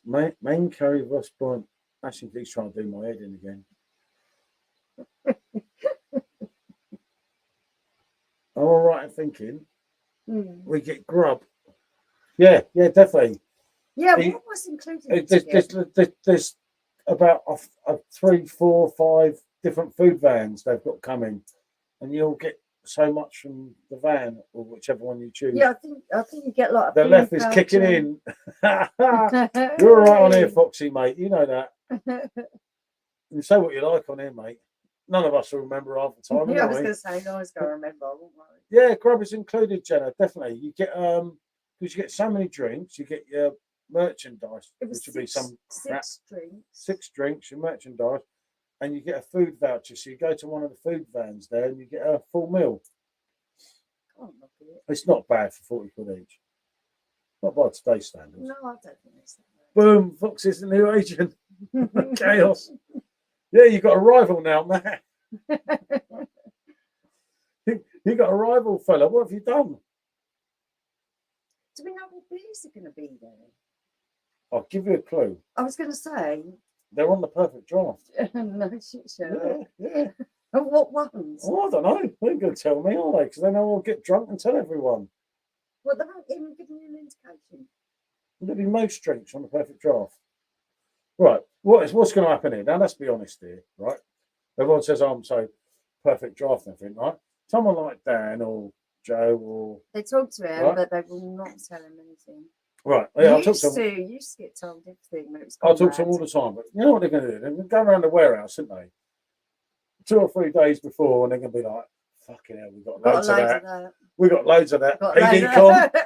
main curry was point. Actually, he's trying to do my head in again. I'm all right in thinking. We get grub. Yeah, definitely. Yeah, what was included? There's about 3, 4, 5 different food vans they've got coming, and you'll get so much from the van or whichever one you choose. Yeah, I think you get a lot of. The left is kicking in. You're all right on here, Foxy, mate. You know that. You say what you like on here, mate. None of us will remember half the time. Yeah, I was going to say, no one's going to remember. I won't worry. Yeah, grub is included, Jenna. Definitely. You get because you get so many drinks. You get your merchandise, which would be some crap. 6 drinks. 6 drinks, your merchandise, and you get a food voucher. So you go to one of the food vans there, and you get a full meal. Can't knock it. It's not bad for 40 quid each. Not by today's standards. No, I don't think it's that Boom! Fox is the new agent. Chaos. Yeah, you got a rival now, man. You got a rival, fella. What have you done? Do we know what beers are going to be there? I'll give you a clue. I was going to say. They're on the perfect draft. No shit show. Yeah. What ones? Oh, I don't know. They're going to tell me, are they? Because then I'll get drunk and tell everyone. Well, they won't even give me an indication. There'll be most drinks on the perfect draft. Right. What's going to happen here? Now, let's be honest here, right? Everyone says, I'm so perfect draft and everything, right? Someone like Dan or Joe or... They talk to him, right? But they will not tell him anything. Right. Yeah, You used to get told everything. I'll talk to them all the time, but you know what they're going to do? They're going to go around the warehouse, aren't they? 2 or 3 days before, and they're going to be like, fucking hell, we've got loads of that. We've got loads of that.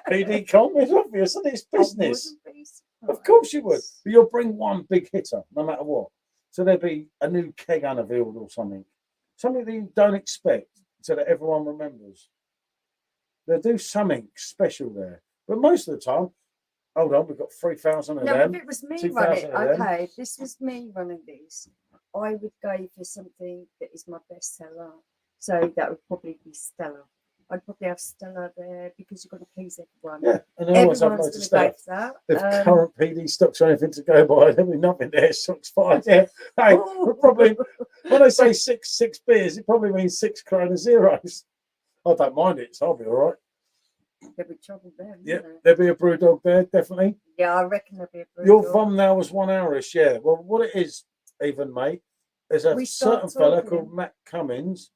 PD com, it's obvious, isn't it? It's business. Of course you would. But you'll bring one big hitter, no matter what. So there'll be a new keg unveiled or something. Something that you don't expect, so that everyone remembers. They'll do something special there. But most of the time, hold on, we've got 3,000 of them. If it was me running, okay, if this was me running this, I would go for something that is my best seller. So that would probably be Stella. I'd probably have Stella there because you've got to please everyone. Yeah, and they always have loads of stuff. If current PD stocks or anything to go by, there'll be nothing there. Stocks fired. Yeah, hey, probably when I say six beers, it probably means 6 Corona zeros. I don't mind it, so I'll be all right. There'll be trouble there. Yeah, Isn't there? there'll be a brew dog there, definitely. Yeah, I reckon there'll be a brew Your dog. vom now was 1 hourish, yeah. Well, what it is, even mate, there's a We certain start fella talking. called Matt Cummins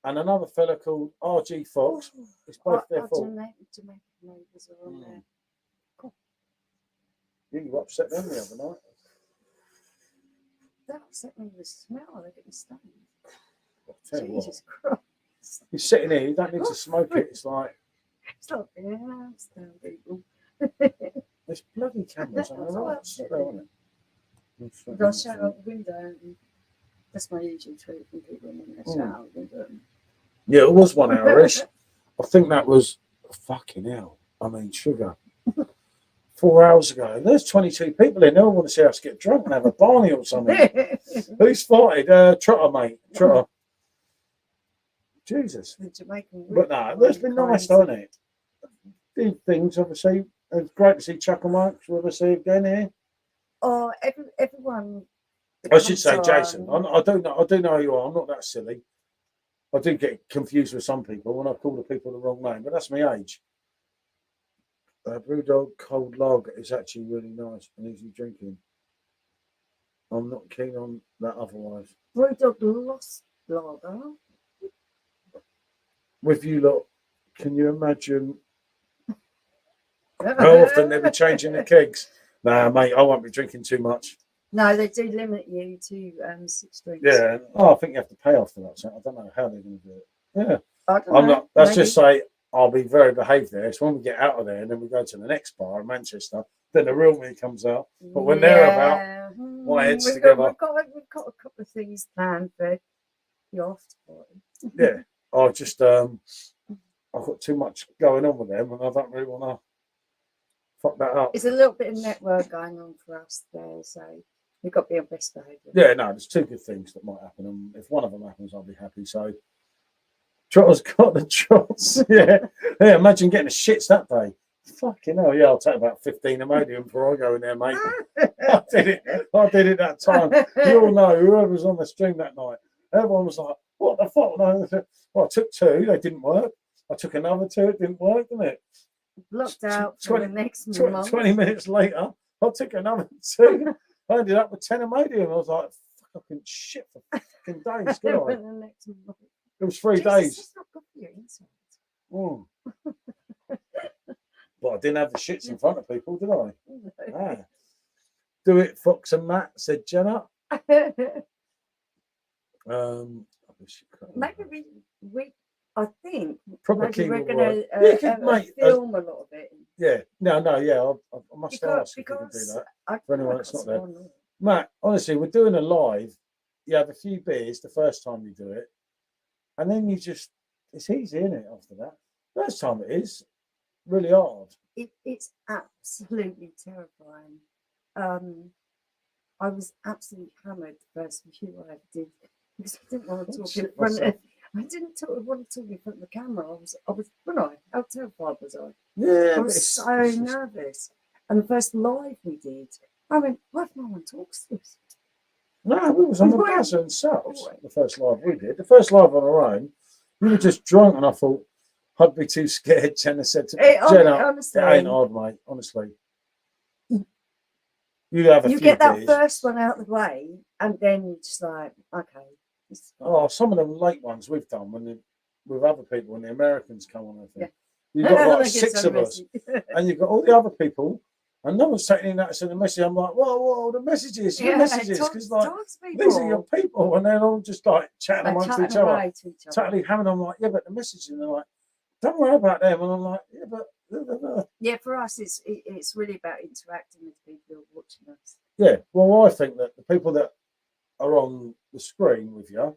and another fella called RG Fox. Oh, It's both their our fault. Jamaican neighbours are on there. Cool. You upset them the other night. That upset me with the smell. They're getting stoned. I'll tell you what, Jesus Christ. you're sitting here, you don't need to smoke it. It's like, It's not being house down, people. there's bloody cameras on the That's right. all upset me. Isn't it? I shout out the window. And that's my usual treat when people are in there. Shout out the window. Yeah, it was 1 hourish. I think that was fucking hell. I mean, sugar. 4 hours ago. And there's 22 people in there. I want to see us get drunk and have a barney or something. Who started? Trotter, mate. Trotter. Jesus. The Jamaican. But no, it's been nice, hasn't it? These things, obviously. It's great to see Chuck and Mike with us again here. Oh, everyone. I should say, comes on. Jason. I do know who you are. I'm not that silly. I do get confused with some people when I call the people the wrong name, but that's my age. Brewdog Cold Log is actually really nice and easy drinking. I'm not keen on that otherwise. Brewdog Lost Lager. With you lot, can you imagine how often they'll be changing the kegs? Nah, mate, I won't be drinking too much. No, they do limit you to 6 drinks. Yeah. Oh, I think you have to pay after that. So I don't know how they're going to do it. Yeah. I don't I'm know, not. Let's maybe. just say I'll be very behaved there. So when we get out of there and then we go to the next bar in Manchester, then the real me comes out. But when they're about, my head's we've together. Got, we've got a couple of things planned for the after party. Yeah. I just I've got too much going on with them and I don't really want to fuck that up. It's a little bit of network going on for us there, so we've got to be on best behaviour. Yeah, no, there's two good things that might happen. And if one of them happens, I'll be happy. So Trotter's got the trots. Yeah. Yeah, imagine getting the shits that day. Fucking hell, yeah, I'll take about 15 Imodium before I go in there, mate. I did it that time. You all know, whoever was on the stream that night, everyone was like, what the fuck? Well, I took 2, they didn't work. I took another 2, it didn't work, didn't it? Blocked out for the next month. 20 minutes later, I took another 2. I ended up with 10 Imodium. I was like, fuck, I couldn't shit for fucking days, could I? The next month. It was 3 Jesus, days. it's not good for your inside. Mm. But I didn't have the shits in front of people, did I? Ah. Do it, Fox and Matt, said Jenna. Maybe we I think Proper maybe king we're of going to mate, film a lot of it. yeah, yeah, I must ask if we can do Because that. I for anyone I that's got not there. some on. Matt, honestly, we're doing a live. You have a few beers the first time you do it, and then you just, it's easy, isn't it, after that? First time it is really hard. It's absolutely terrifying. I was absolutely hammered the first few I ever did because I didn't want to talk in Shit front of. myself. I didn't want to talk in front of the camera. I was, wasn't I? How terrified was I? Yeah, I but was it's so just- nervous. And the first live we did, I went, why if no one talks to us? No, we was on the Well, Gaza and Subs, the first live we did. The first live on our own, we were just drunk and I thought, I'd be too scared. Jenna said to me, Jenna, honestly, it ain't hard, mate, honestly. You have a you few get that beers. first one out of the way, and then you're just like, okay. This is fine. Oh, some of them late ones we've done with other people when the Americans come on, I think. Yeah. You've got like Like 6 it's of us, unmessy. and you've got all the other people, and no one's taking in that send a message. I'm like, whoa, the messages, Yeah, the messages, talk- because like talk to these are your people. people, and they're all just like chatting Like amongst chatting each other, away to each other. totally having. I'm like, yeah, but the messages, and they're like, don't worry about them, and I'm like, yeah, but Yeah, for us, it's really about interacting with people who are watching us. yeah. Well, I think that the people that are on the screen with you,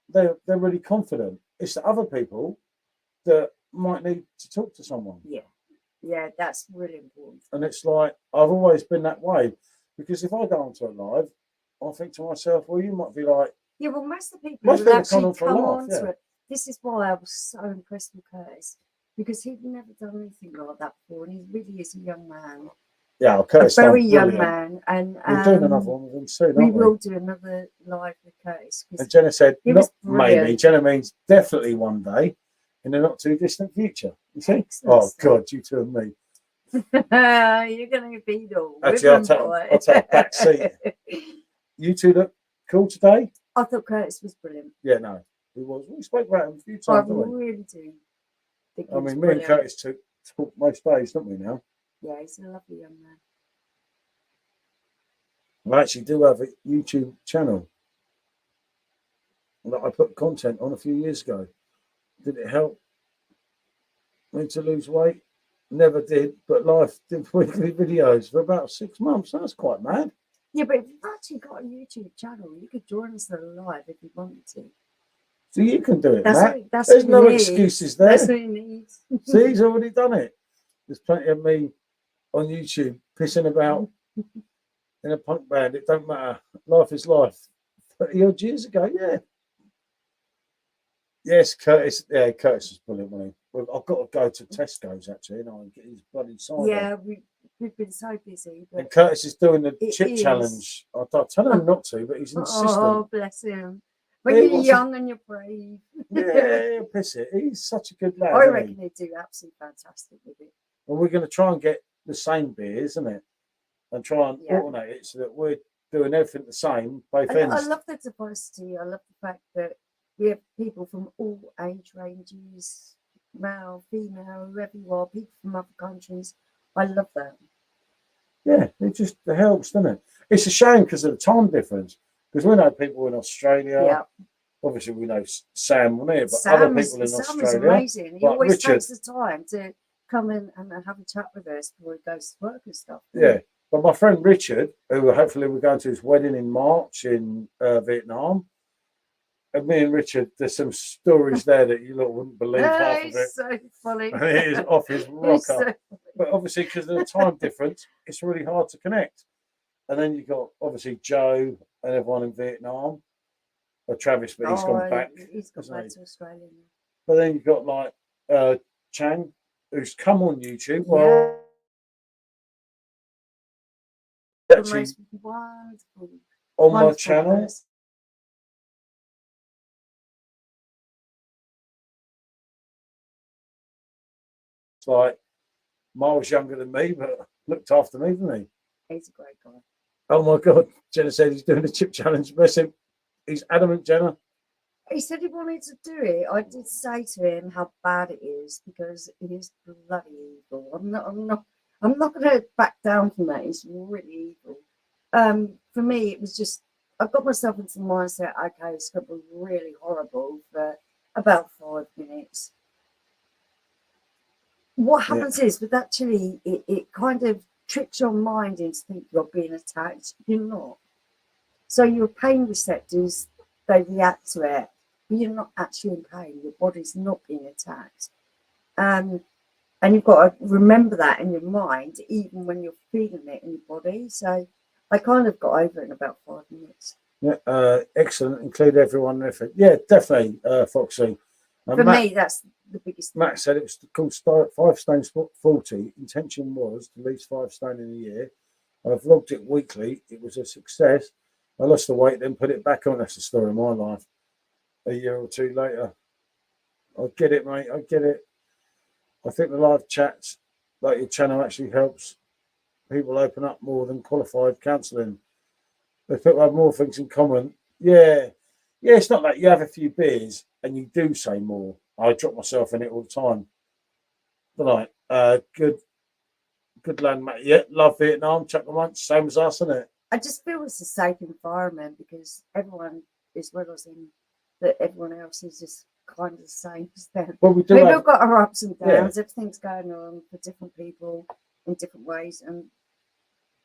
they're really confident. It's the other people that might need to talk to someone. Yeah, that's really important. And it's like, I've always been that way. Because if I go onto a live, I think to myself, well, you might be like, Yeah, well, most of the people Most who people actually come on for a come laugh, on yeah. to it, this is why I was so impressed with Curtis, because he'd never done anything like that before, and he really is a young man, yeah, a okay, very young man, and We're doing another one with him soon, we aren't we? will do another live with Curtis. 'Cause And Jenna said, He not was maybe. brilliant. Jenna means definitely one day. in the not too distant future. You see? Excellent Oh stuff. God, you two and me. You're going to be the Actually, I'll women take a back seat. You two look cool today. I thought Curtis was brilliant. Yeah, no, he was. We spoke about him a few I times, didn't we? really do. Think I he was mean, me and brilliant. Curtis talk most days, don't we now? Yeah, he's a lovely young man. I actually do have a YouTube channel that I put content on a few years ago. Did it help me to lose weight? Never did, but life did weekly videos for about 6 months. That's quite mad. Yeah, but if you've actually got a YouTube channel, you could join us live if you wanted to. So you can do it, Matt. That's There's what no you need. excuses there. That's what you need. See, he's already done it. There's plenty of me on YouTube pissing about in a punk band. It don't matter. Life is life. 30 odd years ago, yeah. Yes, Curtis. Yeah, Curtis was brilliant, wasn't he? Well, I've got to go to Tesco's actually, and get his bloody cider. Yeah, we've been so busy. But And Curtis is doing the it chip is. challenge. I tell him not to, but he's insistent. Oh, bless him. But Yeah, you're what's young and you're brave. Yeah, piss it. He's such a good lad. I isn't reckon he? he'd do absolutely fantastic with it. Well, we're going to try and get the same beers, isn't it? And try and Yeah. alternate it so that we're doing everything the same, both I ends. love the diversity. I love the fact that we have people from all age ranges, male, female, whoever you are, people from other countries. I love that. Yeah, it helps, doesn't it? It's a shame because of the time difference. Because we know people in Australia. Yeah. Obviously, we know Sam on here, but Sam other is people in Sam is Australia. amazing. He like always Richard. takes the time to come in and have a chat with us before he goes to work and stuff. Yeah. But my friend Richard, who hopefully we're going to his wedding in March in Vietnam, and me and Richard, there's some stories there that you lot wouldn't believe half of it. It's so funny. And it is off his It's rocker. so But obviously, because of the time difference, it's really hard to connect. And then you've got obviously Joe and everyone in Vietnam. Or Travis, but he's gone back. He's gone hasn't back he? to Australia now. But then you've got like Chang, who's come on YouTube. Yeah. Well, The actually most wonderful, on my wonderful channel. person. It's like miles younger than me, but looked after me, didn't he? He's a great guy. Oh my God. Jenna said he's doing a chip challenge. Bless him. He's adamant, Jenna. He said he wanted to do it. I did say to him how bad it is because it is bloody evil. I'm not going to back down from that. It's really evil. For me, it was just I got myself into the mindset. Okay, it's going to be really horrible for about 5 minutes. What happens is with that chili, it kind of tricks your mind into thinking you're being attacked. You're not. So your pain receptors, they react to it. But you're not actually in pain. Your body's not being attacked. And you've got to remember that in your mind, even when you're feeling it in your body. So I kind of got over it in about 5 minutes. Yeah, excellent. Include everyone in effort. Yeah, definitely, Foxy. For me, that's the biggest thing. Matt said it was called 5 Stones 40. Intention was to lose 5 stone in a year. I've vlogged it weekly. It was a success. I lost the weight, then put it back on. That's the story of my life. A year or two later. I get it, mate. I get it. I think the live chats, like your channel, actually helps people open up more than qualified counselling. They people have more things in common. Yeah. Yeah, it's not like you have a few beers and you do say more. I drop myself in it all the time. But like, good lad, mate. Yeah, love Vietnam. Chuck them once, same as us, isn't it? I just feel it's a safe environment because everyone is realizing that everyone else is just kind of the same as them. Well, we do We've all have, got our ups and Yeah. downs. Everything's going on for different people in different ways, and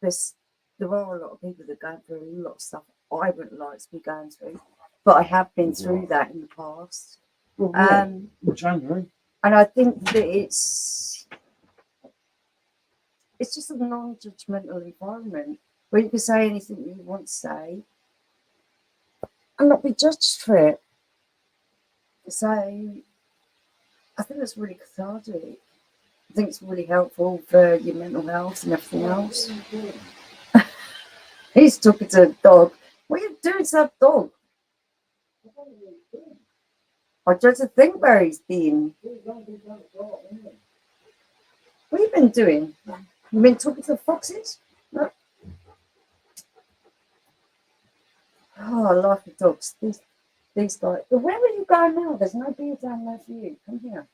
there are a lot of people that are going through a lot of stuff I wouldn't like to be going through, but I have been through that in the past. well, yeah, Um, January. and I think that it's just a non-judgmental environment where you can say anything you want to say and not be judged for it. So I think that's really cathartic. I think it's really helpful for your mental health and everything else. He's talking to a dog. What are you doing to that dog? I just think where he's been. What have you been doing? You been talking to the foxes? No. Oh, I like the dogs. These guys. But where are you going now? There's no beer down there for you. Come here.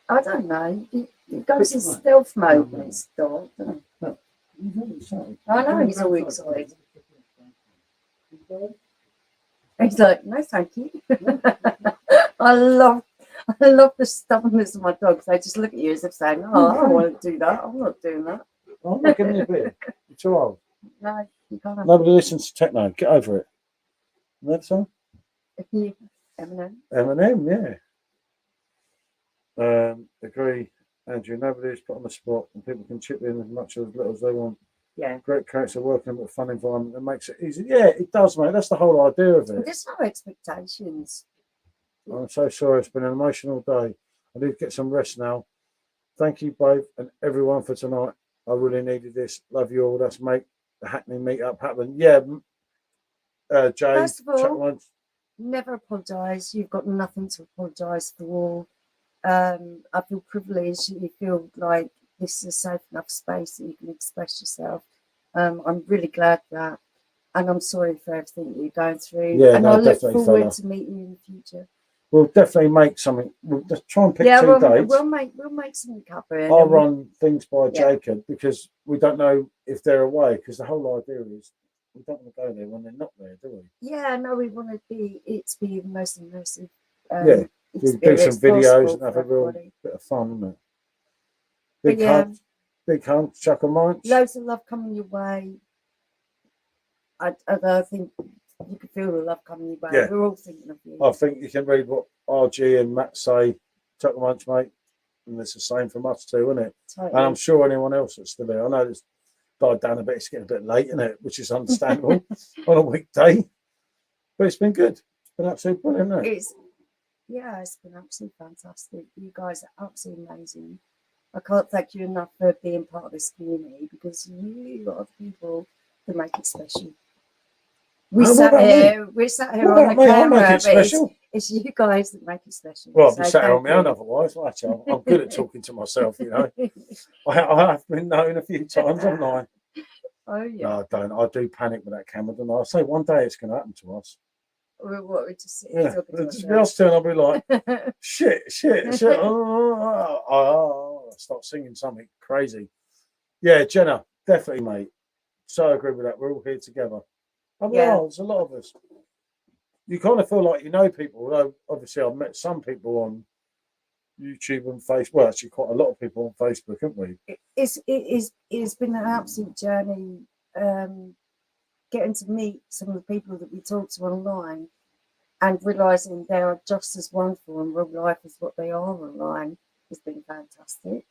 I don't know. It goes in stealth mode when it's dark, doesn't it? I know he's all excited. He's like, no, thank you. I love the stubbornness of my dogs. They just look at you as if saying, "Oh, I don't want to do that. I'm not doing that." I'm not giving you a beer. You're too old. No, you can't have Nobody listens to techno. Get over it. That song? Eminem. Eminem, yeah. Agree, Andrew. Nobody's put on the spot, and people can chip in as much or as little as they want. Yeah. Great character working with a fun environment that makes it easy. Yeah, it does, mate. That's the whole idea of it. There's no expectations. I'm so sorry. It's been an emotional day. I need to get some rest now. Thank you both and everyone for tonight. I really needed this. Love you all. Let's make the Hackney meetup happen. Yeah, Jay. First of all, never apologise. You've got nothing to apologise for. I feel privileged. You feel like this is a safe enough space that you can express yourself. I'm really glad that, and I'm sorry for everything that you're going through. Yeah, and no, I look definitely, forward to meeting you in the future. We'll definitely make something. We'll just try and pick two dates. We'll make something happen. I'll run things by Jacob because we don't know if they're away. Because the whole idea is we don't want to go there when they're not there, do we? Yeah, no, we want it to be the most immersive. Do some videos and have a real bit of fun, isn't it? Big hugs, chuck a munch. Loads of love coming your way. I think you can feel the love coming your way. Yeah. We're all thinking of you. I think you can read what RG and Matt say. Chuck a munch, mate. And it's the same from us too, isn't it? Totally. And I'm sure anyone else that's still there. I know it's died down a bit. It's getting a bit late, isn't it? Which is understandable on a weekday. But it's been good. It's been absolutely brilliant, isn't it? It's been absolutely fantastic. You guys are absolutely amazing. I can't thank you enough for being part of this community because you are the people that make it special. We're sat here on the camera, but it's you guys that make it special. Well, I've been sat here on my own otherwise. I'm good at talking to myself, you know. I have been known a few times, haven't I? Oh, yeah. No, I don't. I do panic with that camera, don't I? I say one day it's going to happen to us. What we just just be us two, and I'll be like, shit. Oh, start singing something crazy. Yeah, Jenna, definitely, mate. So I agree with that. We're all here together. There's a lot of us. You kind of feel like you know people, although obviously I've met some people on YouTube and Facebook. Well, actually, quite a lot of people on Facebook, haven't we? It's been an absolute journey. Getting to meet some of the people that we talk to online and realising they are just as wonderful in real life as what they are online has been fantastic.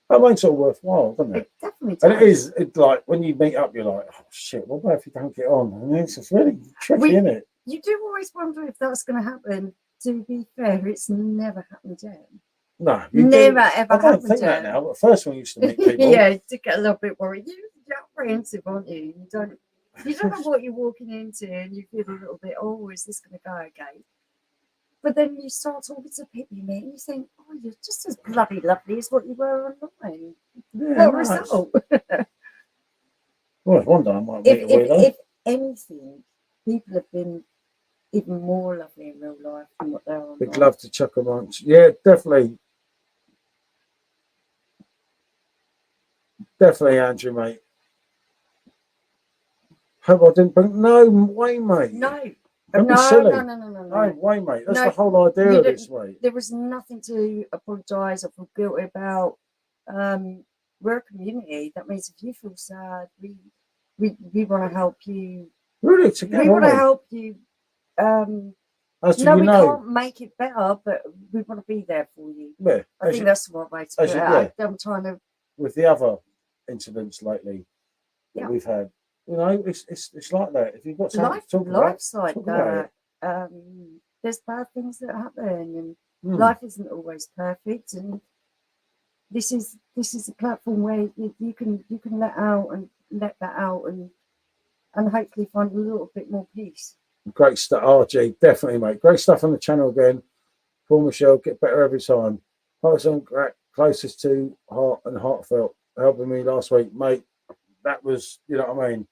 That makes it all worthwhile, doesn't it? It definitely does. And it is. It's like when you meet up, you're like, oh shit, what about if you don't get on? And it's just really tricky, isn't it? You do always wonder if that's going to happen. To be fair, it's never happened yet. No, never ever happened. I don't think that now. But first when you used to meet people, you did get a little bit worried. You're apprehensive, aren't you? You don't know what you're walking into, and you feel a little bit, oh, is this going to go okay? But then you start talking to people you meet, and you think, oh, you're just as bloody lovely as what you were online. Yeah, what result? Well, one day I might meet a weirdo. If anything, people have been even more lovely in real life than what they're online. Big love to chuck a munch. Yeah, definitely. Definitely, Andrew, mate. Hope I didn't bring. No way, mate. No. Don't be silly. No. No way, mate. That's the whole idea of this, mate. There was nothing to apologise or feel guilty about. We're a community. That means if you feel sad, we want to help you. Really, together. We want to help you. We can't make it better, but we want to be there for you. Yeah, I think that's the right way to put it. I'm trying to. With the other incidents lately that we've had, you know, it's like that. If you've got something to talk about, life's like that. There's bad things that happen, and life isn't always perfect. And this is a platform where you can let that out and hopefully find a little bit more peace. Great stuff, RG. Definitely, mate. Great stuff on the channel again. Paul Michelle, get better every time. Person closest to heart and heartfelt, helping me last week, mate. That was, you know what I mean.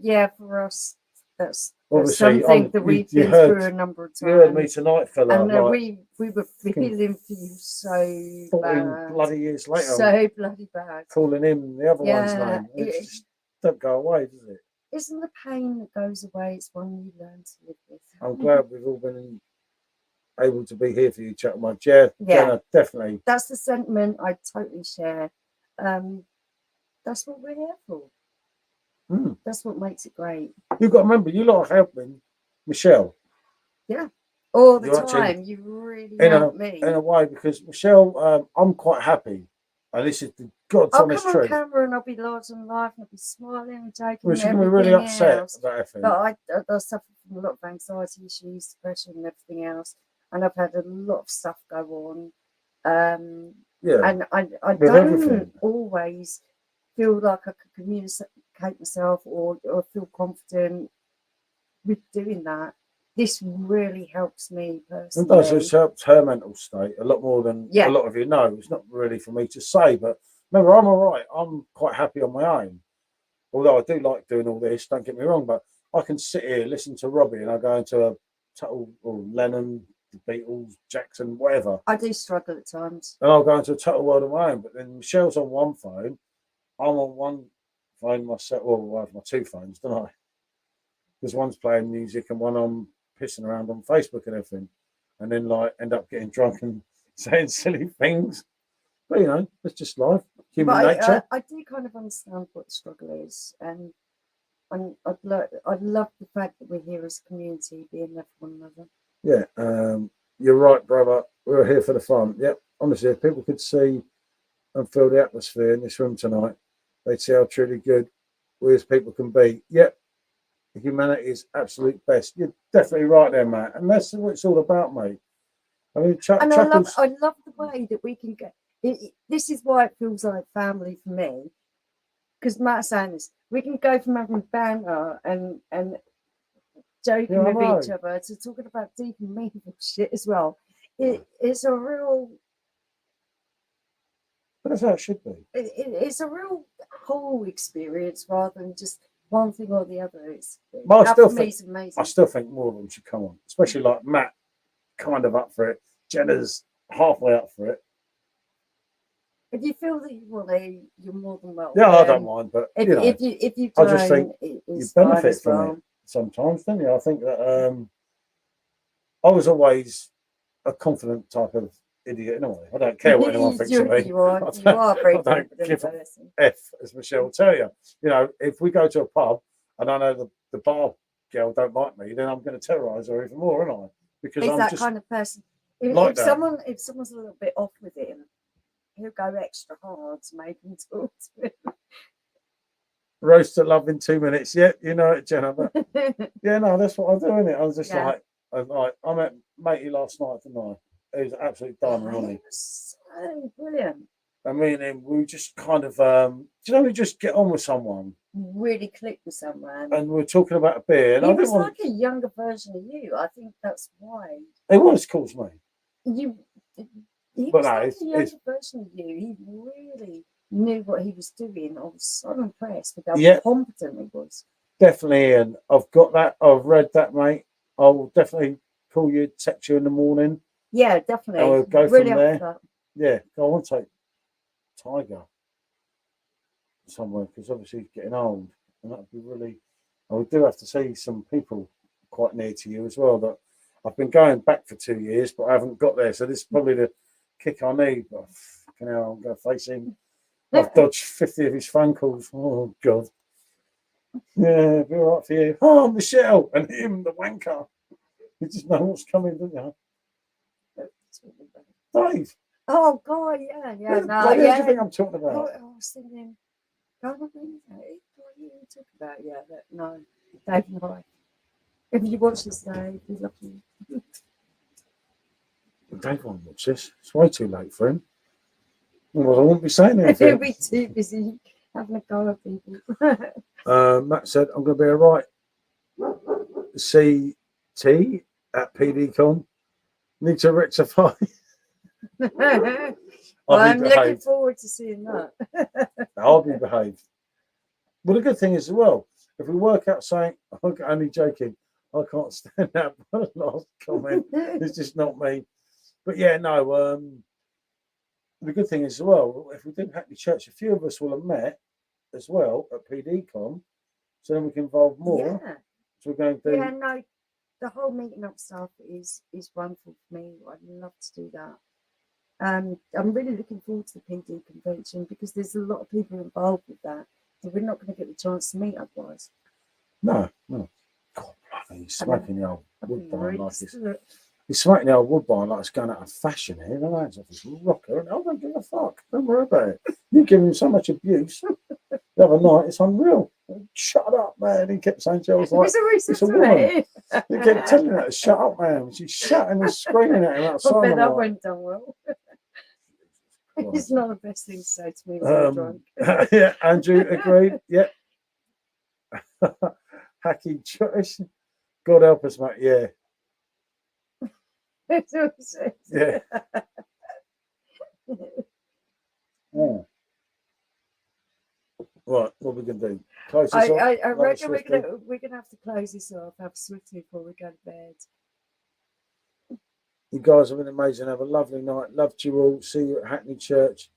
Yeah, for us, that's Obviously, something that we've been through a number of times. You heard me tonight, fella. And like, we were feeling for you so 14 bad. bloody years later. So bloody bad. Calling him the other one's name. It just don't go away, does it? Isn't the pain that goes away, it's one you learn to live with. I'm glad we've all been able to be here for you, chat with Jenna, definitely. That's the sentiment I totally share. That's what we're here for. That's what makes it great. You've got to remember, you lot are helping Michelle. Yeah. All the time. You really help me. In a way, because Michelle, I'm quite happy. And this is the God's honest truth. I'll come on camera and I'll be large and live and I'll be smiling and joking. Well, she's going to be really upset about everything. But I suffer from a lot of anxiety issues, depression and everything else. And I've had a lot of stuff go on. And I don't always feel like I could communicate myself or feel confident with doing that. This really helps me personally. It does. It helps her mental state a lot more than a lot of you know. It's not really for me to say, but remember, I'm all right. I'm quite happy on my own. Although I do like doing all this, don't get me wrong, but I can sit here, listen to Robbie, and I go into a total, or Lennon, the Beatles, Jackson, whatever. I do struggle at times. And I'll go into a total world of my own, but then Michelle's on one phone, I'm on one phone myself, well, I have my two phones, don't I? Because one's playing music and one I'm pissing around on Facebook and everything, and then like end up getting drunk and saying silly things. But you know, it's just life, human nature. I do kind of understand what the struggle is, and I'd love the fact that we're here as a community, being there for one another. Yeah, you're right, brother. We're here for the fun. Yep, honestly, if people could see and feel the atmosphere in this room tonight, they'd see how truly good we as people can be. Yep. Humanity is absolute best. You're definitely right there, Matt, and that's what it's all about, mate. I mean, I love the way that we can get. This is why it feels like family for me, because Matt's saying this. We can go from having banter and joking with each other to talking about deep and meaningful shit as well. It's a real. That's how it should be. It's a real whole experience rather than just one thing or the other. I still think more of them should come on, especially like Matt, kind of up for it. Jenna's halfway up for it. If you feel that you want to, you're more than welcome. Yeah, I don't mind, but if you don't, I just think you benefit from it sometimes, don't you? I think that I was always a confident type of idiot in a way. I don't care what anyone thinks of me. You are a very confident person. F, as Michelle will tell you. You know, if we go to a pub and I know the bar girl don't like me, then I'm going to terrorise her even more, aren't I? Because he's I'm that just kind of person. If someone's a little bit off with him, he'll go extra hard to make him talk to him. Roast to love in 2 minutes. Yeah, you know it, Jenna. But yeah, no, that's what I do, innit? I was just I met matey last night, didn't I? It was an absolute diamond, wasn't he? It was so brilliant. I mean, we just kind of, we just get on with someone. Really click with someone. And we were talking about a beer. And he was like a younger version of you. I think that's why. He was cool to me. He was like a younger version of you. He really knew what he was doing. I was so impressed with how competent he was. Definitely, and I've got that. I've read that, mate. I will definitely call you, text you in the morning. Yeah, definitely. And we'll go from there. Yeah, I want to take Tiger somewhere because obviously he's getting old, and that'd be really. I do have to see some people quite near to you as well. That I've been going back for 2 years, but I haven't got there. So this is probably the kick I need. But I'm going to face him. I've dodged 50 of his phone calls. Oh God. Yeah, it'll be all right for you. Oh, Michelle and him, the wanker. You just know what's coming, don't you? Dave. Oh God, yeah. What do you think I'm talking about? I was thinking, what are you talking about? Yeah, no, Dave and I. If you watch this, Dave, you're lucky. Dave won't watch this. It's way too late for him. Well, I won't be saying anything. He'll be too busy having a go at people. Matt said, I'm going to be a right CT at PDCon. Need to rectify. I'm looking behaved. forward to seeing that. I'll be behaved. Well, the good thing is as well, if we work out saying, I'm only joking, I can't stand that last comment. It's just not me. But yeah, no. The good thing is as well, if we didn't Hackney Church, a few of us will have met as well at PDCon, so then we can involve more. Yeah. So we're going to do. Yeah, no, the whole meeting up stuff is wonderful for me. I'd love to do that. I'm really looking forward to the PD convention because there's a lot of people involved with that. So we're not going to get the chance to meet otherwise. No. God, bloody, he's smoking the old woodbine like this. Really He's smoking the old woodbine like it's going out of fashion here. The man's off his rocker, and I don't give a fuck. Don't worry about it. You give him so much abuse. The other night, it's unreal. Shut up, man. He kept saying to her, I was like, it's a woman. He kept telling her to shut up, man. She's shouting and screaming at him outside. I bet that like, went down well. It's not the best thing to say to me when I'm drunk. Yeah, Andrew agreed. Yeah. Hacky choice. God help us, mate. Yeah. That's what it says. Yeah. Yeah. Right, what are we going to do? Close this off? I Have a reckon we're Swifty? gonna have to close this off, have a Swifty before we go to bed. You guys have been amazing. Have a lovely night. Loved you all. See you at Hackney Church.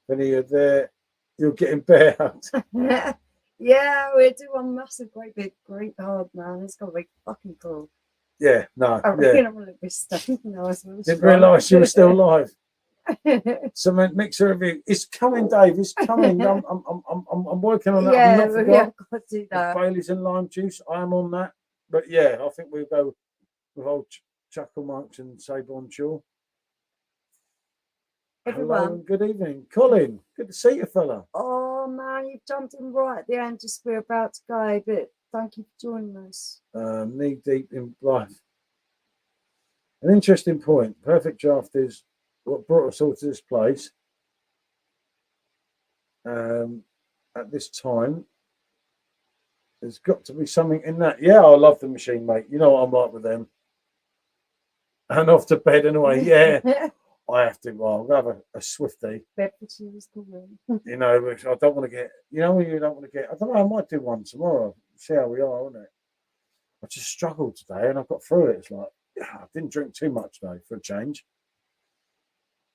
When you're there, you're getting bare hugged. Yeah, we're doing massive, great hard, man. It's gonna be fucking cool. Yeah, no, I yeah. reckon I'm a little bit stoned now. Didn't realise you were still alive. Cement mixer review. It's coming, Dave. It's coming. I'm working on that. Yeah, I've not we've forgot. got to do that. Baileys and lime juice. I am on that. But yeah, I think we'll go with old Chuckle Monks and say bonjour. Hello Everyone. and good evening. Colin, good to see you, fella. Oh man, you've jumped in right at the end, just we're about to go, but thank you for joining us. Knee deep in life. An interesting point. Perfect draft is what brought us all to this place. At this time, there's got to be something in that. Yeah, I love the machine, mate. You know what I'm like with them. And off to bed anyway. Yeah, I have to. Well, I'll have a Swifty. Bedfordshire is the room. You know, which I don't want to get. You know, you don't want to get. I don't know. I might do one tomorrow. See how we are, won't it? I just struggled today, and I got through it. It's like I didn't drink too much today for a change.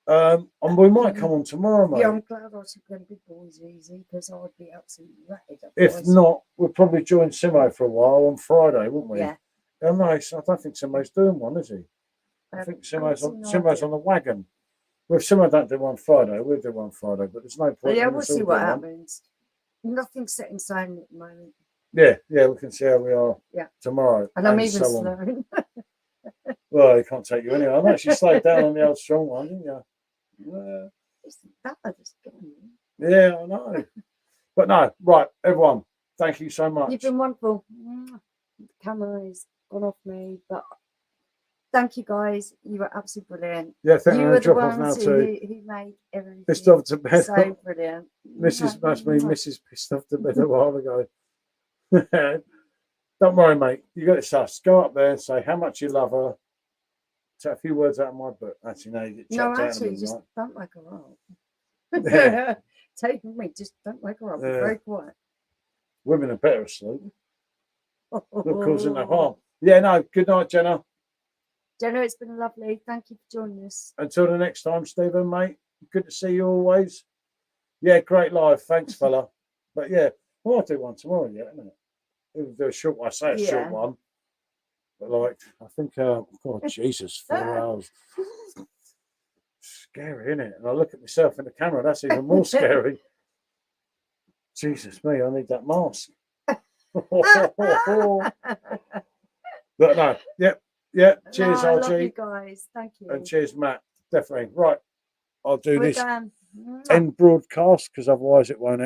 And we might come on tomorrow, mate. Yeah, I'm glad I took them big boys easy because I would be absolutely ratted. If not, we'll probably join Simo for a while on Friday, won't we? Yeah. Oh, nice. I don't think Simo's doing one, is he? I think Simo's on the wagon. Well, if Simo don't do one Friday, we'll do one Friday, but there's no point. Yeah, in we'll us all see what doing one. happens. Nothing's set in stone at the moment. Yeah, we can see how we are Yeah. tomorrow. And I'm even so on. slurring. Well, it can't take you anywhere. I'm actually slowed down on the old strong one, didn't you? Yeah. It's that I just get on. Yeah, I know. But no, right, everyone, thank you so much. You've been wonderful. The camera has gone off me, but thank you guys. You were absolutely brilliant. Yeah, I think You I'm were going to the drop off now ones too. who made everything Pissed off to bed. so brilliant. That's me. Mrs. pissed off to bed a while ago. Don't worry, mate. You got it sus. Go up there and say how much you love her. Say a few words out of my book. Actually, no, you get No, chucked out of actually, them, just right? don't wake her up. Yeah. Take me, just don't wake her up. Be Yeah. very quiet. Women are better asleep. Not causing no harm. Yeah, no. Good night, Jenna. Jenna, it's been lovely. Thank you for joining us. Until the next time, Stephen, mate. Good to see you always. Yeah, great live. Thanks, fella. But yeah, we'll do one tomorrow, yeah, isn't it? We'll do a short one. I say a short one. But like, I think, God, Jesus, 4 hours. Scary, isn't it? And I look at myself in the camera, that's even more scary. Jesus me, I need that mask. But no, yeah. Cheers, No, I love you RG. guys. Thank you. And cheers, Matt. Definitely. Right. I'll do We're this done. end broadcast because otherwise it won't